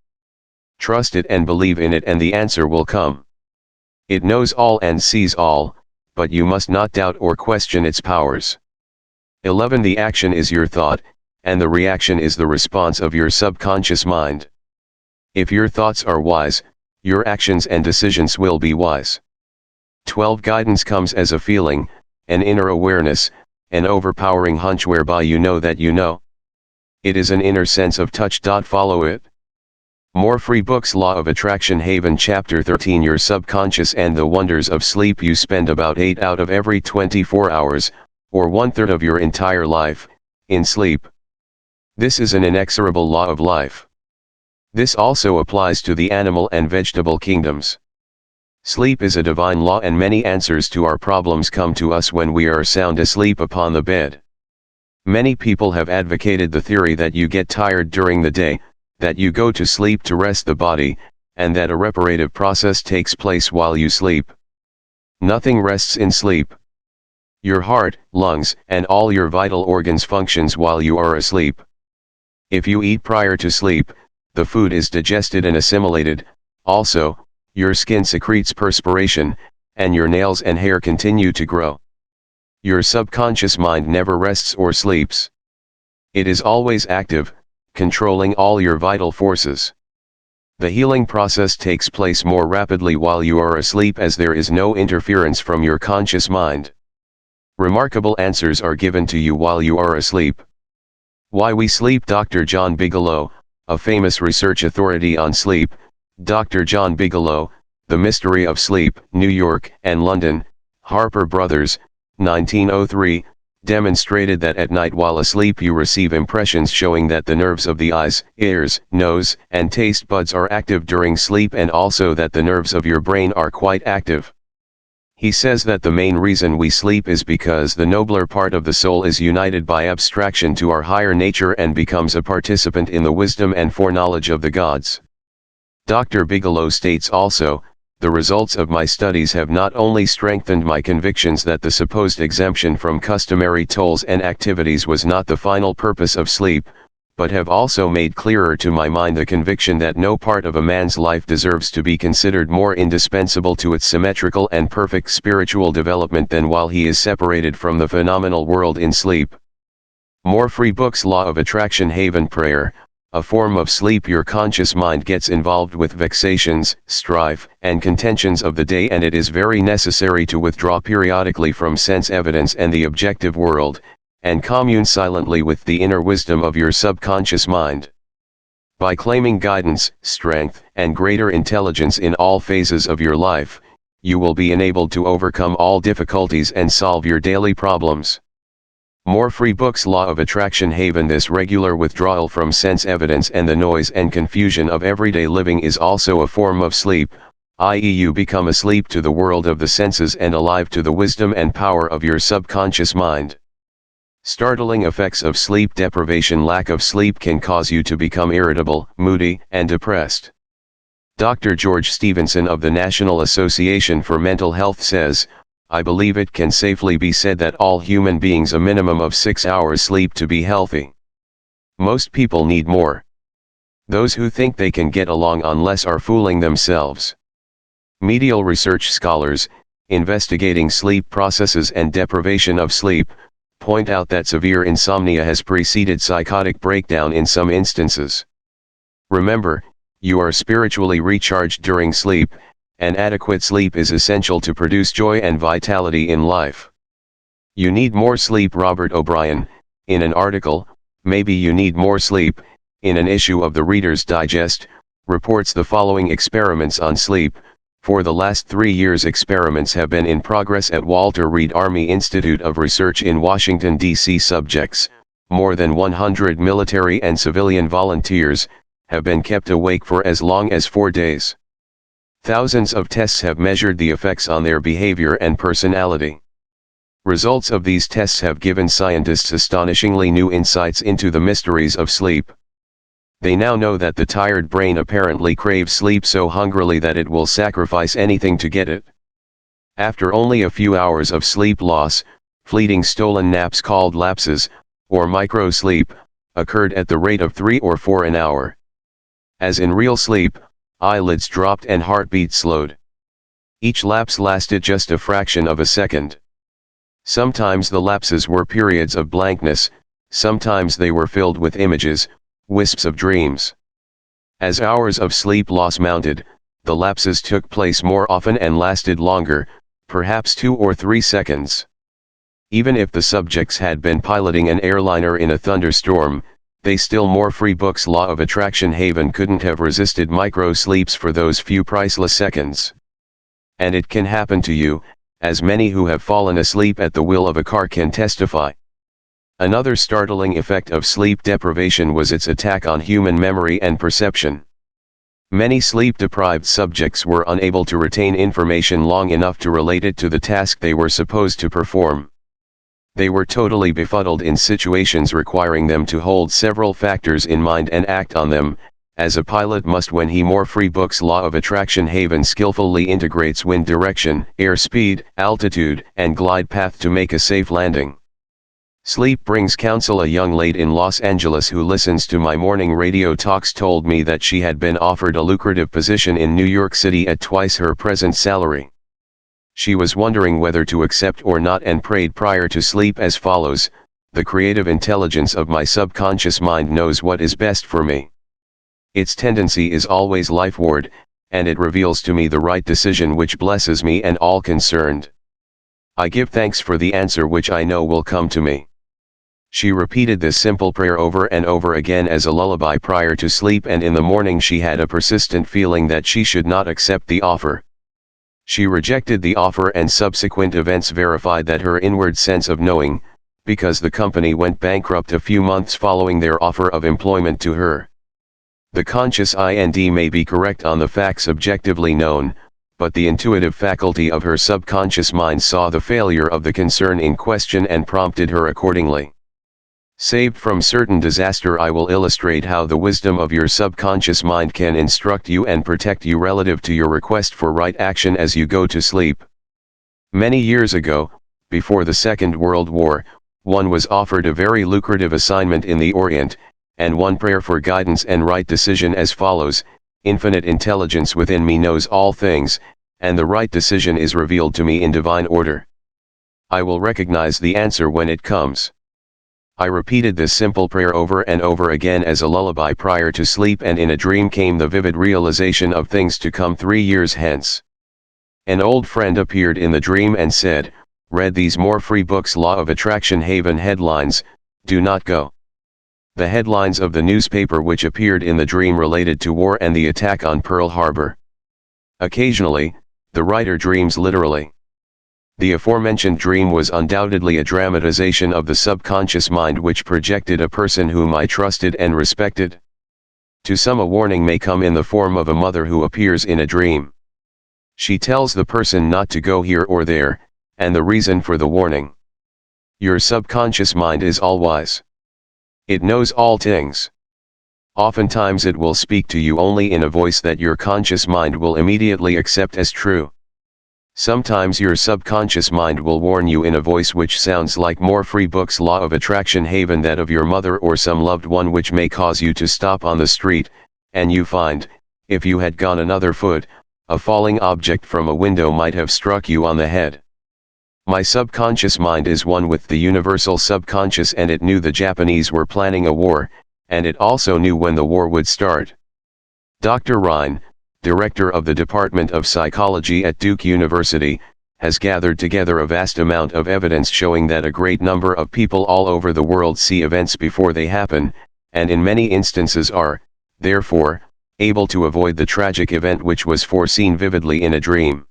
Trust it and believe in it, and the answer will come. It knows all and sees all, but you must not doubt or question its powers. 11. The action is your thought, and the reaction is the response of your subconscious mind. If your thoughts are wise, your actions and decisions will be wise. 12. Guidance comes as a feeling, an inner awareness, an overpowering hunch whereby you know that you know. It is an inner sense of touch. Follow it. More free books. Law of Attraction Haven Chapter 13. Your subconscious and the wonders of sleep. You spend about 8 out of every 24 hours, or 1/3 of your entire life, in sleep. This is an inexorable law of life. This also applies to the animal and vegetable kingdoms. Sleep is a divine law, and many answers to our problems come to us when we are sound asleep upon the bed. Many people have advocated the theory that you get tired during the day, that you go to sleep to rest the body, and that a reparative process takes place while you sleep. Nothing rests in sleep. Your heart, lungs, and all your vital organs functions while you are asleep. If you eat prior to sleep, the food is digested and assimilated. Also, your skin secretes perspiration, and your nails and hair continue to grow. Your subconscious mind never rests or sleeps. It is always active, controlling all your vital forces. The healing process takes place more rapidly while you are asleep, as there is no interference from your conscious mind. Remarkable answers are given to you while you are asleep. Why we sleep. Dr. John Bigelow, a famous research authority on sleep. Dr. John Bigelow, The Mystery of Sleep, New York and London, Harper Brothers, 1903, demonstrated that at night while asleep you receive impressions showing that the nerves of the eyes, ears, nose, and taste buds are active during sleep, and also that the nerves of your brain are quite active. He says that the main reason we sleep is because the nobler part of the soul is united by abstraction to our higher nature and becomes a participant in the wisdom and foreknowledge of the gods. Dr. Bigelow states also, the results of my studies have not only strengthened my convictions that the supposed exemption from customary tolls and activities was not the final purpose of sleep, but have also made clearer to my mind the conviction that no part of a man's life deserves to be considered more indispensable to its symmetrical and perfect spiritual development than while he is separated from the phenomenal world in sleep. More free books. Law of Attraction Haven Prayer, a form of sleep. Your conscious mind gets involved with vexations, strife, and contentions of the day, and it is very necessary to withdraw periodically from sense evidence and the objective world, and commune silently with the inner wisdom of your subconscious mind. By claiming guidance, strength, and greater intelligence in all phases of your life, you will be enabled to overcome all difficulties and solve your daily problems. More free books. Law of Attraction Haven. This regular withdrawal from sense evidence and the noise and confusion of everyday living is also a form of sleep, i.e. you become asleep to the world of the senses and alive to the wisdom and power of your subconscious mind. Startling effects of sleep deprivation. Lack of sleep can cause you to become irritable, moody, and depressed. Dr. George Stevenson of the National Association for Mental Health says, "I believe it can safely be said that all human beings a minimum of 6 hours sleep to be healthy. Most people need more. Those who think they can get along on less are fooling themselves." Medial research scholars, investigating sleep processes and deprivation of sleep, point out that severe insomnia has preceded psychotic breakdown in some instances. Remember, you are spiritually recharged during sleep, and adequate sleep is essential to produce joy and vitality in life. You need more sleep. Robert O'Brien, in an article, "Maybe You Need More Sleep," in an issue of the Reader's Digest, reports the following experiments on sleep. For the last 3 years, experiments have been in progress at Walter Reed Army Institute of Research in Washington, D.C. Subjects, more than 100 military and civilian volunteers, have been kept awake for as long as 4 days. Thousands of tests have measured the effects on their behavior and personality. Results of these tests have given scientists astonishingly new insights into the mysteries of sleep. They now know that the tired brain apparently craves sleep so hungrily that it will sacrifice anything to get it. After only a few hours of sleep loss, fleeting stolen naps called lapses, or micro-sleep, occurred at the rate of 3 or 4 an hour. As in real sleep, eyelids dropped and heartbeat slowed. Each lapse lasted just a fraction of a second. Sometimes the lapses were periods of blankness, sometimes they were filled with images, wisps of dreams. As hours of sleep loss mounted, the lapses took place more often and lasted longer, perhaps 2 or 3 seconds. Even if the subjects had been piloting an airliner in a thunderstorm, they still more free books Law of Attraction Haven couldn't have resisted micro-sleeps for those few priceless seconds. And it can happen to you, as many who have fallen asleep at the wheel of a car can testify. Another startling effect of sleep deprivation was its attack on human memory and perception. Many sleep-deprived subjects were unable to retain information long enough to relate it to the task they were supposed to perform. They were totally befuddled in situations requiring them to hold several factors in mind and act on them, as a pilot must when he more free books Law of Attraction Haven skillfully integrates wind direction, airspeed, altitude, and glide path to make a safe landing. Sleep brings counsel. A young lady in Los Angeles who listens to my morning radio talks told me that she had been offered a lucrative position in New York City at twice her present salary. She was wondering whether to accept or not and prayed prior to sleep as follows: "The creative intelligence of my subconscious mind knows what is best for me. Its tendency is always lifeward, and it reveals to me the right decision which blesses me and all concerned. I give thanks for the answer which I know will come to me." She repeated this simple prayer over and over again as a lullaby prior to sleep, and in the morning she had a persistent feeling that she should not accept the offer. She rejected the offer, and subsequent events verified that her inward sense of knowing, because the company went bankrupt a few months following their offer of employment to her. The conscious mind may be correct on the facts objectively known, but the intuitive faculty of her subconscious mind saw the failure of the concern in question and prompted her accordingly. Saved from certain disaster. I will illustrate how the wisdom of your subconscious mind can instruct you and protect you relative to your request for right action as you go to sleep. Many years ago, before the Second World War, one was offered a very lucrative assignment in the Orient, and one prayer for guidance and right decision as follows: "Infinite intelligence within me knows all things, and the right decision is revealed to me in divine order. I will recognize the answer when it comes." I repeated this simple prayer over and over again as a lullaby prior to sleep, and in a dream came the vivid realization of things to come 3 years hence. An old friend appeared in the dream and said, "Read these more free books Law of Attraction Haven headlines, do not go." The headlines of the newspaper which appeared in the dream related to war and the attack on Pearl Harbor. Occasionally, the writer dreams literally. The aforementioned dream was undoubtedly a dramatization of the subconscious mind which projected a person whom I trusted and respected. To some a warning may come in the form of a mother who appears in a dream. She tells the person not to go here or there, and the reason for the warning. Your subconscious mind is all-wise. It knows all things. Oftentimes it will speak to you only in a voice that your conscious mind will immediately accept as true. Sometimes your subconscious mind will warn you in a voice which sounds like More Free Books Law of Attraction Haven, that of your mother or some loved one, which may cause you to stop on the street, and you find, if you had gone another foot, a falling object from a window might have struck you on the head. My subconscious mind is one with the universal subconscious, and it knew the Japanese were planning a war, and it also knew when the war would start. Dr. Ryan, director of the Department of Psychology at Duke University, has gathered together a vast amount of evidence showing that a great number of people all over the world see events before they happen, and in many instances are, therefore, able to avoid the tragic event which was foreseen vividly in a dream.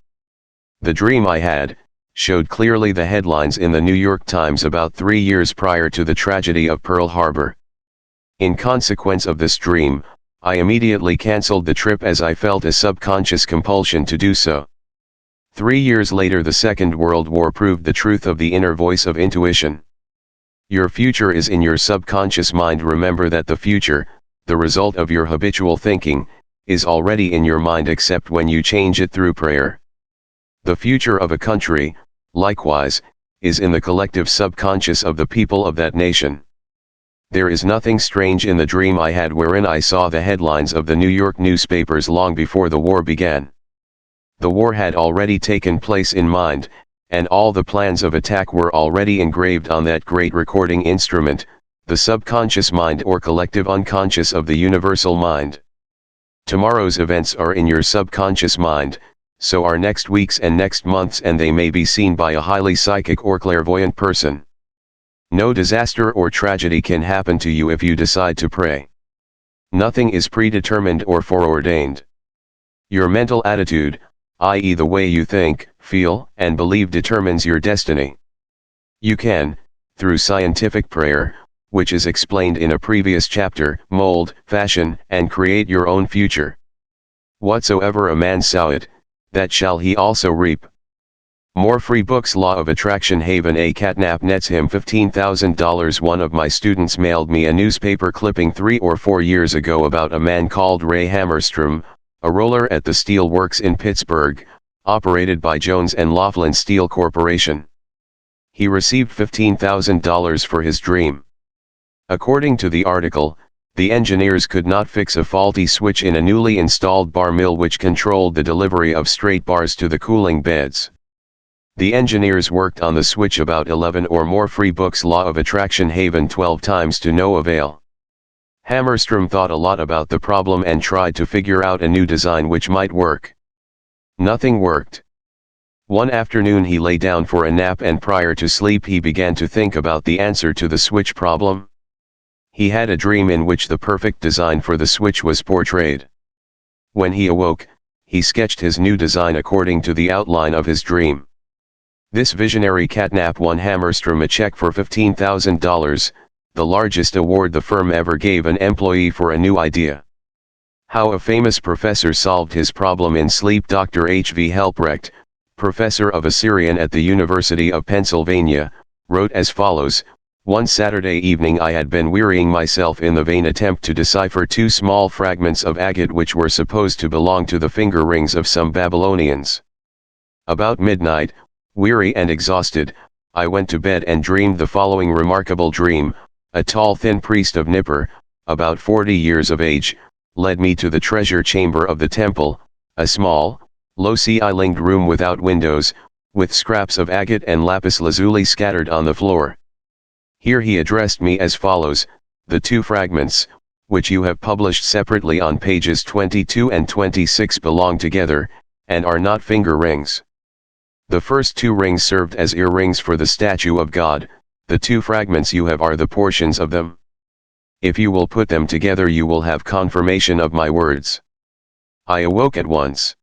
The dream I had showed clearly the headlines in the New York Times about 3 years prior to the tragedy of Pearl Harbor. In consequence of this dream, I immediately cancelled the trip, as I felt a subconscious compulsion to do so. 3 years later, the Second World War proved the truth of the inner voice of intuition. Your future is in your subconscious mind. Remember that the future, the result of your habitual thinking, is already in your mind, except when you change it through prayer. The future of a country, likewise, is in the collective subconscious of the people of that nation. There is nothing strange in the dream I had, wherein I saw the headlines of the New York newspapers long before the war began. The war had already taken place in mind, and all the plans of attack were already engraved on that great recording instrument, the subconscious mind or collective unconscious of the universal mind. Tomorrow's events are in your subconscious mind, so are next week's and next month's, and they may be seen by a highly psychic or clairvoyant person. No disaster or tragedy can happen to you if you decide to pray. Nothing is predetermined or foreordained. Your mental attitude, i.e. the way you think, feel, and believe, determines your destiny. You can, through scientific prayer, which is explained in a previous chapter, mold, fashion, and create your own future. Whatsoever a man soweth, that shall he also reap. More Free Books Law of Attraction Haven. A catnap nets him $15,000. One of my students mailed me a newspaper clipping 3 or 4 years ago about a man called Ray Hammerstrom, a roller at the steel works in Pittsburgh, operated by Jones and Laughlin Steel Corporation. He received $15,000 for his dream. According to the article, the engineers could not fix a faulty switch in a newly installed bar mill which controlled the delivery of straight bars to the cooling beds. The engineers worked on the switch about 11 or more Free Books Law of Attraction Haven 12 times to no avail. Hammerstrom thought a lot about the problem and tried to figure out a new design which might work. Nothing worked. One afternoon he lay down for a nap, and prior to sleep he began to think about the answer to the switch problem. He had a dream in which the perfect design for the switch was portrayed. When he awoke, he sketched his new design according to the outline of his dream. This visionary catnap won Hammerstrom a check for $15,000, the largest award the firm ever gave an employee for a new idea. How a famous professor solved his problem in sleep. Dr. H.V. Helprecht, professor of Assyrian at the University of Pennsylvania, wrote as follows: "One Saturday evening I had been wearying myself in the vain attempt to decipher 2 small fragments of agate which were supposed to belong to the finger rings of some Babylonians. About midnight, weary and exhausted, I went to bed and dreamed the following remarkable dream. A tall thin priest of Nippur, about 40 years of age, led me to the treasure chamber of the temple, a small, low-ceilinged room without windows, with scraps of agate and lapis lazuli scattered on the floor. Here he addressed me as follows: the 2 fragments, which you have published separately on pages 22 and 26, belong together, and are not finger rings. The first 2 rings served as earrings for the statue of God, the 2 fragments you have are the portions of them. If you will put them together you will have confirmation of my words." I awoke at once.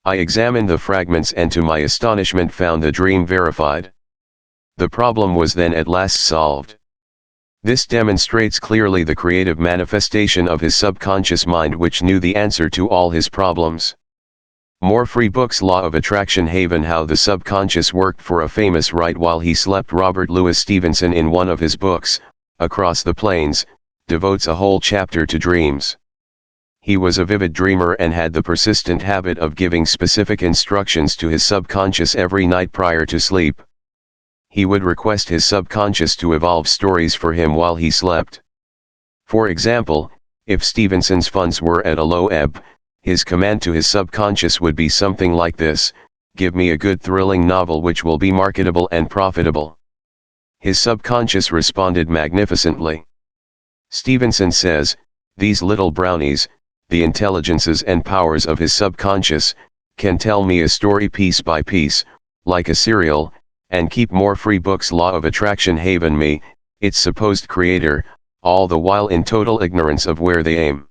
I examined the fragments and to my astonishment found the dream verified. The problem was then at last solved. This demonstrates clearly the creative manifestation of his subconscious mind, which knew the answer to all his problems. More free books. Law of Attraction Haven. How the Subconscious Worked for a Famous Right While He Slept. Robert Louis Stevenson, in one of his books, Across the Plains, devotes a whole chapter to dreams. He was a vivid dreamer and had the persistent habit of giving specific instructions to his subconscious every night prior to sleep. He would request his subconscious to evolve stories for him while he slept. For example, if Stevenson's funds were at a low ebb, his command to his subconscious would be something like this: give me a good thrilling novel which will be marketable and profitable. His subconscious responded magnificently. Stevenson says, these little brownies, the intelligences and powers of his subconscious, can tell me a story piece by piece, like a serial, and keep more free books. Law of Attraction Haven. Me, its supposed creator, all the while in total ignorance of where they aim.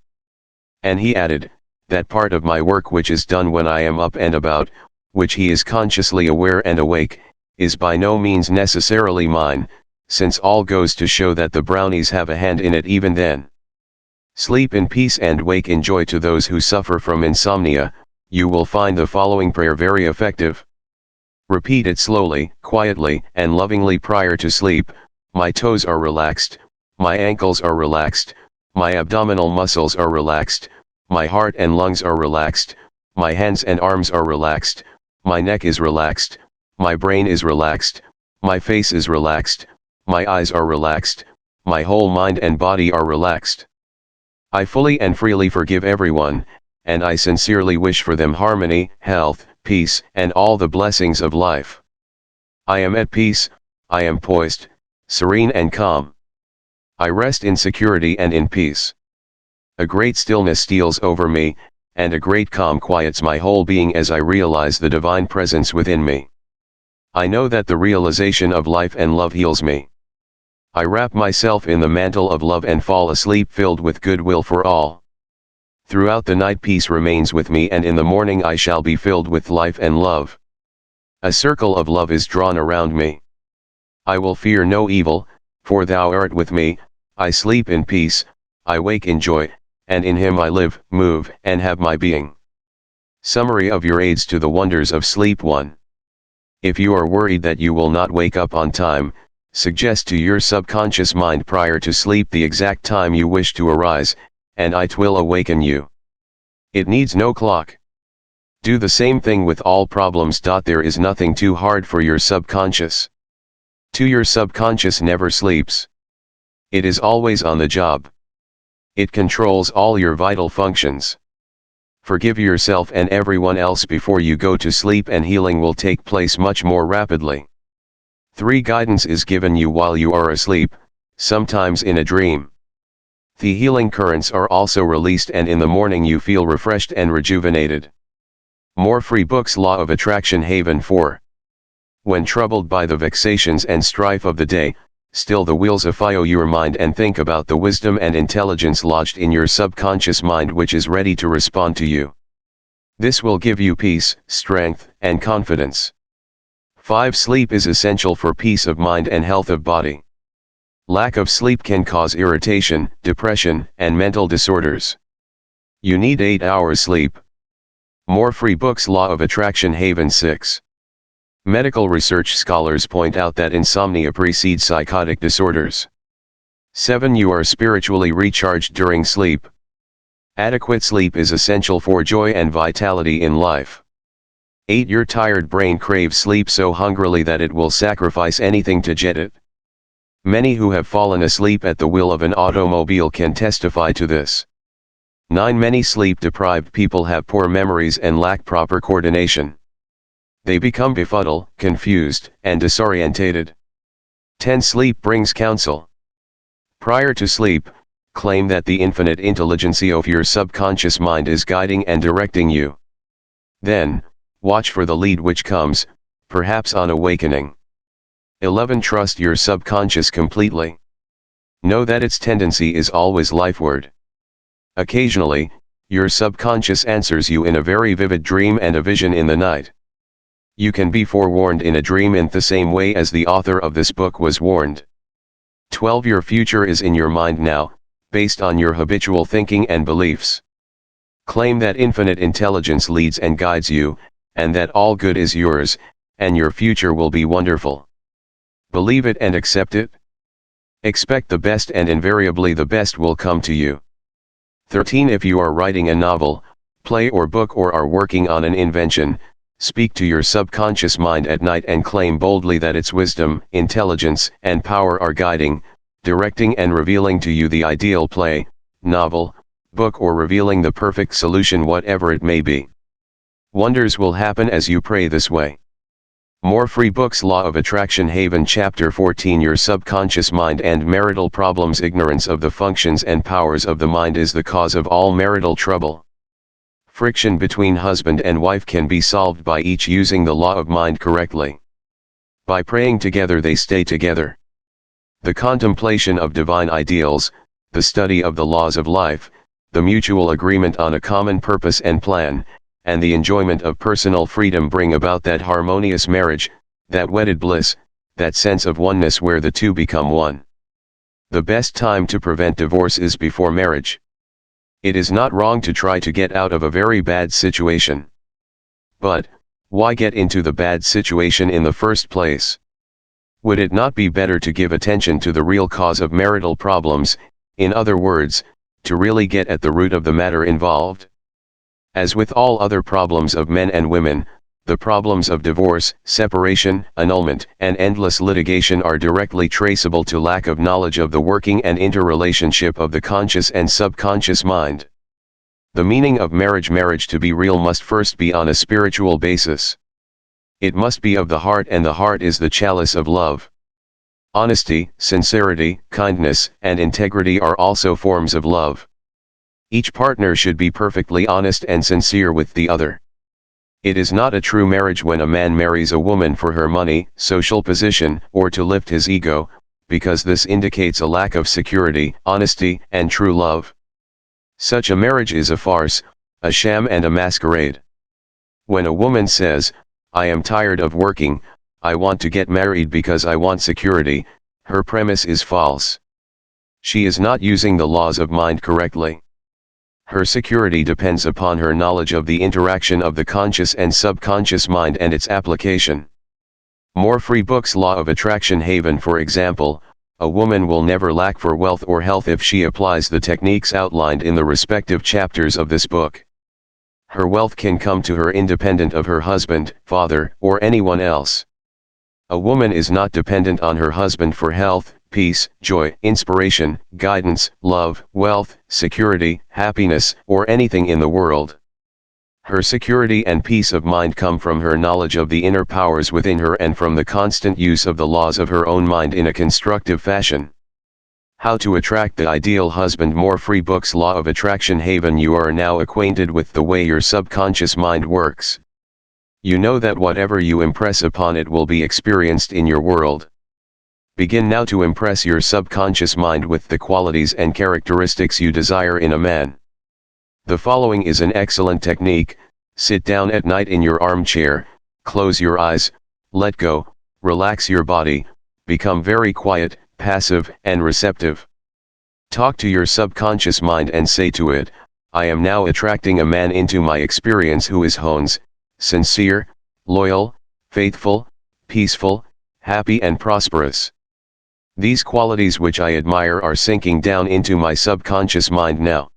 And he added, that part of my work which is done when I am up and about, which he is consciously aware and awake, is by no means necessarily mine, since all goes to show that the brownies have a hand in it even then. Sleep in peace and wake in joy. To those who suffer from insomnia, you will find the following prayer very effective. Repeat it slowly, quietly, and lovingly prior to sleep. My toes are relaxed, my ankles are relaxed, my abdominal muscles are relaxed, my heart and lungs are relaxed, my hands and arms are relaxed, my neck is relaxed, my brain is relaxed, my face is relaxed, my eyes are relaxed, my whole mind and body are relaxed. I fully and freely forgive everyone, and I sincerely wish for them harmony, health, peace, and all the blessings of life. I am at peace, I am poised, serene and calm. I rest in security and in peace. A great stillness steals over me, and a great calm quiets my whole being as I realize the divine presence within me. I know that the realization of life and love heals me. I wrap myself in the mantle of love and fall asleep filled with goodwill for all. Throughout the night peace remains with me, and in the morning I shall be filled with life and love. A circle of love is drawn around me. I will fear no evil, for thou art with me. I sleep in peace, I wake in joy, and in him I live, move, and have my being. Summary of your aids to the wonders of sleep. 1. If you are worried that you will not wake up on time, suggest to your subconscious mind prior to sleep the exact time you wish to arise, and it will awaken you. It needs no clock. Do the same thing with all problems. There is nothing too hard for your subconscious. 2. Your subconscious never sleeps. It is always on the job. It controls all your vital functions. Forgive yourself and everyone else before you go to sleep, and healing will take place much more rapidly. 3. Guidance is given you while you are asleep, sometimes in a dream. The healing currents are also released, and in the morning you feel refreshed and rejuvenated. More free books. Law of Attraction Haven. 4. When troubled by the vexations and strife of the day, still the wheels of your mind and think about the wisdom and intelligence lodged in your subconscious mind, which is ready to respond to you. This will give you peace, strength, and confidence. 5. Sleep is essential for peace of mind and health of body. Lack of sleep can cause irritation, depression, and mental disorders. You need 8 hours sleep. More free books. Law of Attraction Haven. 6. Medical research scholars point out that insomnia precedes psychotic disorders. 7. You are spiritually recharged during sleep. Adequate sleep is essential for joy and vitality in life. 8. Your tired brain craves sleep so hungrily that it will sacrifice anything to get it. Many who have fallen asleep at the wheel of an automobile can testify to this. 9. Many sleep-deprived people have poor memories and lack proper coordination. They become befuddled, confused, and disorientated. 10. Sleep brings counsel. Prior to sleep, claim that the infinite intelligence of your subconscious mind is guiding and directing you. Then, watch for the lead which comes, perhaps on awakening. 11. Trust your subconscious completely. Know that its tendency is always lifeward. Occasionally, your subconscious answers you in a very vivid dream and a vision in the night. You can be forewarned in a dream in the same way as the author of this book was warned. 12. Your future is in your mind now, based on your habitual thinking and beliefs. Claim that infinite intelligence leads and guides you, and that all good is yours, and your future will be wonderful. Believe it and accept it. Expect the best and invariably the best will come to you. 13. If you are writing a novel, play or book or are working on an invention, speak to your subconscious mind at night and claim boldly that its wisdom, intelligence, and power are guiding, directing and revealing to you the ideal play, novel, book or revealing the perfect solution whatever it may be. Wonders will happen as you pray this way. More free books. Law of Attraction Haven Chapter 14. Your subconscious mind and marital problems. Ignorance of the functions and powers of the mind is the cause of all marital trouble. Friction between husband and wife can be solved by each using the law of mind correctly. By praying together they stay together. The contemplation of divine ideals, the study of the laws of life, the mutual agreement on a common purpose and plan, and the enjoyment of personal freedom bring about that harmonious marriage, that wedded bliss, that sense of oneness where the two become one. The best time to prevent divorce is before marriage. It is not wrong to try to get out of a very bad situation. But, why get into the bad situation in the first place? Would it not be better to give attention to the real cause of marital problems, in other words, to really get at the root of the matter involved? As with all other problems of men and women, the problems of divorce, separation, annulment, and endless litigation are directly traceable to lack of knowledge of the working and interrelationship of the conscious and subconscious mind. The meaning of marriage to be real must first be on a spiritual basis. It must be of the heart, and the heart is the chalice of love. Honesty, sincerity, kindness, and integrity are also forms of love. Each partner should be perfectly honest and sincere with the other. It is not a true marriage when a man marries a woman for her money, social position, or to lift his ego, because this indicates a lack of security, honesty, and true love. Such a marriage is a farce, a sham and a masquerade. When a woman says, "I am tired of working, I want to get married because I want security," her premise is false. She is not using the laws of mind correctly. Her security depends upon her knowledge of the interaction of the conscious and subconscious mind and its application. More free books. Law of Attraction Haven. For example, a woman will never lack for wealth or health if she applies the techniques outlined in the respective chapters of this book. Her wealth can come to her independent of her husband, father, or anyone else. A woman is not dependent on her husband for health, peace, joy, inspiration, guidance, love, wealth, security, happiness, or anything in the world. Her security and peace of mind come from her knowledge of the inner powers within her and from the constant use of the laws of her own mind in a constructive fashion. How to attract the ideal husband. More free books. Law of Attraction Haven. You are now acquainted with the way your subconscious mind works. You know that whatever you impress upon it will be experienced in your world. Begin now to impress your subconscious mind with the qualities and characteristics you desire in a man. The following is an excellent technique. Sit down at night in your armchair, close your eyes, let go, relax your body, become very quiet, passive, and receptive. Talk to your subconscious mind and say to it, "I am now attracting a man into my experience who is honest, sincere, loyal, faithful, peaceful, happy and prosperous. These qualities which I admire are sinking down into my subconscious mind now.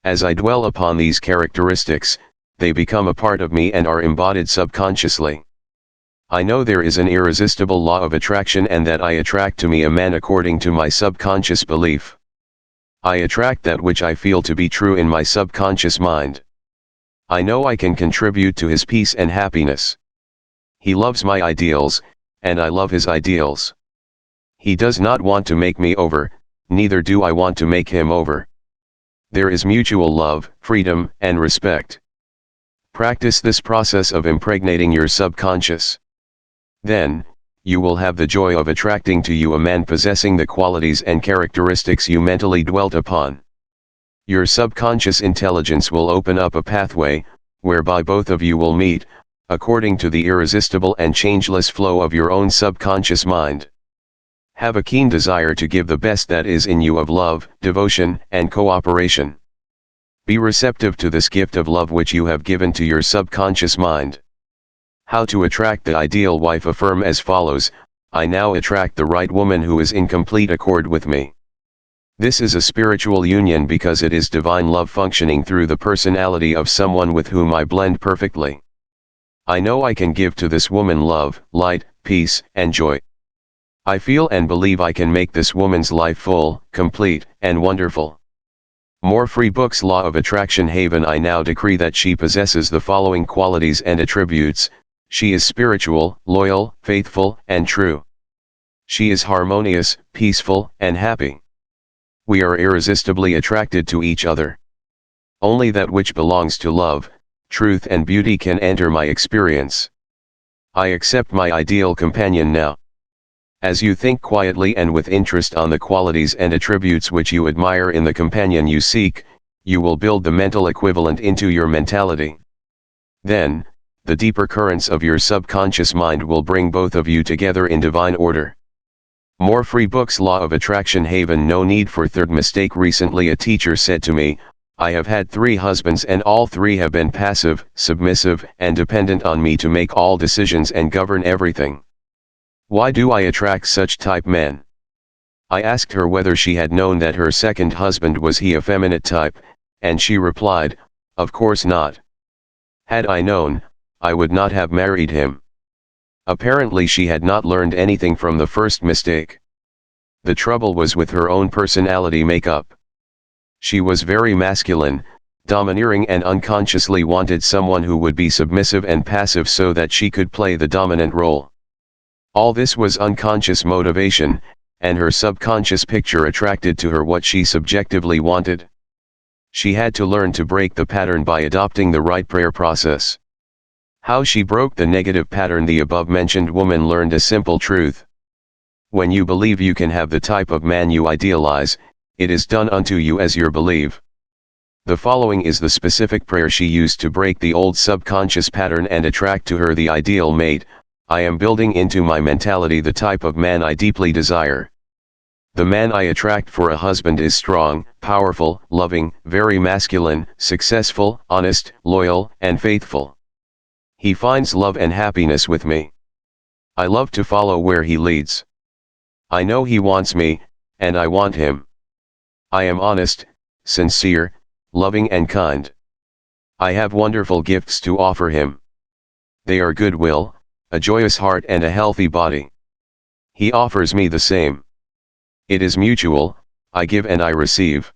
As I dwell upon these characteristics, they become a part of me and are embodied subconsciously. I know there is an irresistible law of attraction and that I attract to me a man according to my subconscious belief. I attract that which I feel to be true in my subconscious mind. I know I can contribute to his peace and happiness. He loves my ideals, and I love his ideals. He does not want to make me over, neither do I want to make him over. There is mutual love, freedom, and respect." Practice this process of impregnating your subconscious. Then, you will have the joy of attracting to you a man possessing the qualities and characteristics you mentally dwelt upon. Your subconscious intelligence will open up a pathway, whereby both of you will meet, according to the irresistible and changeless flow of your own subconscious mind. Have a keen desire to give the best that is in you of love, devotion, and cooperation. Be receptive to this gift of love which you have given to your subconscious mind. How to attract the ideal wife? Affirm as follows: I now attract the right woman who is in complete accord with me. This is a spiritual union because it is divine love functioning through the personality of someone with whom I blend perfectly. I know I can give to this woman love, light, peace, and joy. I feel and believe I can make this woman's life full, complete, and wonderful. More free books. Law of Attraction Haven. I now decree that she possesses the following qualities and attributes. She is spiritual, loyal, faithful, and true. She is harmonious, peaceful, and happy. We are irresistibly attracted to each other. Only that which belongs to love, truth, and beauty can enter my experience. I accept my ideal companion now. As you think quietly and with interest on the qualities and attributes which you admire in the companion you seek, you will build the mental equivalent into your mentality. Then, the deeper currents of your subconscious mind will bring both of you together in divine order. More free books. Law of Attraction Haven. No need for third mistake. Recently a teacher said to me, I have had 3 husbands and all 3 have been passive, submissive, and dependent on me to make all decisions and govern everything. Why do I attract such type men? I asked her whether she had known that her second husband was he effeminate type, and she replied, of course not. Had I known, I would not have married him. Apparently she had not learned anything from the first mistake. The trouble was with her own personality makeup. She was very masculine, domineering, and unconsciously wanted someone who would be submissive and passive so that she could play the dominant role. All this was unconscious motivation, and her subconscious picture attracted to her what she subjectively wanted. She had to learn to break the pattern by adopting the right prayer process. How she broke the negative pattern? The above-mentioned woman learned a simple truth. When you believe you can have the type of man you idealize, it is done unto you as you believe. The following is the specific prayer she used to break the old subconscious pattern and attract to her the ideal mate. I am building into my mentality the type of man I deeply desire. The man I attract for a husband is strong, powerful, loving, very masculine, successful, honest, loyal, and faithful. He finds love and happiness with me. I love to follow where he leads. I know he wants me, and I want him. I am honest, sincere, loving, and kind. I have wonderful gifts to offer him. They are goodwill, a joyous heart, and a healthy body. He offers me the same. It is mutual, I give and I receive.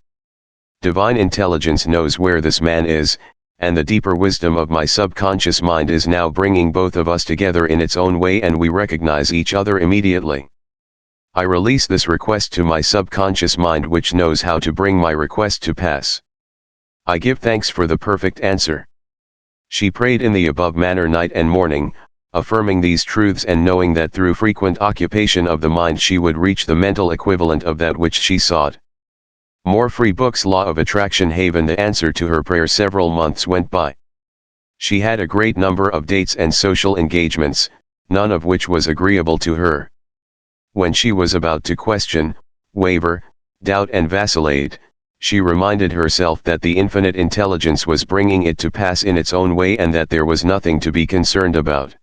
Divine intelligence knows where this man is, and the deeper wisdom of my subconscious mind is now bringing both of us together in its own way, and we recognize each other immediately. I release this request to my subconscious mind, which knows how to bring my request to pass. I give thanks for the perfect answer. She prayed in the above manner night and morning, affirming these truths and knowing that through frequent occupation of the mind she would reach the mental equivalent of that which she sought. More free books. Law of Attraction Haven. The answer to her prayer. Several months went by. She had a great number of dates and social engagements, none of which was agreeable to her. When she was about to question, waver, doubt, and vacillate, she reminded herself that the infinite intelligence was bringing it to pass in its own way and that there was nothing to be concerned about.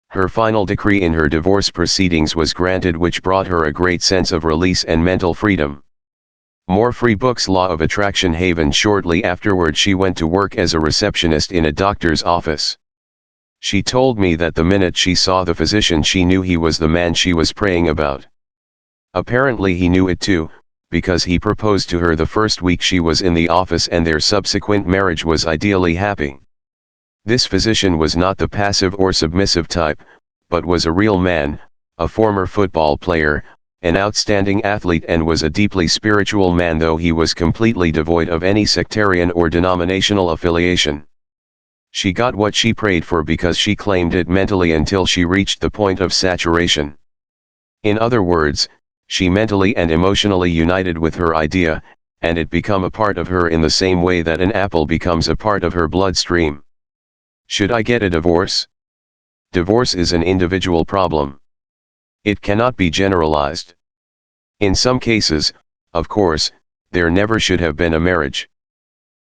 Her final decree in her divorce proceedings was granted, which brought her a great sense of release and mental freedom. More free books. Law of Attraction Haven. Shortly afterward she went to work as a receptionist in a doctor's office. She told me that the minute she saw the physician she knew he was the man she was praying about. Apparently he knew it too, because he proposed to her the first week she was in the office, and their subsequent marriage was ideally happy. This physician was not the passive or submissive type, but was a real man, a former football player, an outstanding athlete, and was a deeply spiritual man, though he was completely devoid of any sectarian or denominational affiliation. She got what she prayed for because she claimed it mentally until she reached the point of saturation. In other words, she mentally and emotionally united with her idea, and it became a part of her in the same way that an apple becomes a part of her bloodstream. Should I get a divorce? Divorce is an individual problem. It cannot be generalized. In some cases, of course, there never should have been a marriage.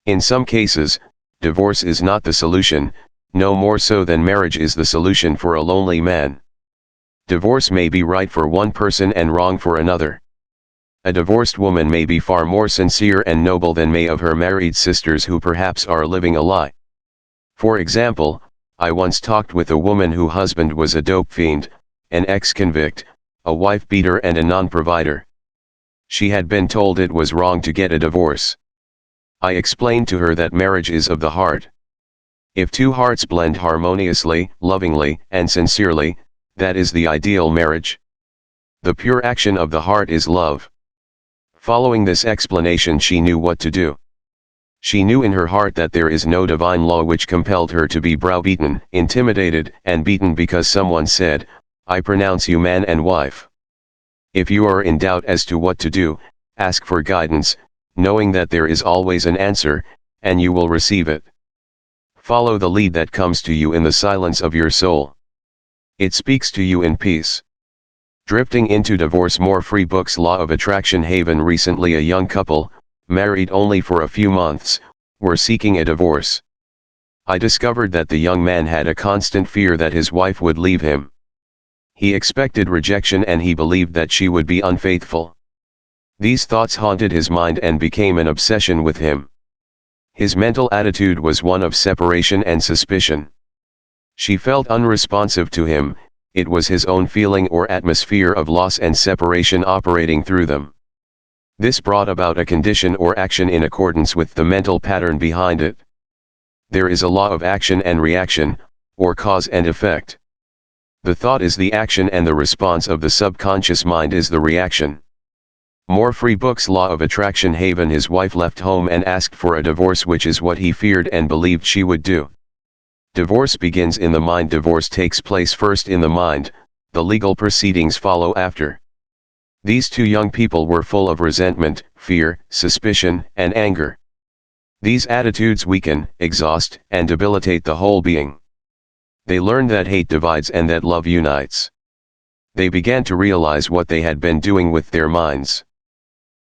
In some cases, divorce is not the solution, no more so than marriage is the solution for a lonely man. Divorce may be right for one person and wrong for another. A divorced woman may be far more sincere and noble than may of her married sisters who perhaps are living a lie. For example, I once talked with a woman whose husband was a dope fiend, an ex-convict, a wife beater and a non-provider. She had been told it was wrong to get a divorce. I explained to her that marriage is of the heart. If two hearts blend harmoniously, lovingly, and sincerely, that is the ideal marriage. The pure action of the heart is love. Following this explanation, she knew what to do. She knew in her heart that there is no divine law which compelled her to be browbeaten, intimidated, and beaten because someone said, "I pronounce you man and wife." If you are in doubt as to what to do, ask for guidance, knowing that there is always an answer, and you will receive it. Follow the lead that comes to you in the silence of your soul. It speaks to you in peace. Drifting into divorce. More free books. Law of Attraction Haven. Recently a young couple, married only for a few months, were seeking a divorce. I discovered that the young man had a constant fear that his wife would leave him. He expected rejection and he believed that she would be unfaithful. These thoughts haunted his mind and became an obsession with him. His mental attitude was one of separation and suspicion. She felt unresponsive to him. It was his own feeling or atmosphere of loss and separation operating through them. This brought about a condition or action in accordance with the mental pattern behind it. There is a law of action and reaction, or cause and effect. The thought is the action and the response of the subconscious mind is the reaction. More free books. Law of Attraction Haven. His wife left home and asked for a divorce, which is what he feared and believed she would do. Divorce begins in the mind. Divorce takes place first in the mind, the legal proceedings follow after. These two young people were full of resentment, fear, suspicion, and anger. These attitudes weaken, exhaust, and debilitate the whole being. They learned that hate divides and that love unites. They began to realize what they had been doing with their minds.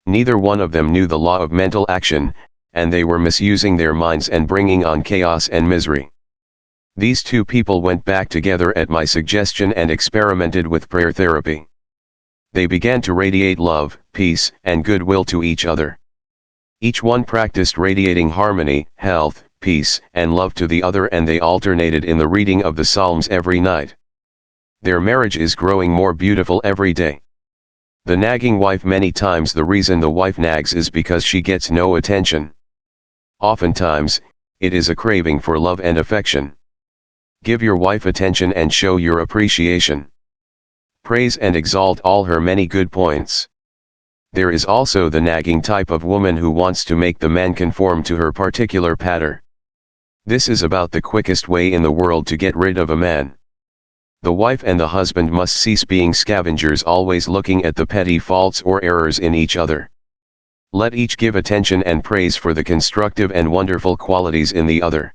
Neither one of them knew the law of mental action, and they were misusing their minds and bringing on chaos and misery. These two people went back together at my suggestion and experimented with prayer therapy. They began to radiate love, peace, and goodwill to each other. Each one practiced radiating harmony, health, peace, and love to the other, and they alternated in the reading of the Psalms every night. Their marriage is growing more beautiful every day. The nagging wife. Many times the reason the wife nags is because she gets no attention. Oftentimes, it is a craving for love and affection. Give your wife attention and show your appreciation. Praise and exalt all her many good points. There is also the nagging type of woman who wants to make the man conform to her particular pattern. This is about the quickest way in the world to get rid of a man. The wife and the husband must cease being scavengers, always looking at the petty faults or errors in each other. Let each give attention and praise for the constructive and wonderful qualities in the other.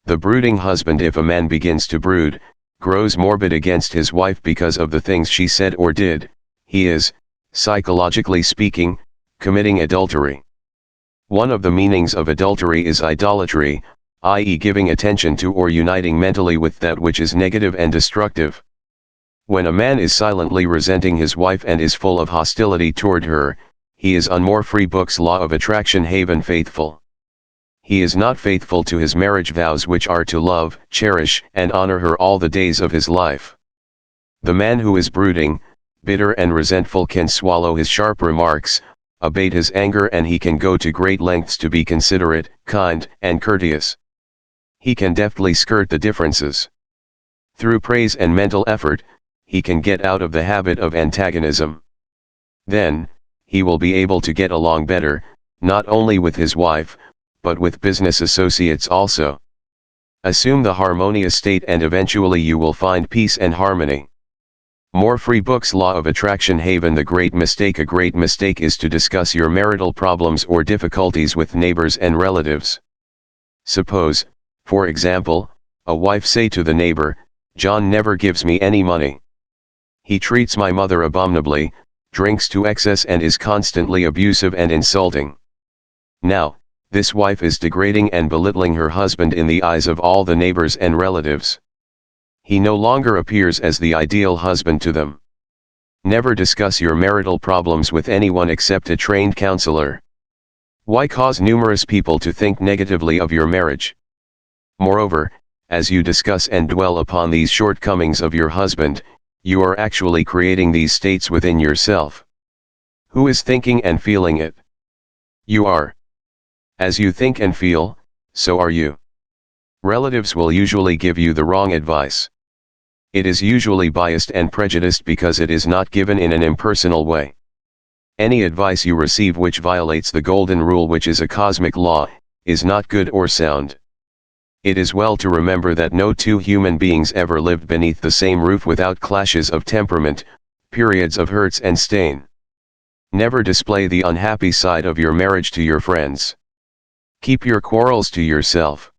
The brooding husband, if a man begins to brood, grows morbid against his wife because of the things she said or did, he is, psychologically speaking, committing adultery. One of the meanings of adultery is idolatry, i.e., giving attention to or uniting mentally with that which is negative and destructive. When a man is silently resenting his wife and is full of hostility toward her, he is on More Free Books. Law of Attraction Haven. Faithful. He is not faithful to his marriage vows, which are to love, cherish, and honor her all the days of his life. The man who is brooding, bitter and resentful can swallow his sharp remarks, abate his anger, and he can go to great lengths to be considerate, kind, and courteous. He can deftly skirt the differences. Through praise and mental effort, he can get out of the habit of antagonism. Then, he will be able to get along better, not only with his wife, but with business associates also. Assume the harmonious state and eventually you will find peace and harmony. More free books. Law of Attraction Haven. The great mistake. A great mistake is to discuss your marital problems or difficulties with neighbors and relatives. Suppose, for example, a wife say to the neighbor, "John never gives me any money. He treats my mother abominably, drinks to excess and is constantly abusive and insulting." Now, This wife is degrading and belittling her husband in the eyes of all the neighbors and relatives. He no longer appears as the ideal husband to them. Never discuss your marital problems with anyone except a trained counselor. Why cause numerous people to think negatively of your marriage? Moreover, as you discuss and dwell upon these shortcomings of your husband, you are actually creating these states within yourself. Who is thinking and feeling it? You are. As you think and feel, so are you. Relatives will usually give you the wrong advice. It is usually biased and prejudiced because it is not given in an impersonal way. Any advice you receive which violates the golden rule, which is a cosmic law, is not good or sound. It is well to remember that no two human beings ever lived beneath the same roof without clashes of temperament, periods of hurts and stain. Never display the unhappy side of your marriage to your friends. Keep your quarrels to yourself.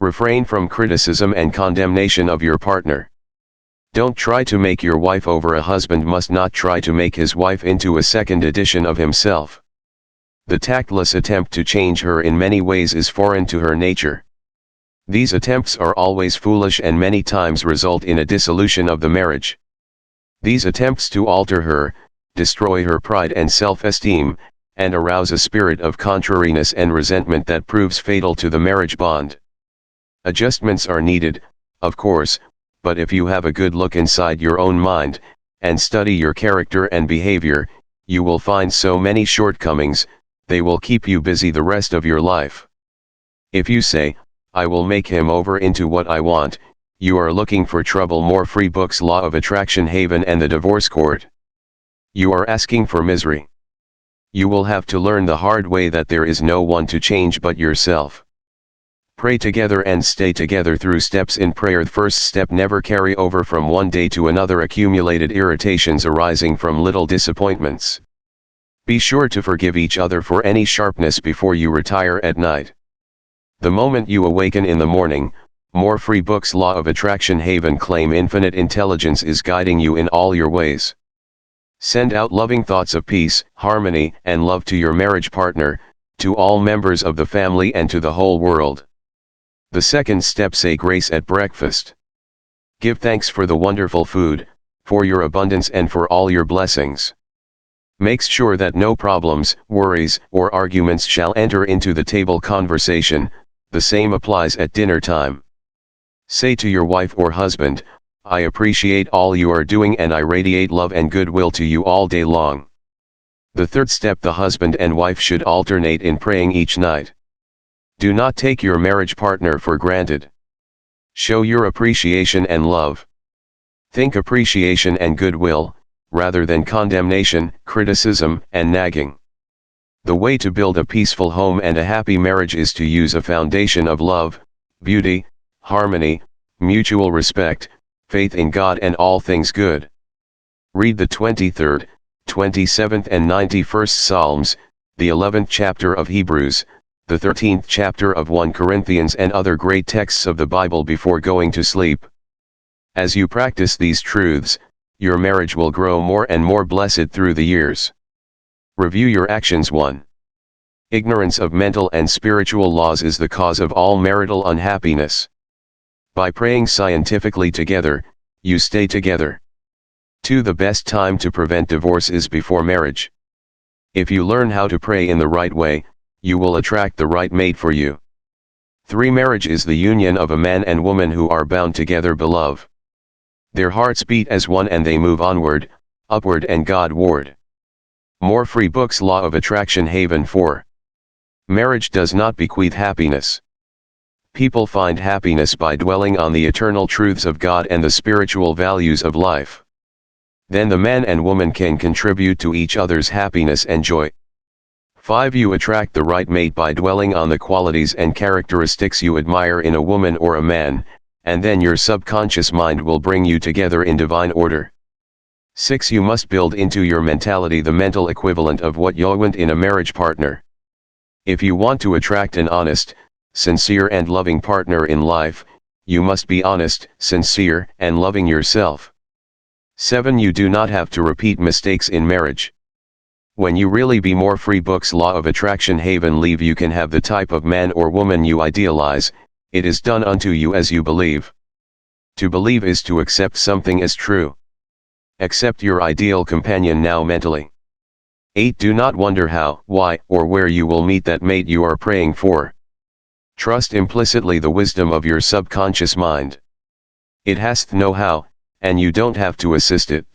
Refrain from criticism and condemnation of your partner. Don't try to make your wife over. A husband must not try to make his wife into a second edition of himself. The tactless attempt to change her in many ways is foreign to her nature. These attempts are always foolish and many times result in a dissolution of the marriage. These attempts to alter her, destroy her pride and self-esteem, and arouse a spirit of contrariness and resentment that proves fatal to the marriage bond. Adjustments are needed, of course, but if you have a good look inside your own mind, and study your character and behavior, you will find so many shortcomings, they will keep you busy the rest of your life. If you say, "I will make him over into what I want," you are looking for trouble. More free books, Law of Attraction Haven and the Divorce Court. You are asking for misery. You will have to learn the hard way that there is no one to change but yourself. Pray together and stay together through steps in prayer. The first step: never carry over from one day to another accumulated irritations arising from little disappointments. Be sure to forgive each other for any sharpness before you retire at night. The moment you awaken in the morning, more free books, Law of Attraction Haven. Claim infinite intelligence is guiding you in all your ways. Send out loving thoughts of peace, harmony, and love to your marriage partner, to all members of the family and to the whole world. The second step: say grace at breakfast. Give thanks for the wonderful food, for your abundance and for all your blessings. Make sure that no problems, worries, or arguments shall enter into the table conversation. The same applies at dinner time. Say to your wife or husband, "I appreciate all you are doing and I radiate love and goodwill to you all day long." The third step: the husband and wife should alternate in praying each night. Do not take your marriage partner for granted. Show your appreciation and love. Think appreciation and goodwill, rather than condemnation, criticism, and nagging. The way to build a peaceful home and a happy marriage is to use a foundation of love, beauty, harmony, mutual respect, faith in God and all things good. Read the 23rd, 27th and 91st Psalms, the 11th chapter of Hebrews, the 13th chapter of 1 Corinthians and other great texts of the Bible before going to sleep. As you practice these truths, your marriage will grow more and more blessed through the years. Review your actions. 1. Ignorance of mental and spiritual laws is the cause of all marital unhappiness. By praying scientifically together, you stay together. 2. The best time to prevent divorce is before marriage. If you learn how to pray in the right way, you will attract the right mate for you. 3. Marriage is the union of a man and woman who are bound together by love. Their hearts beat as one and they move onward, upward and Godward. More free books, Law of Attraction Haven. 4. Marriage does not bequeath happiness. People find happiness by dwelling on the eternal truths of God and the spiritual values of life. Then the man and woman can contribute to each other's happiness and joy. 5. You attract the right mate by dwelling on the qualities and characteristics you admire in a woman or a man, and then your subconscious mind will bring you together in divine order. 6. You must build into your mentality the mental equivalent of what you want in a marriage partner. If you want to attract an honest, sincere and loving partner in life, you must be honest, sincere, and loving yourself. 7. You do not have to repeat mistakes in marriage. When you really be more free. Books Law of Attraction Haven. Leave. You can have the type of man or woman you idealize, it is done unto you as you believe. To believe is to accept something as true. Accept your ideal companion now mentally. 8. Do not wonder how, why, or where you will meet that mate you are praying for. Trust implicitly the wisdom of your subconscious mind. It hast know how, and you don't have to assist it.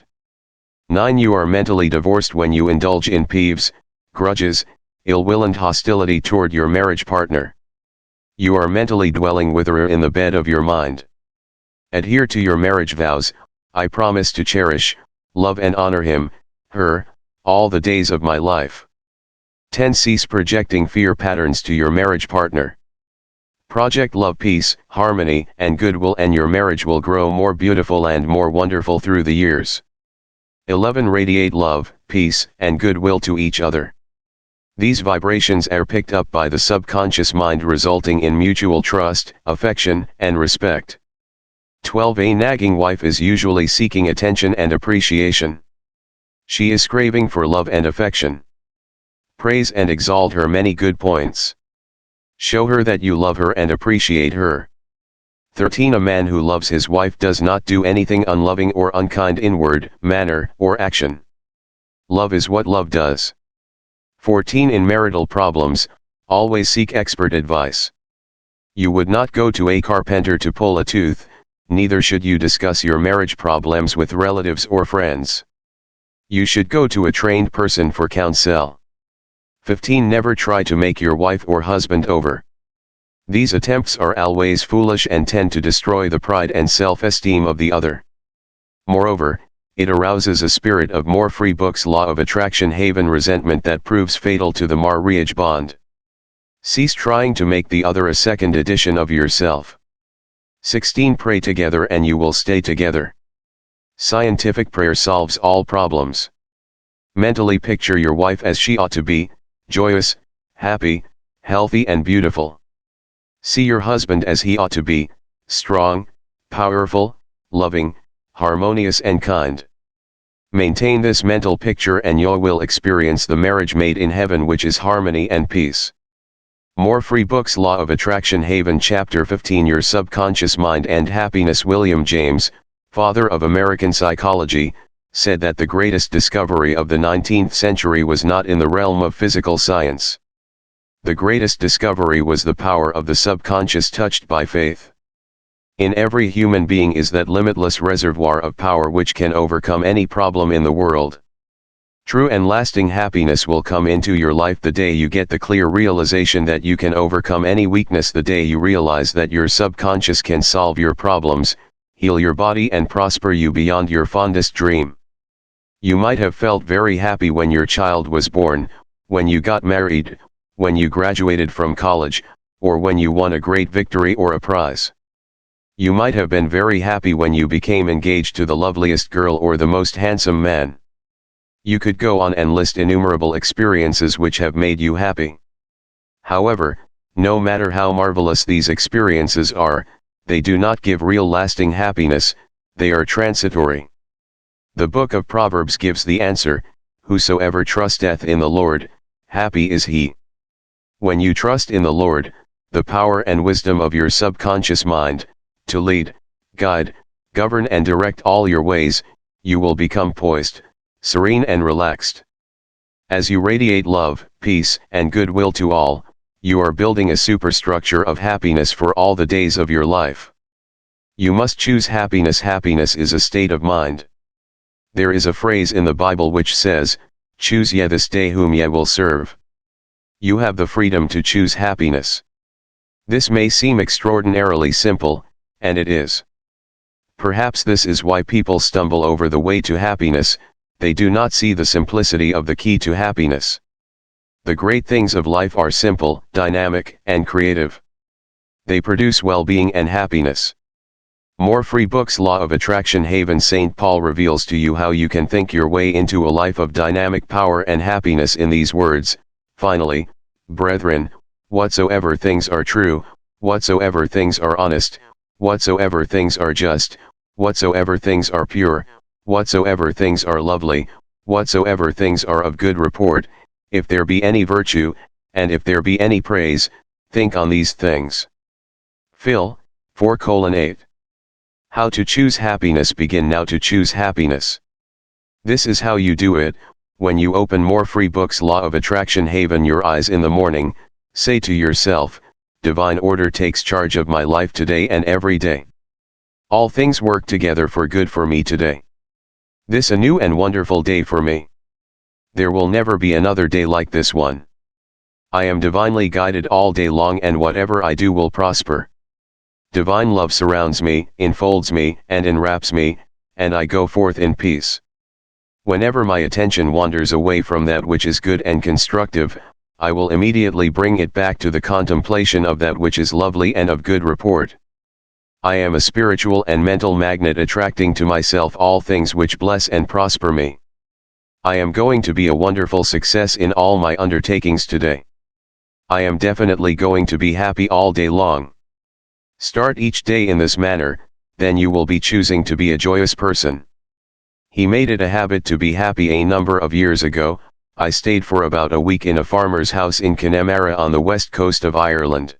9. You are mentally divorced when you indulge in peeves, grudges, ill will and hostility toward your marriage partner. You are mentally dwelling with her in the bed of your mind. Adhere to your marriage vows. I promise to cherish, love and honor him, her, all the days of my life. 10. Cease projecting fear patterns to your marriage partner. Project love, peace, harmony, and goodwill, and your marriage will grow more beautiful and more wonderful through the years. 11. Radiate love, peace, and goodwill to each other. These vibrations are picked up by the subconscious mind, resulting in mutual trust, affection, and respect. 12. A nagging wife is usually seeking attention and appreciation. She is craving for love and affection. Praise and exalt her many good points. Show her that you love her and appreciate her. 13. A man who loves his wife does not do anything unloving or unkind in word, manner, or action. Love is what love does. 14. In marital problems, always seek expert advice. You would not go to a carpenter to pull a tooth, neither should you discuss your marriage problems with relatives or friends. You should go to a trained person for counsel. 15. Never try to make your wife or husband over. These attempts are always foolish and tend to destroy the pride and self-esteem of the other. Moreover, it arouses a spirit of more free. Books Law of Attraction Haven. Resentment that proves fatal to the marriage bond. Cease trying to make the other a second edition of yourself. 16. Pray together and you will stay together. Scientific prayer solves all problems. Mentally picture your wife as she ought to be, joyous, happy, healthy and beautiful. See your husband as he ought to be, strong, powerful, loving, harmonious and kind. Maintain this mental picture and you will experience the marriage made in heaven, which is harmony and peace. More free. Books Law of Attraction Haven. Chapter 15. Your Subconscious Mind and Happiness. William James, father of American psychology, said that the greatest discovery of the 19th century was not in the realm of physical science. The greatest discovery was the power of the subconscious touched by faith. In every human being is that limitless reservoir of power which can overcome any problem in the world. True and lasting happiness will come into your life the day you get the clear realization that you can overcome any weakness, the day you realize that your subconscious can solve your problems, heal your body and prosper you beyond your fondest dream. You might have felt very happy when your child was born, when you got married, when you graduated from college, or when you won a great victory or a prize. You might have been very happy when you became engaged to the loveliest girl or the most handsome man. You could go on and list innumerable experiences which have made you happy. However, no matter how marvelous these experiences are, they do not give real lasting happiness, they are transitory. The book of Proverbs gives the answer: whosoever trusteth in the Lord, happy is he. When you trust in the Lord, the power and wisdom of your subconscious mind, to lead, guide, govern and direct all your ways, you will become poised, serene and relaxed. As you radiate love, peace, and goodwill to all, you are building a superstructure of happiness for all the days of your life. You must choose happiness. Happiness is a state of mind. There is a phrase in the Bible which says, "Choose ye this day whom ye will serve." You have the freedom to choose happiness. This may seem extraordinarily simple, and it is. Perhaps this is why people stumble over the way to happiness. They do not see the simplicity of the key to happiness. The great things of life are simple, dynamic, and creative. They produce well-being and happiness. More free. Books Law of Attraction Haven. St. Paul reveals to you how you can think your way into a life of dynamic power and happiness in these words: finally, brethren, whatsoever things are true, whatsoever things are honest, whatsoever things are just, whatsoever things are pure, whatsoever things are lovely, Whatsoever things are of good report, if there be any virtue, and if there be any praise, think on these things. Phil, 4:8. How to choose happiness. Begin now to choose happiness. This is how you do it. When you open More Free Books Law of Attraction Haven your eyes in the morning, say to yourself, divine order takes charge of my life today and every day. All things work together for good for me today. This a new and wonderful day for me. There will never be another day like this one. I am divinely guided all day long and whatever I do will prosper. Divine love surrounds me, enfolds me, and enwraps me, and I go forth in peace. Whenever my attention wanders away from that which is good and constructive, I will immediately bring it back to the contemplation of that which is lovely and of good report. I am a spiritual and mental magnet attracting to myself all things which bless and prosper me. I am going to be a wonderful success in all my undertakings today. I am definitely going to be happy all day long. Start each day in this manner, then you will be choosing to be a joyous person. He made it a habit to be happy. A number of years ago, I stayed for about a week in a farmer's house in Connemara on the west coast of Ireland.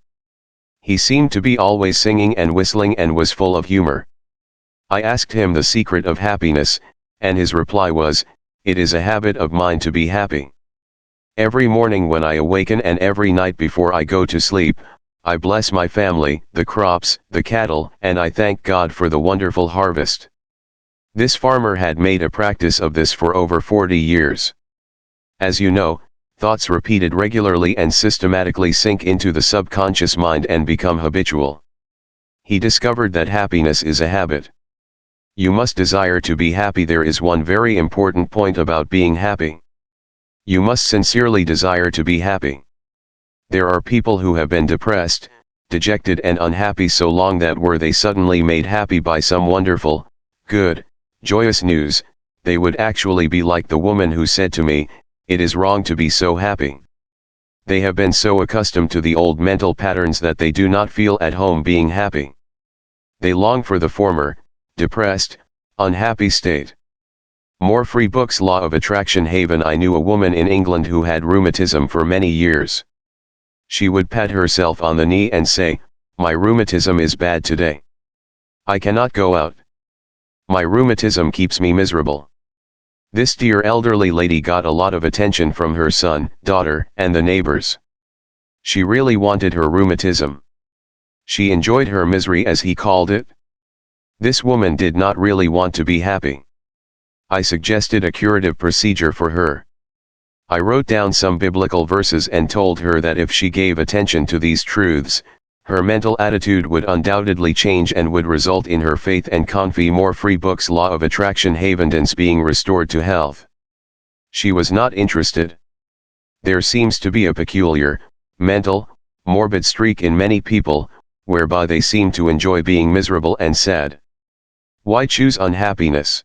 He seemed to be always singing and whistling and was full of humor. I asked him the secret of happiness, and his reply was, "It is a habit of mine to be happy. Every morning when I awaken and every night before I go to sleep, I bless my family, the crops, the cattle, and I thank God for the wonderful harvest." This farmer had made a practice of this for over 40 years. As you know, thoughts repeated regularly and systematically sink into the subconscious mind and become habitual. He discovered that happiness is a habit. You must desire to be happy. There is one very important point about being happy. You must sincerely desire to be happy. There are people who have been depressed, dejected and unhappy so long that were they suddenly made happy by some wonderful, good, joyous news, they would actually be like the woman who said to me, "It is wrong to be so happy." They have been so accustomed to the old mental patterns that they do not feel at home being happy. They long for the former, depressed, unhappy state. More Free Books Law of Attraction Haven. I knew a woman in England who had rheumatism for many years. She would pat herself on the knee and say, "My rheumatism is bad today. I cannot go out. My rheumatism keeps me miserable." This dear elderly lady got a lot of attention from her son, daughter, and the neighbors. She really wanted her rheumatism. She enjoyed her misery, as he called it. This woman did not really want to be happy. I suggested a curative procedure for her. I wrote down some biblical verses and told her that if she gave attention to these truths, her mental attitude would undoubtedly change and would result in her faith and More Free Books Law of Attraction Havendance being restored to health. She was not interested. There seems to be a peculiar, mental, morbid streak in many people, whereby they seem to enjoy being miserable and sad. Why choose unhappiness?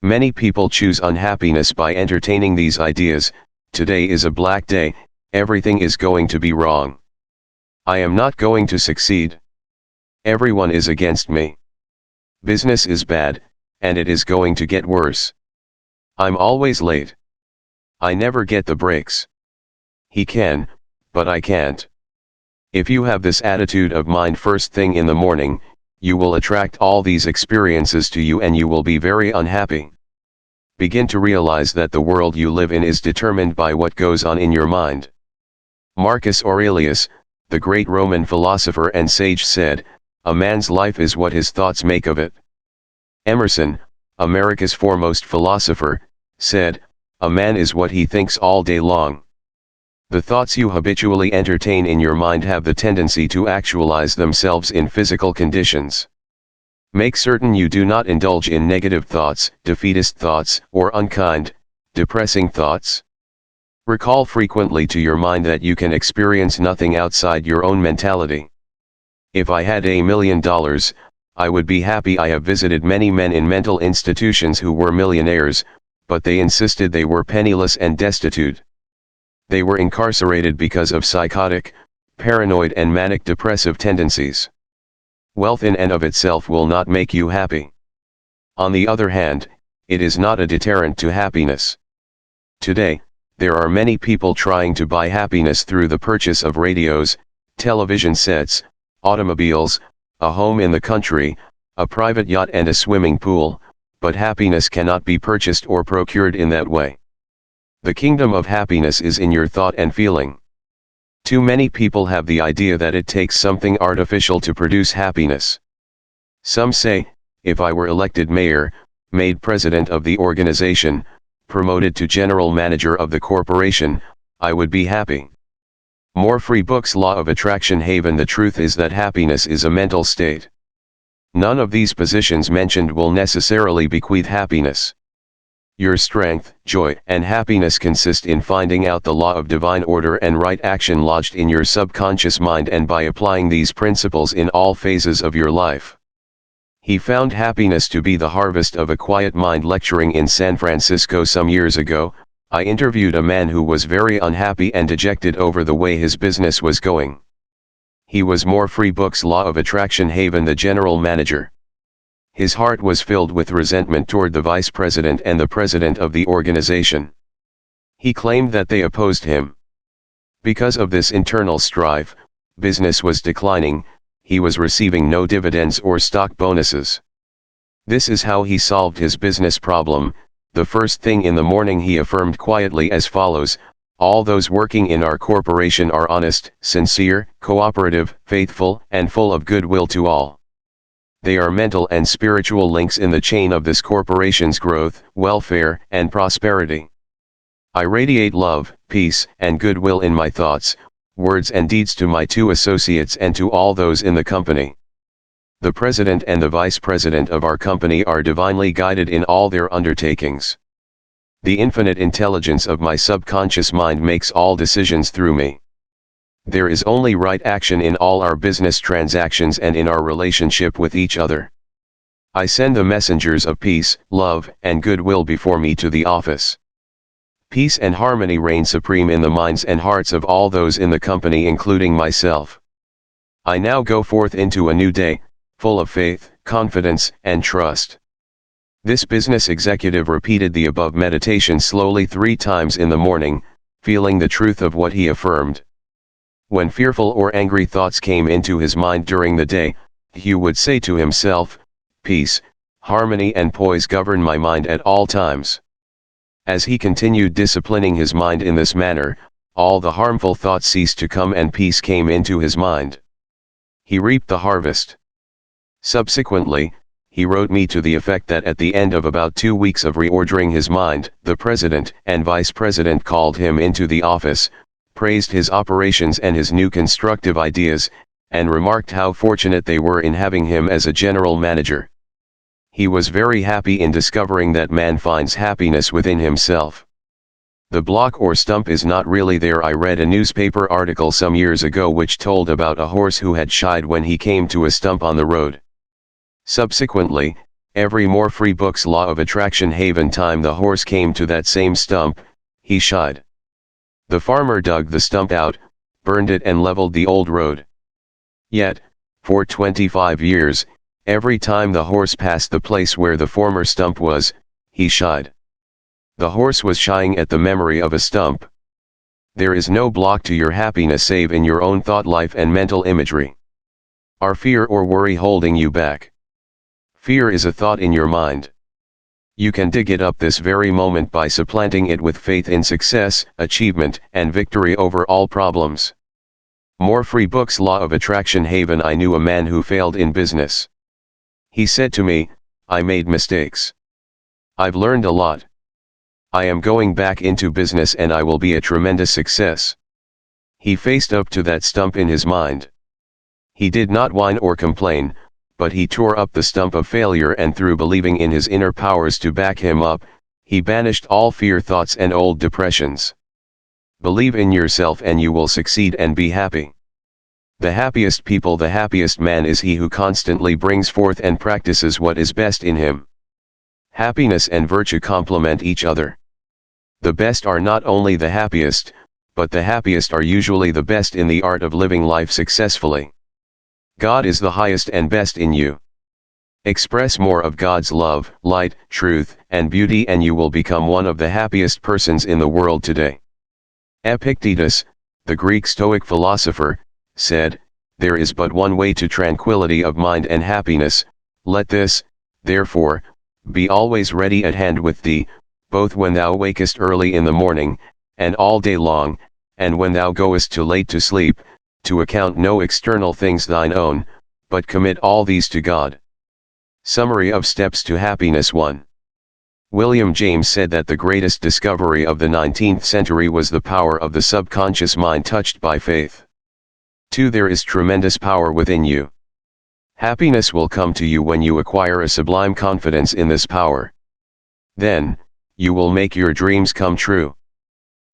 Many people choose unhappiness by entertaining these ideas: today is a black day, everything is going to be wrong. I am not going to succeed. Everyone is against me. Business is bad, and it is going to get worse. I'm always late. I never get the breaks. He can, but I can't. If you have this attitude of mind first thing in the morning, you will attract all these experiences to you and you will be very unhappy. Begin to realize that the world you live in is determined by what goes on in your mind. Marcus Aurelius, the great Roman philosopher and sage, said, "A man's life is what his thoughts make of it." Emerson, America's foremost philosopher, said, "A man is what he thinks all day long." The thoughts you habitually entertain in your mind have the tendency to actualize themselves in physical conditions. Make certain you do not indulge in negative thoughts, defeatist thoughts, or unkind, depressing thoughts. Recall frequently to your mind that you can experience nothing outside your own mentality. If I had $1 million, I would be happy. I have visited many men in mental institutions who were millionaires, but they insisted they were penniless and destitute. They were incarcerated because of psychotic, paranoid and manic depressive tendencies. Wealth in and of itself will not make you happy. On the other hand, it is not a deterrent to happiness. Today, there are many people trying to buy happiness through the purchase of radios, television sets, automobiles, a home in the country, a private yacht and a swimming pool, but happiness cannot be purchased or procured in that way. The kingdom of happiness is in your thought and feeling. Too many people have the idea that it takes something artificial to produce happiness. Some say, if I were elected mayor, made president of the organization, promoted to general manager of the corporation, I would be happy. More Free Books Law of Attraction Haven. The truth is that happiness is a mental state. None of these positions mentioned will necessarily bequeath happiness. Your strength, joy, and happiness consist in finding out the law of divine order and right action lodged in your subconscious mind and by applying these principles in all phases of your life. He found happiness to be the harvest of a quiet mind. Lecturing in San Francisco some years ago, I interviewed a man who was very unhappy and dejected over the way his business was going. He was More Free Books Law of Attraction Haven, the general manager. His heart was filled with resentment toward the vice president and the president of the organization. He claimed that they opposed him. Because of this internal strife, business was declining. He was receiving no dividends or stock bonuses. This is how he solved his business problem. The first thing in the morning he affirmed quietly as follows: all those working in our corporation are honest, sincere, cooperative, faithful, and full of goodwill to all. They are mental and spiritual links in the chain of this corporation's growth, welfare, and prosperity. I radiate love, peace, and goodwill in my thoughts, words and deeds to my 2 associates and to all those in the company. The president and the vice president of our company are divinely guided in all their undertakings. The infinite intelligence of my subconscious mind makes all decisions through me. There is only right action in all our business transactions and in our relationship with each other. I send the messengers of peace, love, and goodwill before me to the office. Peace and harmony reign supreme in the minds and hearts of all those in the company, including myself. I now go forth into a new day, full of faith, confidence, and trust. This business executive repeated the above meditation slowly 3 times in the morning, feeling the truth of what he affirmed. When fearful or angry thoughts came into his mind during the day, he would say to himself, "Peace, harmony and poise govern my mind at all times." As he continued disciplining his mind in this manner, all the harmful thoughts ceased to come and peace came into his mind. He reaped the harvest. Subsequently, he wrote me to the effect that at the end of about 2 weeks of reordering his mind, the president and vice president called him into the office, praised his operations and his new constructive ideas, and remarked how fortunate they were in having him as a general manager. He was very happy in discovering that man finds happiness within himself. The block or stump is not really there. I read a newspaper article some years ago which told about a horse who had shied when he came to a stump on the road. Subsequently, every More Free Books Law of Attraction Haven time the horse came to that same stump, he shied. The farmer dug the stump out, burned it and leveled the old road. Yet, for 25 years, every time the horse passed the place where the former stump was, he shied. The horse was shying at the memory of a stump. There is no block to your happiness save in your own thought life and mental imagery. Are fear or worry holding you back? Fear is a thought in your mind. You can dig it up this very moment by supplanting it with faith in success, achievement, and victory over all problems. More Free Books Law of Attraction Haven. I knew a man who failed in business. He said to me, "I made mistakes. I've learned a lot. I am going back into business and I will be a tremendous success." He faced up to that stump in his mind. He did not whine or complain, but he tore up the stump of failure and through believing in his inner powers to back him up, he banished all fear thoughts and old depressions. Believe in yourself and you will succeed and be happy. The happiest people, the happiest man is he who constantly brings forth and practices what is best in him. Happiness and virtue complement each other. The best are not only the happiest, but the happiest are usually the best in the art of living life successfully. God is the highest and best in you. Express more of God's love, light, truth, and beauty, and you will become one of the happiest persons in the world today. Epictetus, the Greek Stoic philosopher, said, "There is but one way to tranquility of mind and happiness. Let this, therefore, be always ready at hand with thee, both when thou wakest early in the morning, and all day long, and when thou goest too late to sleep, to account no external things thine own, but commit all these to God." Summary of Steps to Happiness 1. William James said that the greatest discovery of the 19th century was the power of the subconscious mind touched by faith. 2. There is tremendous power within you. Happiness will come to you when you acquire a sublime confidence in this power. Then, you will make your dreams come true.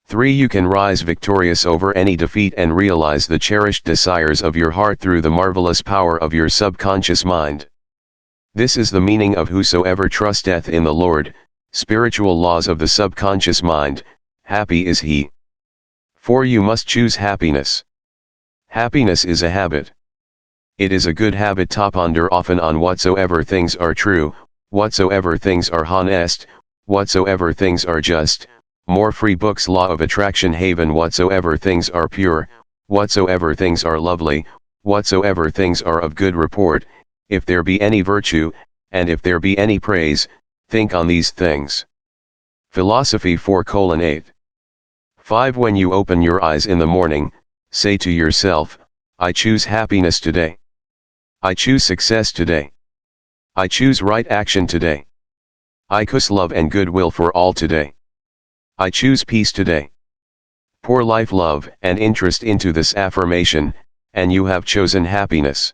3. You can rise victorious over any defeat and realize the cherished desires of your heart through the marvelous power of your subconscious mind. This is the meaning of whosoever trusteth in the Lord, spiritual laws of the subconscious mind, happy is he. 4. You must choose happiness. Happiness is a habit. It is a good habit to ponder often on whatsoever things are true, whatsoever things are honest, whatsoever things are just. More Free Books Law of Attraction Haven. Whatsoever things are pure, whatsoever things are lovely, whatsoever things are of good report, if there be any virtue, and if there be any praise, think on these things. Philosophy 4:8. 5. When you open your eyes in the morning, say to yourself, I choose happiness today. I choose success today. I choose right action today. I choose love and goodwill for all today. I choose peace today. Pour life, love, and interest into this affirmation, and you have chosen happiness.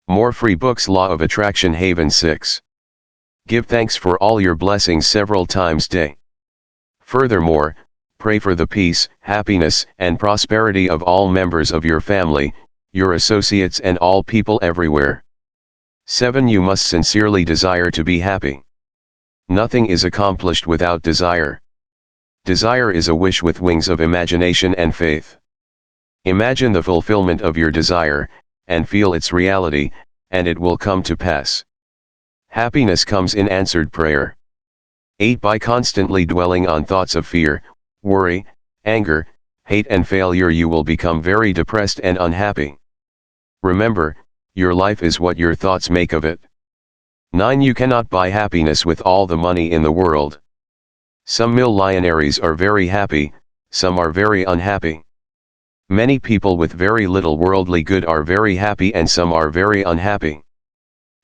More Free Books Law of Attraction Haven 6. Give thanks for all your blessings several times day. Furthermore, pray for the peace, happiness, and prosperity of all members of your family, your associates, and all people everywhere. 7. You must sincerely desire to be happy. Nothing is accomplished without desire. Desire is a wish with wings of imagination and faith. Imagine the fulfillment of your desire, and feel its reality, and it will come to pass. Happiness comes in answered prayer. 8. By constantly dwelling on thoughts of fear, worry, anger, hate, and failure, you will become very depressed and unhappy. Remember, your life is what your thoughts make of it. 9. You cannot buy happiness with all the money in the world. Some millionaires are very happy, some are very unhappy. Many people with very little worldly good are very happy and some are very unhappy.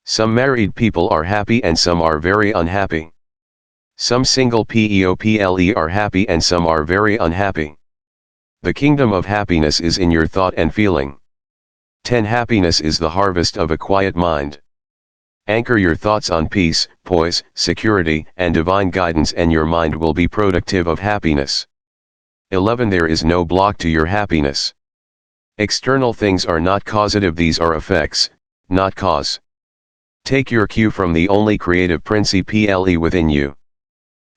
Some married people are happy and some are very unhappy. Some single people are happy and some are very unhappy. The kingdom of happiness is in your thought and feeling. 10. Happiness is the harvest of a quiet mind. Anchor your thoughts on peace, poise, security, and divine guidance, and your mind will be productive of happiness. 11. There is no block to your happiness. External things are not causative, these are effects, not cause. Take your cue from the only creative principle within you.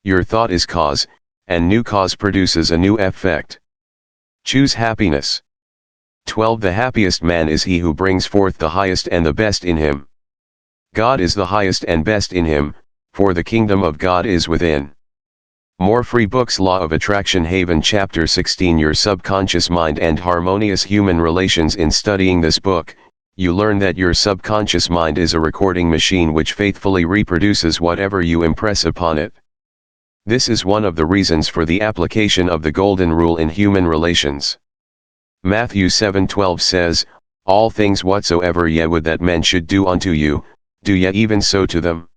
Your thought is cause, and new cause produces a new effect. Choose happiness. 12. The happiest man is he who brings forth the highest and the best in him. God is the highest and best in him, for the kingdom of God is within. More Free Books Law of Attraction Haven Chapter 16. Your subconscious mind and harmonious human relations. In studying this book, you learn that your subconscious mind is a recording machine which faithfully reproduces whatever you impress upon it. This is one of the reasons for the application of the Golden Rule in human relations. Matthew 7:12 says, All things whatsoever ye would that men should do unto you, do ye even so to them.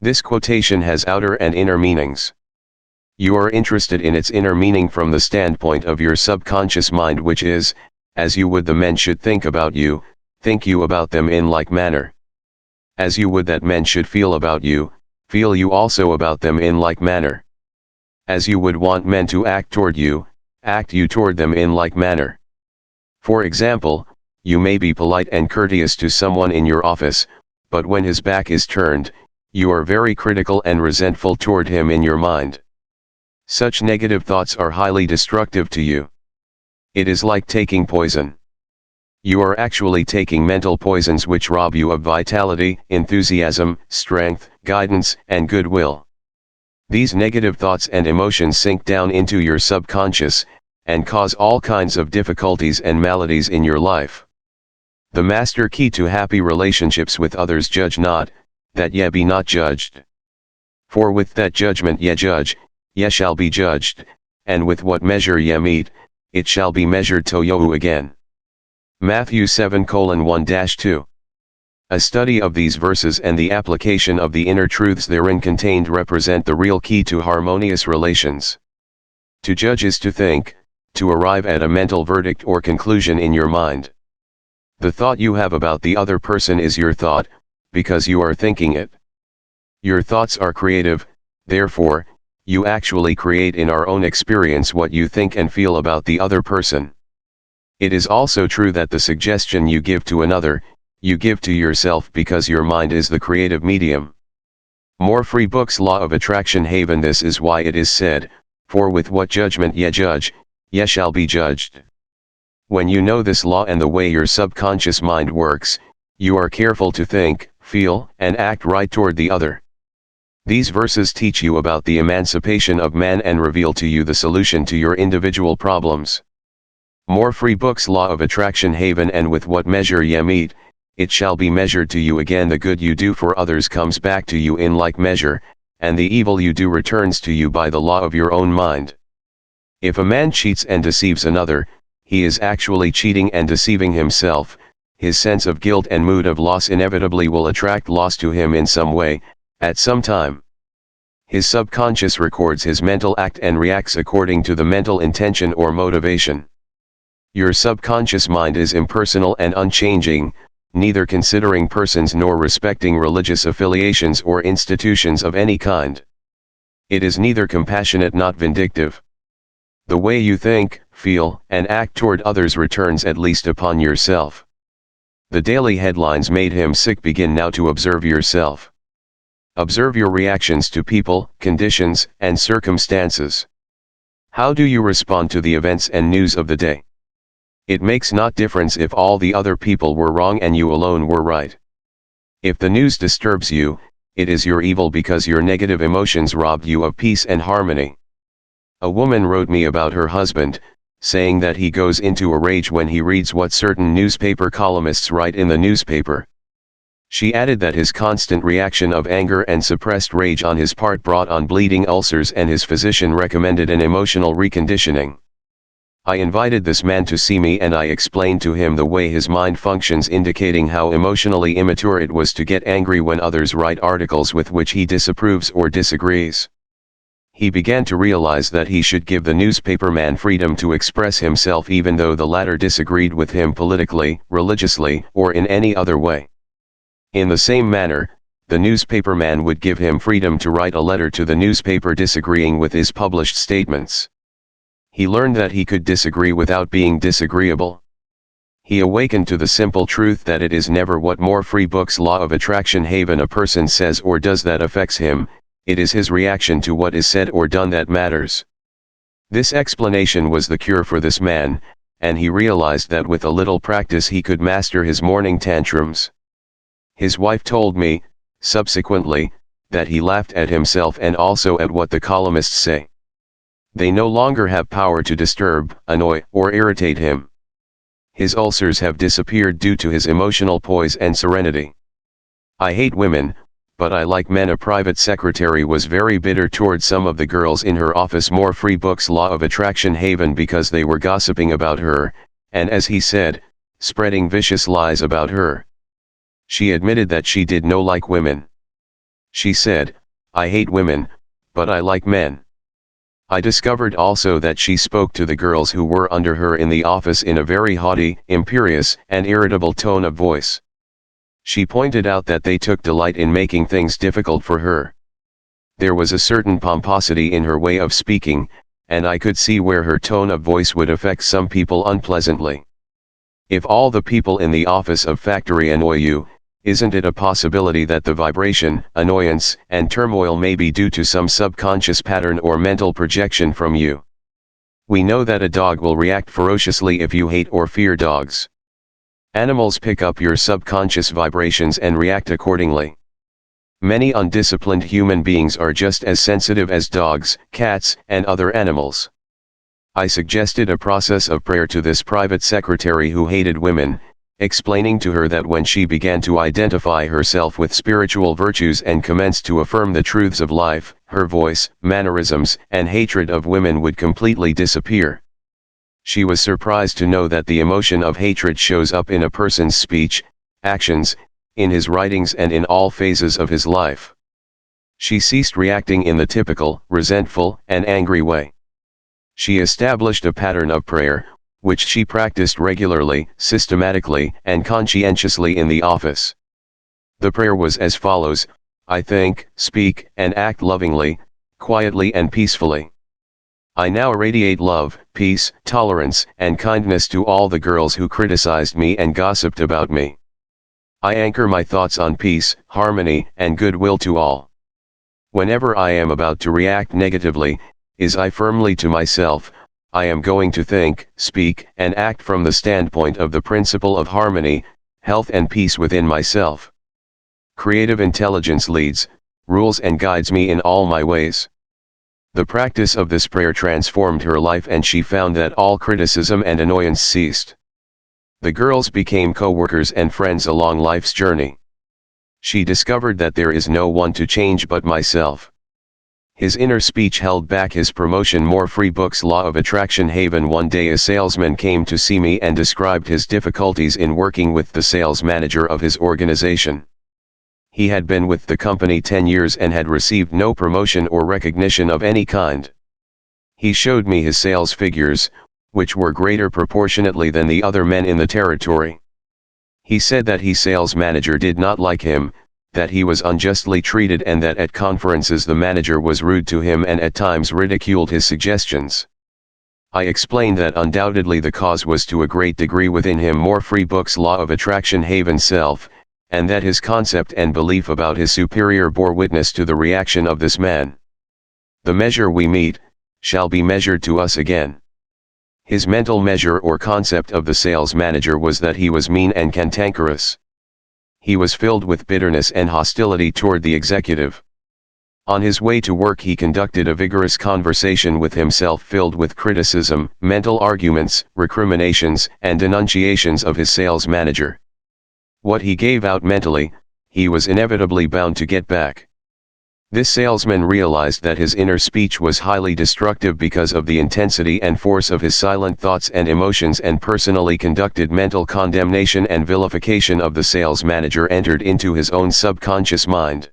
This quotation has outer and inner meanings. You are interested in its inner meaning from the standpoint of your subconscious mind, which is, as you would the men should think about you, think you about them in like manner. As you would that men should feel about you, feel you also about them in like manner. As you would want men to act toward you, act you toward them in like manner. For example, you may be polite and courteous to someone in your office, but when his back is turned, you are very critical and resentful toward him in your mind. Such negative thoughts are highly destructive to you. It is like taking poison. You are actually taking mental poisons which rob you of vitality, enthusiasm, strength, guidance, and goodwill. These negative thoughts and emotions sink down into your subconscious, and cause all kinds of difficulties and maladies in your life. The master key to happy relationships with others: judge not, that ye be not judged. For with that judgment ye judge, ye shall be judged, and with what measure ye meet, it shall be measured to you again. Matthew 7:1-2. A study of these verses and the application of the inner truths therein contained represent the real key to harmonious relations. To judge is to think, to arrive at a mental verdict or conclusion in your mind. The thought you have about the other person is your thought, because you are thinking it. Your thoughts are creative, therefore, you actually create in our own experience what you think and feel about the other person. It is also true that the suggestion you give to another, you give to yourself, because your mind is the creative medium. More Free Books Law of Attraction Haven. This is why it is said, for with what judgment ye judge, ye shall be judged. When you know this law and the way your subconscious mind works, you are careful to think, feel, and act right toward the other. These verses teach you about the emancipation of man and reveal to you the solution to your individual problems. More Free Books Law of Attraction Haven. And with what measure ye meet, it shall be measured to you again. The good you do for others comes back to you in like measure, and the evil you do returns to you by the law of your own mind. If a man cheats and deceives another, he is actually cheating and deceiving himself. His sense of guilt and mood of loss inevitably will attract loss to him in some way, at some time. His subconscious records his mental act and reacts according to the mental intention or motivation. Your subconscious mind is impersonal and unchanging, neither considering persons nor respecting religious affiliations or institutions of any kind. It is neither compassionate nor vindictive. The way you think, feel, and act toward others returns at least upon yourself. The daily headlines made him sick. Begin now to observe yourself. Observe your reactions to people, conditions, and circumstances. How do you respond to the events and news of the day? It makes not difference if all the other people were wrong and you alone were right. If the news disturbs you, it is your evil, because your negative emotions robbed you of peace and harmony. A woman wrote me about her husband, saying that he goes into a rage when he reads what certain newspaper columnists write in the newspaper. She added that his constant reaction of anger and suppressed rage on his part brought on bleeding ulcers, and his physician recommended an emotional reconditioning. I invited this man to see me and I explained to him the way his mind functions, indicating how emotionally immature it was to get angry when others write articles with which he disapproves or disagrees. He began to realize that he should give the newspaper man freedom to express himself even though the latter disagreed with him politically, religiously, or in any other way. In the same manner, the newspaper man would give him freedom to write a letter to the newspaper disagreeing with his published statements. He learned that he could disagree without being disagreeable. He awakened to the simple truth that it is never what More Free Books Law of Attraction Haven a person says or does that affects him, it is his reaction to what is said or done that matters. This explanation was the cure for this man, and he realized that with a little practice he could master his morning tantrums. His wife told me, subsequently, that he laughed at himself and also at what the columnists say. They no longer have power to disturb, annoy, or irritate him. His ulcers have disappeared due to his emotional poise and serenity. I hate women, but I like men. A private secretary was very bitter toward some of the girls in her office More Free Books Law of Attraction Haven because they were gossiping about her, and as he said, spreading vicious lies about her. She admitted that she did no like women. She said, I hate women, but I like men. I discovered also that she spoke to the girls who were under her in the office in a very haughty, imperious, and irritable tone of voice. She pointed out that they took delight in making things difficult for her. There was a certain pomposity in her way of speaking, and I could see where her tone of voice would affect some people unpleasantly. If all the people in the office of factory annoy you, isn't it a possibility that the vibration, annoyance, and turmoil may be due to some subconscious pattern or mental projection from you? We know that a dog will react ferociously if you hate or fear dogs. Animals pick up your subconscious vibrations and react accordingly. Many undisciplined human beings are just as sensitive as dogs, cats, and other animals. I suggested a process of prayer to this private secretary who hated women, explaining to her that when she began to identify herself with spiritual virtues and commenced to affirm the truths of life, her voice, mannerisms, and hatred of women would completely disappear. She was surprised to know that the emotion of hatred shows up in a person's speech, actions, in his writings and in all phases of his life. She ceased reacting in the typical, resentful, and angry way. She established a pattern of prayer, which she practiced regularly, systematically, and conscientiously in the office. The prayer was as follows: I think, speak, and act lovingly, quietly and peacefully. I now radiate love, peace, tolerance, and kindness to all the girls who criticized me and gossiped about me. I anchor my thoughts on peace, harmony, and goodwill to all. Whenever I am about to react negatively, I firmly to myself, I am going to think, speak, and act from the standpoint of the principle of harmony, health and peace within myself. Creative intelligence leads, rules and guides me in all my ways. The practice of this prayer transformed her life and she found that all criticism and annoyance ceased. The girls became co-workers and friends along life's journey. She discovered that there is no one to change but myself. His inner speech held back his promotion. More free books. Law of Attraction Haven. One day a salesman came to see me and described his difficulties in working with the sales manager of his organization. He had been with the company 10 years and had received no promotion or recognition of any kind. He showed me his sales figures, which were greater proportionately than the other men in the territory. He said that his sales manager did not like him, that he was unjustly treated, and that at conferences the manager was rude to him and at times ridiculed his suggestions. I explained that undoubtedly the cause was to a great degree within him. More free books. Law of Attraction Haven. Self, and that his concept and belief about his superior bore witness to the reaction of this man. The measure we meet, shall be measured to us again. His mental measure or concept of the sales manager was that he was mean and cantankerous. He was filled with bitterness and hostility toward the executive. On his way to work he conducted a vigorous conversation with himself filled with criticism, mental arguments, recriminations, and denunciations of his sales manager. What he gave out mentally, he was inevitably bound to get back. This salesman realized that his inner speech was highly destructive because of the intensity and force of his silent thoughts and emotions, and personally conducted mental condemnation and vilification of the sales manager entered into his own subconscious mind.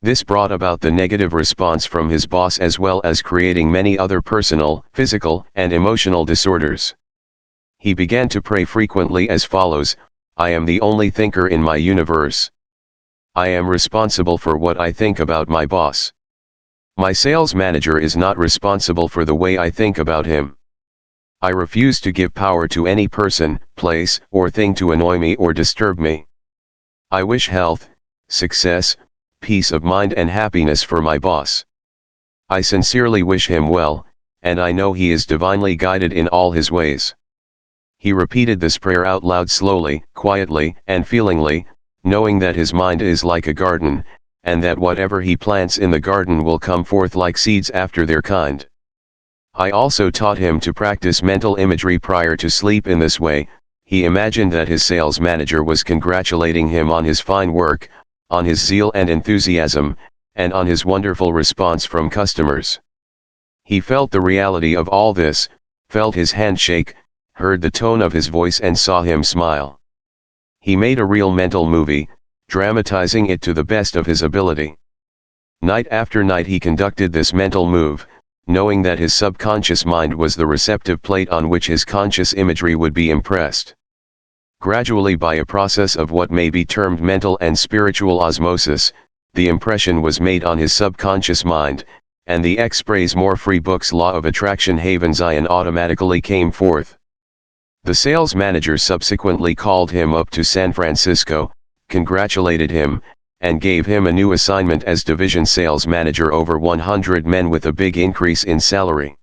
This brought about the negative response from his boss as well as creating many other personal, physical, and emotional disorders. He began to pray frequently as follows: I am the only thinker in my universe. I am responsible for what I think about my boss. My sales manager is not responsible for the way I think about him. I refuse to give power to any person, place, or thing to annoy me or disturb me. I wish health, success, peace of mind and happiness for my boss. I sincerely wish him well, and I know he is divinely guided in all his ways. He repeated this prayer out loud slowly, quietly, and feelingly, knowing that his mind is like a garden, and that whatever he plants in the garden will come forth like seeds after their kind. I also taught him to practice mental imagery prior to sleep. In this way, he imagined that his sales manager was congratulating him on his fine work, on his zeal and enthusiasm, and on his wonderful response from customers. He felt the reality of all this, felt his hand shake, heard the tone of his voice and saw him smile. He made a real mental movie, dramatizing it to the best of his ability. Night after night he conducted this mental move, knowing that his subconscious mind was the receptive plate on which his conscious imagery would be impressed. Gradually, by a process of what may be termed mental and spiritual osmosis, the impression was made on his subconscious mind, and the X-Praise More Free Books Law of Attraction Haven Zion automatically came forth. The sales manager subsequently called him up to San Francisco, congratulated him, and gave him a new assignment as division sales manager over 100 men with a big increase in salary.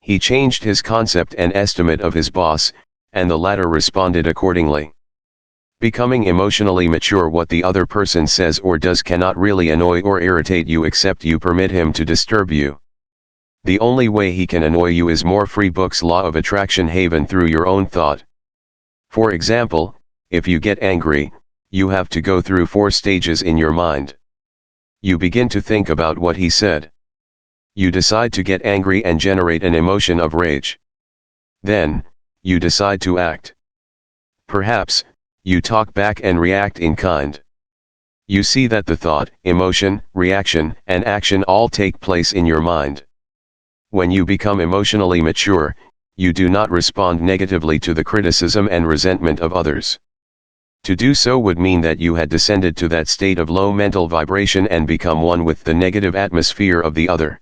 He changed his concept and estimate of his boss, and the latter responded accordingly. Becoming emotionally mature, what the other person says or does cannot really annoy or irritate you except you permit him to disturb you. The only way he can annoy you is More Free Books Law of Attraction Haven through your own thought. For example, if you get angry, you have to go through 4 stages in your mind. You begin to think about what he said. You decide to get angry and generate an emotion of rage. Then, you decide to act. Perhaps, you talk back and react in kind. You see that the thought, emotion, reaction, and action all take place in your mind. When you become emotionally mature, you do not respond negatively to the criticism and resentment of others. To do so would mean that you had descended to that state of low mental vibration and become one with the negative atmosphere of the other.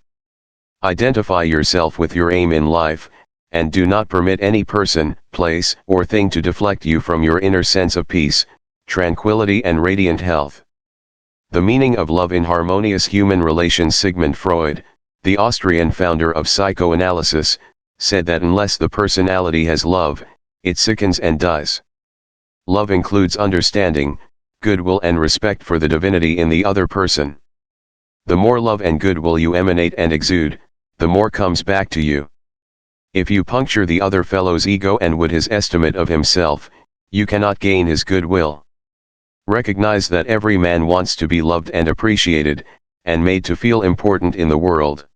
Identify yourself with your aim in life, and do not permit any person, place, or thing to deflect you from your inner sense of peace, tranquility and radiant health. The meaning of love in harmonious human relations. Sigmund Freud, the Austrian founder of psychoanalysis, said that unless the personality has love, it sickens and dies. Love includes understanding, goodwill and respect for the divinity in the other person. The more love and goodwill you emanate and exude, the more comes back to you. If you puncture the other fellow's ego and would his estimate of himself, you cannot gain his goodwill. Recognize that every man wants to be loved and appreciated, and made to feel important in the world.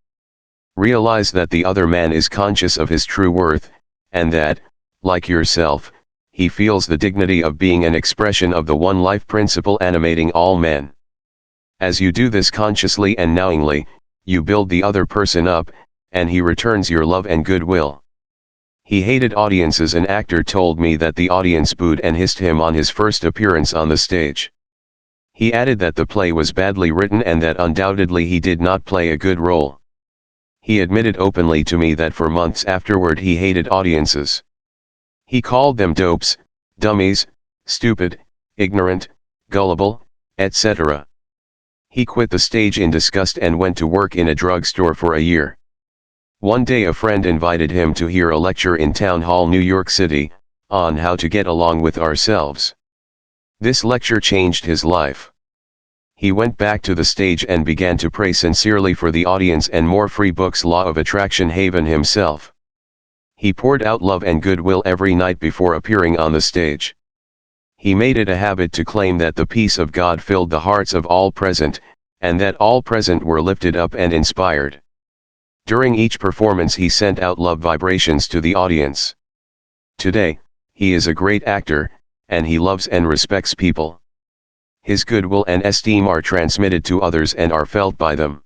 Realize that the other man is conscious of his true worth, and that, like yourself, he feels the dignity of being an expression of the one life principle animating all men. As you do this consciously and knowingly, you build the other person up, and he returns your love and goodwill. He hated audiences. An actor told me that the audience booed and hissed him on his first appearance on the stage. He added that the play was badly written and that undoubtedly he did not play a good role. He admitted openly to me that for months afterward he hated audiences. He called them dopes, dummies, stupid, ignorant, gullible, etc. He quit the stage in disgust and went to work in a drugstore for a year. One day a friend invited him to hear a lecture in Town Hall, New York City, on how to get along with ourselves. This lecture changed his life. He went back to the stage and began to pray sincerely for the audience and More Free Books Law of Attraction Haven himself. He poured out love and goodwill every night before appearing on the stage. He made it a habit to claim that the peace of God filled the hearts of all present, and that all present were lifted up and inspired. During each performance he sent out love vibrations to the audience. Today, he is a great actor, and he loves and respects people. His goodwill and esteem are transmitted to others and are felt by them.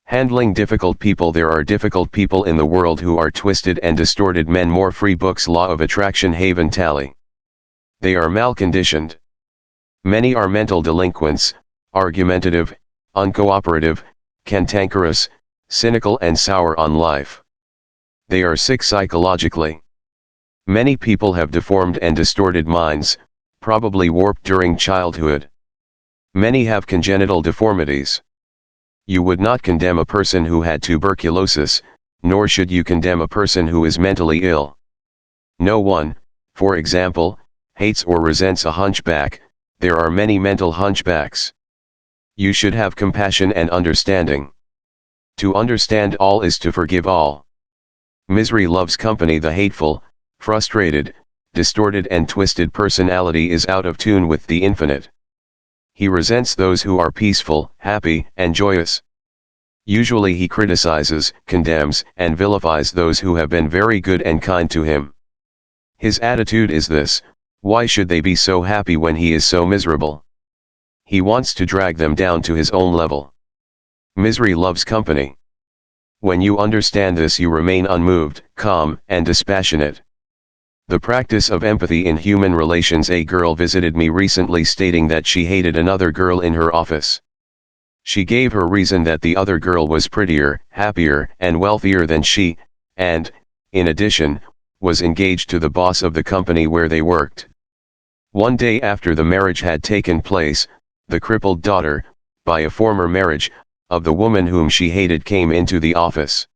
Handling difficult people. There are difficult people in the world who are twisted and distorted men. More Free Books Law of Attraction Haven Tally. They are malconditioned. Many are mental delinquents, argumentative, uncooperative, cantankerous, cynical and sour on life. They are sick psychologically. Many people have deformed and distorted minds, probably warped during childhood. Many have congenital deformities. You would not condemn a person who had tuberculosis, nor should you condemn a person who is mentally ill. No one, for example, hates or resents a hunchback. There are many mental hunchbacks. You should have compassion and understanding. To understand all is to forgive all. Misery loves company. The hateful, frustrated, distorted and twisted personality is out of tune with the infinite. He resents those who are peaceful, happy, and joyous. Usually he criticizes, condemns, and vilifies those who have been very good and kind to him. His attitude is this: why should they be so happy when he is so miserable? He wants to drag them down to his own level. Misery loves company. When you understand this, you remain unmoved, calm, and dispassionate. The practice of empathy in human relations. A girl visited me recently stating that she hated another girl in her office. She gave her reason that the other girl was prettier, happier, and wealthier than she, and, in addition, was engaged to the boss of the company where they worked. One day after the marriage had taken place, the crippled daughter, by a former marriage, of the woman whom she hated came into the office.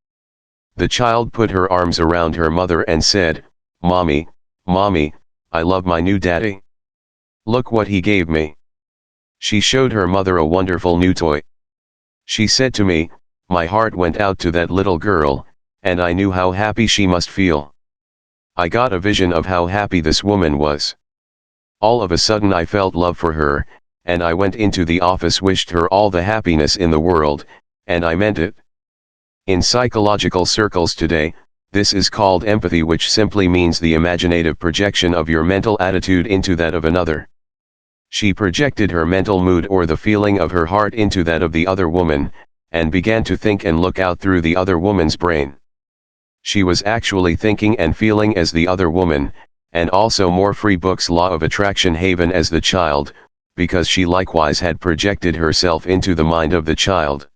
The child put her arms around her mother and said, "Mommy, "Mommy, I love my new daddy. Look what he gave me." She showed her mother a wonderful new toy. She said to me, my heart went out to that little girl, and I knew how happy she must feel. I got a vision of how happy this woman was. All of a sudden I felt love for her, and I went into the office, wished her all the happiness in the world, and I meant it. In psychological circles today, this is called empathy, which simply means the imaginative projection of your mental attitude into that of another. She projected her mental mood or the feeling of her heart into that of the other woman, and began to think and look out through the other woman's brain. She was actually thinking and feeling as the other woman, and also More Free Books' Law of Attraction Haven as the child, because she likewise had projected herself into the mind of the child.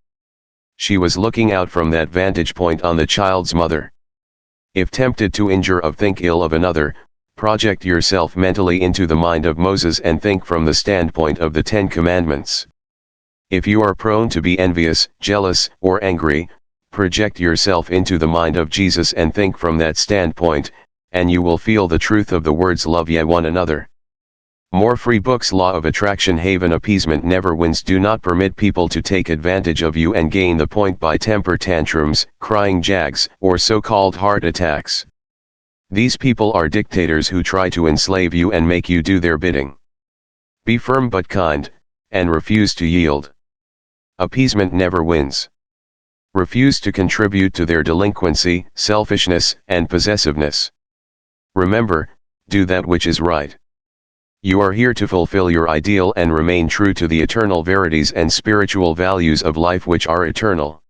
She was looking out from that vantage point on the child's mother. If tempted to injure or think ill of another, project yourself mentally into the mind of Moses and think from the standpoint of the 10 Commandments. If you are prone to be envious, jealous, or angry, project yourself into the mind of Jesus and think from that standpoint, and you will feel the truth of the words love ye one another. More Free Books Law of Attraction Haven. Appeasement never wins. Do not permit people to take advantage of you and gain the point by temper tantrums, crying jags, or so-called heart attacks. These people are dictators who try to enslave you and make you do their bidding. Be firm but kind, and refuse to yield. Appeasement never wins. Refuse to contribute to their delinquency, selfishness, and possessiveness. Remember, do that which is right. You are here to fulfill your ideal and remain true to the eternal verities and spiritual values of life which are eternal.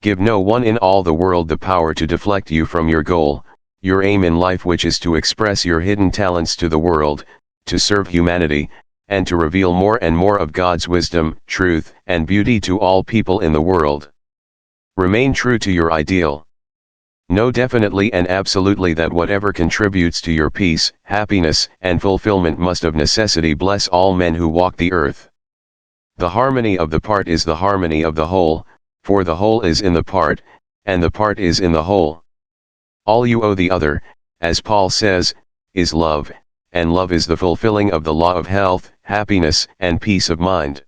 Give no one in all the world the power to deflect you from your goal, your aim in life, which is to express your hidden talents to the world, to serve humanity, and to reveal more and more of God's wisdom, truth, and beauty to all people in the world. Remain true to your ideal. Know definitely and absolutely that whatever contributes to your peace, happiness, and fulfillment must of necessity bless all men who walk the earth. The harmony of the part is the harmony of the whole, for the whole is in the part, and the part is in the whole. All you owe the other, as Paul says, is love, and love is the fulfilling of the law of health, happiness, and peace of mind.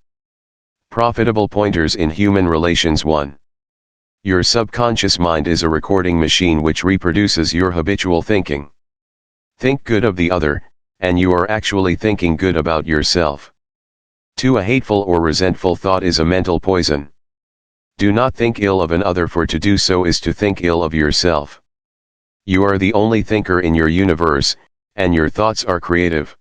Profitable pointers in human relations. 1. Your subconscious mind is a recording machine which reproduces your habitual thinking. Think good of the other, and you are actually thinking good about yourself. 2. A hateful or resentful thought is a mental poison. Do not think ill of another, for to do so is to think ill of yourself. You are the only thinker in your universe, and your thoughts are creative.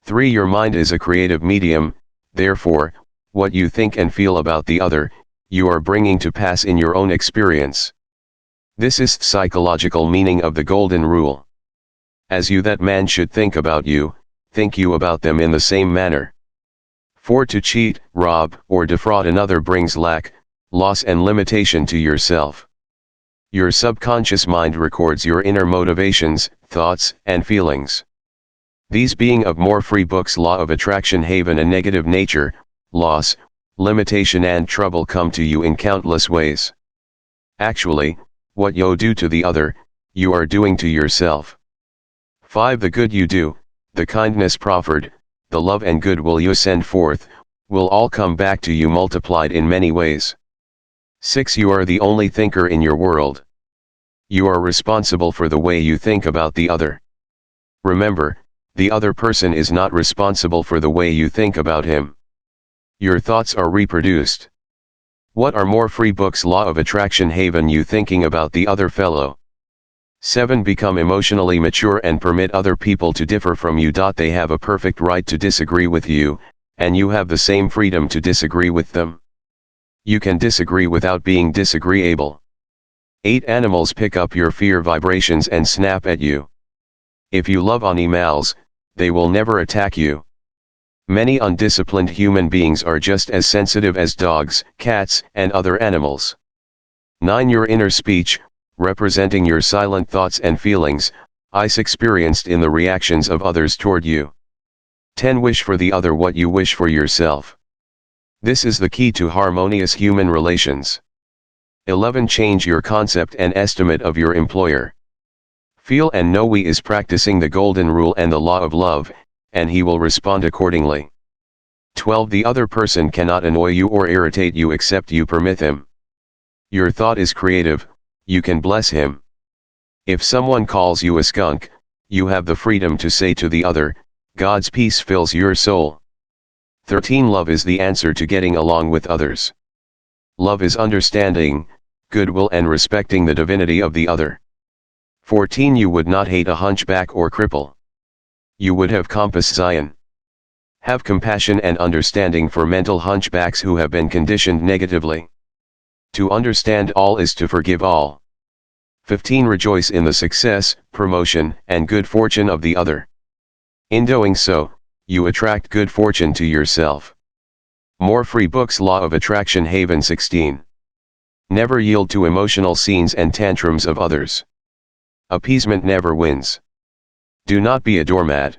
3. Your mind is a creative medium, therefore, what you think and feel about the other, you are bringing to pass in your own experience. This is the psychological meaning of the golden rule. As you that man should think about you, think you about them in the same manner. 4. To cheat, rob, or defraud another brings lack, loss, and limitation to yourself. Your subconscious mind records your inner motivations, thoughts, and feelings. These being of More Free Books' Law of Attraction Haven a negative nature, loss, limitation, and trouble come to you in countless ways. Actually, what you do to the other, you are doing to yourself. 5. The good you do, the kindness proffered, the love and goodwill you send forth, will all come back to you multiplied in many ways. 6. You are the only thinker in your world. You are responsible for the way you think about the other. Remember, the other person is not responsible for the way you think about him. Your thoughts are reproduced. What are More Free Books' Law of Attraction Haven you thinking about the other fellow? 7. Become emotionally mature and permit other people to differ from you. They have a perfect right to disagree with you, and you have the same freedom to disagree with them. You can disagree without being disagreeable. 8. Animals pick up your fear vibrations and snap at you. If you love animals, they will never attack you. Many undisciplined human beings are just as sensitive as dogs, cats, and other animals. 9. Your inner speech, representing your silent thoughts and feelings, is experienced in the reactions of others toward you. 10. Wish for the other what you wish for yourself. This is the key to harmonious human relations. 11. Change your concept and estimate of your employer. Feel and know he is practicing the golden rule and the law of love, and he will respond accordingly. 12. The other person cannot annoy you or irritate you except you permit him. Your thought is creative, you can bless him. If someone calls you a skunk, you have the freedom to say to the other, God's peace fills your soul. 13. Love is the answer to getting along with others. Love is understanding, goodwill and respecting the divinity of the other. 14. You would not hate a hunchback or cripple. You would have compass Zion. Have compassion and understanding for mental hunchbacks who have been conditioned negatively. To understand all is to forgive all. 15. Rejoice in the success, promotion, and good fortune of the other. In doing so, you attract good fortune to yourself. More free books. Law of Attraction Haven 16. Never yield to emotional scenes and tantrums of others. Appeasement never wins. Do not be a doormat.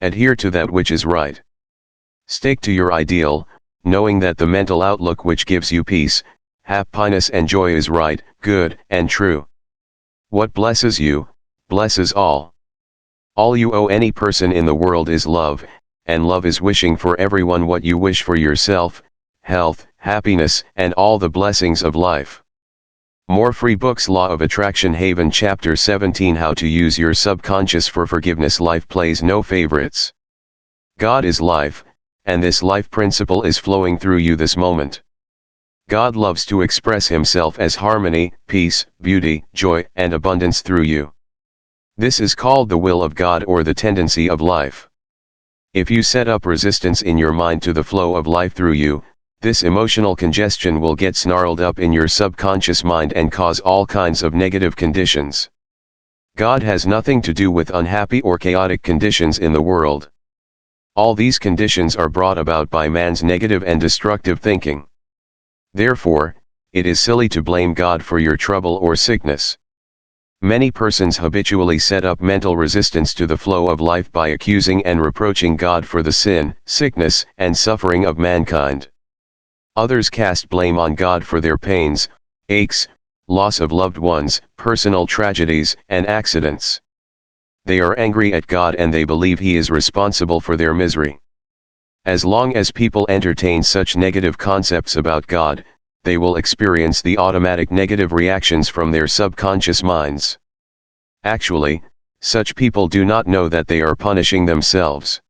Adhere to that which is right. Stick to your ideal, knowing that the mental outlook which gives you peace, happiness and joy is right, good, and true. What blesses you, blesses all. All you owe any person in the world is love, and love is wishing for everyone what you wish for yourself, health, happiness, and all the blessings of life. More free books. Law of Attraction Haven Chapter 17. How to use your subconscious for forgiveness. Life plays no favorites. God is life, and this life principle is flowing through you this moment. God loves to express himself as harmony, peace, beauty, joy, and abundance through you. This is called the will of God or the tendency of life. If you set up resistance in your mind to the flow of life through you, this emotional congestion will get snarled up in your subconscious mind and cause all kinds of negative conditions. God has nothing to do with unhappy or chaotic conditions in the world. All these conditions are brought about by man's negative and destructive thinking. Therefore, it is silly to blame God for your trouble or sickness. Many persons habitually set up mental resistance to the flow of life by accusing and reproaching God for the sin, sickness, and suffering of mankind. Others cast blame on God for their pains, aches, loss of loved ones, personal tragedies, and accidents. They are angry at God and they believe He is responsible for their misery. As long as people entertain such negative concepts about God, they will experience the automatic negative reactions from their subconscious minds. Actually, such people do not know that they are punishing themselves.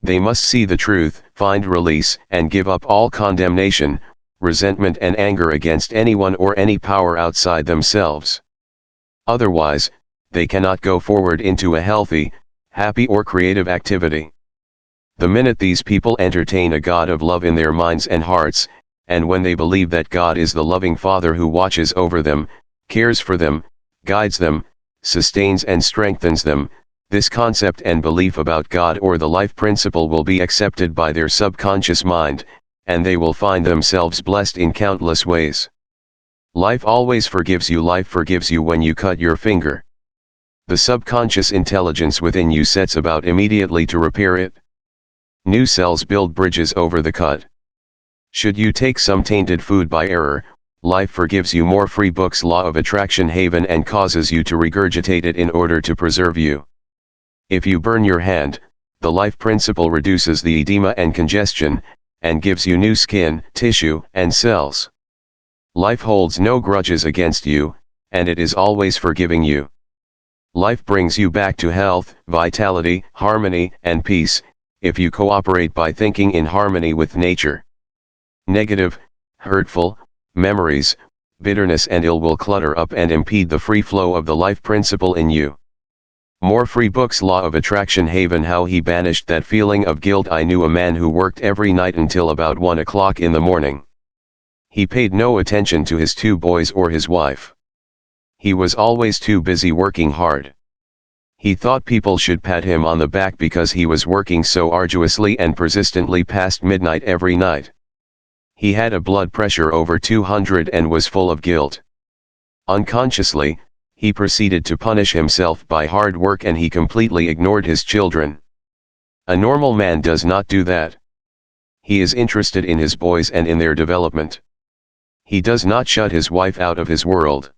They must see the truth, find release, and give up all condemnation, resentment and anger against anyone or any power outside themselves. Otherwise, they cannot go forward into a healthy, happy or creative activity. The minute these people entertain a God of love in their minds and hearts, and when they believe that God is the loving Father who watches over them, cares for them, guides them, sustains and strengthens them, this concept and belief about God or the life principle will be accepted by their subconscious mind, and they will find themselves blessed in countless ways. Life always forgives you. Life forgives you when you cut your finger. The subconscious intelligence within you sets about immediately to repair it. New cells build bridges over the cut. Should you take some tainted food by error, life forgives you. More free books. Law of Attraction Haven and causes you to regurgitate it in order to preserve you. If you burn your hand, the life principle reduces the edema and congestion, and gives you new skin, tissue, and cells. Life holds no grudges against you, and it is always forgiving you. Life brings you back to health, vitality, harmony, and peace, if you cooperate by thinking in harmony with nature. Negative, hurtful, memories, bitterness and ill will clutter up and impede the free flow of the life principle in you. More free books. Law of Attraction Haven. How he banished that feeling of guilt. I knew a man who worked every night until about 1 o'clock in the morning. He paid no attention to his 2 boys or his wife. He was always too busy working hard. He thought people should pat him on the back because he was working so arduously and persistently past midnight every night. He had a blood pressure over 200 and was full of guilt. Unconsciously, he proceeded to punish himself by hard work and he completely ignored his children. A normal man does not do that. He is interested in his boys and in their development. He does not shut his wife out of his world.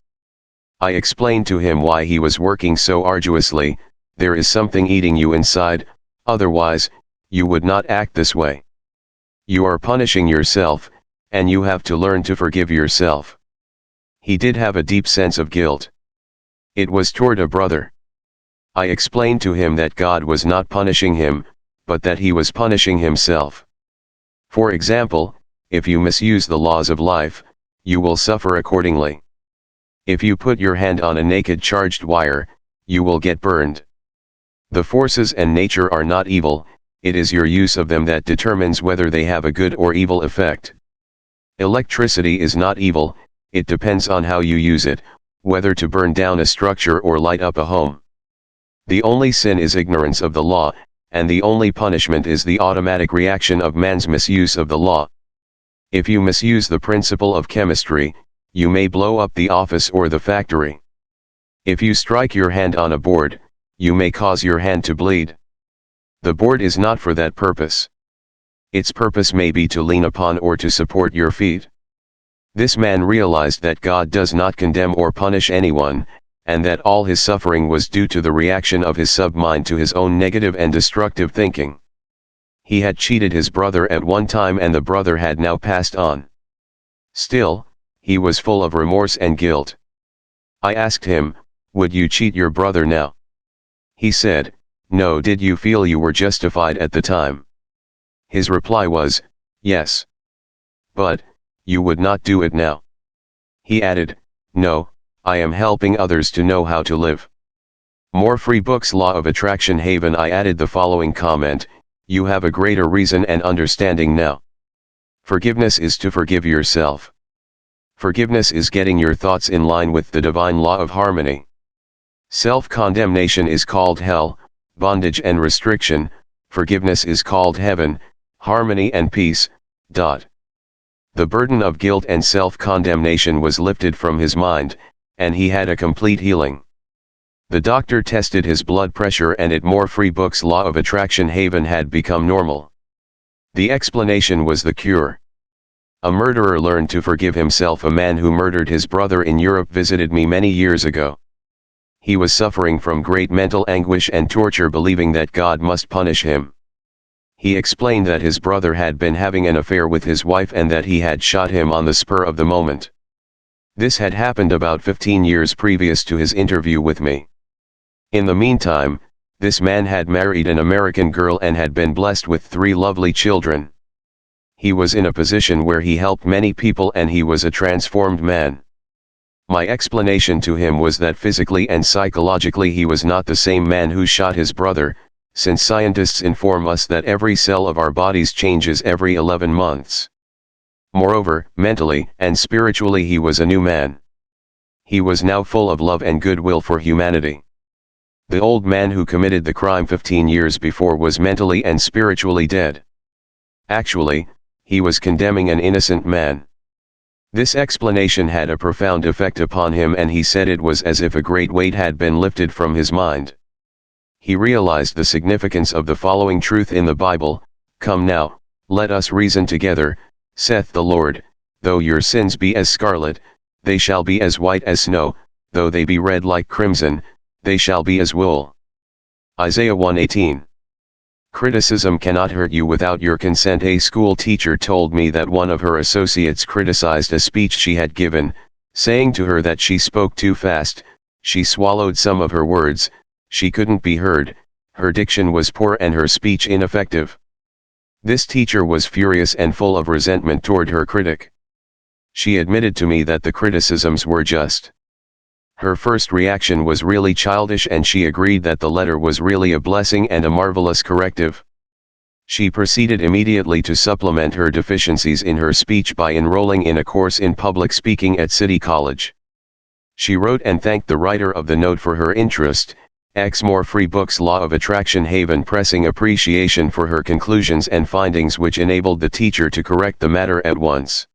I explained to him why he was working so arduously. There is something eating you inside, otherwise, you would not act this way. You are punishing yourself, and you have to learn to forgive yourself. He did have a deep sense of guilt. It was toward a brother. I explained to him that God was not punishing him, but that he was punishing himself. For example, if you misuse the laws of life, you will suffer accordingly. If you put your hand on a naked charged wire, you will get burned. The forces and nature are not evil, it is your use of them that determines whether they have a good or evil effect. Electricity is not evil, it depends on how you use it, whether to burn down a structure or light up a home. The only sin is ignorance of the law, and the only punishment is the automatic reaction of man's misuse of the law. If you misuse the principle of chemistry, you may blow up the office or the factory. If you strike your hand on a board, you may cause your hand to bleed. The board is not for that purpose. Its purpose may be to lean upon or to support your feet. This man realized that God does not condemn or punish anyone, and that all his suffering was due to the reaction of his submind to his own negative and destructive thinking. He had cheated his brother at one time and the brother had now passed on. Still, he was full of remorse and guilt. I asked him, "Would you cheat your brother now?" He said, "No." "Did you feel you were justified at the time?" His reply was, "Yes." "But, you would not do it now?" He added, "No, I am helping others to know how to live." More free books. Law of Attraction Haven. I added the following comment: you have a greater reason and understanding now. Forgiveness is to forgive yourself. Forgiveness is getting your thoughts in line with the divine law of harmony. Self-condemnation is called hell, bondage and restriction. Forgiveness is called heaven, harmony and peace. The burden of guilt and self-condemnation was lifted from his mind, and he had a complete healing. The doctor tested his blood pressure and it more free books. Law of Attraction Haven had become normal. The explanation was the cure. A murderer learned to forgive himself. A man who murdered his brother in Europe visited me many years ago. He was suffering from great mental anguish and torture, believing that God must punish him. He explained that his brother had been having an affair with his wife and that he had shot him on the spur of the moment. This had happened about 15 years previous to his interview with me. In the meantime, this man had married an American girl and had been blessed with 3 lovely children. He was in a position where he helped many people and he was a transformed man. My explanation to him was that physically and psychologically he was not the same man who shot his brother, since scientists inform us that every cell of our bodies changes every 11 months. Moreover, mentally and spiritually he was a new man. He was now full of love and goodwill for humanity. The old man who committed the crime 15 years before was mentally and spiritually dead. Actually, he was condemning an innocent man. This explanation had a profound effect upon him, and he said it was as if a great weight had been lifted from his mind. He realized the significance of the following truth in the Bible: "Come now, let us reason together, saith the Lord, though your sins be as scarlet, they shall be as white as snow, though they be red like crimson, they shall be as wool." Isaiah 1:18. Criticism cannot hurt you without your consent. A school teacher told me that one of her associates criticized a speech she had given, saying to her that she spoke too fast, she swallowed some of her words, she couldn't be heard, her diction was poor and her speech ineffective. This teacher was furious and full of resentment toward her critic. She admitted to me that the criticisms were just. Her first reaction was really childish, and she agreed that the letter was really a blessing and a marvelous corrective. She proceeded immediately to supplement her deficiencies in her speech by enrolling in a course in public speaking at City College. She wrote and thanked the writer of the note for her interest. More free books. Law of Attraction Haven, pressing appreciation for her conclusions and findings, which enabled the teacher to correct the matter at once.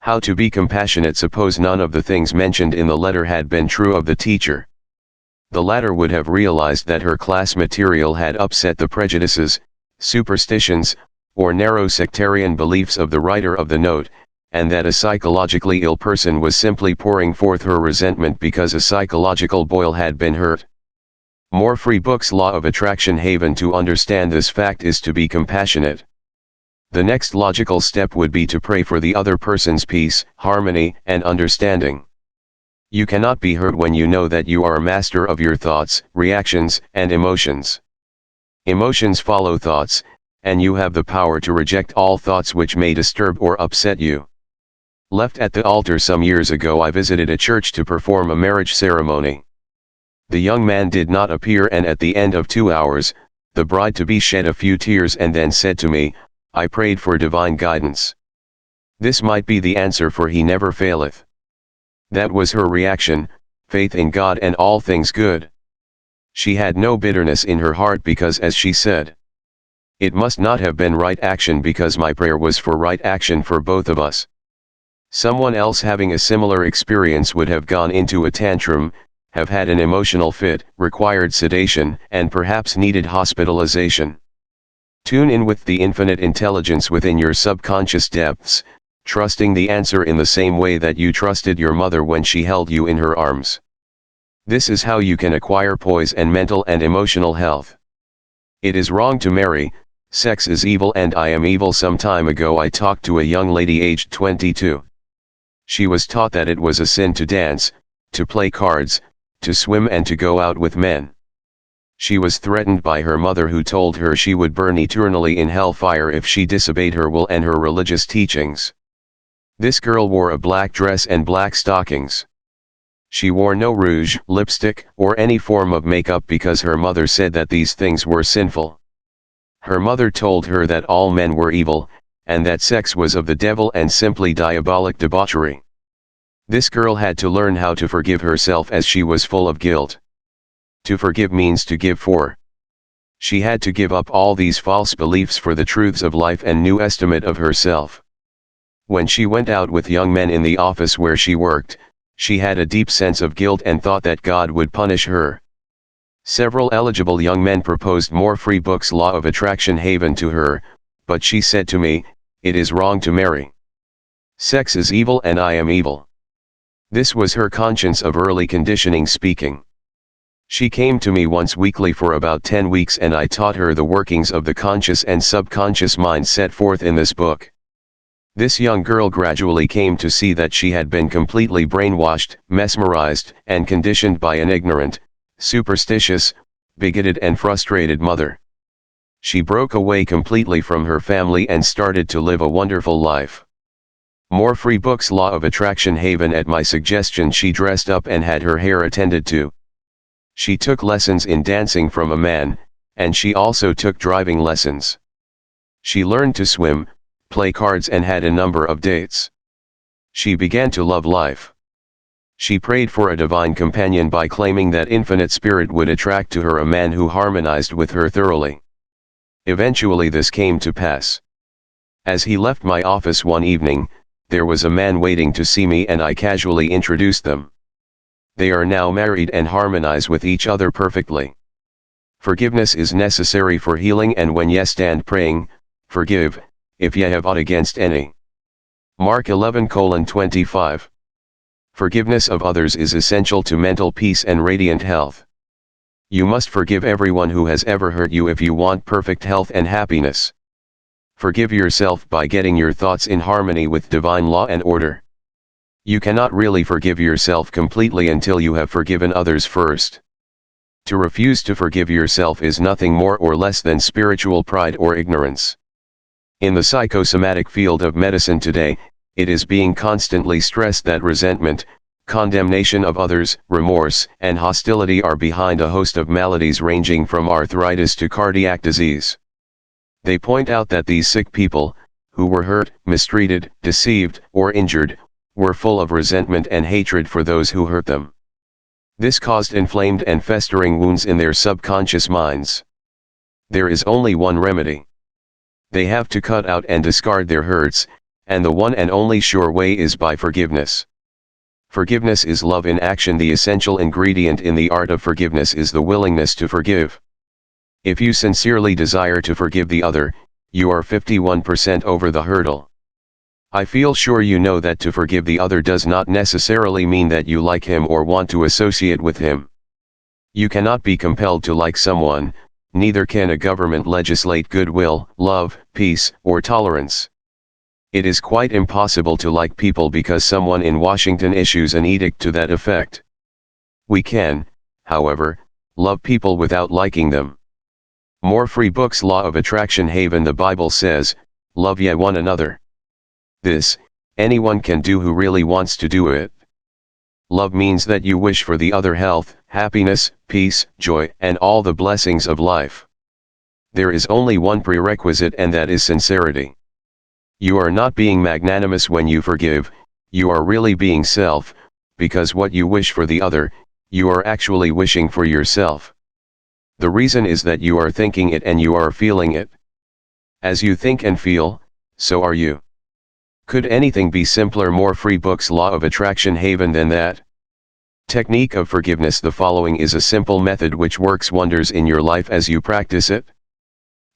How to be compassionate. Suppose none of the things mentioned in the letter had been true of the teacher. The latter would have realized that her class material had upset the prejudices, superstitions, or narrow sectarian beliefs of the writer of the note, and that a psychologically ill person was simply pouring forth her resentment because a psychological boil had been hurt. More free books. Law of Attraction Haven. To understand this fact is to be compassionate. The next logical step would be to pray for the other person's peace, harmony, and understanding. You cannot be hurt when you know that you are a master of your thoughts, reactions, and emotions. Emotions follow thoughts, and you have the power to reject all thoughts which may disturb or upset you. Left at the altar some years ago, I visited a church to perform a marriage ceremony. The young man did not appear, and at the end of 2 hours, the bride-to-be shed a few tears and then said to me, "I prayed for divine guidance. This might be the answer, for he never faileth." That was her reaction: faith in God and all things good. She had no bitterness in her heart because, as she said, "It must not have been right action because my prayer was for right action for both of us." Someone else having a similar experience would have gone into a tantrum, have had an emotional fit, required sedation, and perhaps needed hospitalization. Tune in with the infinite intelligence within your subconscious depths, trusting the answer in the same way that you trusted your mother when she held you in her arms. This is how you can acquire poise and mental and emotional health. It is wrong to marry, sex is evil, and I am evil. Some time ago I talked to a young lady aged 22. She was taught that it was a sin to dance, to play cards, to swim, and to go out with men. She was threatened by her mother, who told her she would burn eternally in hellfire if she disobeyed her will and her religious teachings. This girl wore a black dress and black stockings. She wore no rouge, lipstick, or any form of makeup because her mother said that these things were sinful. Her mother told her that all men were evil, and that sex was of the devil and simply diabolic debauchery. This girl had to learn how to forgive herself, as she was full of guilt. To forgive means to give for. She had to give up all these false beliefs for the truths of life and new estimate of herself. When she went out with young men in the office where she worked, she had a deep sense of guilt and thought that God would punish her. Several eligible young men proposed more free books, Law of Attraction Haven, to her, but she said to me, "It is wrong to marry. Sex is evil and I am evil." This was her conscience of early conditioning speaking. She came to me once weekly for about 10 weeks and I taught her the workings of the conscious and subconscious mind set forth in this book. This young girl gradually came to see that she had been completely brainwashed, mesmerized, and conditioned by an ignorant, superstitious, bigoted, and frustrated mother. She broke away completely from her family and started to live a wonderful life. More free books, Law of Attraction Haven. At my suggestion, she dressed up and had her hair attended to. She took lessons in dancing from a man, and she also took driving lessons. She learned to swim, play cards, and had a number of dates. She began to love life. She prayed for a divine companion by claiming that infinite spirit would attract to her a man who harmonized with her thoroughly. Eventually this came to pass. As he left my office one evening, there was a man waiting to see me and I casually introduced them. They are now married and harmonize with each other perfectly. Forgiveness is necessary for healing, and when ye stand praying, forgive, if ye have aught against any. Mark 11:25. Forgiveness of others is essential to mental peace and radiant health. You must forgive everyone who has ever hurt you if you want perfect health and happiness. Forgive yourself by getting your thoughts in harmony with divine law and order. You cannot really forgive yourself completely until you have forgiven others first. To refuse to forgive yourself is nothing more or less than spiritual pride or ignorance. In the psychosomatic field of medicine today, it is being constantly stressed that resentment, condemnation of others, remorse, and hostility are behind a host of maladies ranging from arthritis to cardiac disease. They point out that these sick people, who were hurt, mistreated, deceived, or injured, were full of resentment and hatred for those who hurt them. This caused inflamed and festering wounds in their subconscious minds. There is only one remedy. They have to cut out and discard their hurts, and the one and only sure way is by forgiveness. Forgiveness is love in action. The essential ingredient in the art of forgiveness is the willingness to forgive. If you sincerely desire to forgive the other, you are 51% over the hurdle. I feel sure you know that to forgive the other does not necessarily mean that you like him or want to associate with him. You cannot be compelled to like someone, neither can a government legislate goodwill, love, peace, or tolerance. It is quite impossible to like people because someone in Washington issues an edict to that effect. We can, however, love people without liking them. More Free Books Law of Attraction Haven. The Bible says, love ye one another. This, anyone can do who really wants to do it. Love means that you wish for the other health, happiness, peace, joy, and all the blessings of life. There is only one prerequisite, and that is sincerity. You are not being magnanimous when you forgive, you are really being self, because what you wish for the other, you are actually wishing for yourself. The reason is that you are thinking it and you are feeling it. As you think and feel, so are you. Could anything be simpler? More Free Books Law of Attraction Haven than that? Technique of forgiveness. The following is a simple method which works wonders in your life as you practice it.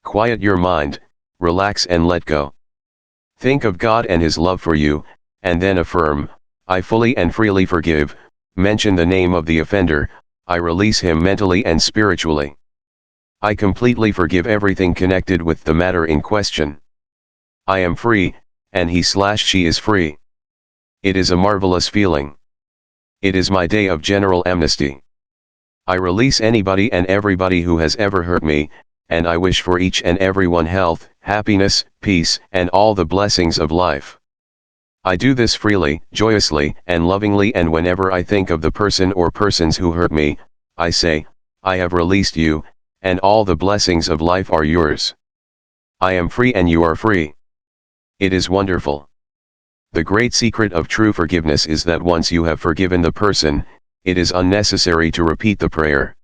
Quiet your mind, relax and let go. Think of God and His love for you, and then affirm, I fully and freely forgive. Mention the name of the offender, I release him mentally and spiritually. I completely forgive everything connected with the matter in question. I am free, and he/she is free. It is a marvelous feeling. It is my day of general amnesty. I release anybody and everybody who has ever hurt me, and I wish for each and everyone health, happiness, peace, and all the blessings of life. I do this freely, joyously, and lovingly, and whenever I think of the person or persons who hurt me, I say, I have released you, and all the blessings of life are yours. I am free and you are free. It is wonderful. The great secret of true forgiveness is that once you have forgiven the person, it is unnecessary to repeat the prayer.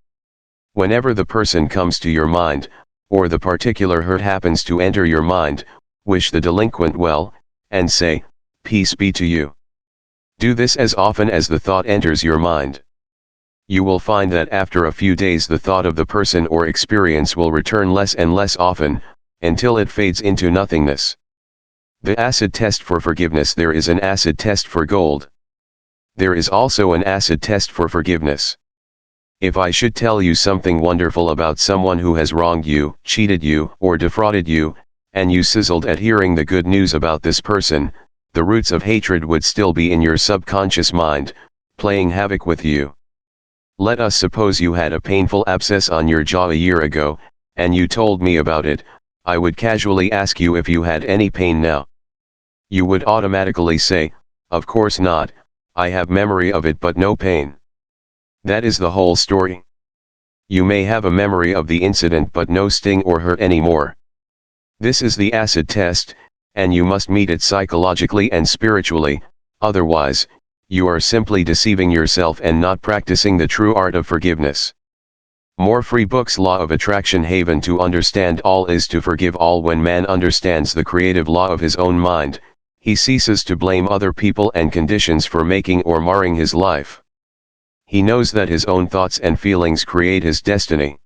Whenever the person comes to your mind, or the particular hurt happens to enter your mind, wish the delinquent well, and say, peace be to you. Do this as often as the thought enters your mind. You will find that after a few days the thought of the person or experience will return less and less often, until it fades into nothingness. The acid test for forgiveness. There is an acid test for gold. There is also an acid test for forgiveness. If I should tell you something wonderful about someone who has wronged you, cheated you, or defrauded you, and you sizzled at hearing the good news about this person, the roots of hatred would still be in your subconscious mind, playing havoc with you. Let us suppose you had a painful abscess on your jaw a year ago, and you told me about it. I would casually ask you if you had any pain now. You would automatically say, of course not, I have memory of it but no pain. That is the whole story. You may have a memory of the incident but no sting or hurt anymore. This is the acid test, and you must meet it psychologically and spiritually, otherwise, you are simply deceiving yourself and not practicing the true art of forgiveness. More Free Books Law of Attraction Haven. To understand all is to forgive all. When man understands the creative law of his own mind, he ceases to blame other people and conditions for making or marring his life. He knows that his own thoughts and feelings create his destiny.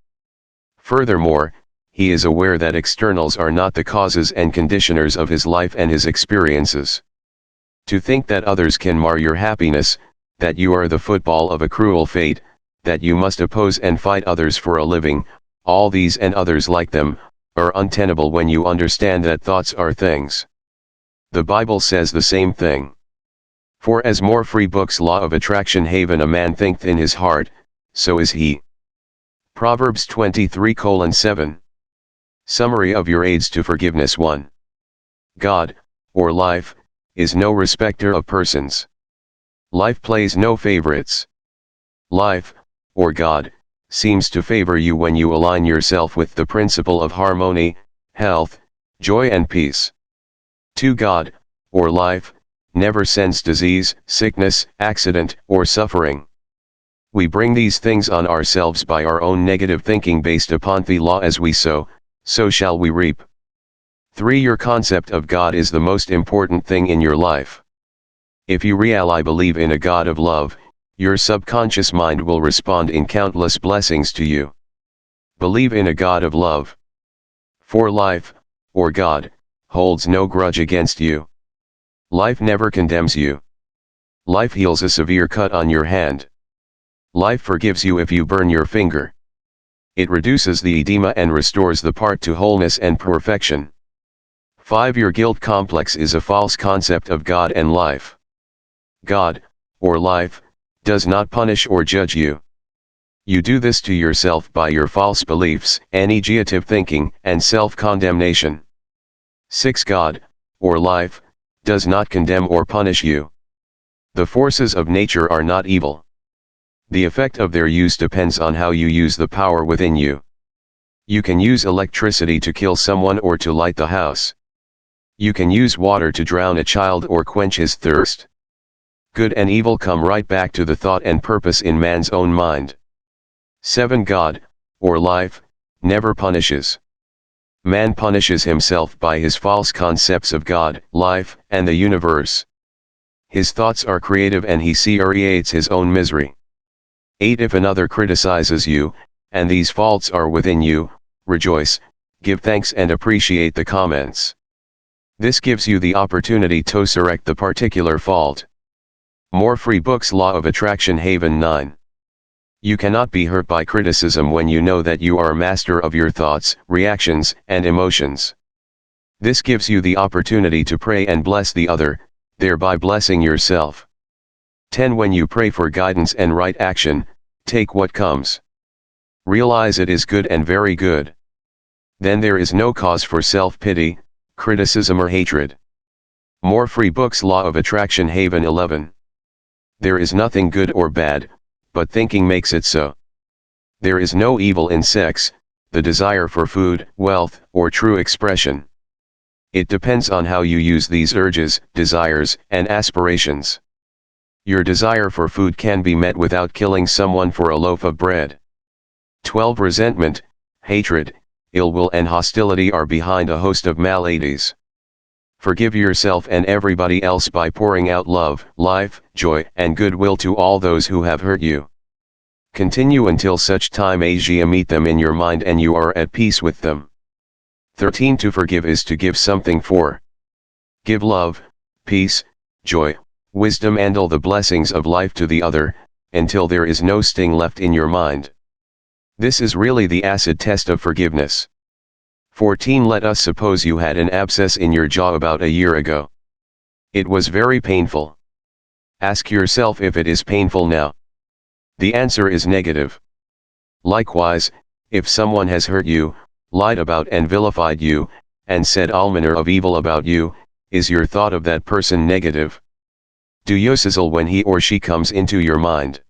Furthermore, he is aware that externals are not the causes and conditioners of his life and his experiences. To think that others can mar your happiness, that you are the football of a cruel fate, that you must oppose and fight others for a living, all these and others like them, are untenable when you understand that thoughts are things. The Bible says the same thing. For as More Free Books Law of Attraction Haven. A man thinketh in his heart, so is he. Proverbs 23:7. Summary of your aids to forgiveness. 1. God, or life, is no respecter of persons. Life plays no favorites. Life, or God, seems to favor you when you align yourself with the principle of harmony, health, joy and peace. 2. God, or life, never sends disease, sickness, accident, or suffering. We bring these things on ourselves by our own negative thinking based upon the law. As we sow, so shall we reap. 3. Your concept of God is the most important thing in your life. If you really believe in a God of love, your subconscious mind will respond in countless blessings to you. Believe in a God of love. 4. Life, or God, holds no grudge against you. Life never condemns you. Life heals a severe cut on your hand. Life forgives you if you burn your finger. It reduces the edema and restores the part to wholeness and perfection. 5. Your guilt complex is a false concept of God and life. God, or life, does not punish or judge you. You do this to yourself by your false beliefs, negative thinking, and self-condemnation. 6. God, or life, does not condemn or punish you. The forces of nature are not evil. The effect of their use depends on how you use the power within you. You can use electricity to kill someone or to light the house. You can use water to drown a child or quench his thirst. Good and evil come right back to the thought and purpose in man's own mind. 7. God, or life, never punishes. Man punishes himself by his false concepts of God, life, and the universe. His thoughts are creative and he creates his own misery. 8. If another criticizes you, and these faults are within you, rejoice, give thanks and appreciate the comments. This gives you the opportunity to correct the particular fault. More free books. Law of Attraction Haven 9. You cannot be hurt by criticism when you know that you are master of your thoughts, reactions, and emotions. This gives you the opportunity to pray and bless the other, thereby blessing yourself. 10. When you pray for guidance and right action, take what comes. Realize it is good and very good. Then there is no cause for self-pity, criticism or hatred. More free books. Law of Attraction Haven 11. There is nothing good or bad, but thinking makes it so. There is no evil in sex, the desire for food, wealth, or true expression. It depends on how you use these urges, desires, and aspirations. Your desire for food can be met without killing someone for a loaf of bread. 12. Resentment, hatred, ill will and hostility are behind a host of maladies. Forgive yourself and everybody else by pouring out love, life, joy, and goodwill to all those who have hurt you. Continue until such time as you meet them in your mind and you are at peace with them. 13. To forgive is to give something for. Give love, peace, joy, wisdom and all the blessings of life to the other, until there is no sting left in your mind. This is really the acid test of forgiveness. 14. Let us suppose you had an abscess in your jaw about a year ago. It was very painful. Ask yourself if it is painful now. The answer is negative. Likewise, if someone has hurt you, lied about and vilified you, and said all manner of evil about you, is your thought of that person negative? Do you sizzle when he or she comes into your mind?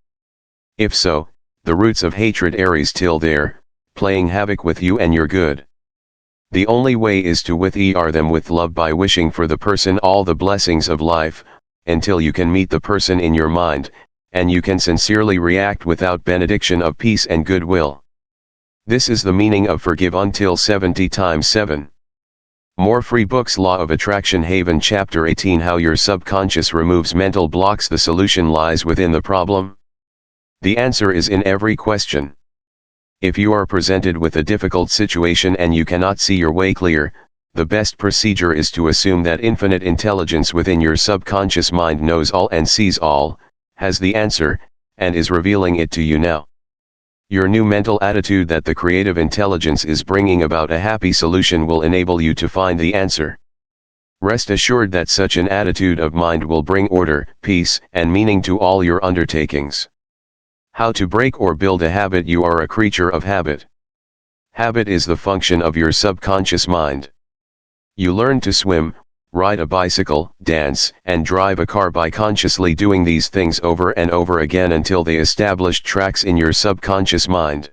If so, the roots of hatred are still there, playing havoc with you and your good. The only way is to withdraw them with love by wishing for the person all the blessings of life, until you can meet the person in your mind, and you can sincerely react without benediction of peace and goodwill. This is the meaning of forgive until 70 times 7. More free books. Law of Attraction Haven Chapter 18. How your subconscious removes mental blocks. The solution lies within the problem. The answer is in every question. If you are presented with a difficult situation and you cannot see your way clear, the best procedure is to assume that infinite intelligence within your subconscious mind knows all and sees all, has the answer, and is revealing it to you now. Your new mental attitude that the creative intelligence is bringing about a happy solution will enable you to find the answer. Rest assured that such an attitude of mind will bring order, peace, and meaning to all your undertakings. How to break or build a habit. You are a creature of habit. Habit is the function of your subconscious mind. You learn to swim, ride a bicycle, dance, and drive a car by consciously doing these things over and over again until they established tracks in your subconscious mind.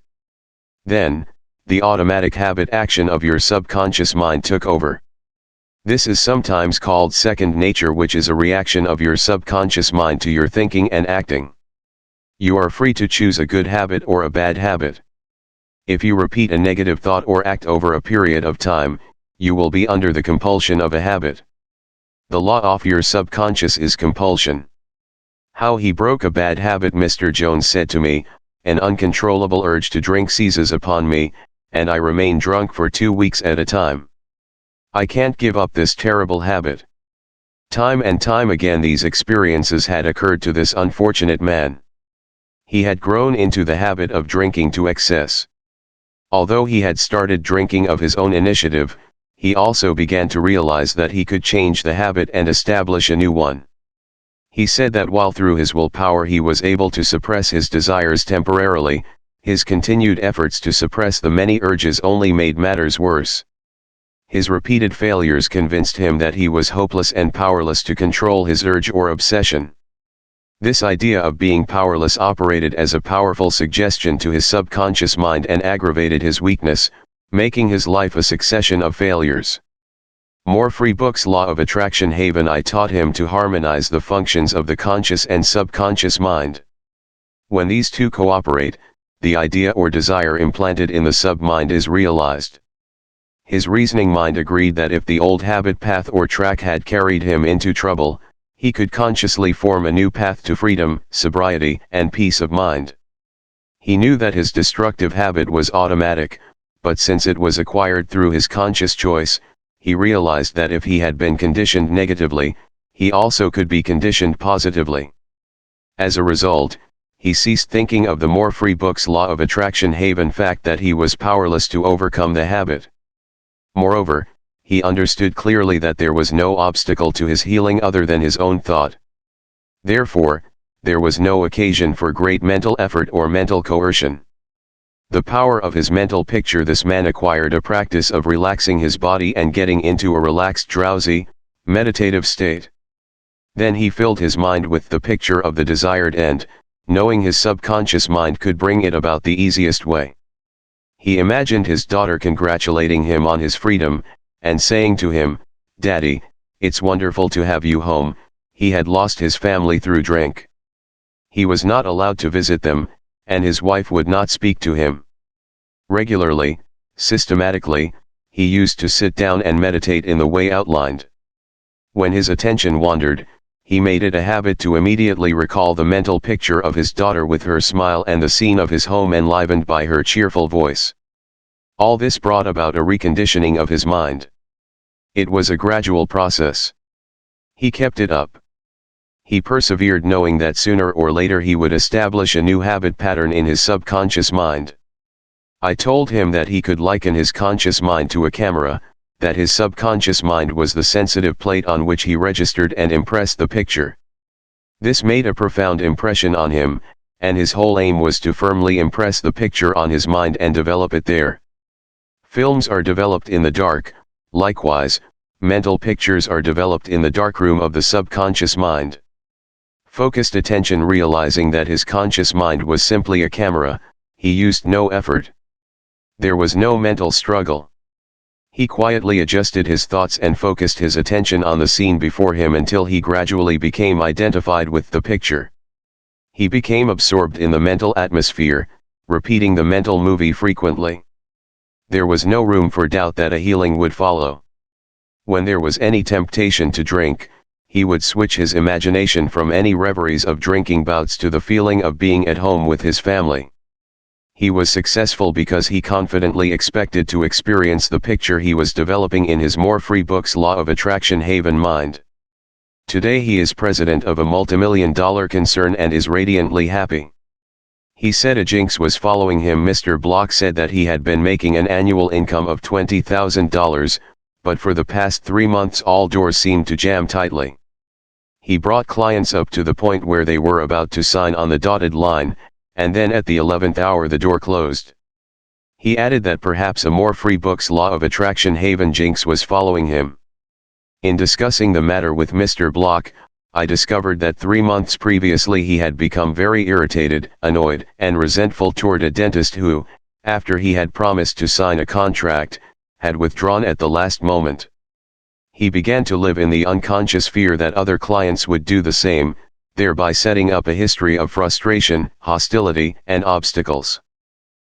Then, the automatic habit action of your subconscious mind took over. This is sometimes called second nature, which is a reaction of your subconscious mind to your thinking and acting. You are free to choose a good habit or a bad habit. If you repeat a negative thought or act over a period of time, you will be under the compulsion of a habit. The law of your subconscious is compulsion. How he broke a bad habit. Mr. Jones said to me, an uncontrollable urge to drink seizes upon me, and I remain drunk for 2 weeks at a time. I can't give up this terrible habit. Time and time again these experiences had occurred to this unfortunate man. He had grown into the habit of drinking to excess. Although he had started drinking of his own initiative, he also began to realize that he could change the habit and establish a new one. He said that while through his willpower he was able to suppress his desires temporarily, his continued efforts to suppress the many urges only made matters worse. His repeated failures convinced him that he was hopeless and powerless to control his urge or obsession. This idea of being powerless operated as a powerful suggestion to his subconscious mind and aggravated his weakness, making his life a succession of failures. More Free Books Law of Attraction Haven. I taught him to harmonize the functions of the conscious and subconscious mind. When these two cooperate, the idea or desire implanted in the submind is realized. His reasoning mind agreed that if the old habit path or track had carried him into trouble, he could consciously form a new path to freedom, sobriety, and peace of mind. He knew that his destructive habit was automatic, but since it was acquired through his conscious choice, he realized that if he had been conditioned negatively, he also could be conditioned positively. As a result, he ceased thinking of the More Free Books Law of Attraction Haven fact that he was powerless to overcome the habit. Moreover, he understood clearly that there was no obstacle to his healing other than his own thought. Therefore, there was no occasion for great mental effort or mental coercion. The power of his mental picture. This man acquired a practice of relaxing his body and getting into a relaxed, drowsy, meditative state. Then he filled his mind with the picture of the desired end, knowing his subconscious mind could bring it about the easiest way. He imagined his daughter congratulating him on his freedom, and saying to him, "Daddy, it's wonderful to have you home." He had lost his family through drink. He was not allowed to visit them, and his wife would not speak to him. Regularly, systematically, he used to sit down and meditate in the way outlined. When his attention wandered, he made it a habit to immediately recall the mental picture of his daughter with her smile and the scene of his home enlivened by her cheerful voice. All this brought about a reconditioning of his mind. It was a gradual process. He kept it up. He persevered, knowing that sooner or later he would establish a new habit pattern in his subconscious mind. I told him that he could liken his conscious mind to a camera, that his subconscious mind was the sensitive plate on which he registered and impressed the picture. This made a profound impression on him, and his whole aim was to firmly impress the picture on his mind and develop it there. Films are developed in the dark. Likewise, mental pictures are developed in the darkroom of the subconscious mind. Focused attention. Realizing that his conscious mind was simply a camera, he used no effort. There was no mental struggle. He quietly adjusted his thoughts and focused his attention on the scene before him until he gradually became identified with the picture. He became absorbed in the mental atmosphere, repeating the mental movie frequently. There was no room for doubt that a healing would follow. When there was any temptation to drink, he would switch his imagination from any reveries of drinking bouts to the feeling of being at home with his family. He was successful because he confidently expected to experience the picture he was developing in his More Free Books Law of Attraction Haven mind. Today he is president of a multimillion-dollar concern and is radiantly happy. He said a jinx was following him. Mr. Block said that he had been making an annual income of $20,000, but for the past 3 months all doors seemed to jam tightly. He brought clients up to the point where they were about to sign on the dotted line, and then at the 11th hour the door closed. He added that perhaps a More Free Books Law of Attraction Haven jinx was following him. In discussing the matter with Mr. Block, I discovered that 3 months previously he had become very irritated, annoyed, and resentful toward a dentist who, after he had promised to sign a contract, had withdrawn at the last moment. He began to live in the unconscious fear that other clients would do the same, thereby setting up a history of frustration, hostility, and obstacles.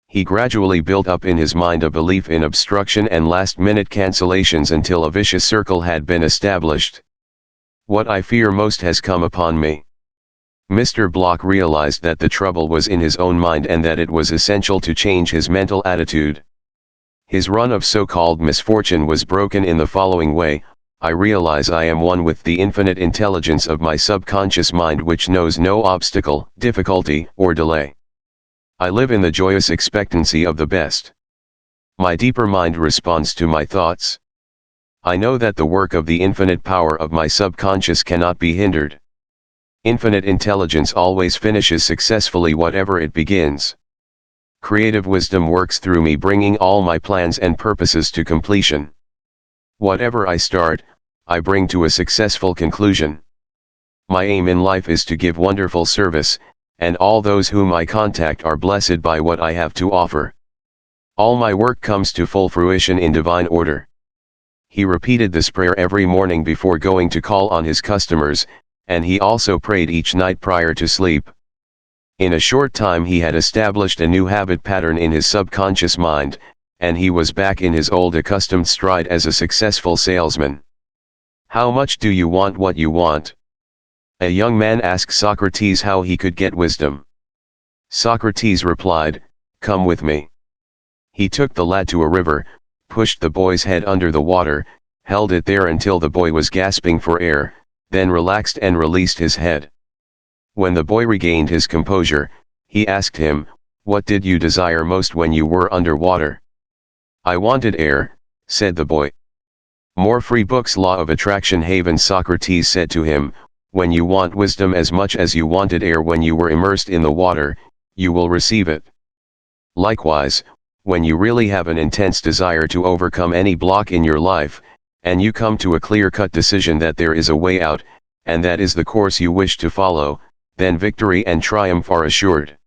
He gradually built up in his mind a belief in obstruction and last-minute cancellations until a vicious circle had been established. What I fear most has come upon me. Mr. Block realized that the trouble was in his own mind and that it was essential to change his mental attitude. His run of so-called misfortune was broken in the following way. I realize I am one with the infinite intelligence of my subconscious mind, which knows no obstacle, difficulty, or delay. I live in the joyous expectancy of the best. My deeper mind responds to my thoughts. I know that the work of the infinite power of my subconscious cannot be hindered. Infinite intelligence always finishes successfully whatever it begins. Creative wisdom works through me, bringing all my plans and purposes to completion. Whatever I start, I bring to a successful conclusion. My aim in life is to give wonderful service, and all those whom I contact are blessed by what I have to offer. All my work comes to full fruition in divine order. He repeated this prayer every morning before going to call on his customers, and he also prayed each night prior to sleep. In a short time he had established a new habit pattern in his subconscious mind, and he was back in his old accustomed stride as a successful salesman. How much do you want what you want? A young man asked Socrates how he could get wisdom. Socrates replied, "Come with me." He took the lad to a river, pushed the boy's head under the water, held it there until the boy was gasping for air, then relaxed and released his head. When the boy regained his composure, he asked him, "What did you desire most when you were underwater?" "I wanted air," said the boy. More free books. Law of Attraction Haven. Socrates said to him, "When you want wisdom as much as you wanted air when you were immersed in the water, you will receive it. Likewise, when you really have an intense desire to overcome any block in your life, and you come to a clear-cut decision that there is a way out, and that is the course you wish to follow, then victory and triumph are assured.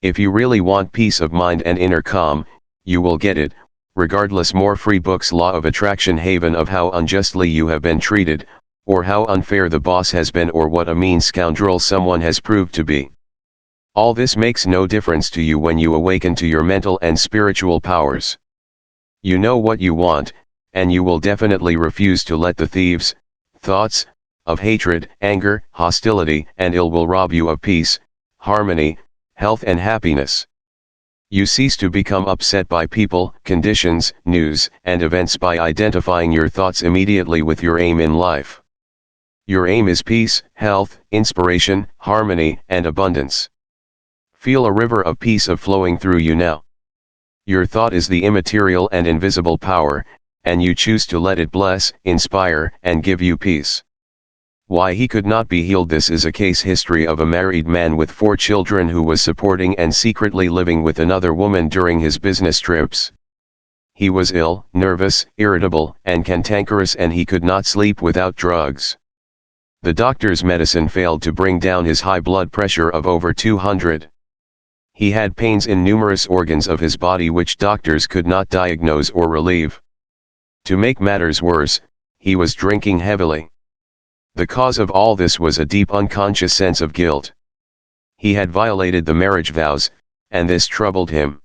If you really want peace of mind and inner calm, you will get it, regardless." More free books. Law of Attraction Haven. Of how unjustly you have been treated, or how unfair the boss has been, or what a mean scoundrel someone has proved to be. All this makes no difference to you when you awaken to your mental and spiritual powers. You know what you want, and you will definitely refuse to let the thieves, thoughts, of hatred, anger, hostility, and ill will rob you of peace, harmony, health and happiness. You cease to become upset by people, conditions, news, and events by identifying your thoughts immediately with your aim in life. Your aim is peace, health, inspiration, harmony, and abundance. Feel a river of peace flowing through you now. Your thought is the immaterial and invisible power, and you choose to let it bless, inspire, and give you peace. Why he could not be healed. This is a case history of a married man with 4 children who was supporting and secretly living with another woman during his business trips. He was ill, nervous, irritable, and cantankerous, and he could not sleep without drugs. The doctor's medicine failed to bring down his high blood pressure of over 200. He had pains in numerous organs of his body which doctors could not diagnose or relieve. To make matters worse, he was drinking heavily. The cause of all this was a deep unconscious sense of guilt. He had violated the marriage vows, and this troubled him.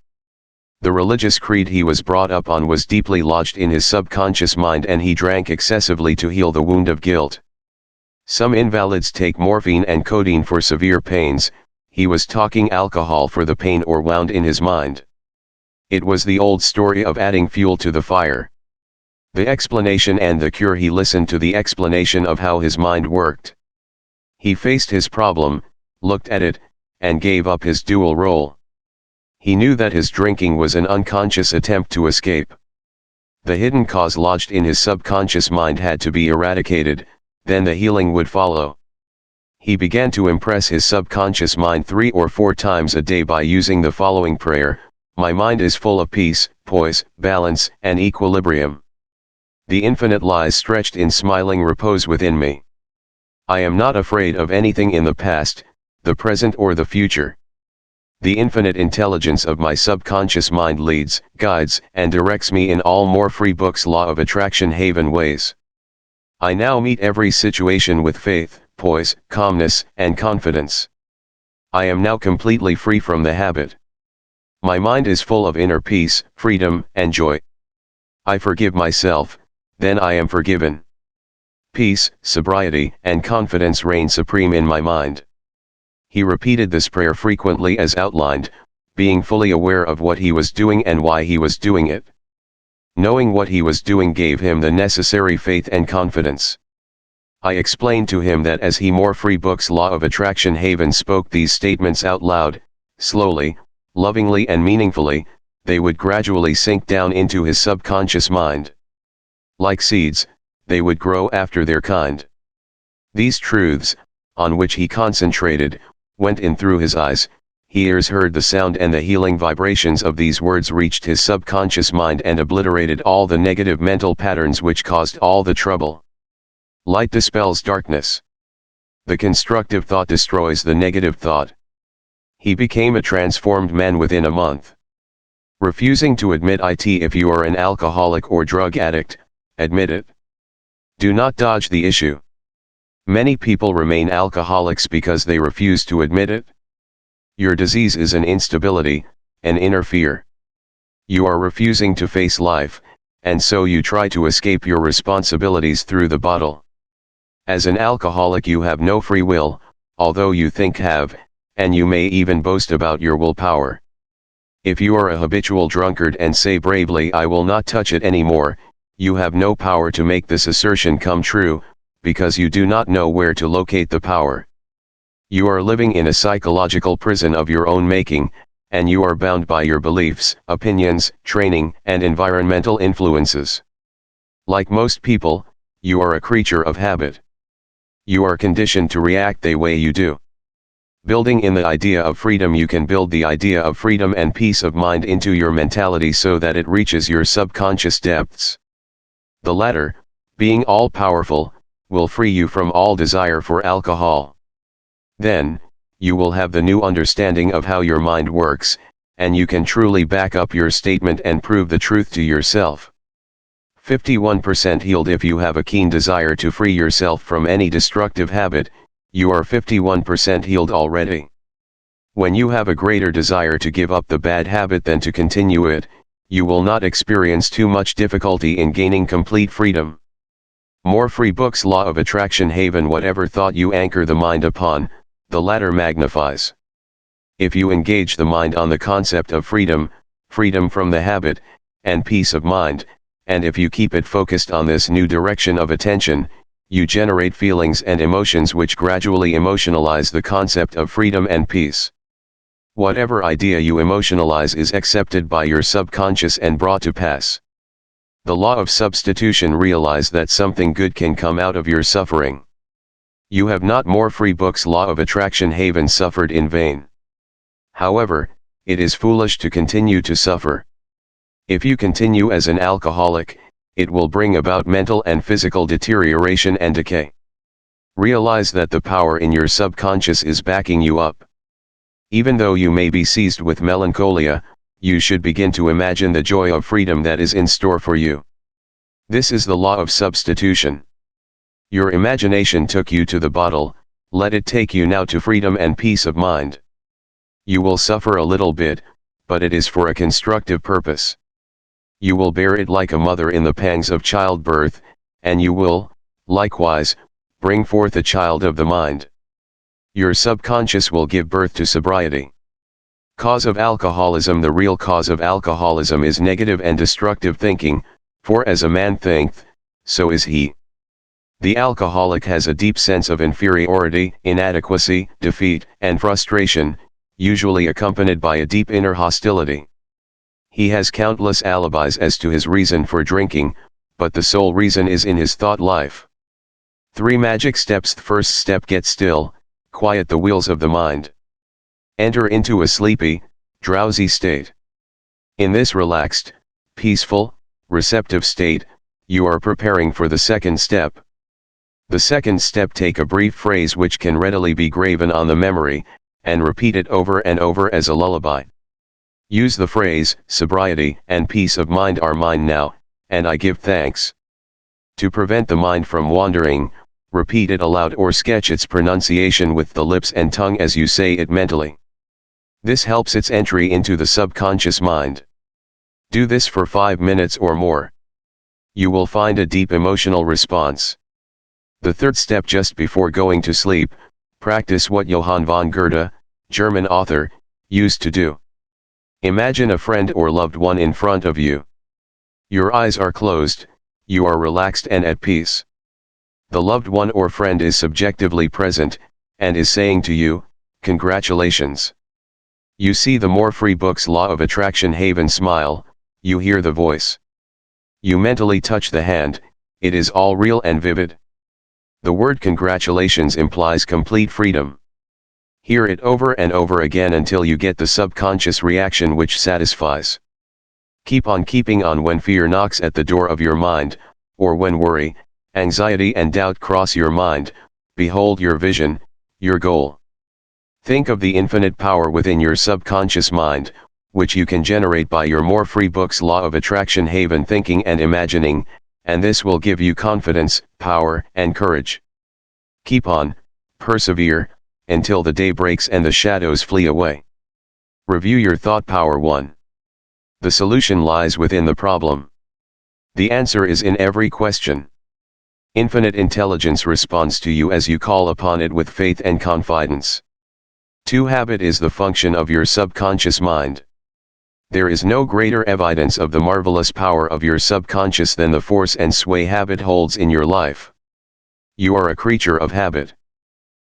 The religious creed he was brought up on was deeply lodged in his subconscious mind, and he drank excessively to heal the wound of guilt. Some invalids take morphine and codeine for severe pains. He was talking alcohol for the pain or wound in his mind. It was the old story of adding fuel to the fire. The explanation and the cure. He listened to the explanation of how his mind worked. He faced his problem, looked at it, and gave up his dual role. He knew that his drinking was an unconscious attempt to escape. The hidden cause lodged in his subconscious mind had to be eradicated, then the healing would follow. He began to impress his subconscious mind 3 or 4 times a day by using the following prayer: "My mind is full of peace, poise, balance, and equilibrium. The infinite lies stretched in smiling repose within me. I am not afraid of anything in the past, the present or the future. The infinite intelligence of my subconscious mind leads, guides, and directs me in all." More free books. Law of Attraction Haven ways. I now meet every situation with faith, poise, calmness, and confidence. I am now completely free from the habit. My mind is full of inner peace, freedom, and joy. I forgive myself, then I am forgiven. Peace, sobriety, and confidence reign supreme in my mind. He repeated this prayer frequently as outlined, being fully aware of what he was doing and why he was doing it. Knowing what he was doing gave him the necessary faith and confidence. I explained to him that as he more free books Law of Attraction Haven spoke these statements out loud, slowly, lovingly and meaningfully, they would gradually sink down into his subconscious mind. Like seeds, they would grow after their kind. These truths, on which he concentrated, went in through his eyes, his ears heard the sound, and the healing vibrations of these words reached his subconscious mind and obliterated all the negative mental patterns which caused all the trouble. Light dispels darkness. The constructive thought destroys the negative thought. He became a transformed man within a month. Refusing to admit it. If you are an alcoholic or drug addict, admit it. Do not dodge the issue. Many people remain alcoholics because they refuse to admit it. Your disease is an instability, an inner fear. You are refusing to face life, and so you try to escape your responsibilities through the bottle. As an alcoholic you have no free will, although you think have, and you may even boast about your willpower. If you are a habitual drunkard and say bravely I will not touch it anymore, you have no power to make this assertion come true, because you do not know where to locate the power. You are living in a psychological prison of your own making, and you are bound by your beliefs, opinions, training, and environmental influences. Like most people, you are a creature of habit. You are conditioned to react the way you do. Building in the idea of freedom, you can build the idea of freedom and peace of mind into your mentality so that it reaches your subconscious depths. The latter, being all-powerful, will free you from all desire for alcohol. Then, you will have the new understanding of how your mind works, and you can truly back up your statement and prove the truth to yourself. 51% healed. If you have a keen desire to free yourself from any destructive habit, you are 51% healed already. When you have a greater desire to give up the bad habit than to continue it, you will not experience too much difficulty in gaining complete freedom. More free books Law of Attraction Haven. Whatever thought you anchor the mind upon, the latter magnifies. If you engage the mind on the concept of freedom, freedom from the habit, and peace of mind, and if you keep it focused on this new direction of attention, you generate feelings and emotions which gradually emotionalize the concept of freedom and peace. Whatever idea you emotionalize is accepted by your subconscious and brought to pass. The law of substitution. Realize that something good can come out of your suffering. You have not more free books Law of Attraction Haven suffered in vain. However, it is foolish to continue to suffer. If you continue as an alcoholic, it will bring about mental and physical deterioration and decay. Realize that the power in your subconscious is backing you up. Even though you may be seized with melancholia, you should begin to imagine the joy of freedom that is in store for you. This is the law of substitution. Your imagination took you to the bottle, let it take you now to freedom and peace of mind. You will suffer a little bit, but it is for a constructive purpose. You will bear it like a mother in the pangs of childbirth, and you will, likewise, bring forth a child of the mind. Your subconscious will give birth to sobriety. Cause of alcoholism. The real cause of alcoholism is negative and destructive thinking, for as a man thinketh, so is he. The alcoholic has a deep sense of inferiority, inadequacy, defeat, and frustration, usually accompanied by a deep inner hostility. He has countless alibis as to his reason for drinking, but the sole reason is in his thought life. 3 magic steps. The first step: get still, quiet the wheels of the mind. Enter into a sleepy, drowsy state. In this relaxed, peaceful, receptive state, you are preparing for the second step. The second step: take a brief phrase which can readily be graven on the memory, and repeat it over and over as a lullaby. Use the phrase, sobriety and peace of mind are mine now, and I give thanks. To prevent the mind from wandering, repeat it aloud or sketch its pronunciation with the lips and tongue as you say it mentally. This helps its entry into the subconscious mind. Do this for 5 minutes or more. You will find a deep emotional response. The third step: just before going to sleep, practice what Johann von Goethe, German author, used to do. Imagine a friend or loved one in front of you. Your eyes are closed, you are relaxed and at peace. The loved one or friend is subjectively present, and is saying to you, "Congratulations." You see the More Free Books Law of Attraction Haven smile, you hear the voice. You mentally touch the hand, it is all real and vivid. The word congratulations implies complete freedom. Hear it over and over again until you get the subconscious reaction which satisfies. Keep on keeping on when fear knocks at the door of your mind, or when worry, anxiety and doubt cross your mind. Behold your vision, your goal. Think of the infinite power within your subconscious mind, which you can generate by your More Free Books Law of Attraction Haven thinking and imagining, and this will give you confidence, power, and courage. Keep on, persevere, until the day breaks and the shadows flee away. Review your thought power. 1. The solution lies within the problem. The answer is in every question. Infinite intelligence responds to you as you call upon it with faith and confidence. 2. Habit is the function of your subconscious mind. There is no greater evidence of the marvelous power of your subconscious than the force and sway habit holds in your life. You are a creature of habit.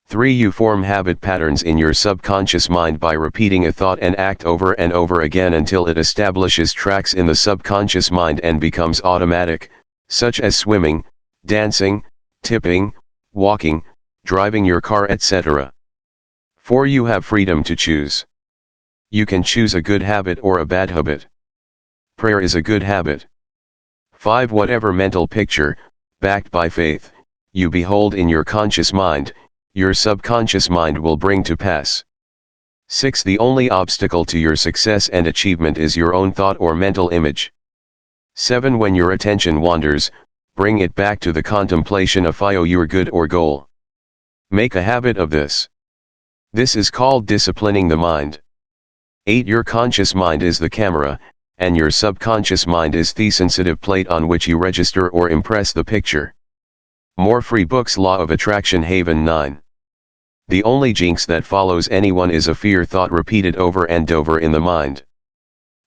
3. You form habit patterns in your subconscious mind by repeating a thought and act over and over again until it establishes tracks in the subconscious mind and becomes automatic, such as swimming, dancing, tipping, walking, driving your car, etc. 4. You have freedom to choose. You can choose a good habit or a bad habit. Prayer is a good habit. 5. Whatever mental picture, backed by faith, you behold in your conscious mind, your subconscious mind will bring to pass. 6. The only obstacle to your success and achievement is your own thought or mental image. 7. When your attention wanders, bring it back to the contemplation of your good or goal. Make a habit of this. This is called disciplining the mind. 8. Your conscious mind is the camera, and your subconscious mind is the sensitive plate on which you register or impress the picture. More Free Books Law of Attraction Haven. 9. The only jinx that follows anyone is a fear thought repeated over and over in the mind.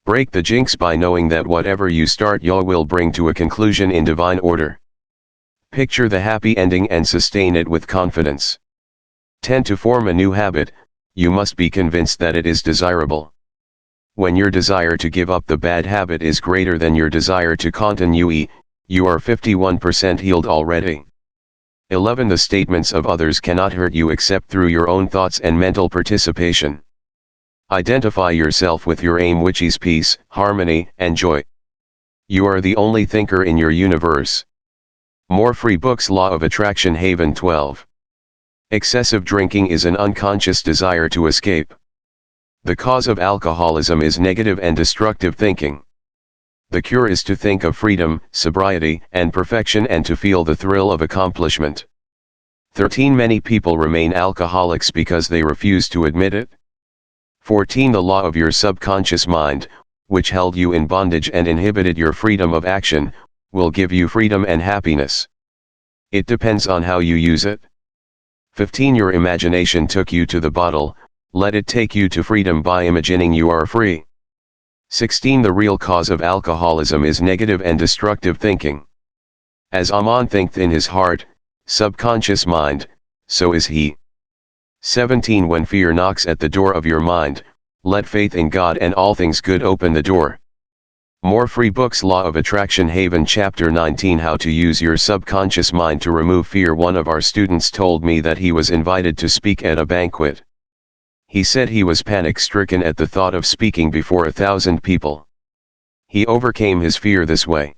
Break the jinx by knowing that whatever you start you will bring to a conclusion in divine order. Picture the happy ending and sustain it with confidence. 10. To form a new habit, you must be convinced that it is desirable. When your desire to give up the bad habit is greater than your desire to continue, you are 51% healed already. 11. The statements of others cannot hurt you except through your own thoughts and mental participation. Identify yourself with your aim, which is peace, harmony, and joy. You are the only thinker in your universe. More Free Books Law of Attraction Haven. 12. Excessive drinking is an unconscious desire to escape. The cause of alcoholism is negative and destructive thinking. The cure is to think of freedom, sobriety, and perfection and to feel the thrill of accomplishment. 13. Many people remain alcoholics because they refuse to admit it. 14. The law of your subconscious mind, which held you in bondage and inhibited your freedom of action, will give you freedom and happiness. It depends on how you use it. 15. Your imagination took you to the bottle, let it take you to freedom by imagining you are free. 16. The real cause of alcoholism is negative and destructive thinking. As a man thinketh in his heart, subconscious mind, so is he. 17. When fear knocks at the door of your mind, let faith in God and all things good open the door. More Free Books Law of Attraction Haven. Chapter 19. How to use your subconscious mind to remove fear. One of our students told me that he was invited to speak at a banquet. He said he was panic-stricken at the thought of speaking before 1,000 people. He overcame his fear this way.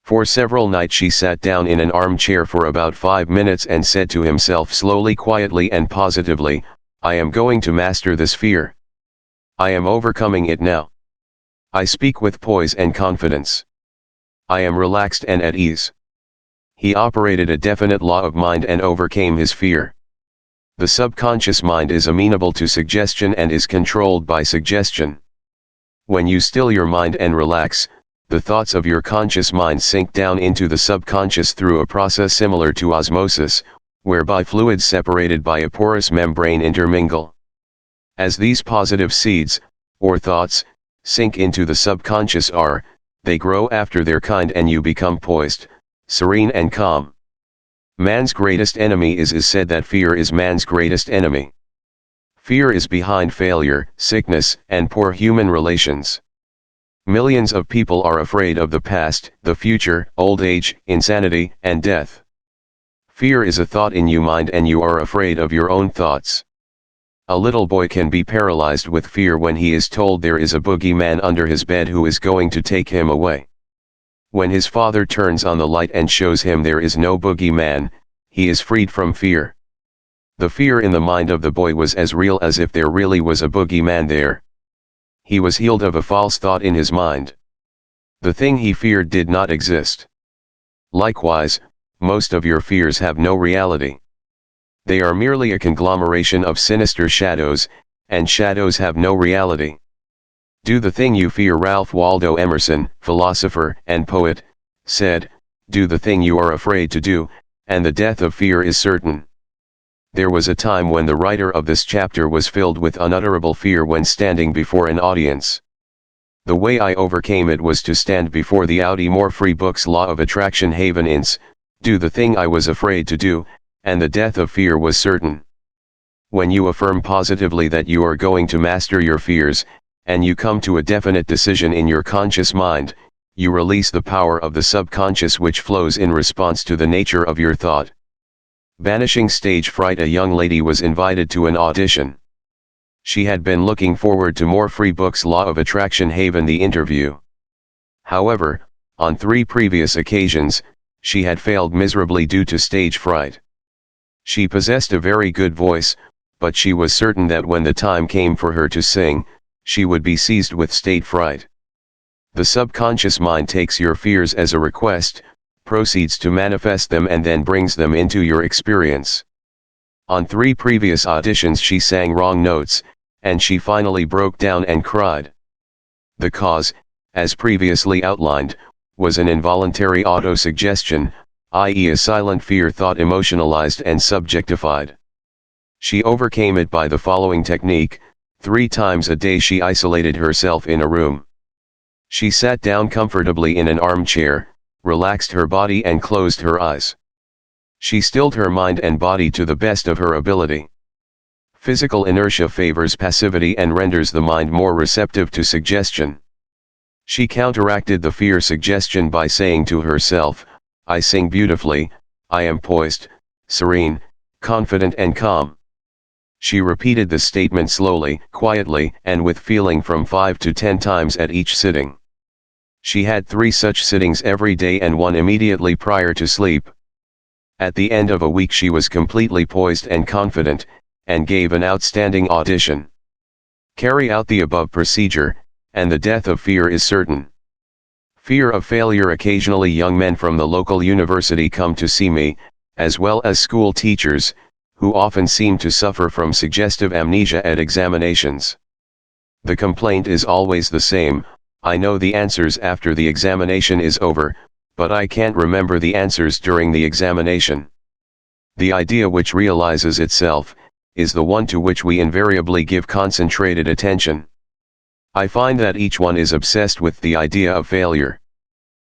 For several nights she sat down in an armchair for about 5 minutes and said to himself slowly, quietly and positively, "I am going to master this fear. I am overcoming it now. I speak with poise and confidence. I am relaxed and at ease." He operated a definite law of mind and overcame his fear. The subconscious mind is amenable to suggestion and is controlled by suggestion. When you still your mind and relax, the thoughts of your conscious mind sink down into the subconscious through a process similar to osmosis, whereby fluids separated by a porous membrane intermingle. As these positive seeds, or thoughts, sink into the subconscious they grow after their kind and you become poised, serene and calm. Man's greatest enemy is said that fear is man's greatest enemy. Fear is behind failure, sickness, and poor human relations. Millions of people are afraid of the past, the future, old age, insanity, and death. Fear is a thought in your mind and you are afraid of your own thoughts. A little boy can be paralyzed with fear when he is told there is a boogeyman under his bed who is going to take him away. When his father turns on the light and shows him there is no boogeyman, he is freed from fear. The fear in the mind of the boy was as real as if there really was a boogeyman there. He was healed of a false thought in his mind. The thing he feared did not exist. Likewise, most of your fears have no reality. They are merely a conglomeration of sinister shadows, and shadows have no reality. Do the thing you fear. Ralph Waldo Emerson, philosopher and poet, said, "Do the thing you are afraid to do, and the death of fear is certain." There was a time when the writer of this chapter was filled with unutterable fear when standing before an audience. The way I overcame it was to stand before the hmurphy Books Law of Attraction Haven Inc., do the thing I was afraid to do, and the death of fear was certain. When you affirm positively that you are going to master your fears, and you come to a definite decision in your conscious mind, you release the power of the subconscious which flows in response to the nature of your thought. Banishing stage fright. A young lady was invited to an audition. She had been looking forward to hmurphy Books Law of Attraction Haven the interview. However, on 3 previous occasions, she had failed miserably due to stage fright. She possessed a very good voice, but she was certain that when the time came for her to sing, she would be seized with stage fright. The subconscious mind takes your fears as a request, proceeds to manifest them and then brings them into your experience. On 3 previous auditions she sang wrong notes, and she finally broke down and cried. The cause, as previously outlined, was an involuntary autosuggestion, i.e. a silent fear thought emotionalized and subjectified. She overcame it by the following technique: 3 times a day she isolated herself in a room. She sat down comfortably in an armchair, relaxed her body and closed her eyes. She stilled her mind and body to the best of her ability. Physical inertia favors passivity and renders the mind more receptive to suggestion. She counteracted the fear suggestion by saying to herself, "I sing beautifully, I am poised, serene, confident and calm." She repeated the statement slowly, quietly, and with feeling from 5 to 10 times at each sitting. She had 3 such sittings every day and 1 immediately prior to sleep. At the end of a week she was completely poised and confident, and gave an outstanding audition. Carry out the above procedure, and the death of fear is certain. Fear of failure. Occasionally young men from the local university come to see me, as well as school teachers, who often seem to suffer from suggestive amnesia at examinations. The complaint is always the same: I know the answers after the examination is over, but I can't remember the answers during the examination. The idea which realizes itself, is the one to which we invariably give concentrated attention. I find that each one is obsessed with the idea of failure.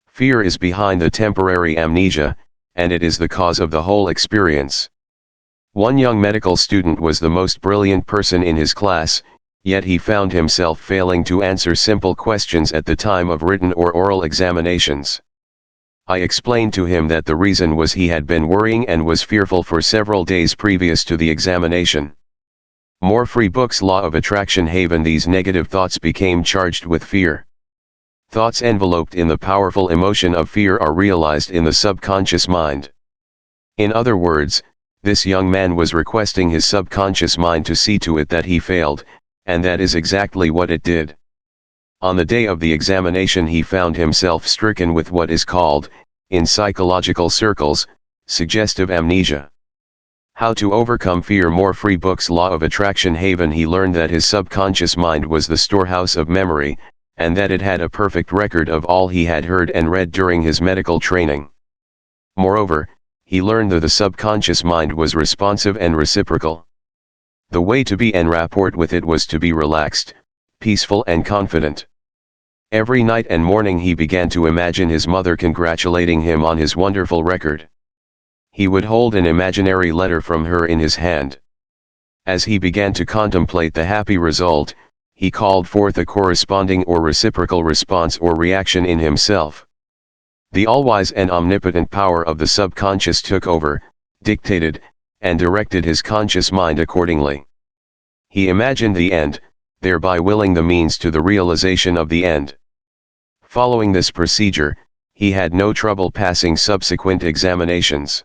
Fear is behind the temporary amnesia, and it is the cause of the whole experience. One young medical student was the most brilliant person in his class, yet he found himself failing to answer simple questions at the time of written or oral examinations. I explained to him that the reason was he had been worrying and was fearful for several days previous to the examination. hmurphy Books Law of Attraction Haven. These negative thoughts became charged with fear. Thoughts enveloped in the powerful emotion of fear are realized in the subconscious mind. In other words, this young man was requesting his subconscious mind to see to it that he failed, and that is exactly what it did. On the day of the examination he found himself stricken with what is called, in psychological circles, suggestive amnesia. How to overcome fear. hmurphy Books Law of Attraction Haven. He learned that his subconscious mind was the storehouse of memory, and that it had a perfect record of all he had heard and read during his medical training. Moreover, he learned that the subconscious mind was responsive and reciprocal. The way to be en rapport with it was to be relaxed, peaceful and confident. Every night and morning he began to imagine his mother congratulating him on his wonderful record. He would hold an imaginary letter from her in his hand. As he began to contemplate the happy result, he called forth a corresponding or reciprocal response or reaction in himself. The all-wise and omnipotent power of the subconscious took over, dictated, and directed his conscious mind accordingly. He imagined the end, thereby willing the means to the realization of the end. Following this procedure, he had no trouble passing subsequent examinations.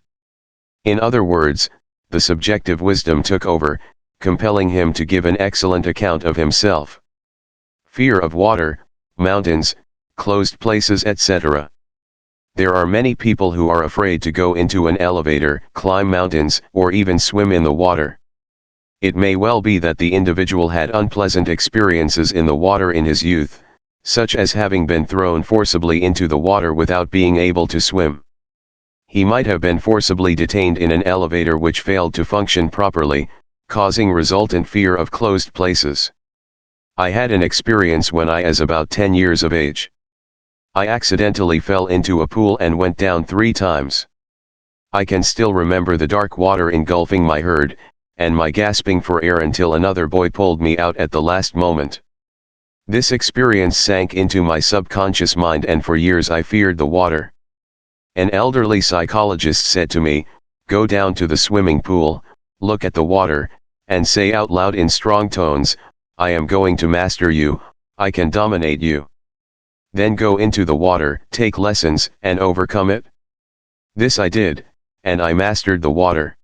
In other words, the subjective wisdom took over, compelling him to give an excellent account of himself. Fear of water, mountains, closed places, etc. There are many people who are afraid to go into an elevator, climb mountains, or even swim in the water. It may well be that the individual had unpleasant experiences in the water in his youth, such as having been thrown forcibly into the water without being able to swim. He might have been forcibly detained in an elevator which failed to function properly, causing resultant fear of closed places. I had an experience when I was about 10 years of age. I accidentally fell into a pool and went down 3 times. I can still remember the dark water engulfing my head, and my gasping for air until another boy pulled me out at the last moment. This experience sank into my subconscious mind, and for years I feared the water. An elderly psychologist said to me, "Go down to the swimming pool, look at the water, and say out loud in strong tones, 'I am going to master you, I can dominate you.' Then go into the water, take lessons, and overcome it." This I did, and I mastered the water.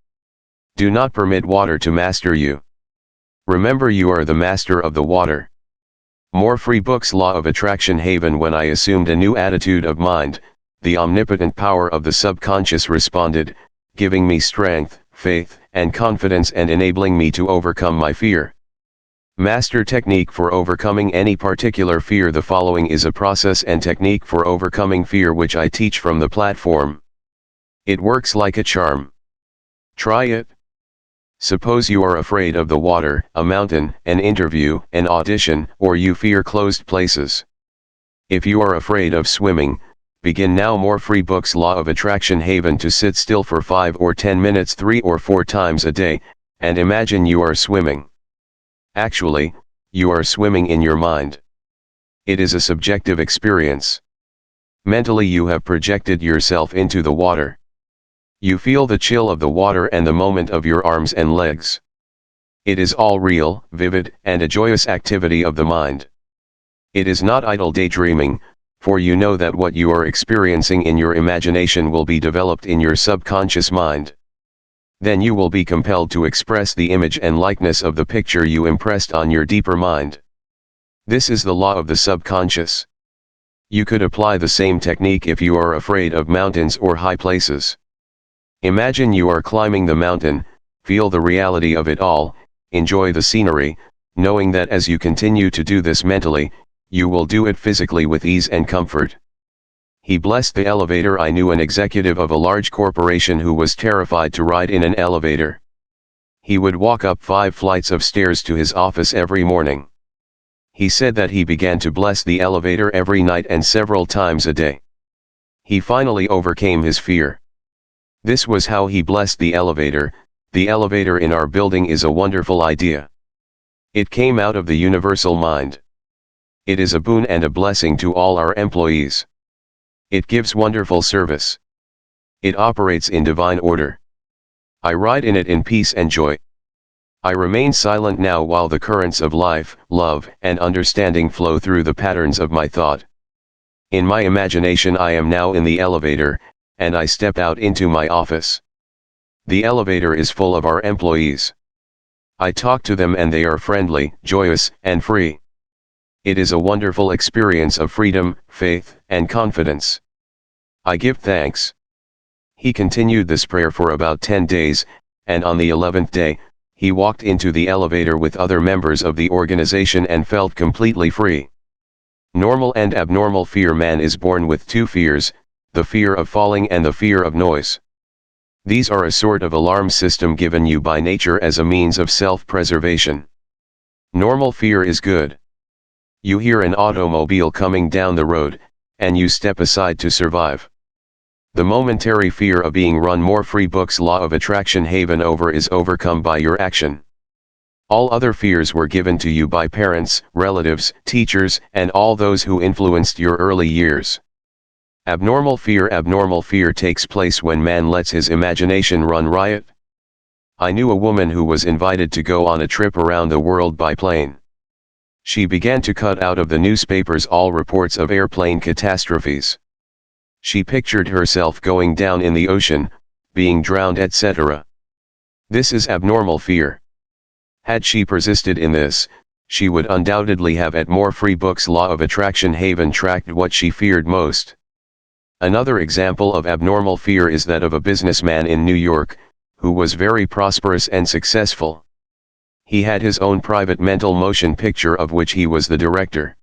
Do not permit water to master you. Remember, you are the master of the water. More free books. Law of Attraction Haven. When I assumed a new attitude of mind, the omnipotent power of the subconscious responded, giving me strength, faith, and confidence, and enabling me to overcome my fear. Master technique for overcoming any particular fear. The following is a process and technique for overcoming fear which I teach from the platform. It works like a charm. Try it. Suppose you are afraid of the water, a mountain, an interview, an audition, or you fear closed places. If you are afraid of swimming, begin now. More free books. Law of Attraction Haven. To sit still for 5 or 10 minutes 3 or 4 times a day, and imagine you are swimming. Actually, you are swimming in your mind. It is a subjective experience. Mentally you have projected yourself into the water. You feel the chill of the water and the movement of your arms and legs. It is all real, vivid, and a joyous activity of the mind. It is not idle daydreaming, for you know that what you are experiencing in your imagination will be developed in your subconscious mind. Then you will be compelled to express the image and likeness of the picture you impressed on your deeper mind. This is the law of the subconscious. You could apply the same technique if you are afraid of mountains or high places. Imagine you are climbing the mountain, feel the reality of it all, enjoy the scenery, knowing that as you continue to do this mentally, you will do it physically with ease and comfort. He blessed the elevator. I knew an executive of a large corporation who was terrified to ride in an elevator. He would walk up 5 flights of stairs to his office every morning. He said that he began to bless the elevator every night and several times a day. He finally overcame his fear. This was how he blessed the elevator. The elevator in our building is a wonderful idea. It came out of the universal mind. It is a boon and a blessing to all our employees. It gives wonderful service. It operates in divine order. I ride in it in peace and joy. I remain silent now while the currents of life, love, and understanding flow through the patterns of my thought. In my imagination I am now in the elevator, and I step out into my office. The elevator is full of our employees. I talk to them and they are friendly, joyous, and free. It is a wonderful experience of freedom, faith, and confidence. I give thanks. He continued this prayer for about 10 days, and on the 11th day, he walked into the elevator with other members of the organization and felt completely free. Normal and abnormal fear. Man is born with 2 fears, the fear of falling and the fear of noise. These are a sort of alarm system given you by nature as a means of self-preservation. Normal fear is good. You hear an automobile coming down the road, and you step aside to survive. The momentary fear of being run. More free books. Law of Attraction. Haven over is overcome by your action. All other fears were given to you by parents, relatives, teachers, and all those who influenced your early years. Abnormal fear takes place when man lets his imagination run riot. I knew a woman who was invited to go on a trip around the world by plane. She began to cut out of the newspapers all reports of airplane catastrophes. She pictured herself going down in the ocean, being drowned, etc. This is abnormal fear. Had she persisted in this, she would undoubtedly have at more free books. Law of Attraction. Haven tracked what she feared most. Another example of abnormal fear is that of a businessman in New York, who was very prosperous and successful. He had his own private mental motion picture of which he was the director.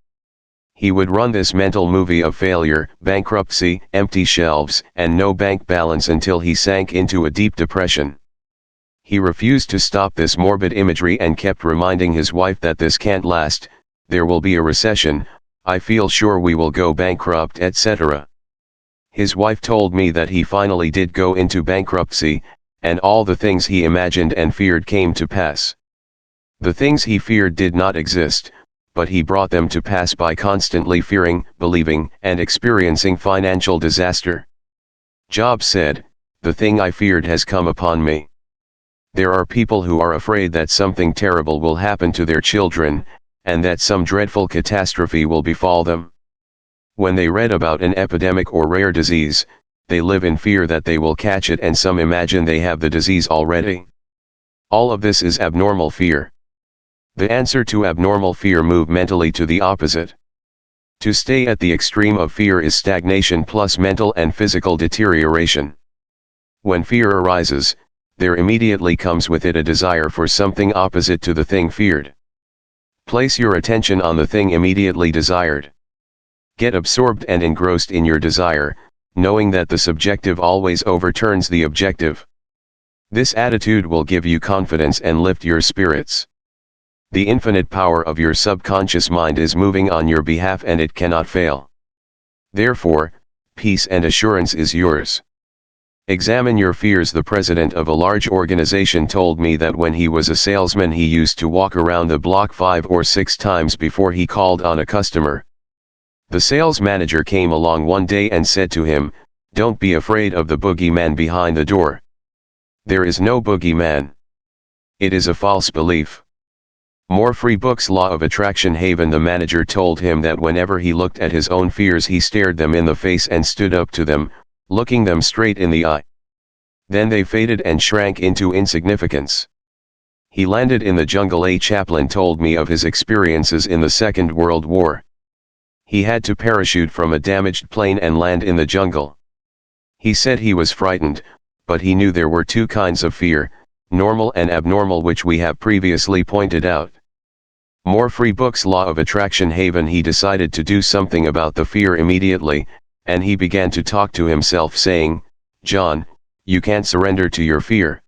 He would run this mental movie of failure, bankruptcy, empty shelves, and no bank balance until he sank into a deep depression. He refused to stop this morbid imagery and kept reminding his wife that this can't last, there will be a recession, I feel sure we will go bankrupt, etc. His wife told me that he finally did go into bankruptcy, and all the things he imagined and feared came to pass. The things he feared did not exist, but he brought them to pass by constantly fearing, believing, and experiencing financial disaster. Job said, "The thing I feared has come upon me." There are people who are afraid that something terrible will happen to their children, and that some dreadful catastrophe will befall them. When they read about an epidemic or rare disease, they live in fear that they will catch it, and some imagine they have the disease already. All of this is abnormal fear. The answer to abnormal fear: move mentally to the opposite. To stay at the extreme of fear is stagnation plus mental and physical deterioration. When fear arises, there immediately comes with it a desire for something opposite to the thing feared. Place your attention on the thing immediately desired. Get absorbed and engrossed in your desire, knowing that the subjective always overturns the objective. This attitude will give you confidence and lift your spirits. The infinite power of your subconscious mind is moving on your behalf, and it cannot fail. Therefore, peace and assurance is yours. Examine your fears. The president of a large organization told me that when he was a salesman he used to walk around the block 5 or 6 times before he called on a customer. The sales manager came along one day and said to him, "Don't be afraid of the boogeyman behind the door. There is no boogeyman. It is a false belief." More free books. Law of Attraction. Haven. The manager told him that whenever he looked at his own fears he stared them in the face and stood up to them, looking them straight in the eye. Then they faded and shrank into insignificance. He landed in the jungle. A chaplain told me of his experiences in the Second World War. He had to parachute from a damaged plane and land in the jungle. He said he was frightened, but he knew there were 2 kinds of fear, normal and abnormal, which we have previously pointed out. More free books. Law of Attraction. Haven. He decided to do something about the fear immediately, and he began to talk to himself saying, "John, you can't surrender to your fear.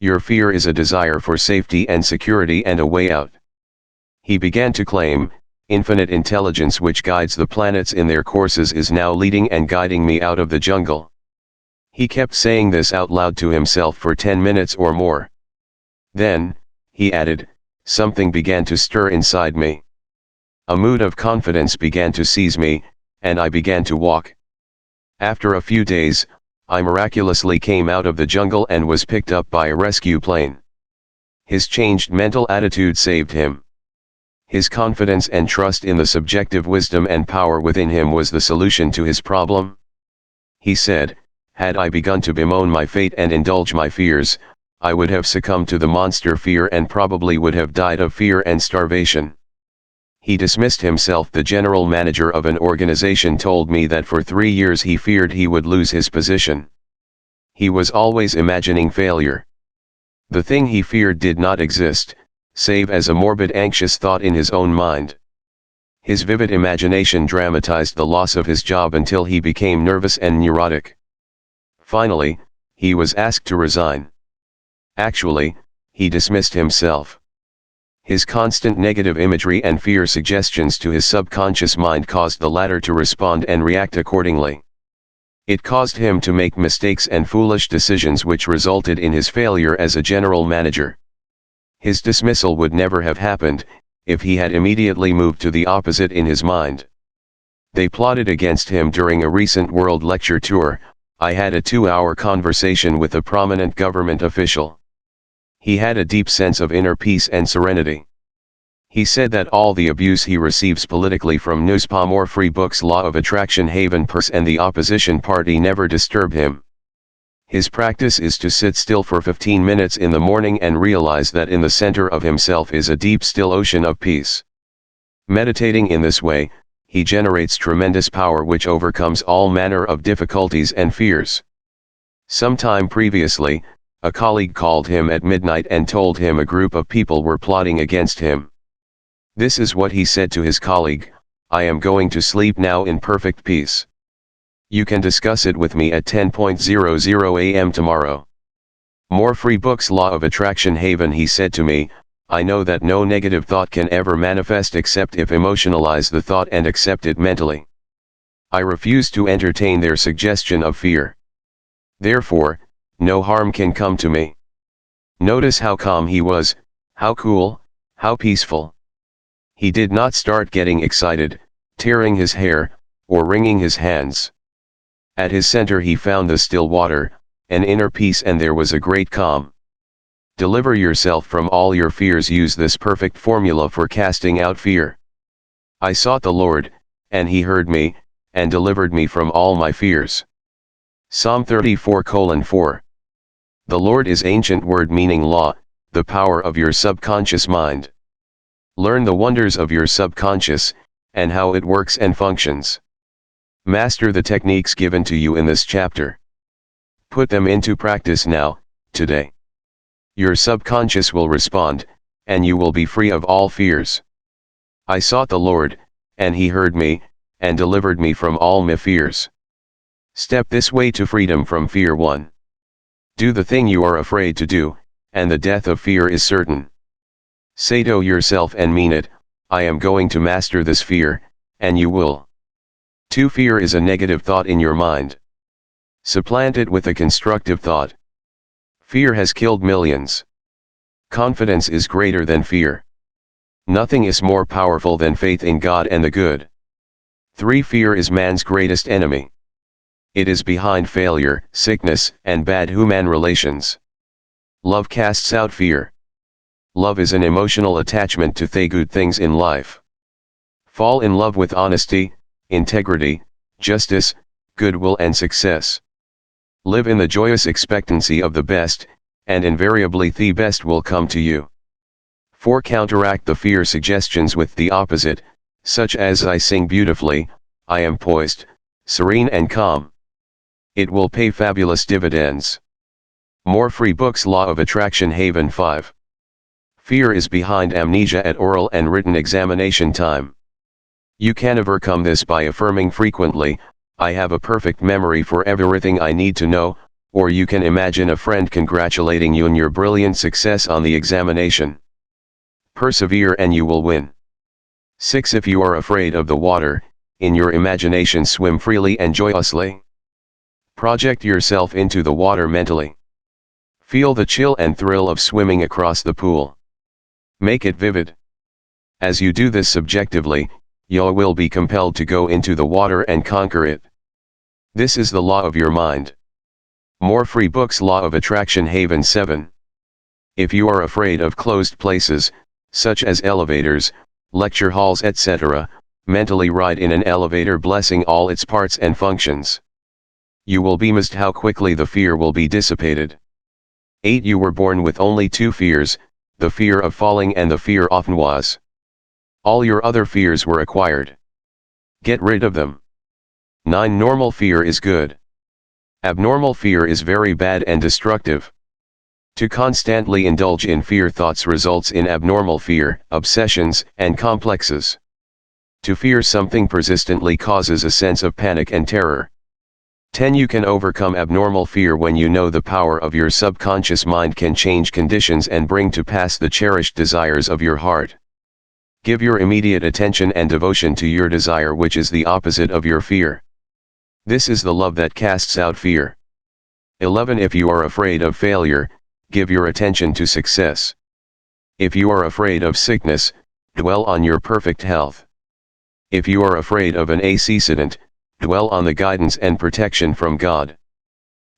Your fear is a desire for safety and security and a way out." He began to claim, "Infinite intelligence which guides the planets in their courses is now leading and guiding me out of the jungle." He kept saying this out loud to himself for 10 minutes or more. Then, he added, something began to stir inside me. A mood of confidence began to seize me, and I began to walk. After a few days, I miraculously came out of the jungle and was picked up by a rescue plane. His changed mental attitude saved him. His confidence and trust in the subjective wisdom and power within him was the solution to his problem. He said, "Had I begun to bemoan my fate and indulge my fears, I would have succumbed to the monster fear and probably would have died of fear and starvation." He dismissed himself. The general manager of an organization told me that for 3 years he feared he would lose his position. He was always imagining failure. The thing he feared did not exist, save as a morbid anxious thought in his own mind. His vivid imagination dramatized the loss of his job until he became nervous and neurotic. Finally, he was asked to resign. Actually, he dismissed himself. His constant negative imagery and fear suggestions to his subconscious mind caused the latter to respond and react accordingly. It caused him to make mistakes and foolish decisions which resulted in his failure as a general manager. His dismissal would never have happened, if he had immediately moved to the opposite in his mind. They plotted against him during a recent world lecture tour. I had a 2-hour conversation with a prominent government official. He had a deep sense of inner peace and serenity. He said that all the abuse he receives politically from newspa more free books law of attraction haven purse and the opposition party never disturb him. His practice is to sit still for 15 minutes in the morning and realize that in the center of himself is a deep still ocean of peace. Meditating in this way, he generates tremendous power which overcomes all manner of difficulties and fears. Sometime previously, a colleague called him at midnight and told him a group of people were plotting against him. This is what he said to his colleague: "I am going to sleep now in perfect peace. You can discuss it with me at 10:00 a.m. tomorrow." More free books law of attraction haven. He said to me, "I know that no negative thought can ever manifest except if emotionalize the thought and accept it mentally. I refuse to entertain their suggestion of fear. Therefore, no harm can come to me." Notice how calm he was, how cool, how peaceful. He did not start getting excited, tearing his hair, or wringing his hands. At his center he found the still water, an inner peace, and there was a great calm. Deliver yourself from all your fears. Use this perfect formula for casting out fear. I sought the Lord, and he heard me, and delivered me from all my fears. Psalm 34:4. The Lord is ancient word meaning law, the power of your subconscious mind. Learn the wonders of your subconscious, and how it works and functions. Master the techniques given to you in this chapter. Put them into practice now, today. Your subconscious will respond, and you will be free of all fears. I sought the Lord, and he heard me, and delivered me from all my fears. Step this way to freedom from fear. 1. Do the thing you are afraid to do, and the death of fear is certain. Say to yourself and mean it: I am going to master this fear, and you will. 2. Fear is a negative thought in your mind. Supplant it with a constructive thought. Fear has killed millions. Confidence is greater than fear. Nothing is more powerful than faith in God and the good. 3. Fear is man's greatest enemy. It is behind failure, sickness, and bad human relations. Love casts out fear. Love is an emotional attachment to the good things in life. Fall in love with honesty, integrity, justice, goodwill, and success. Live in the joyous expectancy of the best, and invariably the best will come to you. 4. Counteract the fear suggestions with the opposite, such as: I sing beautifully, I am poised, serene and calm. It will pay fabulous dividends. More free books law of attraction haven 5. Fear is behind amnesia at oral and written examination time. You can overcome this by affirming frequently: I have a perfect memory for everything I need to know, or you can imagine a friend congratulating you on your brilliant success on the examination. Persevere and you will win. 6. If you are afraid of the water, in your imagination swim freely and joyously. Project yourself into the water mentally. Feel the chill and thrill of swimming across the pool. Make it vivid. As you do this subjectively, you will be compelled to go into the water and conquer it. This is the law of your mind. More free books law of attraction haven 7. If you are afraid of closed places, such as elevators, lecture halls, etc., mentally ride in an elevator blessing all its parts and functions. You will be amazed how quickly the fear will be dissipated. 8. You were born with only 2 fears, the fear of falling and the fear of was. All your other fears were acquired. Get rid of them. 9. Normal fear is good. Abnormal fear is very bad and destructive. To constantly indulge in fear thoughts results in abnormal fear, obsessions, and complexes. To fear something persistently causes a sense of panic and terror. 10. You can overcome abnormal fear when you know the power of your subconscious mind can change conditions and bring to pass the cherished desires of your heart. Give your immediate attention and devotion to your desire, which is the opposite of your fear. This is the love that casts out fear. 11. If you are afraid of failure, give your attention to success. If you are afraid of sickness, dwell on your perfect health. If you are afraid of an accident, dwell on the guidance and protection from God.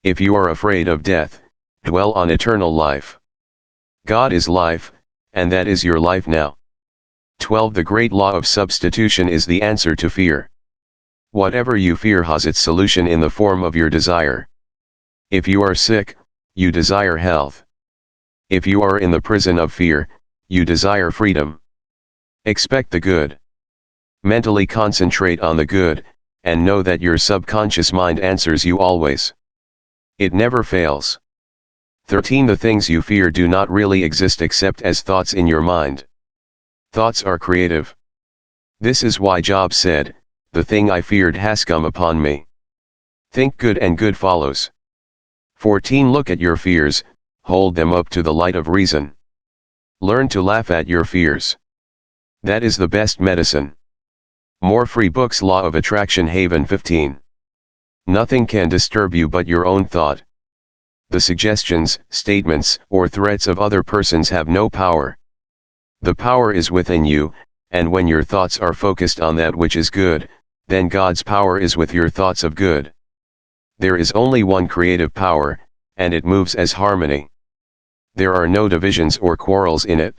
If you are afraid of death, dwell on eternal life. God is life, and that is your life now. 12. The great law of substitution is the answer to fear. Whatever you fear has its solution in the form of your desire. If you are sick, you desire health. If you are in the prison of fear, you desire freedom. Expect the good. Mentally concentrate on the good, and know that your subconscious mind answers you always. It never fails. 13. The things you fear do not really exist except as thoughts in your mind. Thoughts are creative. This is why Job said, "The thing I feared has come upon me." Think good and good follows. 14. Look at your fears, hold them up to the light of reason. Learn to laugh at your fears. That is the best medicine. More free books. Law of Attraction Haven 15. Nothing can disturb you but your own thought. The suggestions, statements, or threats of other persons have no power. The power is within you, and when your thoughts are focused on that which is good, then God's power is with your thoughts of good. There is only one creative power, and it moves as harmony. There are no divisions or quarrels in it.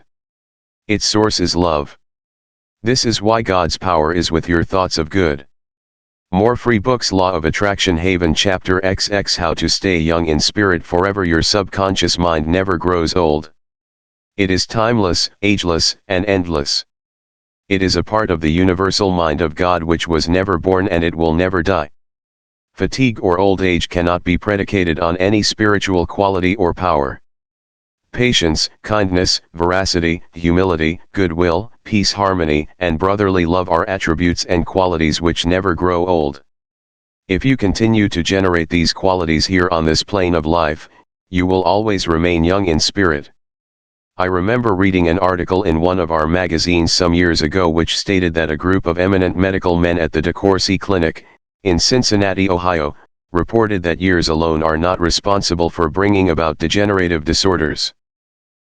Its source is love. This is why God's power is with your thoughts of good. More free books. Law of Attraction Haven Chapter XX. How to stay young in spirit forever. Your subconscious mind never grows old. It is timeless, ageless, and endless. It is a part of the universal mind of God which was never born, and it will never die. Fatigue or old age cannot be predicated on any spiritual quality or power. Patience, kindness, veracity, humility, goodwill, peace, harmony, and brotherly love are attributes and qualities which never grow old. If you continue to generate these qualities here on this plane of life, you will always remain young in spirit. I remember reading an article in one of our magazines some years ago which stated that a group of eminent medical men at the DeCourcy Clinic, in Cincinnati, Ohio, reported that years alone are not responsible for bringing about degenerative disorders.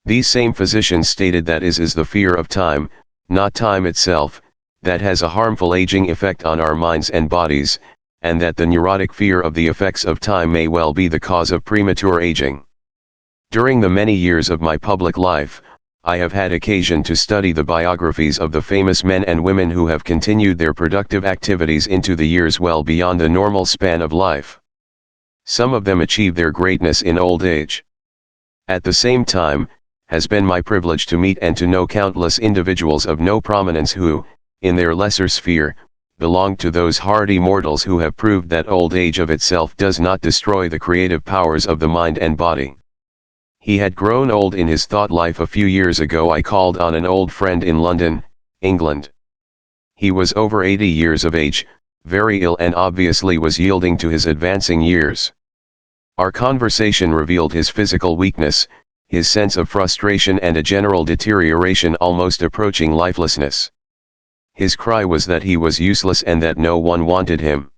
These same physicians stated that it is the fear of time, not time itself, that has a harmful aging effect on our minds and bodies, and that the neurotic fear of the effects of time may well be the cause of premature aging. During the many years of my public life, I have had occasion to study the biographies of the famous men and women who have continued their productive activities into the years well beyond the normal span of life. Some of them achieve their greatness in old age. At the same time, has been my privilege to meet and to know countless individuals of no prominence who, in their lesser sphere, belong to those hardy mortals who have proved that old age of itself does not destroy the creative powers of the mind and body. He had grown old in his thought life. A few years ago I called on an old friend in London, England. He was over 80 years of age, very ill, and obviously was yielding to his advancing years. Our conversation revealed his physical weakness, his sense of frustration, and a general deterioration almost approaching lifelessness. His cry was that he was useless and that no one wanted him.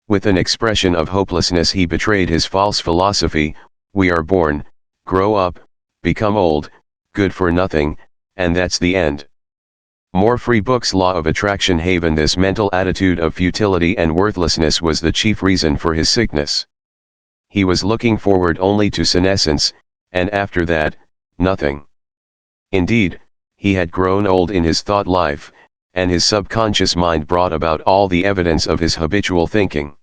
With an expression of hopelessness he betrayed his false philosophy: we are born, grow up, become old, good for nothing, and that's the end. More free books. Law of Attraction Haven. This mental attitude of futility and worthlessness was the chief reason for his sickness. He was looking forward only to senescence, and after that, nothing. Indeed, he had grown old in his thought life, and his subconscious mind brought about all the evidence of his habitual thinking.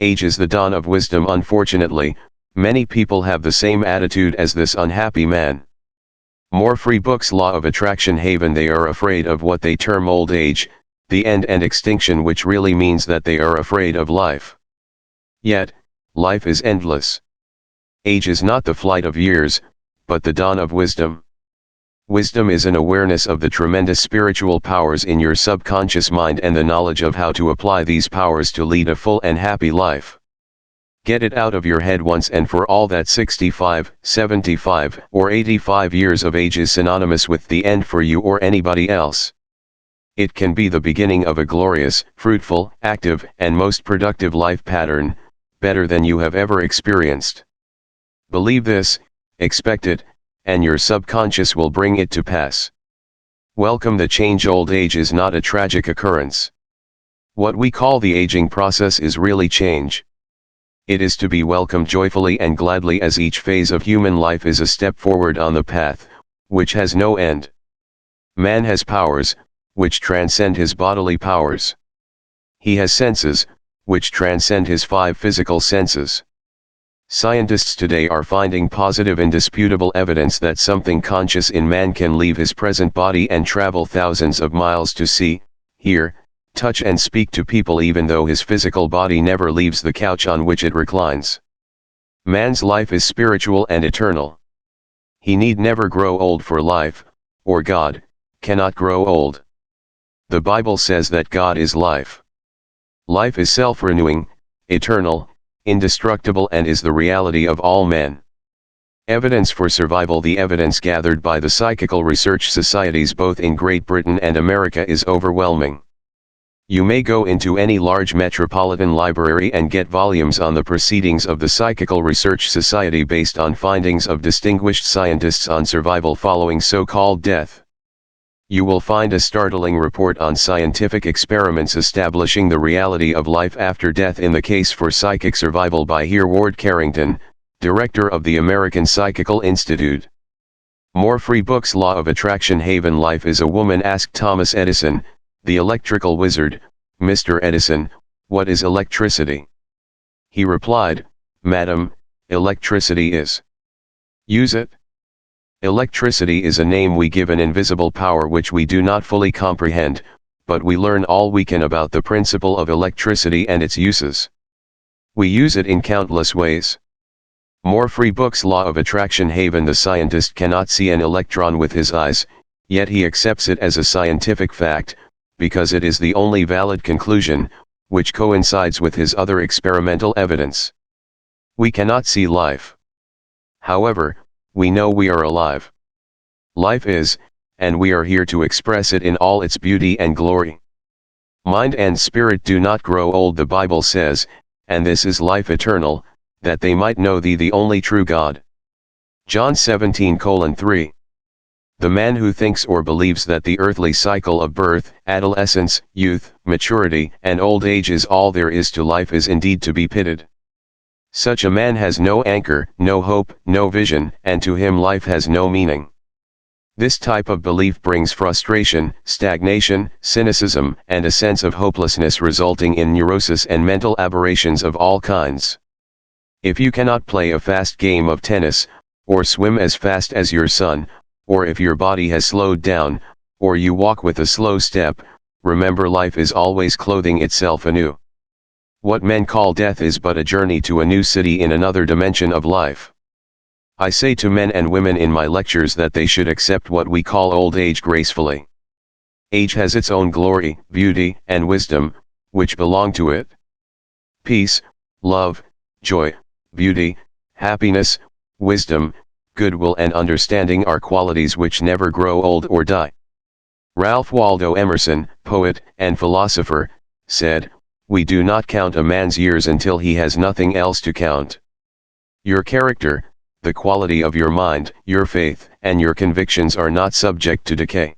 Age is the dawn of wisdom. Unfortunately, many people have the same attitude as this unhappy man. More free books. Law of Attraction Haven. They are afraid of what they term old age, the end and extinction, which really means that they are afraid of life. Yet, life is endless. Age is not the flight of years, but the dawn of wisdom. Wisdom is an awareness of the tremendous spiritual powers in your subconscious mind and the knowledge of how to apply these powers to lead a full and happy life. Get it out of your head once and for all that 65, 75, or 85 years of age is synonymous with the end for you or anybody else. It can be the beginning of a glorious, fruitful, active, and most productive life pattern, better than you have ever experienced. Believe this, expect it, and your subconscious will bring it to pass. Welcome the change. Old age is not a tragic occurrence. What we call the aging process is really change. It is to be welcomed joyfully and gladly, as each phase of human life is a step forward on the path, which has no end. Man has powers, which transcend his bodily powers. He has senses, which transcend his 5 physical senses. Scientists today are finding positive, indisputable evidence that something conscious in man can leave his present body and travel thousands of miles to see, hear, touch and speak to people, even though his physical body never leaves the couch on which it reclines. Man's life is spiritual and eternal. He need never grow old, for life, or God, cannot grow old. The Bible says that God is life. Life is self-renewing, eternal, indestructible, and is the reality of all men. Evidence for survival. The evidence gathered by the psychical research societies both in Great Britain and America is overwhelming. You may go into any large metropolitan library and get volumes on the proceedings of the Psychical Research Society based on findings of distinguished scientists on survival following so-called death. You will find a startling report on scientific experiments establishing the reality of life after death in the Case for Psychic Survival by Hereward Carrington, director of the American Psychical Institute. More free books. Law of Attraction. Haven. Life is a woman asked Thomas Edison, the electrical wizard, Mr. Edison, what is electricity? He replied, Madam, electricity is. Use it. Electricity is a name we give an invisible power which we do not fully comprehend, but we learn all we can about the principle of electricity and its uses. We use it in countless ways. More free books. Law of Attraction. Haven. The scientist cannot see an electron with his eyes, yet he accepts it as a scientific fact, because it is the only valid conclusion, which coincides with his other experimental evidence. We cannot see life. However, we know we are alive. Life is, and we are here to express it in all its beauty and glory. Mind and spirit do not grow old, the Bible says, and this is life eternal, that they might know thee, the only true God. John 17:3. The man who thinks or believes that the earthly cycle of birth, adolescence, youth, maturity, and old age is all there is to life is indeed to be pitied. Such a man has no anchor, no hope, no vision, and to him life has no meaning. This type of belief brings frustration, stagnation, cynicism, and a sense of hopelessness, resulting in neurosis and mental aberrations of all kinds. If you cannot play a fast game of tennis, or swim as fast as your son, or if your body has slowed down, or you walk with a slow step, remember life is always clothing itself anew. What men call death is but a journey to a new city in another dimension of life. I say to men and women in my lectures that they should accept what we call old age gracefully. Age has its own glory, beauty, and wisdom, which belong to it. Peace, love, joy, beauty, happiness, wisdom, goodwill, and understanding are qualities which never grow old or die. Ralph Waldo Emerson, poet and philosopher, said, "We do not count a man's years until he has nothing else to count." Your character, the quality of your mind, your faith, and your convictions are not subject to decay.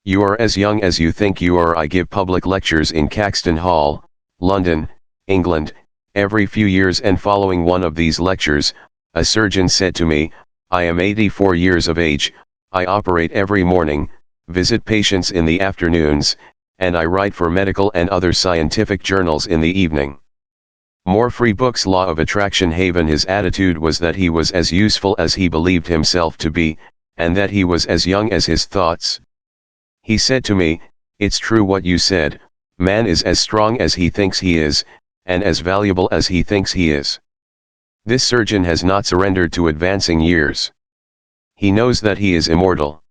You are as young as you think you are. I give public lectures in Caxton Hall, London, England, every few years, and following one of these lectures, a surgeon said to me, "I am 84 years of age, I operate every morning, visit patients in the afternoons, and I write for medical and other scientific journals in the evening." More free books. Law of Attraction. Haven. His attitude was that he was as useful as he believed himself to be, and that he was as young as his thoughts. He said to me, "It's true what you said, man is as strong as he thinks he is, and as valuable as he thinks he is." This surgeon has not surrendered to advancing years. He knows that he is immortal.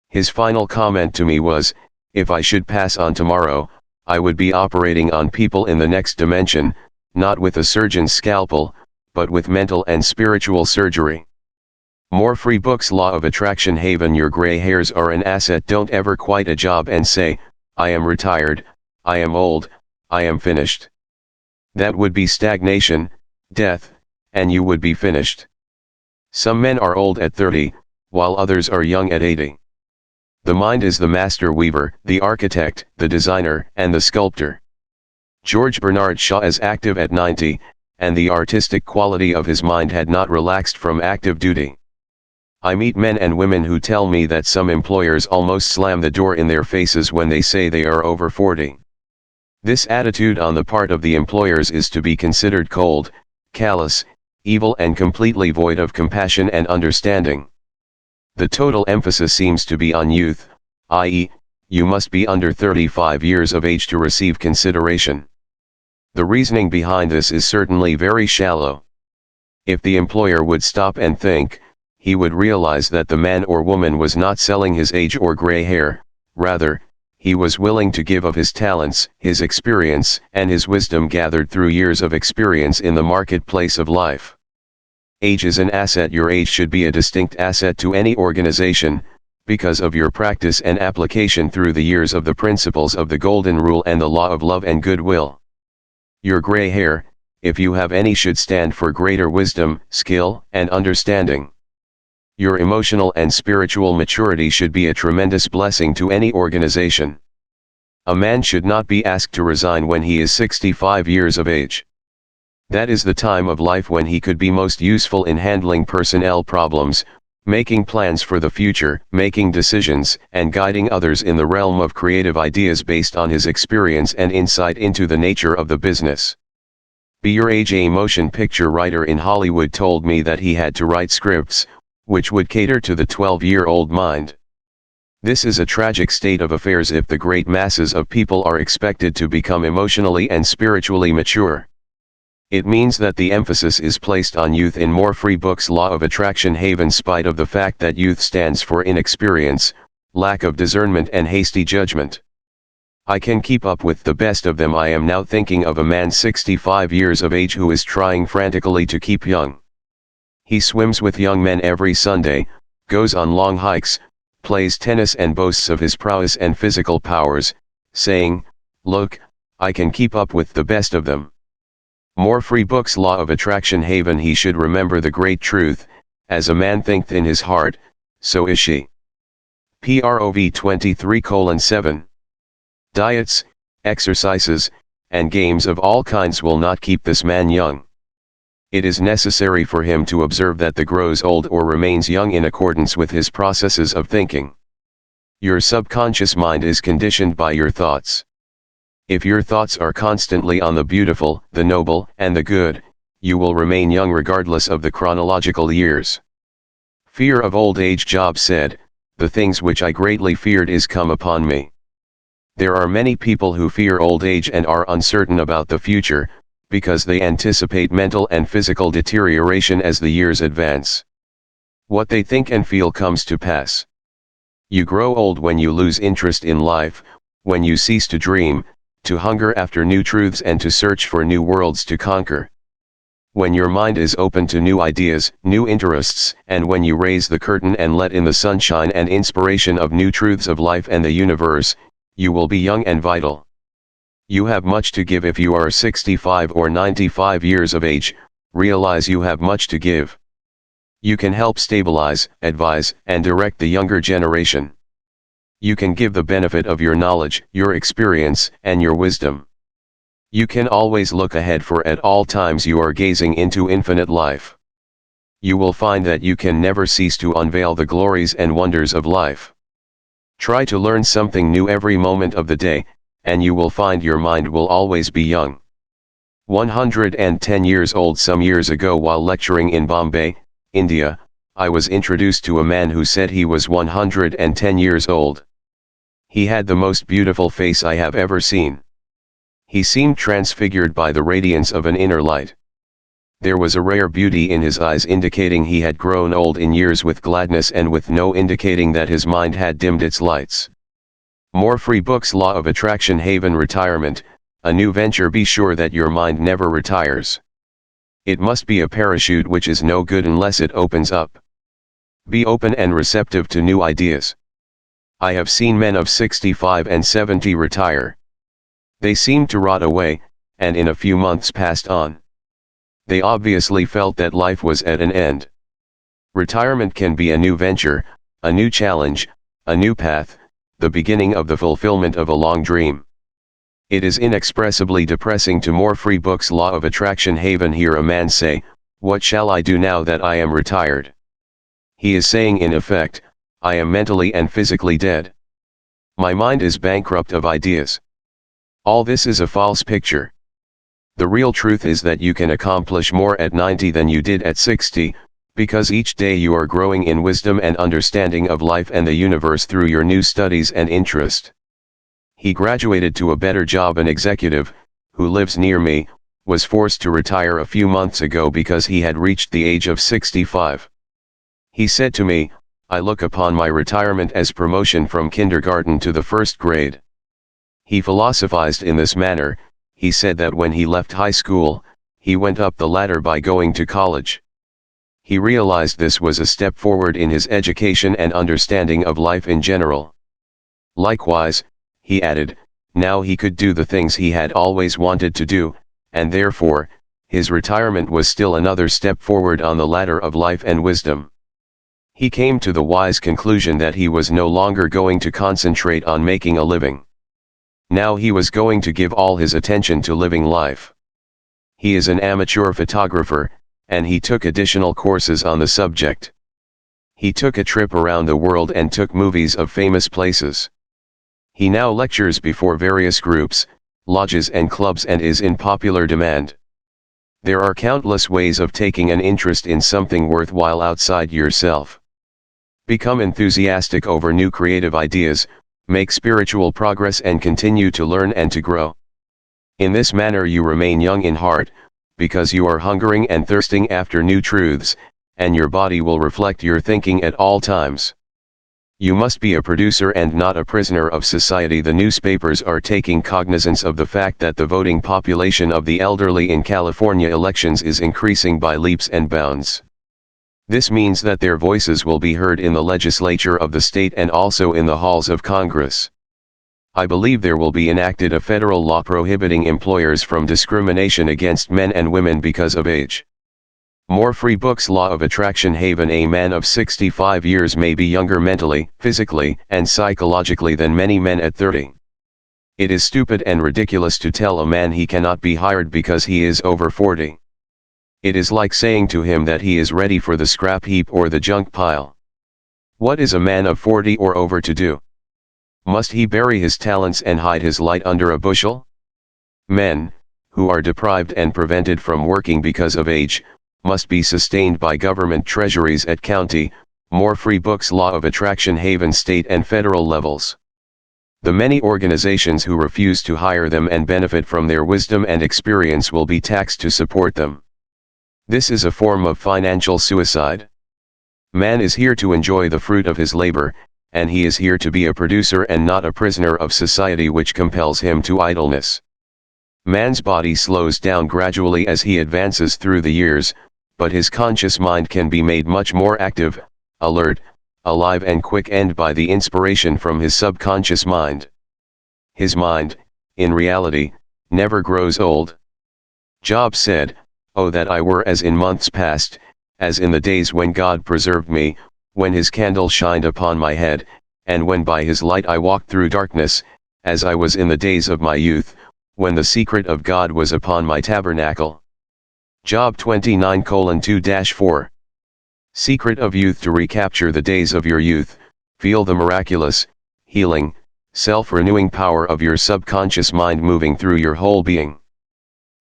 His final comment to me was, "If I should pass on tomorrow, I would be operating on people in the next dimension, not with a surgeon's scalpel, but with mental and spiritual surgery. More free books. Law of Attraction Haven. Your gray hairs are an asset. Don't ever quit a job and say, I am retired, I am old, I am finished. That would be stagnation, death, and you would be finished. Some men are old at 30, while others are young at 80. The mind is the master weaver, the architect, the designer, and the sculptor. George Bernard Shaw is active at 90, and the artistic quality of his mind had not relaxed from active duty. I meet men and women who tell me that some employers almost slam the door in their faces when they say they are over 40. This attitude on the part of the employers is to be considered cold, callous, evil, and completely void of compassion and understanding. The total emphasis seems to be on youth, i.e., you must be under 35 years of age to receive consideration. The reasoning behind this is certainly very shallow. If the employer would stop and think, he would realize that the man or woman was not selling his age or gray hair, rather, he was willing to give of his talents, his experience, and his wisdom gathered through years of experience in the marketplace of life. Age is an asset. Your age should be a distinct asset to any organization, because of your practice and application through the years of the principles of the Golden Rule and the law of love and goodwill. Your gray hair, if you have any, should stand for greater wisdom, skill, and understanding. Your emotional and spiritual maturity should be a tremendous blessing to any organization. A man should not be asked to resign when he is 65 years of age. That is the time of life when he could be most useful in handling personnel problems, making plans for the future, making decisions, and guiding others in the realm of creative ideas based on his experience and insight into the nature of the business. Be your age. A motion picture writer in Hollywood told me that he had to write scripts which would cater to the 12-year-old mind. This is a tragic state of affairs if the great masses of people are expected to become emotionally and spiritually mature. It means that the emphasis is placed on youth in more free books. Law of Attraction Haven. Spite of the fact that youth stands for inexperience, lack of discernment, and hasty judgment. I can keep up with the best of them. I am now thinking of a man 65 years of age who is trying frantically to keep young. He swims with young men every Sunday, goes on long hikes, plays tennis, and boasts of his prowess and physical powers, saying, "Look, I can keep up with the best of them." More free books. Law of Attraction Haven. He should remember the great truth, as a man thinketh in his heart, so is she. Prov 23:7. Diets, exercises, and games of all kinds will not keep this man young. It is necessary for him to observe that the grows old or remains young in accordance with his processes of thinking. Your subconscious mind is conditioned by your thoughts. If your thoughts are constantly on the beautiful, the noble, and the good, you will remain young regardless of the chronological years. Fear of old age. Job said, "The things which I greatly feared is come upon me." There are many people who fear old age and are uncertain about the future, because they anticipate mental and physical deterioration as the years advance. What they think and feel comes to pass. You grow old when you lose interest in life, when you cease to dream, to hunger after new truths, and to search for new worlds to conquer. When your mind is open to new ideas, new interests, and when you raise the curtain and let in the sunshine and inspiration of new truths of life and the universe, you will be young and vital. You have much to give. If you are 65 or 95 years of age, realize you have much to give. You can help stabilize, advise, and direct the younger generation. You can give the benefit of your knowledge, your experience, and your wisdom. You can always look ahead, for at all times you are gazing into infinite life. You will find that you can never cease to unveil the glories and wonders of life. Try to learn something new every moment of the day, and you will find your mind will always be young. 110 years old. Some years ago, while lecturing in Bombay, India, I was introduced to a man who said he was 110 years old. He had the most beautiful face I have ever seen. He seemed transfigured by the radiance of an inner light. There was a rare beauty in his eyes, indicating he had grown old in years, with gladness, and with no indicating that his mind had dimmed its lights. More free books. Law of Attraction Haven. Retirement. A new venture. Be sure that your mind never retires. It must be a parachute which is no good unless it opens up. Be open and receptive to new ideas. I have seen men of 65 and 70 retire. They seemed to rot away, and in a few months passed on. They obviously felt that life was at an end. Retirement can be a new venture, a new challenge, a new path, the beginning of the fulfillment of a long dream. It is inexpressibly depressing to more free books. Law of Attraction Haven. Hear a man say, "What shall I do now that I am retired?" He is saying in effect, I am mentally and physically dead. My mind is bankrupt of ideas. All this is a false picture. The real truth is that you can accomplish more at 90 than you did at 60, because each day you are growing in wisdom and understanding of life and the universe through your new studies and interest. He graduated to a better job. An executive, who lives near me, was forced to retire a few months ago because he had reached the age of 65. He said to me, "I look upon my retirement as promotion from kindergarten to the first grade." He philosophized in this manner. He said that when he left high school, he went up the ladder by going to college. He realized this was a step forward in his education and understanding of life in general. Likewise, he added, now he could do the things he had always wanted to do, and therefore, his retirement was still another step forward on the ladder of life and wisdom. He came to the wise conclusion that he was no longer going to concentrate on making a living. Now he was going to give all his attention to living life. He is an amateur photographer, and he took additional courses on the subject. He took a trip around the world and took movies of famous places. He now lectures before various groups, lodges and clubs and is in popular demand. There are countless ways of taking an interest in something worthwhile outside yourself. Become enthusiastic over new creative ideas, make spiritual progress and continue to learn and to grow. In this manner you remain young in heart, because you are hungering and thirsting after new truths, and your body will reflect your thinking at all times. You must be a producer and not a prisoner of society. The newspapers are taking cognizance of the fact that the voting population of the elderly in California elections is increasing by leaps and bounds. This means that their voices will be heard in the legislature of the state and also in the halls of Congress. I believe there will be enacted a federal law prohibiting employers from discrimination against men and women because of age. More free books. Law of Attraction Haven. A man of 65 years may be younger mentally, physically, and psychologically than many men at 30. It is stupid and ridiculous to tell a man he cannot be hired because he is over 40. It is like saying to him that he is ready for the scrap heap or the junk pile. What is a man of 40 or over to do? Must he bury his talents and hide his light under a bushel? Men, who are deprived and prevented from working because of age, must be sustained by government treasuries at county, more free books. Law of Attraction Haven. State and federal levels. The many organizations who refuse to hire them and benefit from their wisdom and experience will be taxed to support them. This is a form of financial suicide. Man is here to enjoy the fruit of his labor, and he is here to be a producer and not a prisoner of society which compels him to idleness. Man's body slows down gradually as he advances through the years, but his conscious mind can be made much more active, alert, alive and quick and by the inspiration from his subconscious mind. His mind, in reality, never grows old. Job said, "Oh that I were as in months past, as in the days when God preserved me, when his candle shined upon my head, and when by his light I walked through darkness, as I was in the days of my youth, when the secret of God was upon my tabernacle." Job 29:2-4. Secret of youth. To recapture the days of your youth, feel the miraculous, healing, self-renewing power of your subconscious mind moving through your whole being.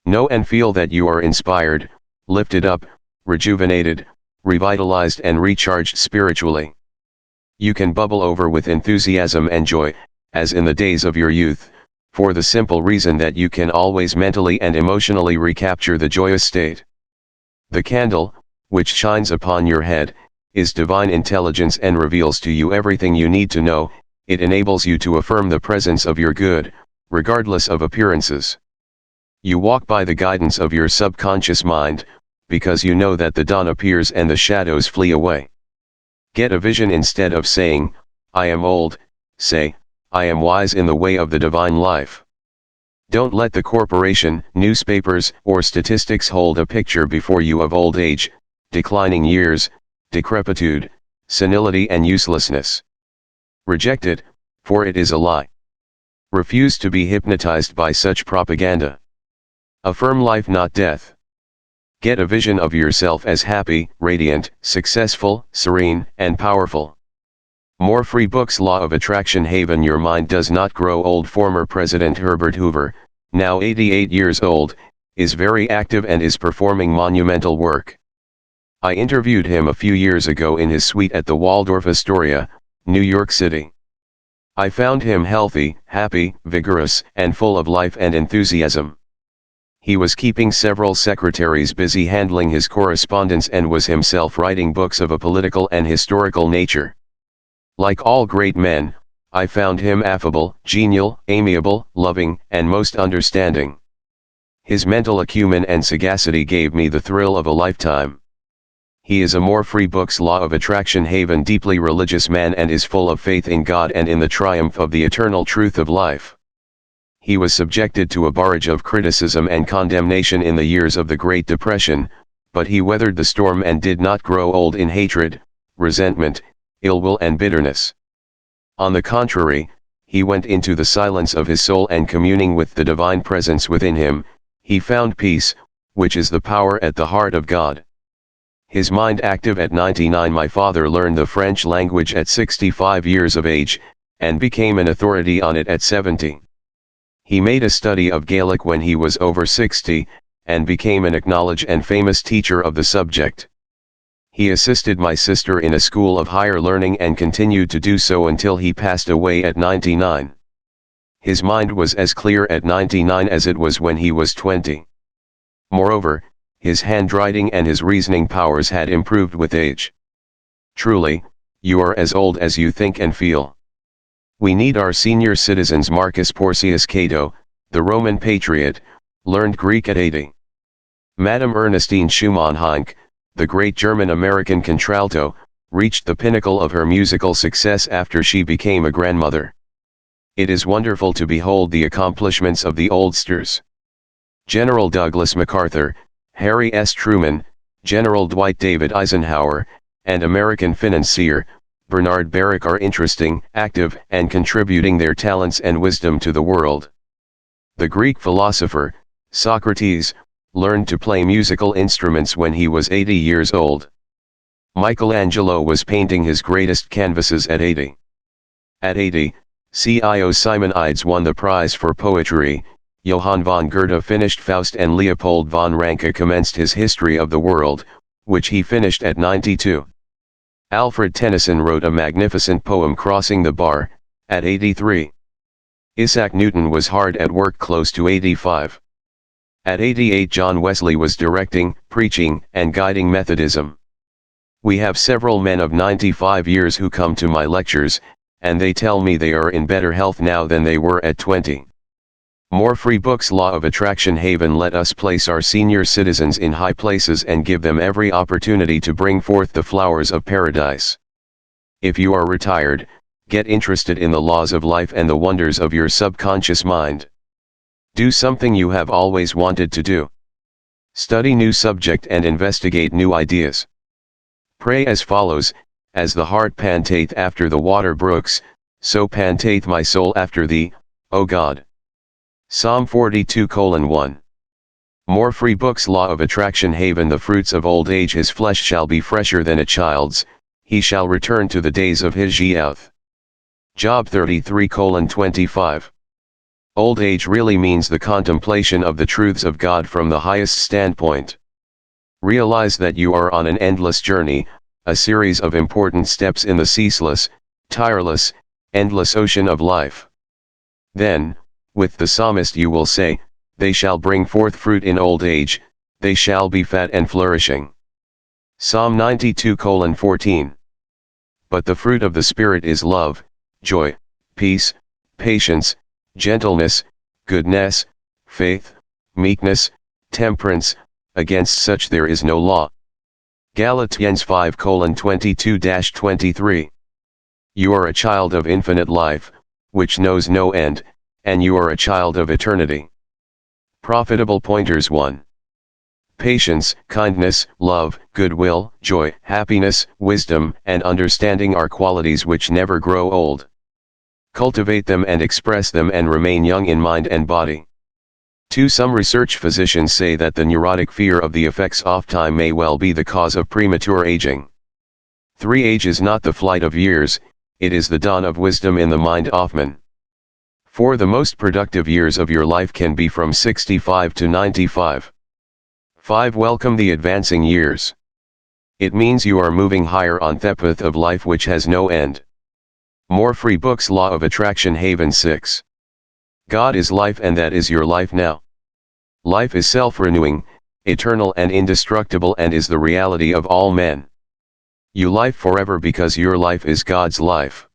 Know and feel that you are inspired, lifted up, rejuvenated, revitalized and recharged spiritually. You can bubble over with enthusiasm and joy, as in the days of your youth, for the simple reason that you can always mentally and emotionally recapture the joyous state. The candle, which shines upon your head, is divine intelligence and reveals to you everything you need to know. It enables you to affirm the presence of your good, regardless of appearances. You walk by the guidance of your subconscious mind, because you know that the dawn appears and the shadows flee away. Get a vision instead of saying, I am old, say, I am wise in the way of the divine life. Don't let the corporation, newspapers, or statistics hold a picture before you of old age, declining years, decrepitude, senility and uselessness. Reject it, for it is a lie. Refuse to be hypnotized by such propaganda. Affirm life, not death. Get a vision of yourself as happy, radiant, successful, serene, and powerful. More free books. Law of Attraction Haven. Your mind does not grow old. Former President Herbert Hoover, now 88 years old, is very active and is performing monumental work. I interviewed him a few years ago in his suite at the Waldorf Astoria, New York City. I found him healthy, happy, vigorous, and full of life and enthusiasm. He was keeping several secretaries busy handling his correspondence and was himself writing books of a political and historical nature. Like all great men, I found him affable, genial, amiable, loving, and most understanding. His mental acumen and sagacity gave me the thrill of a lifetime. He is a more free books. Law of Attraction Haven. Deeply religious man and is full of faith in God and in the triumph of the eternal truth of life. He was subjected to a barrage of criticism and condemnation in the years of the Great Depression, but he weathered the storm and did not grow old in hatred, resentment, ill will and bitterness. On the contrary, he went into the silence of his soul and communing with the divine presence within him, he found peace, which is the power at the heart of God. His mind active at 99. My father learned the French language at 65 years of age, and became an authority on it at 70. He made a study of Gaelic when he was over 60, and became an acknowledged and famous teacher of the subject. He assisted my sister in a school of higher learning and continued to do so until he passed away at 99. His mind was as clear at 99 as it was when he was 20. Moreover, his handwriting and his reasoning powers had improved with age. Truly, you are as old as you think and feel. We need our senior citizens. Marcus Porcius Cato, the Roman patriot, learned Greek at 80. Madame Ernestine Schumann-Heink, the great German-American contralto, reached the pinnacle of her musical success after she became a grandmother. It is wonderful to behold the accomplishments of the oldsters. General Douglas MacArthur, Harry S. Truman, General Dwight David Eisenhower, and American financier Bernard Baruch are interesting, active, and contributing their talents and wisdom to the world. The Greek philosopher, Socrates, learned to play musical instruments when he was 80 years old. Michelangelo was painting his greatest canvases at 80. At 80, CIO Simonides won the prize for poetry, Johann von Goethe finished Faust, and Leopold von Ranke commenced his History of the World, which he finished at 92. Alfred Tennyson wrote a magnificent poem, Crossing the Bar, at 83. Isaac Newton was hard at work close to 85. At 88, John Wesley was directing, preaching, and guiding Methodism. We have several men of 95 years who come to my lectures, and they tell me they are in better health now than they were at 20. More free books. Law of Attraction Haven. Let us place our senior citizens in high places and give them every opportunity to bring forth the flowers of paradise. If you are retired, get interested in the laws of life and the wonders of your subconscious mind. Do something you have always wanted to do. Study new subject and investigate new ideas. Pray as follows: as the hart panteth after the water brooks, so panteth my soul after thee, O God. Psalm 42:1. More free books. Law of Attraction Haven. The fruits of old age. His flesh shall be fresher than a child's, he shall return to the days of his youth. Job 33:25. Old age really means the contemplation of the truths of God from the highest standpoint. Realize that you are on an endless journey, a series of important steps in the ceaseless, tireless, endless ocean of life. Then, with the psalmist you will say, they shall bring forth fruit in old age, they shall be fat and flourishing. Psalm 92:14. But the fruit of the Spirit is love, joy, peace, patience, gentleness, goodness, faith, meekness, temperance, against such there is no law. Galatians 5:22-23. You are a child of infinite life, which knows no end, and you are a child of eternity. Profitable pointers 1. Patience, kindness, love, goodwill, joy, happiness, wisdom, and understanding are qualities which never grow old. Cultivate them and express them and remain young in mind and body. 2. Some research physicians say that the neurotic fear of the effects of time may well be the cause of premature aging. 3. Age is not the flight of years, it is the dawn of wisdom in the mind of man. 4. The most productive years of your life can be from 65 to 95. 5. Welcome the advancing years. It means you are moving higher on the path of life which has no end. More free books. Law of Attraction Haven 6. God is life and that is your life now. Life is self-renewing, eternal and indestructible and is the reality of all men. You live forever because your life is God's life.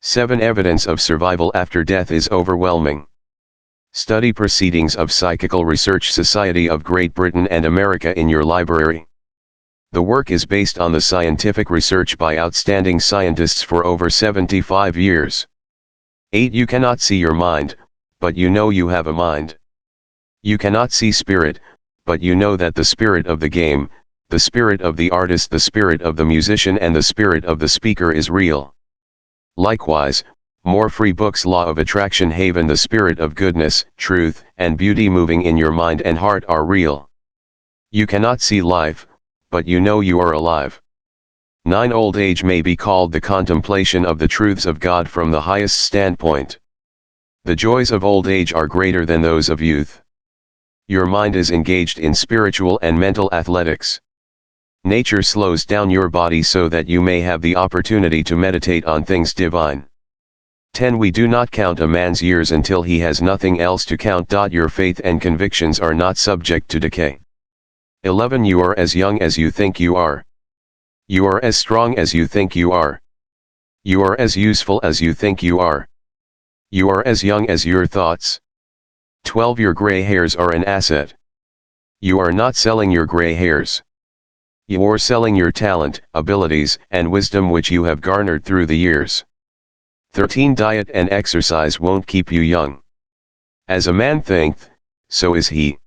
7. Evidence of survival after death is overwhelming. Study Proceedings of Psychical Research Society of Great Britain and America in your library. The work is based on the scientific research by outstanding scientists for over 75 years. 8. You cannot see your mind, but you know you have a mind. You cannot see spirit, but you know that the spirit of the game, the spirit of the artist, the spirit of the musician and the spirit of the speaker is real. Likewise, more free books. Law of Attraction Haven. The spirit of goodness, truth, and beauty moving in your mind and heart are real. You cannot see life, but you know you are alive. 9. Old age may be called the contemplation of the truths of God from the highest standpoint. The joys of old age are greater than those of youth. Your mind is engaged in spiritual and mental athletics. Nature slows down your body so that you may have the opportunity to meditate on things divine. 10. We do not count a man's years until he has nothing else to count. Your faith and convictions are not subject to decay. 11. You are as young as you think you are. You are as strong as you think you are. You are as useful as you think you are. You are as young as your thoughts. 12. Your gray hairs are an asset. You are not selling your gray hairs. You are selling your talent, abilities, and wisdom which you have garnered through the years. 13. Diet and exercise won't keep you young. As a man thinketh, so is he.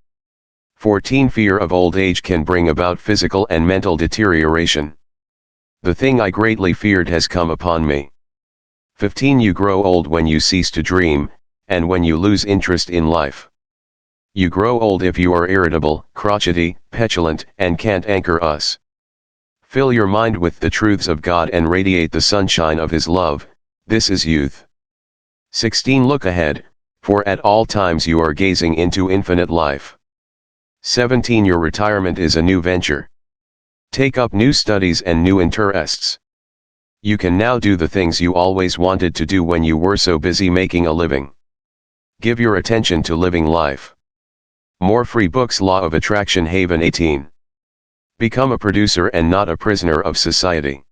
14. Fear of old age can bring about physical and mental deterioration. The thing I greatly feared has come upon me. 15. You grow old when you cease to dream, and when you lose interest in life. You grow old if you are irritable, crotchety, petulant, and can't anchor us. Fill your mind with the truths of God and radiate the sunshine of His love. This is youth. 16. Look ahead, for at all times you are gazing into infinite life. 17. Your retirement is a new venture. Take up new studies and new interests. You can now do the things you always wanted to do when you were so busy making a living. Give your attention to living life. More free books. Law of Attraction Haven 18. Become a producer and not a prisoner of society.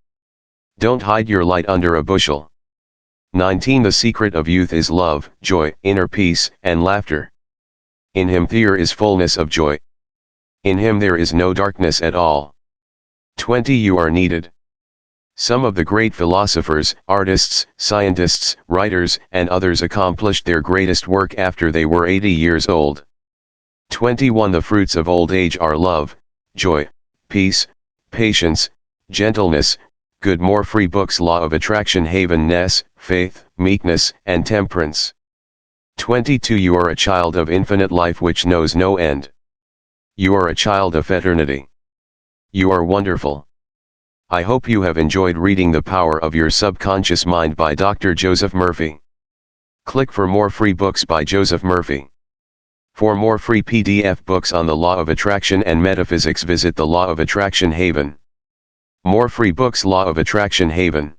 Don't hide your light under a bushel. 19. The secret of youth is love, joy, inner peace, and laughter. In Him there is fullness of joy. In Him there is no darkness at all. 20. You are needed. Some of the great philosophers, artists, scientists, writers, and others accomplished their greatest work after they were 80 years old. 21. The fruits of old age are love, joy, peace, patience, gentleness, good. More free books. Law of Attraction Haven ness, faith, meekness, and temperance. 22. You are a child of infinite life which knows no end. You are a child of eternity. You are wonderful. I hope you have enjoyed reading The Power of Your Subconscious Mind by Dr. Joseph Murphy. Click for more free books by Joseph Murphy. For more free PDF books on the Law of Attraction and metaphysics, visit the Law of Attraction Haven. More free books. Law of Attraction Haven.